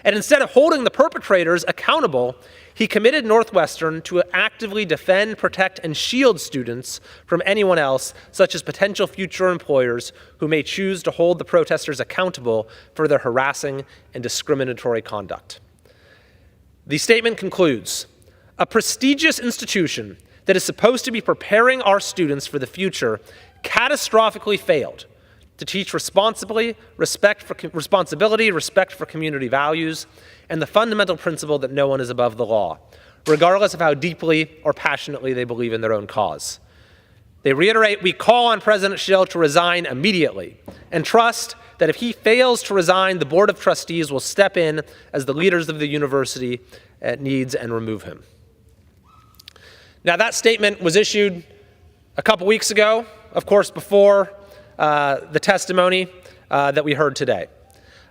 And instead of holding the perpetrators accountable, he committed Northwestern to actively defend, protect, and shield students from anyone else, such as potential future employers who may choose to hold the protesters accountable for their harassing and discriminatory conduct. The statement concludes, a prestigious institution that is supposed to be preparing our students for the future catastrophically failed to teach responsibility, respect for community values, and the fundamental principle that no one is above the law, regardless of how deeply or passionately they believe in their own cause. They reiterate, we call on President Schill to resign immediately and trust that if he fails to resign, the Board of Trustees will step in as the leaders of the university needs and remove him. Now, that statement was issued a couple weeks ago, of course, before the testimony that we heard today.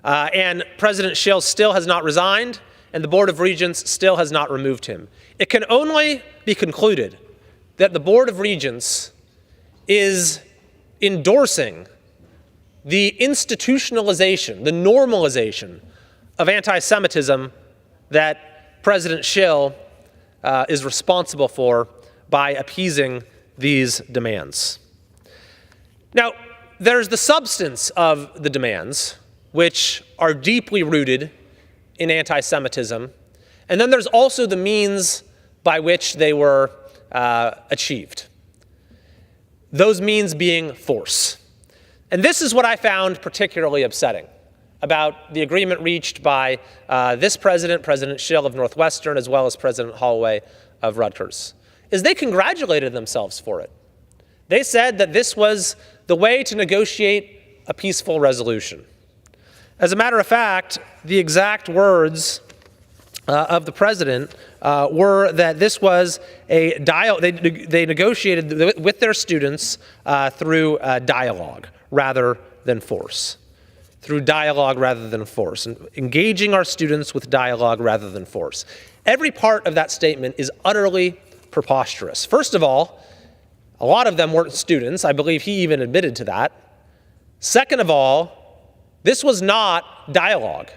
And President Schill still has not resigned, and the Board of Regents still has not removed him. It can only be concluded that the Board of Regents is endorsing the institutionalization, the normalization of anti-Semitism that President Schill is responsible for by appeasing these demands. Now, there's the substance of the demands, which are deeply rooted in anti-Semitism, and then there's also the means by which they were achieved. Those means being force. And this is what I found particularly upsetting about the agreement reached by this president, President Schill of Northwestern, as well as President Holloway of Rutgers, is they congratulated themselves for it. They said that this was the way to negotiate a peaceful resolution. As a matter of fact, the exact words of the president were that this was a dialogue. They negotiated with their students through dialogue rather than force. through dialogue rather than force, and engaging our students with dialogue rather than force. Every part of that statement is utterly preposterous. First of all, a lot of them weren't students. I believe he even admitted to that. Second of all, this was not dialogue.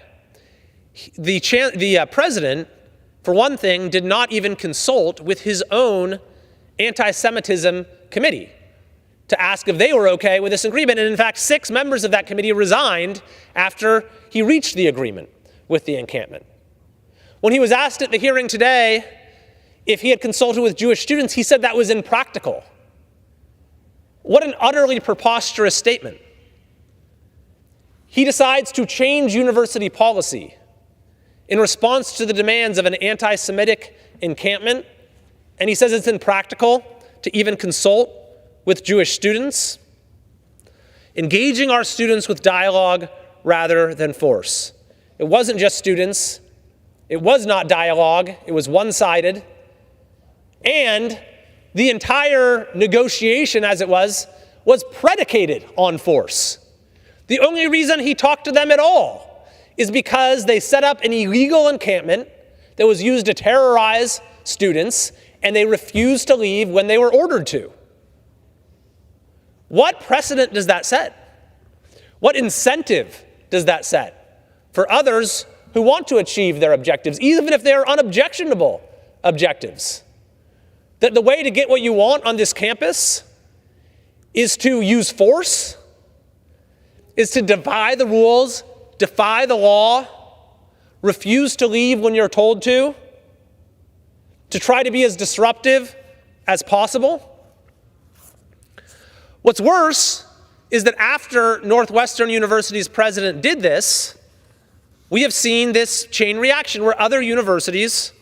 The president, for one thing, did not even consult with his own anti-Semitism committee to ask if they were okay with this agreement. And in fact, 6 members of that committee resigned after he reached the agreement with the encampment. When he was asked at the hearing today if he had consulted with Jewish students, he said that was impractical. What an utterly preposterous statement. He decides to change university policy in response to the demands of an anti-Semitic encampment, and he says it's impractical to even consult with Jewish students. Engaging our students with dialogue rather than force. It wasn't just students. It was not dialogue. It was one-sided. And the entire negotiation, as it was predicated on force. The only reason he talked to them at all is because they set up an illegal encampment that was used to terrorize students, and they refused to leave when they were ordered to. What precedent does that set? What incentive does that set for others who want to achieve their objectives, even if they're unobjectionable objectives? That the way to get what you want on this campus is to use force, is to defy the rules, defy the law, refuse to leave when you're told to try to be as disruptive as possible. What's worse is that after Northwestern University's president did this, we have seen this chain reaction where other universities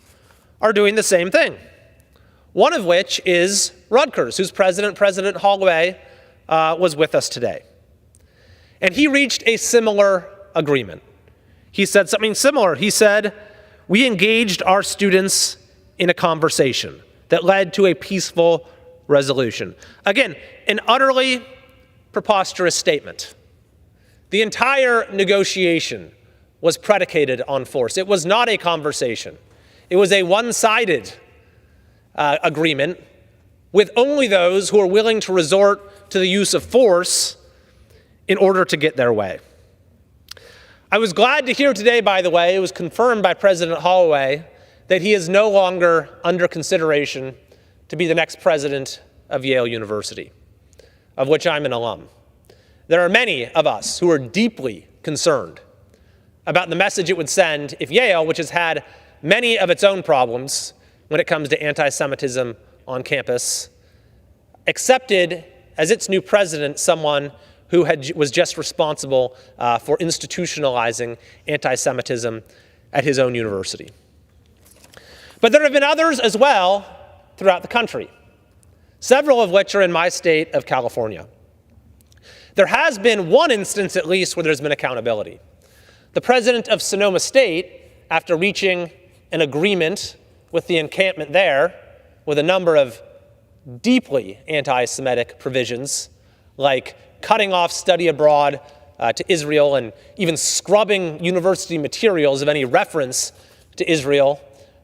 are doing the same thing. One of which is Rutgers, whose president, President Holloway, was with us today. And he reached a similar agreement. He said something similar. He said, we engaged our students in a conversation that led to a peaceful resolution. Again, an utterly preposterous statement. The entire negotiation was predicated on force. It was not a conversation. It was a one-sided agreement with only those who are willing to resort to the use of force in order to get their way. I was glad to hear today, by the way, it was confirmed by President Holloway that he is no longer under consideration to be the next president of Yale University, of which I'm an alum. There are many of us who are deeply concerned about the message it would send if Yale, which has had many of its own problems when it comes to anti-Semitism on campus, accepted as its new president someone who was just responsible for institutionalizing anti-Semitism at his own university. But there have been others as well throughout the country, several of which are in my state of California. There has been one instance, at least, where there's been accountability. The president of Sonoma State, after reaching an agreement with the encampment there, with a number of deeply anti-Semitic provisions, like cutting off study abroad to Israel and even scrubbing university materials of any reference to Israel,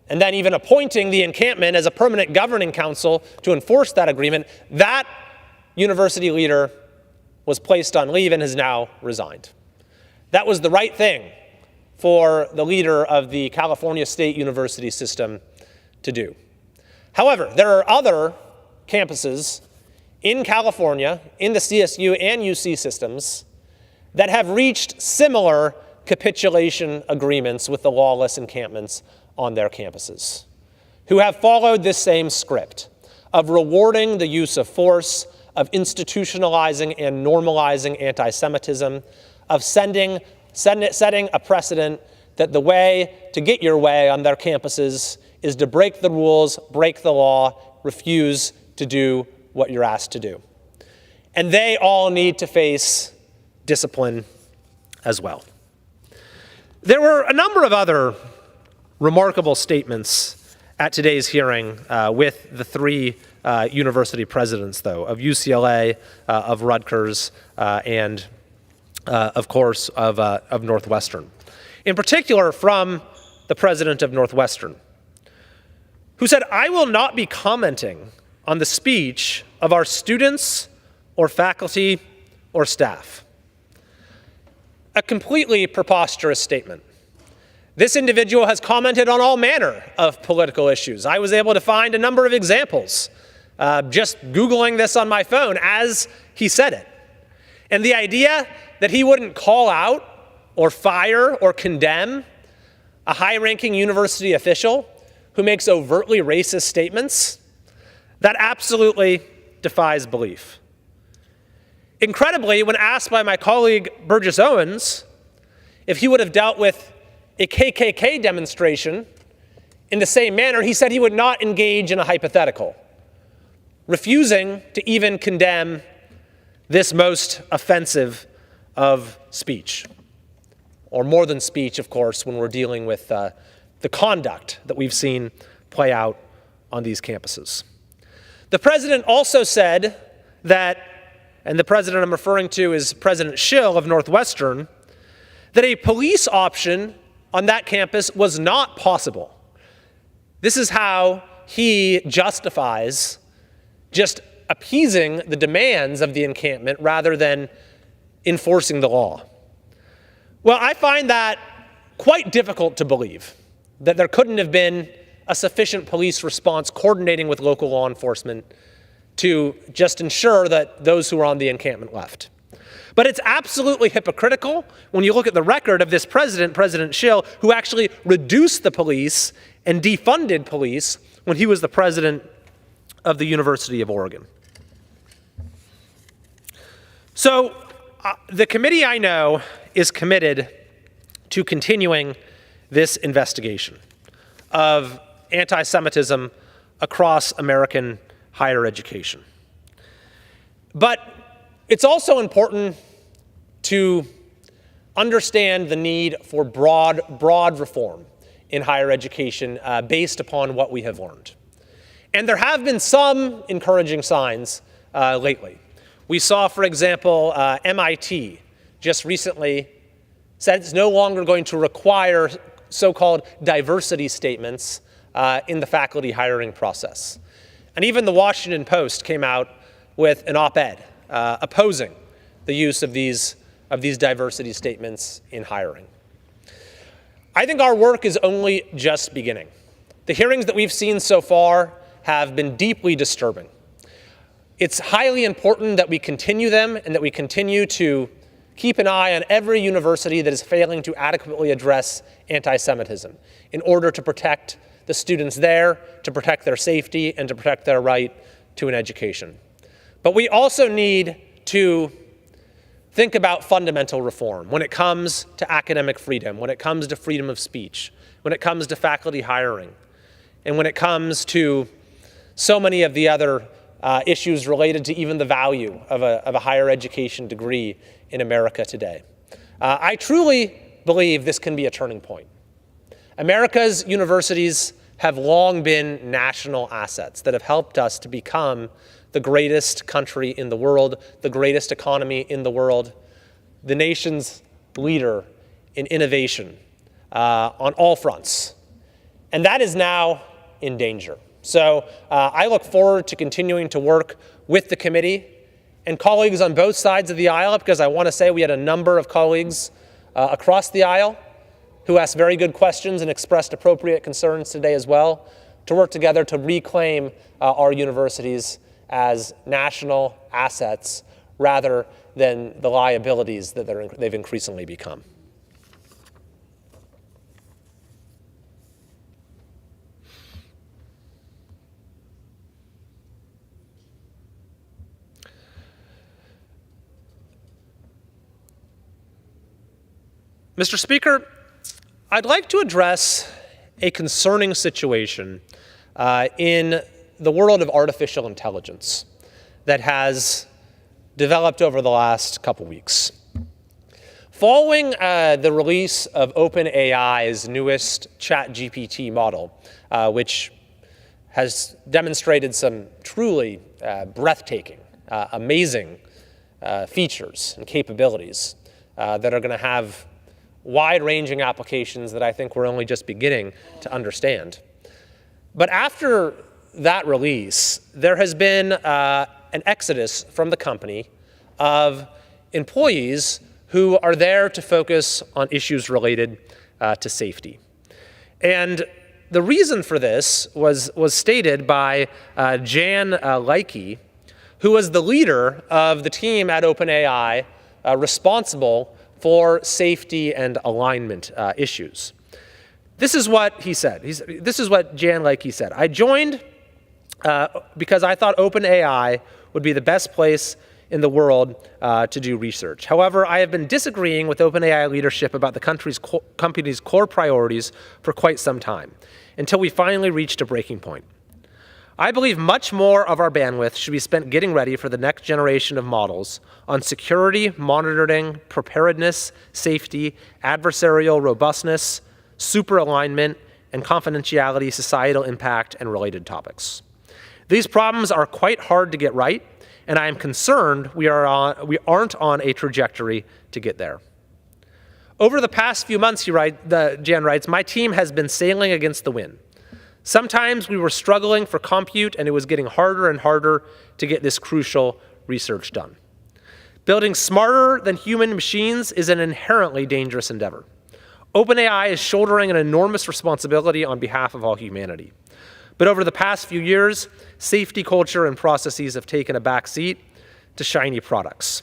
and then even appointing the encampment as a permanent governing council to enforce that agreement, that university leader was placed on leave and has now resigned. That was the right thing for the leader of the California State University system to do. However, there are other campuses in California, in the CSU and UC systems, that have reached similar capitulation agreements with the lawless encampments on their campuses, who have followed this same script of rewarding the use of force, of institutionalizing and normalizing anti-Semitism, of setting a precedent that the way to get your way on their campuses is to break the rules, break the law, refuse to do what you're asked to do. And they all need to face discipline as well. There were a number of other remarkable statements at today's hearing with the three university presidents, though, of UCLA, of Rutgers, and of course, of Northwestern. In particular, from the president of Northwestern, who said, "I will not be commenting on the speech of our students or faculty or staff." A completely preposterous statement. This individual has commented on all manner of political issues. I was able to find a number of examples, just Googling this on my phone as he said it. And the idea that he wouldn't call out or fire or condemn a high-ranking university official who makes overtly racist statements, that absolutely defies belief. Incredibly, when asked by my colleague Burgess Owens if he would have dealt with a KKK demonstration in the same manner, he said he would not engage in a hypothetical, refusing to even condemn this most offensive of speech. Or more than speech, of course, when we're dealing with the conduct that we've seen play out on these campuses. The president also said that, and the president I'm referring to is President Schill of Northwestern, that a police option on that campus was not possible. This is how he justifies just appeasing the demands of the encampment rather than enforcing the law. Well, I find that quite difficult to believe, that there couldn't have been a sufficient police response coordinating with local law enforcement to just ensure that those who were on the encampment left. But it's absolutely hypocritical when you look at the record of this president, President Schill, who actually reduced the police and defunded police when he was the president of the University of Oregon. So the committee, I know, is committed to continuing this investigation of anti-Semitism across American higher education. But it's also important to understand the need for broad reform in higher education based upon what we have learned. And there have been some encouraging signs lately. We saw, for example, MIT just recently said it's no longer going to require so-called diversity statements in the faculty hiring process. And even the Washington Post came out with an op-ed opposing the use of these diversity statements in hiring. I think our work is only just beginning. The hearings that we've seen so far have been deeply disturbing. It's highly important that we continue them and that we continue to keep an eye on every university that is failing to adequately address anti-Semitism in order to protect the students there, to protect their safety, and to protect their right to an education. But we also need to think about fundamental reform when it comes to academic freedom, when it comes to freedom of speech, when it comes to faculty hiring, and when it comes to so many of the other issues related to even the value of a higher education degree in America today. I truly believe this can be a turning point. America's universities have long been national assets that have helped us to become the greatest country in the world, the greatest economy in the world, the nation's leader in innovation on all fronts. And that is now in danger. So I look forward to continuing to work with the committee and colleagues on both sides of the aisle, because I want to say we had a number of colleagues across the aisle who asked very good questions and expressed appropriate concerns today as well, to work together to reclaim our universities as national assets rather than the liabilities that they've increasingly become. Mr. Speaker, I'd like to address a concerning situation in the world of artificial intelligence that has developed over the last couple weeks. Following the release of OpenAI's newest ChatGPT model, which has demonstrated some truly breathtaking, amazing features and capabilities, that are going to have wide-ranging applications that I think we're only just beginning to understand. But after that release, there has been an exodus from the company of employees who are there to focus on issues related to safety. And the reason for this was stated by Jan Leike, who was the leader of the team at OpenAI responsible for safety and alignment issues. This is what he said. This is what Jan Leike said. I joined because I thought OpenAI would be the best place in the world to do research. However, I have been disagreeing with OpenAI leadership about the company's core priorities for quite some time, until we finally reached a breaking point. I believe much more of our bandwidth should be spent getting ready for the next generation of models on security, monitoring, preparedness, safety, adversarial robustness, super alignment, and confidentiality, societal impact, and related topics. These problems are quite hard to get right, and I am concerned we aren't on a trajectory to get there. Over the past few months, Jan writes, my team has been sailing against the wind. Sometimes we were struggling for compute, and it was getting harder and harder to get this crucial research done. Building smarter than human machines is an inherently dangerous endeavor. OpenAI is shouldering an enormous responsibility on behalf of all humanity. But over the past few years, safety culture and processes have taken a back seat to shiny products.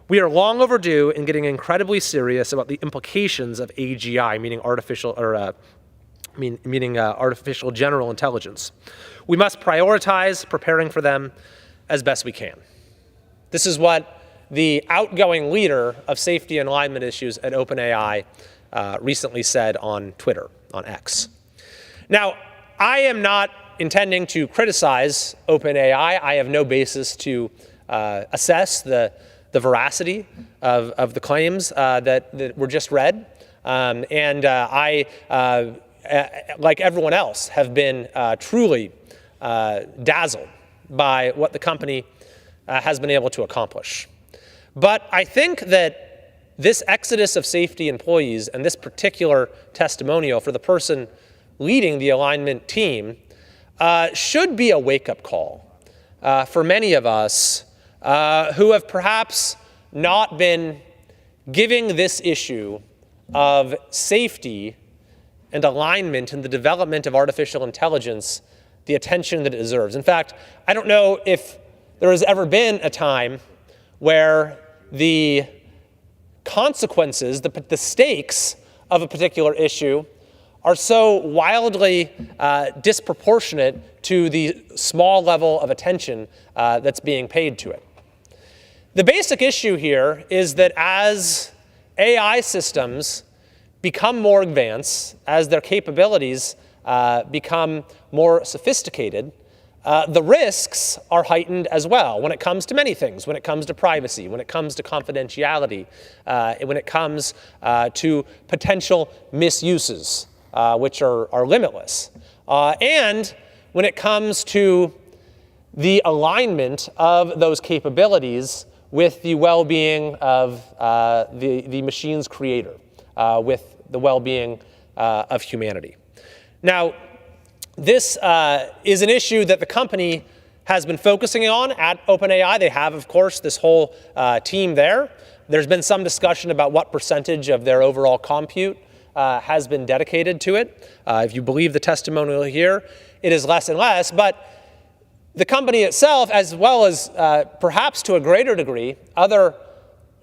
We are long overdue in getting incredibly serious about the implications of AGI, meaning artificial general intelligence. We must prioritize preparing for them as best we can. This is what the outgoing leader of safety and alignment issues at OpenAI recently said on Twitter, on X. Now, I am not intending to criticize OpenAI. I have no basis to assess the veracity of the claims that were just read. I, like everyone else, have been truly dazzled by what the company has been able to accomplish. But I think that this exodus of safety employees and this particular testimonial for the person leading the alignment team should be a wake-up call for many of us who have perhaps not been giving this issue of safety and alignment in the development of artificial intelligence the attention that it deserves. In fact, I don't know if there has ever been a time where the consequences, the stakes of a particular issue are so wildly disproportionate to the small level of attention that's being paid to it. The basic issue here is that as AI systems become more advanced, as their capabilities become more sophisticated, the risks are heightened as well when it comes to many things, when it comes to privacy, when it comes to confidentiality, when it comes to potential misuses, which are limitless, and when it comes to the alignment of those capabilities with the well-being of the machine's creator, with the well-being of humanity. Now, this is an issue that the company has been focusing on at OpenAI. They have, of course, this whole team there. There's been some discussion about what percentage of their overall compute has been dedicated to it. If you believe the testimonial here, it is less and less. But the company itself, as well as perhaps to a greater degree, other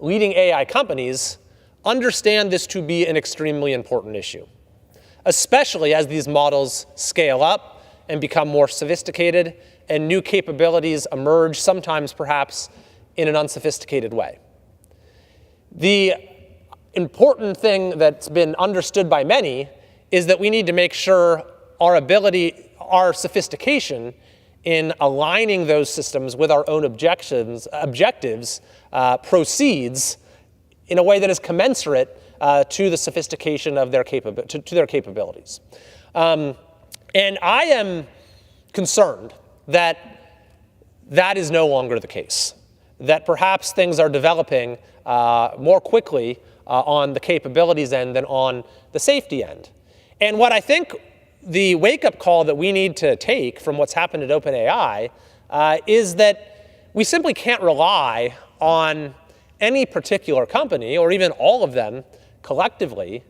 leading AI companies, understand this to be an extremely important issue, especially as these models scale up and become more sophisticated and new capabilities emerge, sometimes perhaps in an unsophisticated way. The important thing that's been understood by many is that we need to make sure our sophistication in aligning those systems with our own objectives proceeds in a way that is commensurate to the sophistication of their capabilities. And I am concerned that that is no longer the case, that perhaps things are developing more quickly on the capabilities end than on the safety end. And what I think the wake-up call that we need to take from what's happened at OpenAI is that we simply can't rely on any particular company, or even all of them collectively,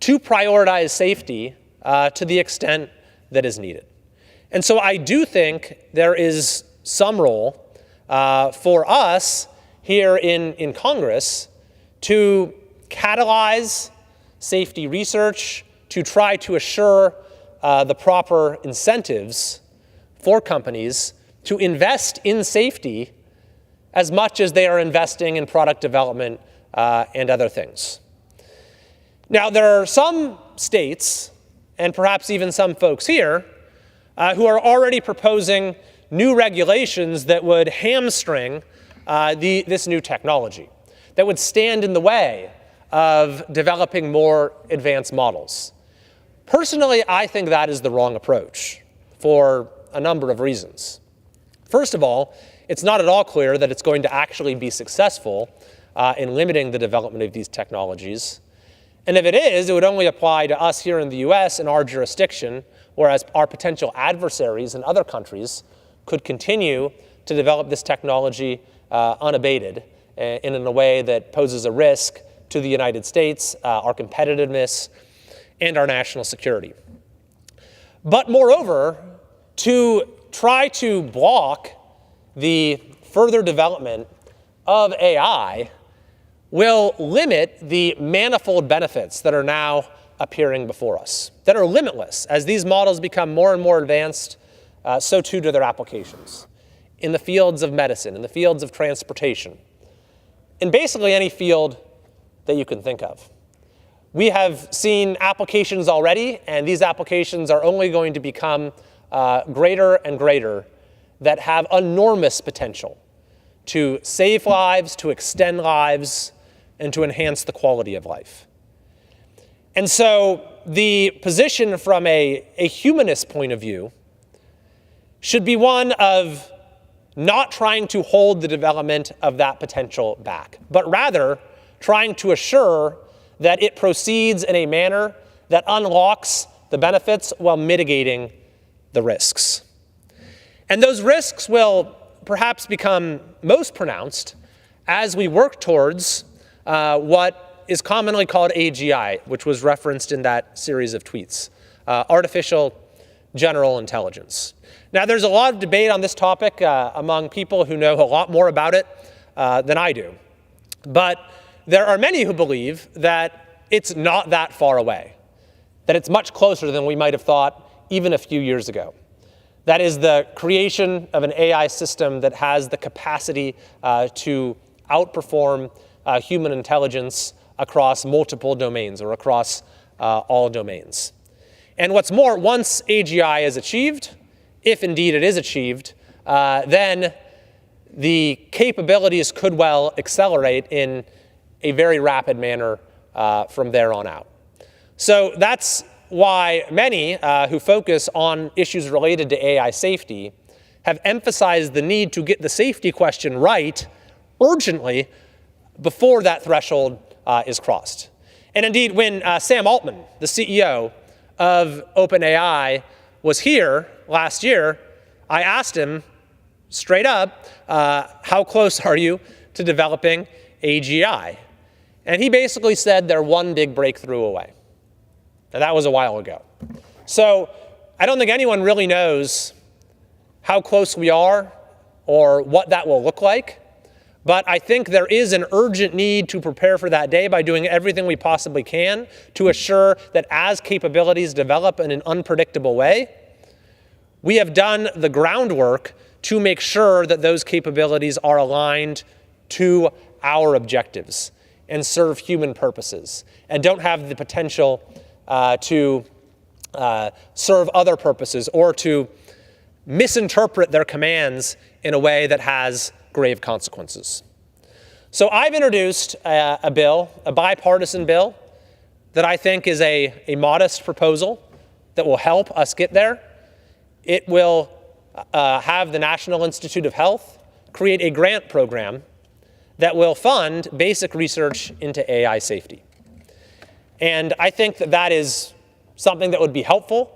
to prioritize safety to the extent that is needed. And so I do think there is some role for us here in Congress to catalyze safety research, to try to assure the proper incentives for companies to invest in safety as much as they are investing in product development and other things. Now, there are some states, and perhaps even some folks here, who are already proposing new regulations that would hamstring this new technology, that would stand in the way of developing more advanced models. Personally, I think that is the wrong approach for a number of reasons. First of all, it's not at all clear that it's going to actually be successful in limiting the development of these technologies. And if it is, it would only apply to us here in the US and our jurisdiction, whereas our potential adversaries in other countries could continue to develop this technology unabated and in a way that poses a risk to the United States, our competitiveness, and our national security. But moreover, to try to block the further development of AI will limit the manifold benefits that are now appearing before us, that are limitless. As these models become more and more advanced, so too do their applications in the fields of medicine, in the fields of transportation, in basically any field that you can think of. We have seen applications already, and these applications are only going to become greater and greater, that have enormous potential to save lives, to extend lives, and to enhance the quality of life. And so the position from a humanist point of view should be one of not trying to hold the development of that potential back, but rather trying to assure that it proceeds in a manner that unlocks the benefits while mitigating the risks. And those risks will perhaps become most pronounced as we work towards what is commonly called AGI, which was referenced in that series of tweets, artificial general intelligence. Now, there's a lot of debate on this topic among people who know a lot more about it than I do. But there are many who believe that it's not that far away, that it's much closer than we might have thought even a few years ago. That is the creation of an AI system that has the capacity to outperform human intelligence across multiple domains or across all domains. And what's more, once AGI is achieved, if indeed it is achieved, then the capabilities could well accelerate in a very rapid manner from there on out. So that's why many who focus on issues related to AI safety have emphasized the need to get the safety question right urgently before that threshold is crossed. And indeed, when Sam Altman, the CEO of OpenAI, was here last year, I asked him straight up, how close are you to developing AGI? And he basically said they're one big breakthrough away. And that was a while ago. So I don't think anyone really knows how close we are or what that will look like. But I think there is an urgent need to prepare for that day by doing everything we possibly can to assure that as capabilities develop in an unpredictable way, we have done the groundwork to make sure that those capabilities are aligned to our objectives and serve human purposes and don't have the potential to serve other purposes or to misinterpret their commands in a way that has grave consequences. So I've introduced a bill, a bipartisan bill, that I think is a modest proposal that will help us get there. It will have the National Institute of Health create a grant program that will fund basic research into AI safety. And I think that that is something that would be helpful,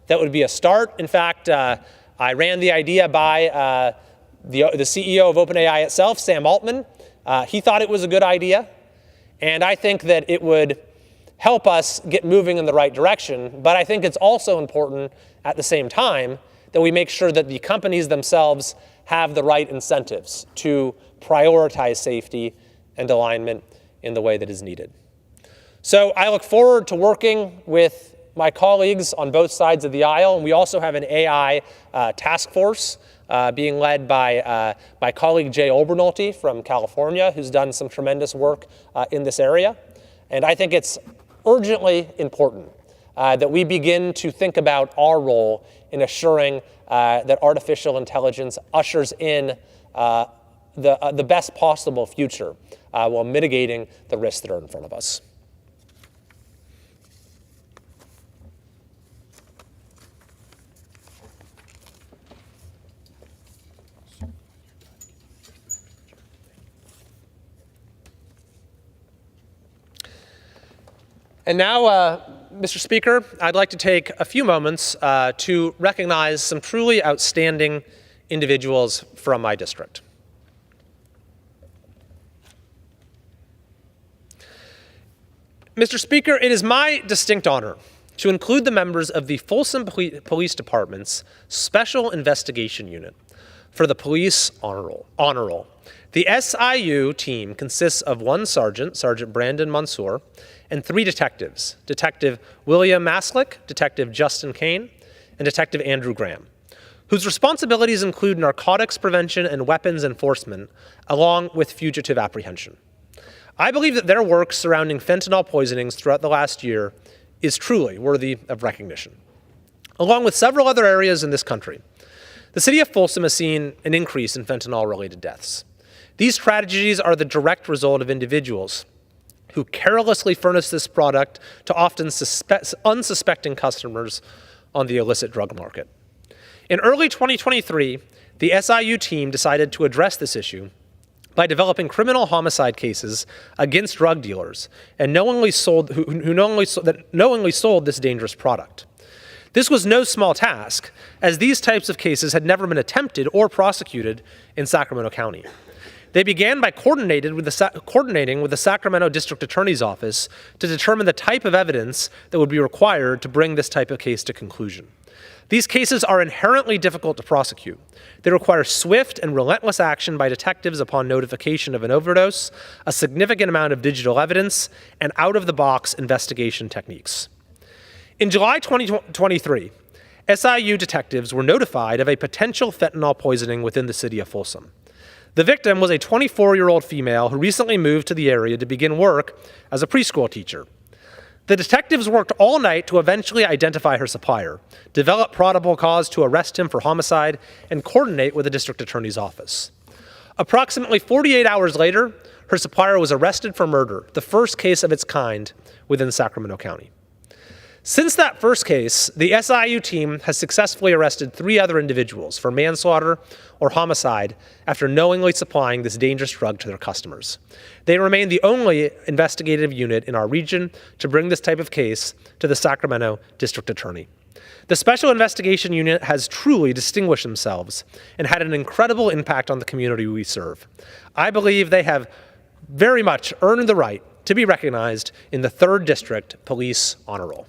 that would be a start. In fact, I ran the idea by the CEO of OpenAI itself, Sam Altman. He thought it was a good idea, and I think that it would help us get moving in the right direction. But I think it's also important at the same time that we make sure that the companies themselves have the right incentives to prioritize safety and alignment in the way that is needed. So I look forward to working with my colleagues on both sides of the aisle, and we also have an AI task force being led by my colleague Jay Obernolte from California, who's done some tremendous work in this area. And I think it's urgently important that we begin to think about our role in assuring that artificial intelligence ushers in the best possible future while mitigating the risks that are in front of us. And now, Mr. Speaker, I'd like to take a few moments to recognize some truly outstanding individuals from my district. Mr. Speaker, it is my distinct honor to include the members of the Folsom Police Department's Special Investigation Unit for the Police Honor Roll. The SIU team consists of one sergeant, Sergeant Brandon Mansour, and 3 detectives, Detective William Maslick, Detective Justin Kane, and Detective Andrew Graham, whose responsibilities include narcotics prevention and weapons enforcement, along with fugitive apprehension. I believe that their work surrounding fentanyl poisonings throughout the last year is truly worthy of recognition. Along with several other areas in this country, the city of Folsom has seen an increase in fentanyl-related deaths. These tragedies are the direct result of individuals who carelessly furnish this product to often unsuspecting customers on the illicit drug market. In early 2023, the SIU team decided to address this issue by developing criminal homicide cases against drug dealers and knowingly sold this dangerous product. This was no small task, as these types of cases had never been attempted or prosecuted in Sacramento County. They began by coordinating with the Sacramento District Attorney's Office to determine the type of evidence that would be required to bring this type of case to conclusion. These cases are inherently difficult to prosecute. They require swift and relentless action by detectives upon notification of an overdose, a significant amount of digital evidence, and out-of-the-box investigation techniques. In July 2023, SIU detectives were notified of a potential fentanyl poisoning within the city of Folsom. The victim was a 24-year-old female who recently moved to the area to begin work as a preschool teacher. The detectives worked all night to eventually identify her supplier, develop probable cause to arrest him for homicide, and coordinate with the district attorney's office. Approximately 48 hours later, her supplier was arrested for murder, the first case of its kind within Sacramento County. Since that first case, the SIU team has successfully arrested 3 other individuals for manslaughter or homicide after knowingly supplying this dangerous drug to their customers. They remain the only investigative unit in our region to bring this type of case to the Sacramento District Attorney. The Special Investigation Unit has truly distinguished themselves and had an incredible impact on the community we serve. I believe they have very much earned the right to be recognized in the 3rd District Police Honor Roll.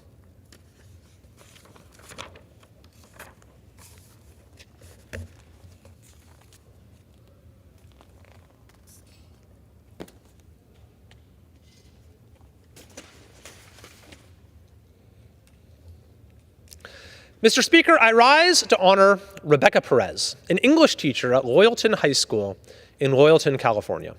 Mr. Speaker, I rise to honor Rebecca Perez, an English teacher at Loyalton High School in Loyalton, California.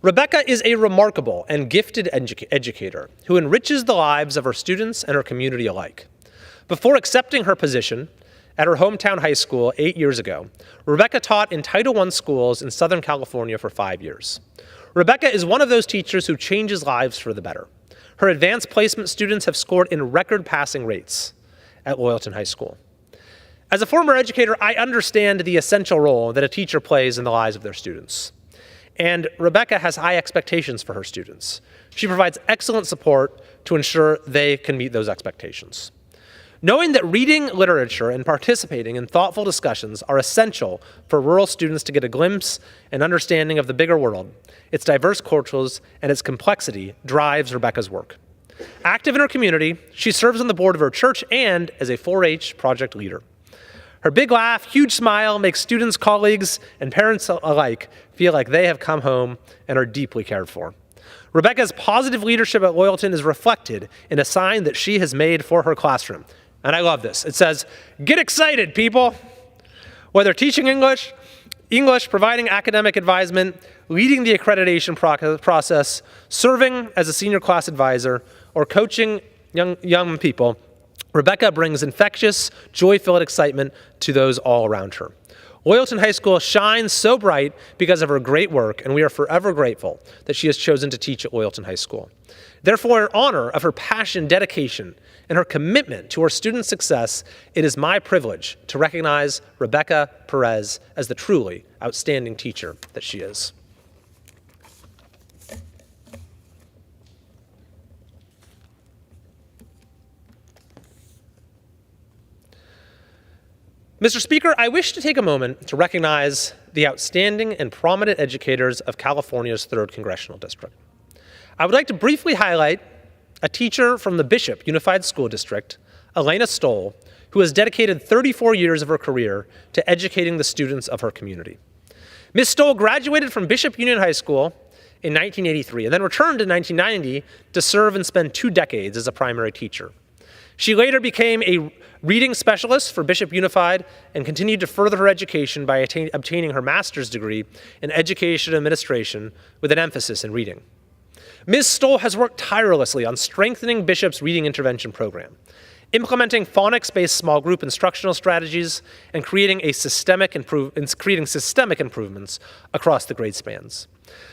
Rebecca is a remarkable and gifted educator who enriches the lives of her students and her community alike. Before accepting her position at her hometown high school 8 years ago, Rebecca taught in Title I schools in Southern California for 5 years. Rebecca is one of those teachers who changes lives for the better. Her advanced placement students have scored in record passing rates at Loyalton High School. As a former educator, I understand the essential role that a teacher plays in the lives of their students. And Rebecca has high expectations for her students. She provides excellent support to ensure they can meet those expectations. Knowing that reading literature and participating in thoughtful discussions are essential for rural students to get a glimpse and understanding of the bigger world, its diverse cultures, and its complexity drives Rebecca's work. Active in her community, she serves on the board of her church and as a 4-H project leader. Her big laugh, huge smile makes students, colleagues, and parents alike feel like they have come home and are deeply cared for. Rebecca's positive leadership at Loyalton is reflected in a sign that she has made for her classroom. And I love this. It says, "Get excited, people." Whether teaching English, providing academic advisement, leading the accreditation process, serving as a senior class advisor, or coaching young people, Rebecca brings infectious, joy-filled excitement to those all around her. Loyalton High School shines so bright because of her great work, and we are forever grateful that she has chosen to teach at Loyalton High School. Therefore, in honor of her passion, dedication, and her commitment to her students' success, it is my privilege to recognize Rebecca Perez as the truly outstanding teacher that she is. Mr. Speaker, I wish to take a moment to recognize the outstanding and prominent educators of California's 3rd Congressional District. I would like to briefly highlight a teacher from the Bishop Unified School District, Elena Stoll, who has dedicated 34 years of her career to educating the students of her community. Ms. Stoll graduated from Bishop Union High School in 1983 and then returned in 1990 to serve and spend 2 decades as a primary teacher. She later became a reading specialist for Bishop Unified and continued to further her education by obtaining her master's degree in education administration with an emphasis in reading. Ms. Stoll has worked tirelessly on strengthening Bishop's reading intervention program, implementing phonics-based small group instructional strategies, and creating systemic improvements across the grade spans.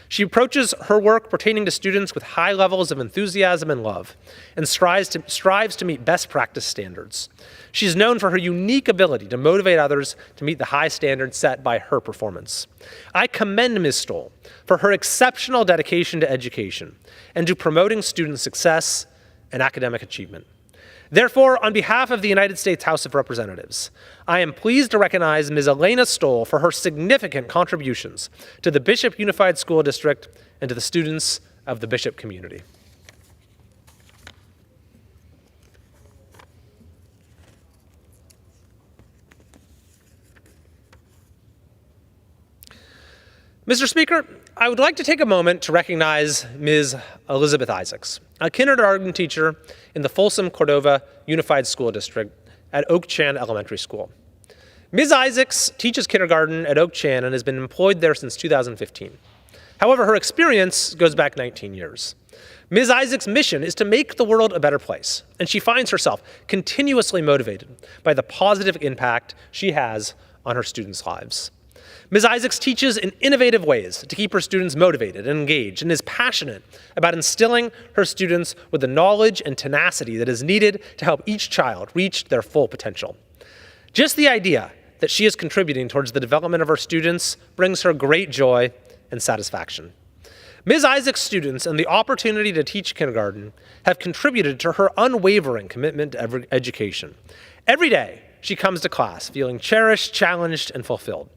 She approaches her work pertaining to students with high levels of enthusiasm and love, and strives to meet best practice standards. She's known for her unique ability to motivate others to meet the high standards set by her performance. I commend Ms. Stoll for her exceptional dedication to education and to promoting student success and academic achievement. Therefore, on behalf of the United States House of Representatives, I am pleased to recognize Ms. Elena Stoll for her significant contributions to the Bishop Unified School District and to the students of the Bishop community. Mr. Speaker, I would like to take a moment to recognize Ms. Elizabeth Isaacs, a kindergarten teacher in the Folsom Cordova Unified School District at Oak Chan Elementary School. Ms. Isaacs teaches kindergarten at Oak Chan and has been employed there since 2015. However, her experience goes back 19 years. Ms. Isaacs' mission is to make the world a better place, and she finds herself continuously motivated by the positive impact she has on her students' lives. Ms. Isaacs teaches in innovative ways to keep her students motivated and engaged, and is passionate about instilling her students with the knowledge and tenacity that is needed to help each child reach their full potential. Just the idea that she is contributing towards the development of her students brings her great joy and satisfaction. Ms. Isaacs' students and the opportunity to teach kindergarten have contributed to her unwavering commitment to education. Every day, she comes to class feeling cherished, challenged, and fulfilled.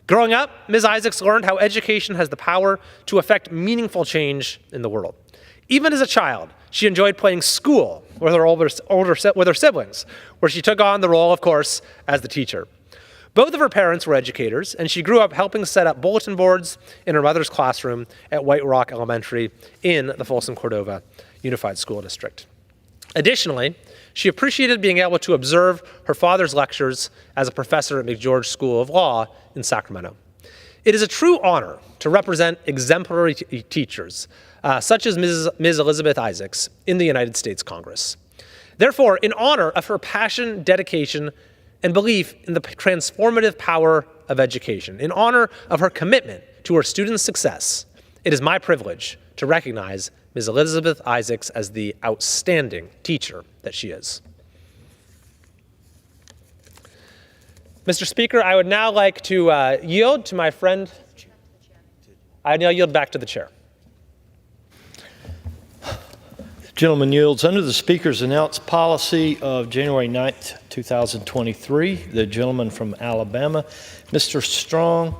Growing up, Ms. Isaacs learned how education has the power to affect meaningful change in the world. Even as a child, she enjoyed playing school with her siblings, where she took on the role, of course, as the teacher. Both of her parents were educators, and she grew up helping set up bulletin boards in her mother's classroom at White Rock Elementary in the Folsom Cordova Unified School District. Additionally, she appreciated being able to observe her father's lectures as a professor at McGeorge School of Law in Sacramento. It is a true honor to represent exemplary teachers, such as Ms. Elizabeth Isaacs, in the United States Congress. Therefore, in honor of her passion, dedication, and belief in the transformative power of education, in honor of her commitment to her students' success, it is my privilege to recognize Ms. Elizabeth Isaacs as the outstanding teacher that she is. Mr. Speaker, I would now like to yield to my friend. I now yield back to the chair. The gentleman yields. Under the Speaker's announced policy of January 9th, 2023, the gentleman from Alabama, Mr. Strong,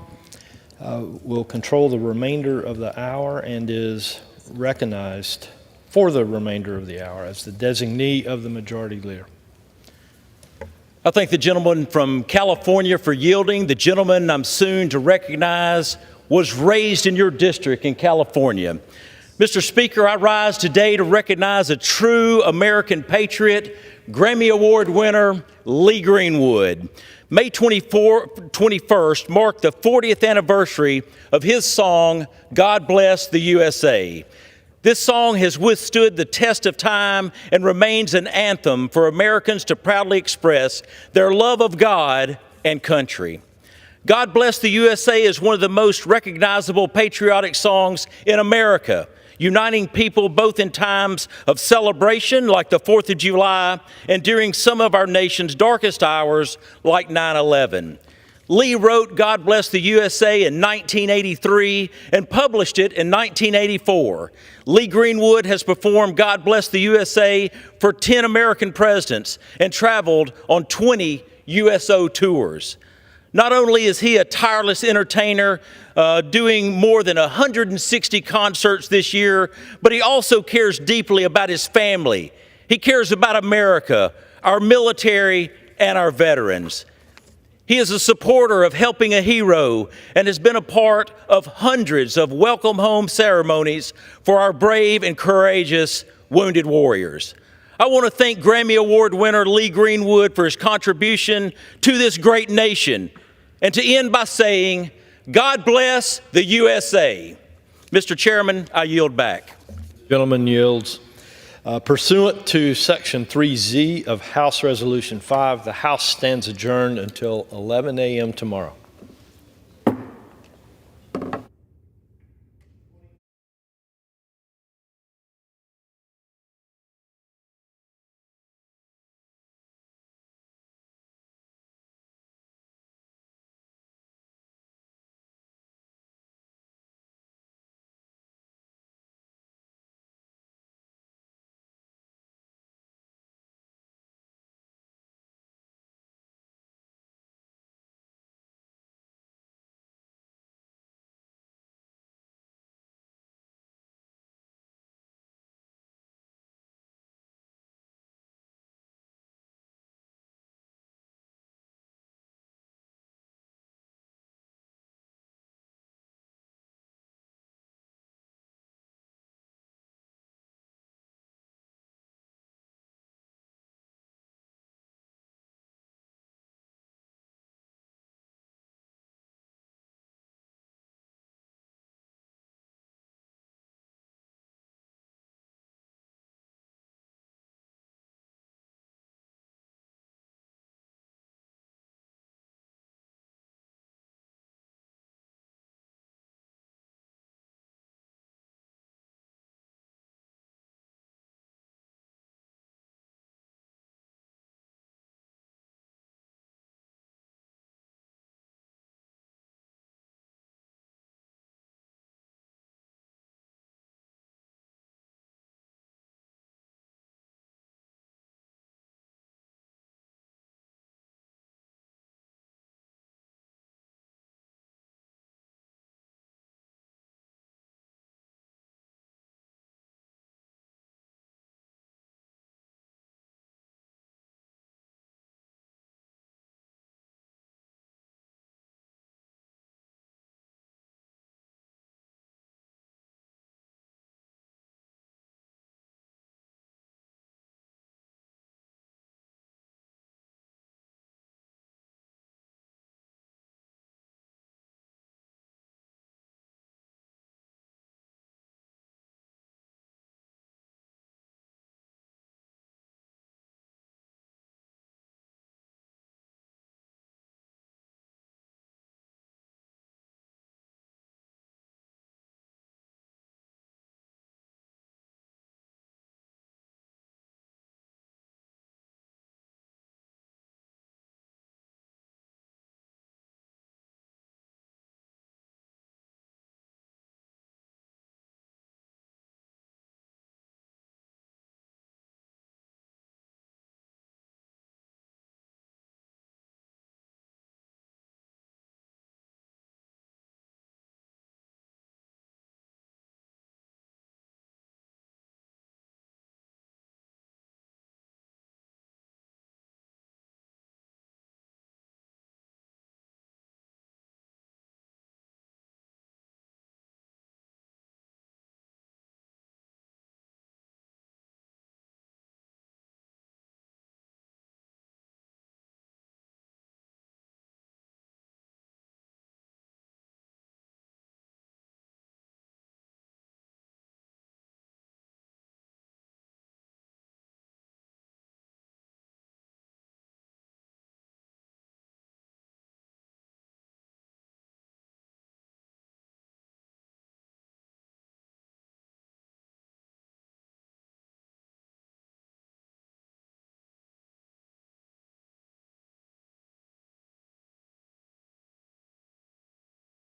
will control the remainder of the hour and is recognized for the remainder of the hour as the designee of the Majority Leader. I thank the gentleman from California for yielding. The gentleman I'm soon to recognize was raised in your district in California. Mr. Speaker, I rise today to recognize a true American patriot, Grammy Award winner, Lee Greenwood. May 21st marked the 40th anniversary of his song, God Bless the USA. This song has withstood the test of time and remains an anthem for Americans to proudly express their love of God and country. God Bless the USA is one of the most recognizable patriotic songs in America, uniting people both in times of celebration like the 4th of July and during some of our nation's darkest hours like 9/11. Lee wrote God Bless the USA in 1983 and published it in 1984. Lee Greenwood has performed God Bless the USA for 10 American presidents and traveled on 20 USO tours. Not only is he a tireless entertainer, doing more than 160 concerts this year, but he also cares deeply about his family. He cares about America, our military, and our veterans. He is a supporter of Helping a Hero and has been a part of hundreds of welcome home ceremonies for our brave and courageous wounded warriors. I want to thank Grammy Award winner Lee Greenwood for his contribution to this great nation, and to end by saying, God bless the USA. Mr. Chairman, I yield back. Gentleman yields. Pursuant to Section 3Z of House Resolution 5, the House stands adjourned until 11 a.m. tomorrow.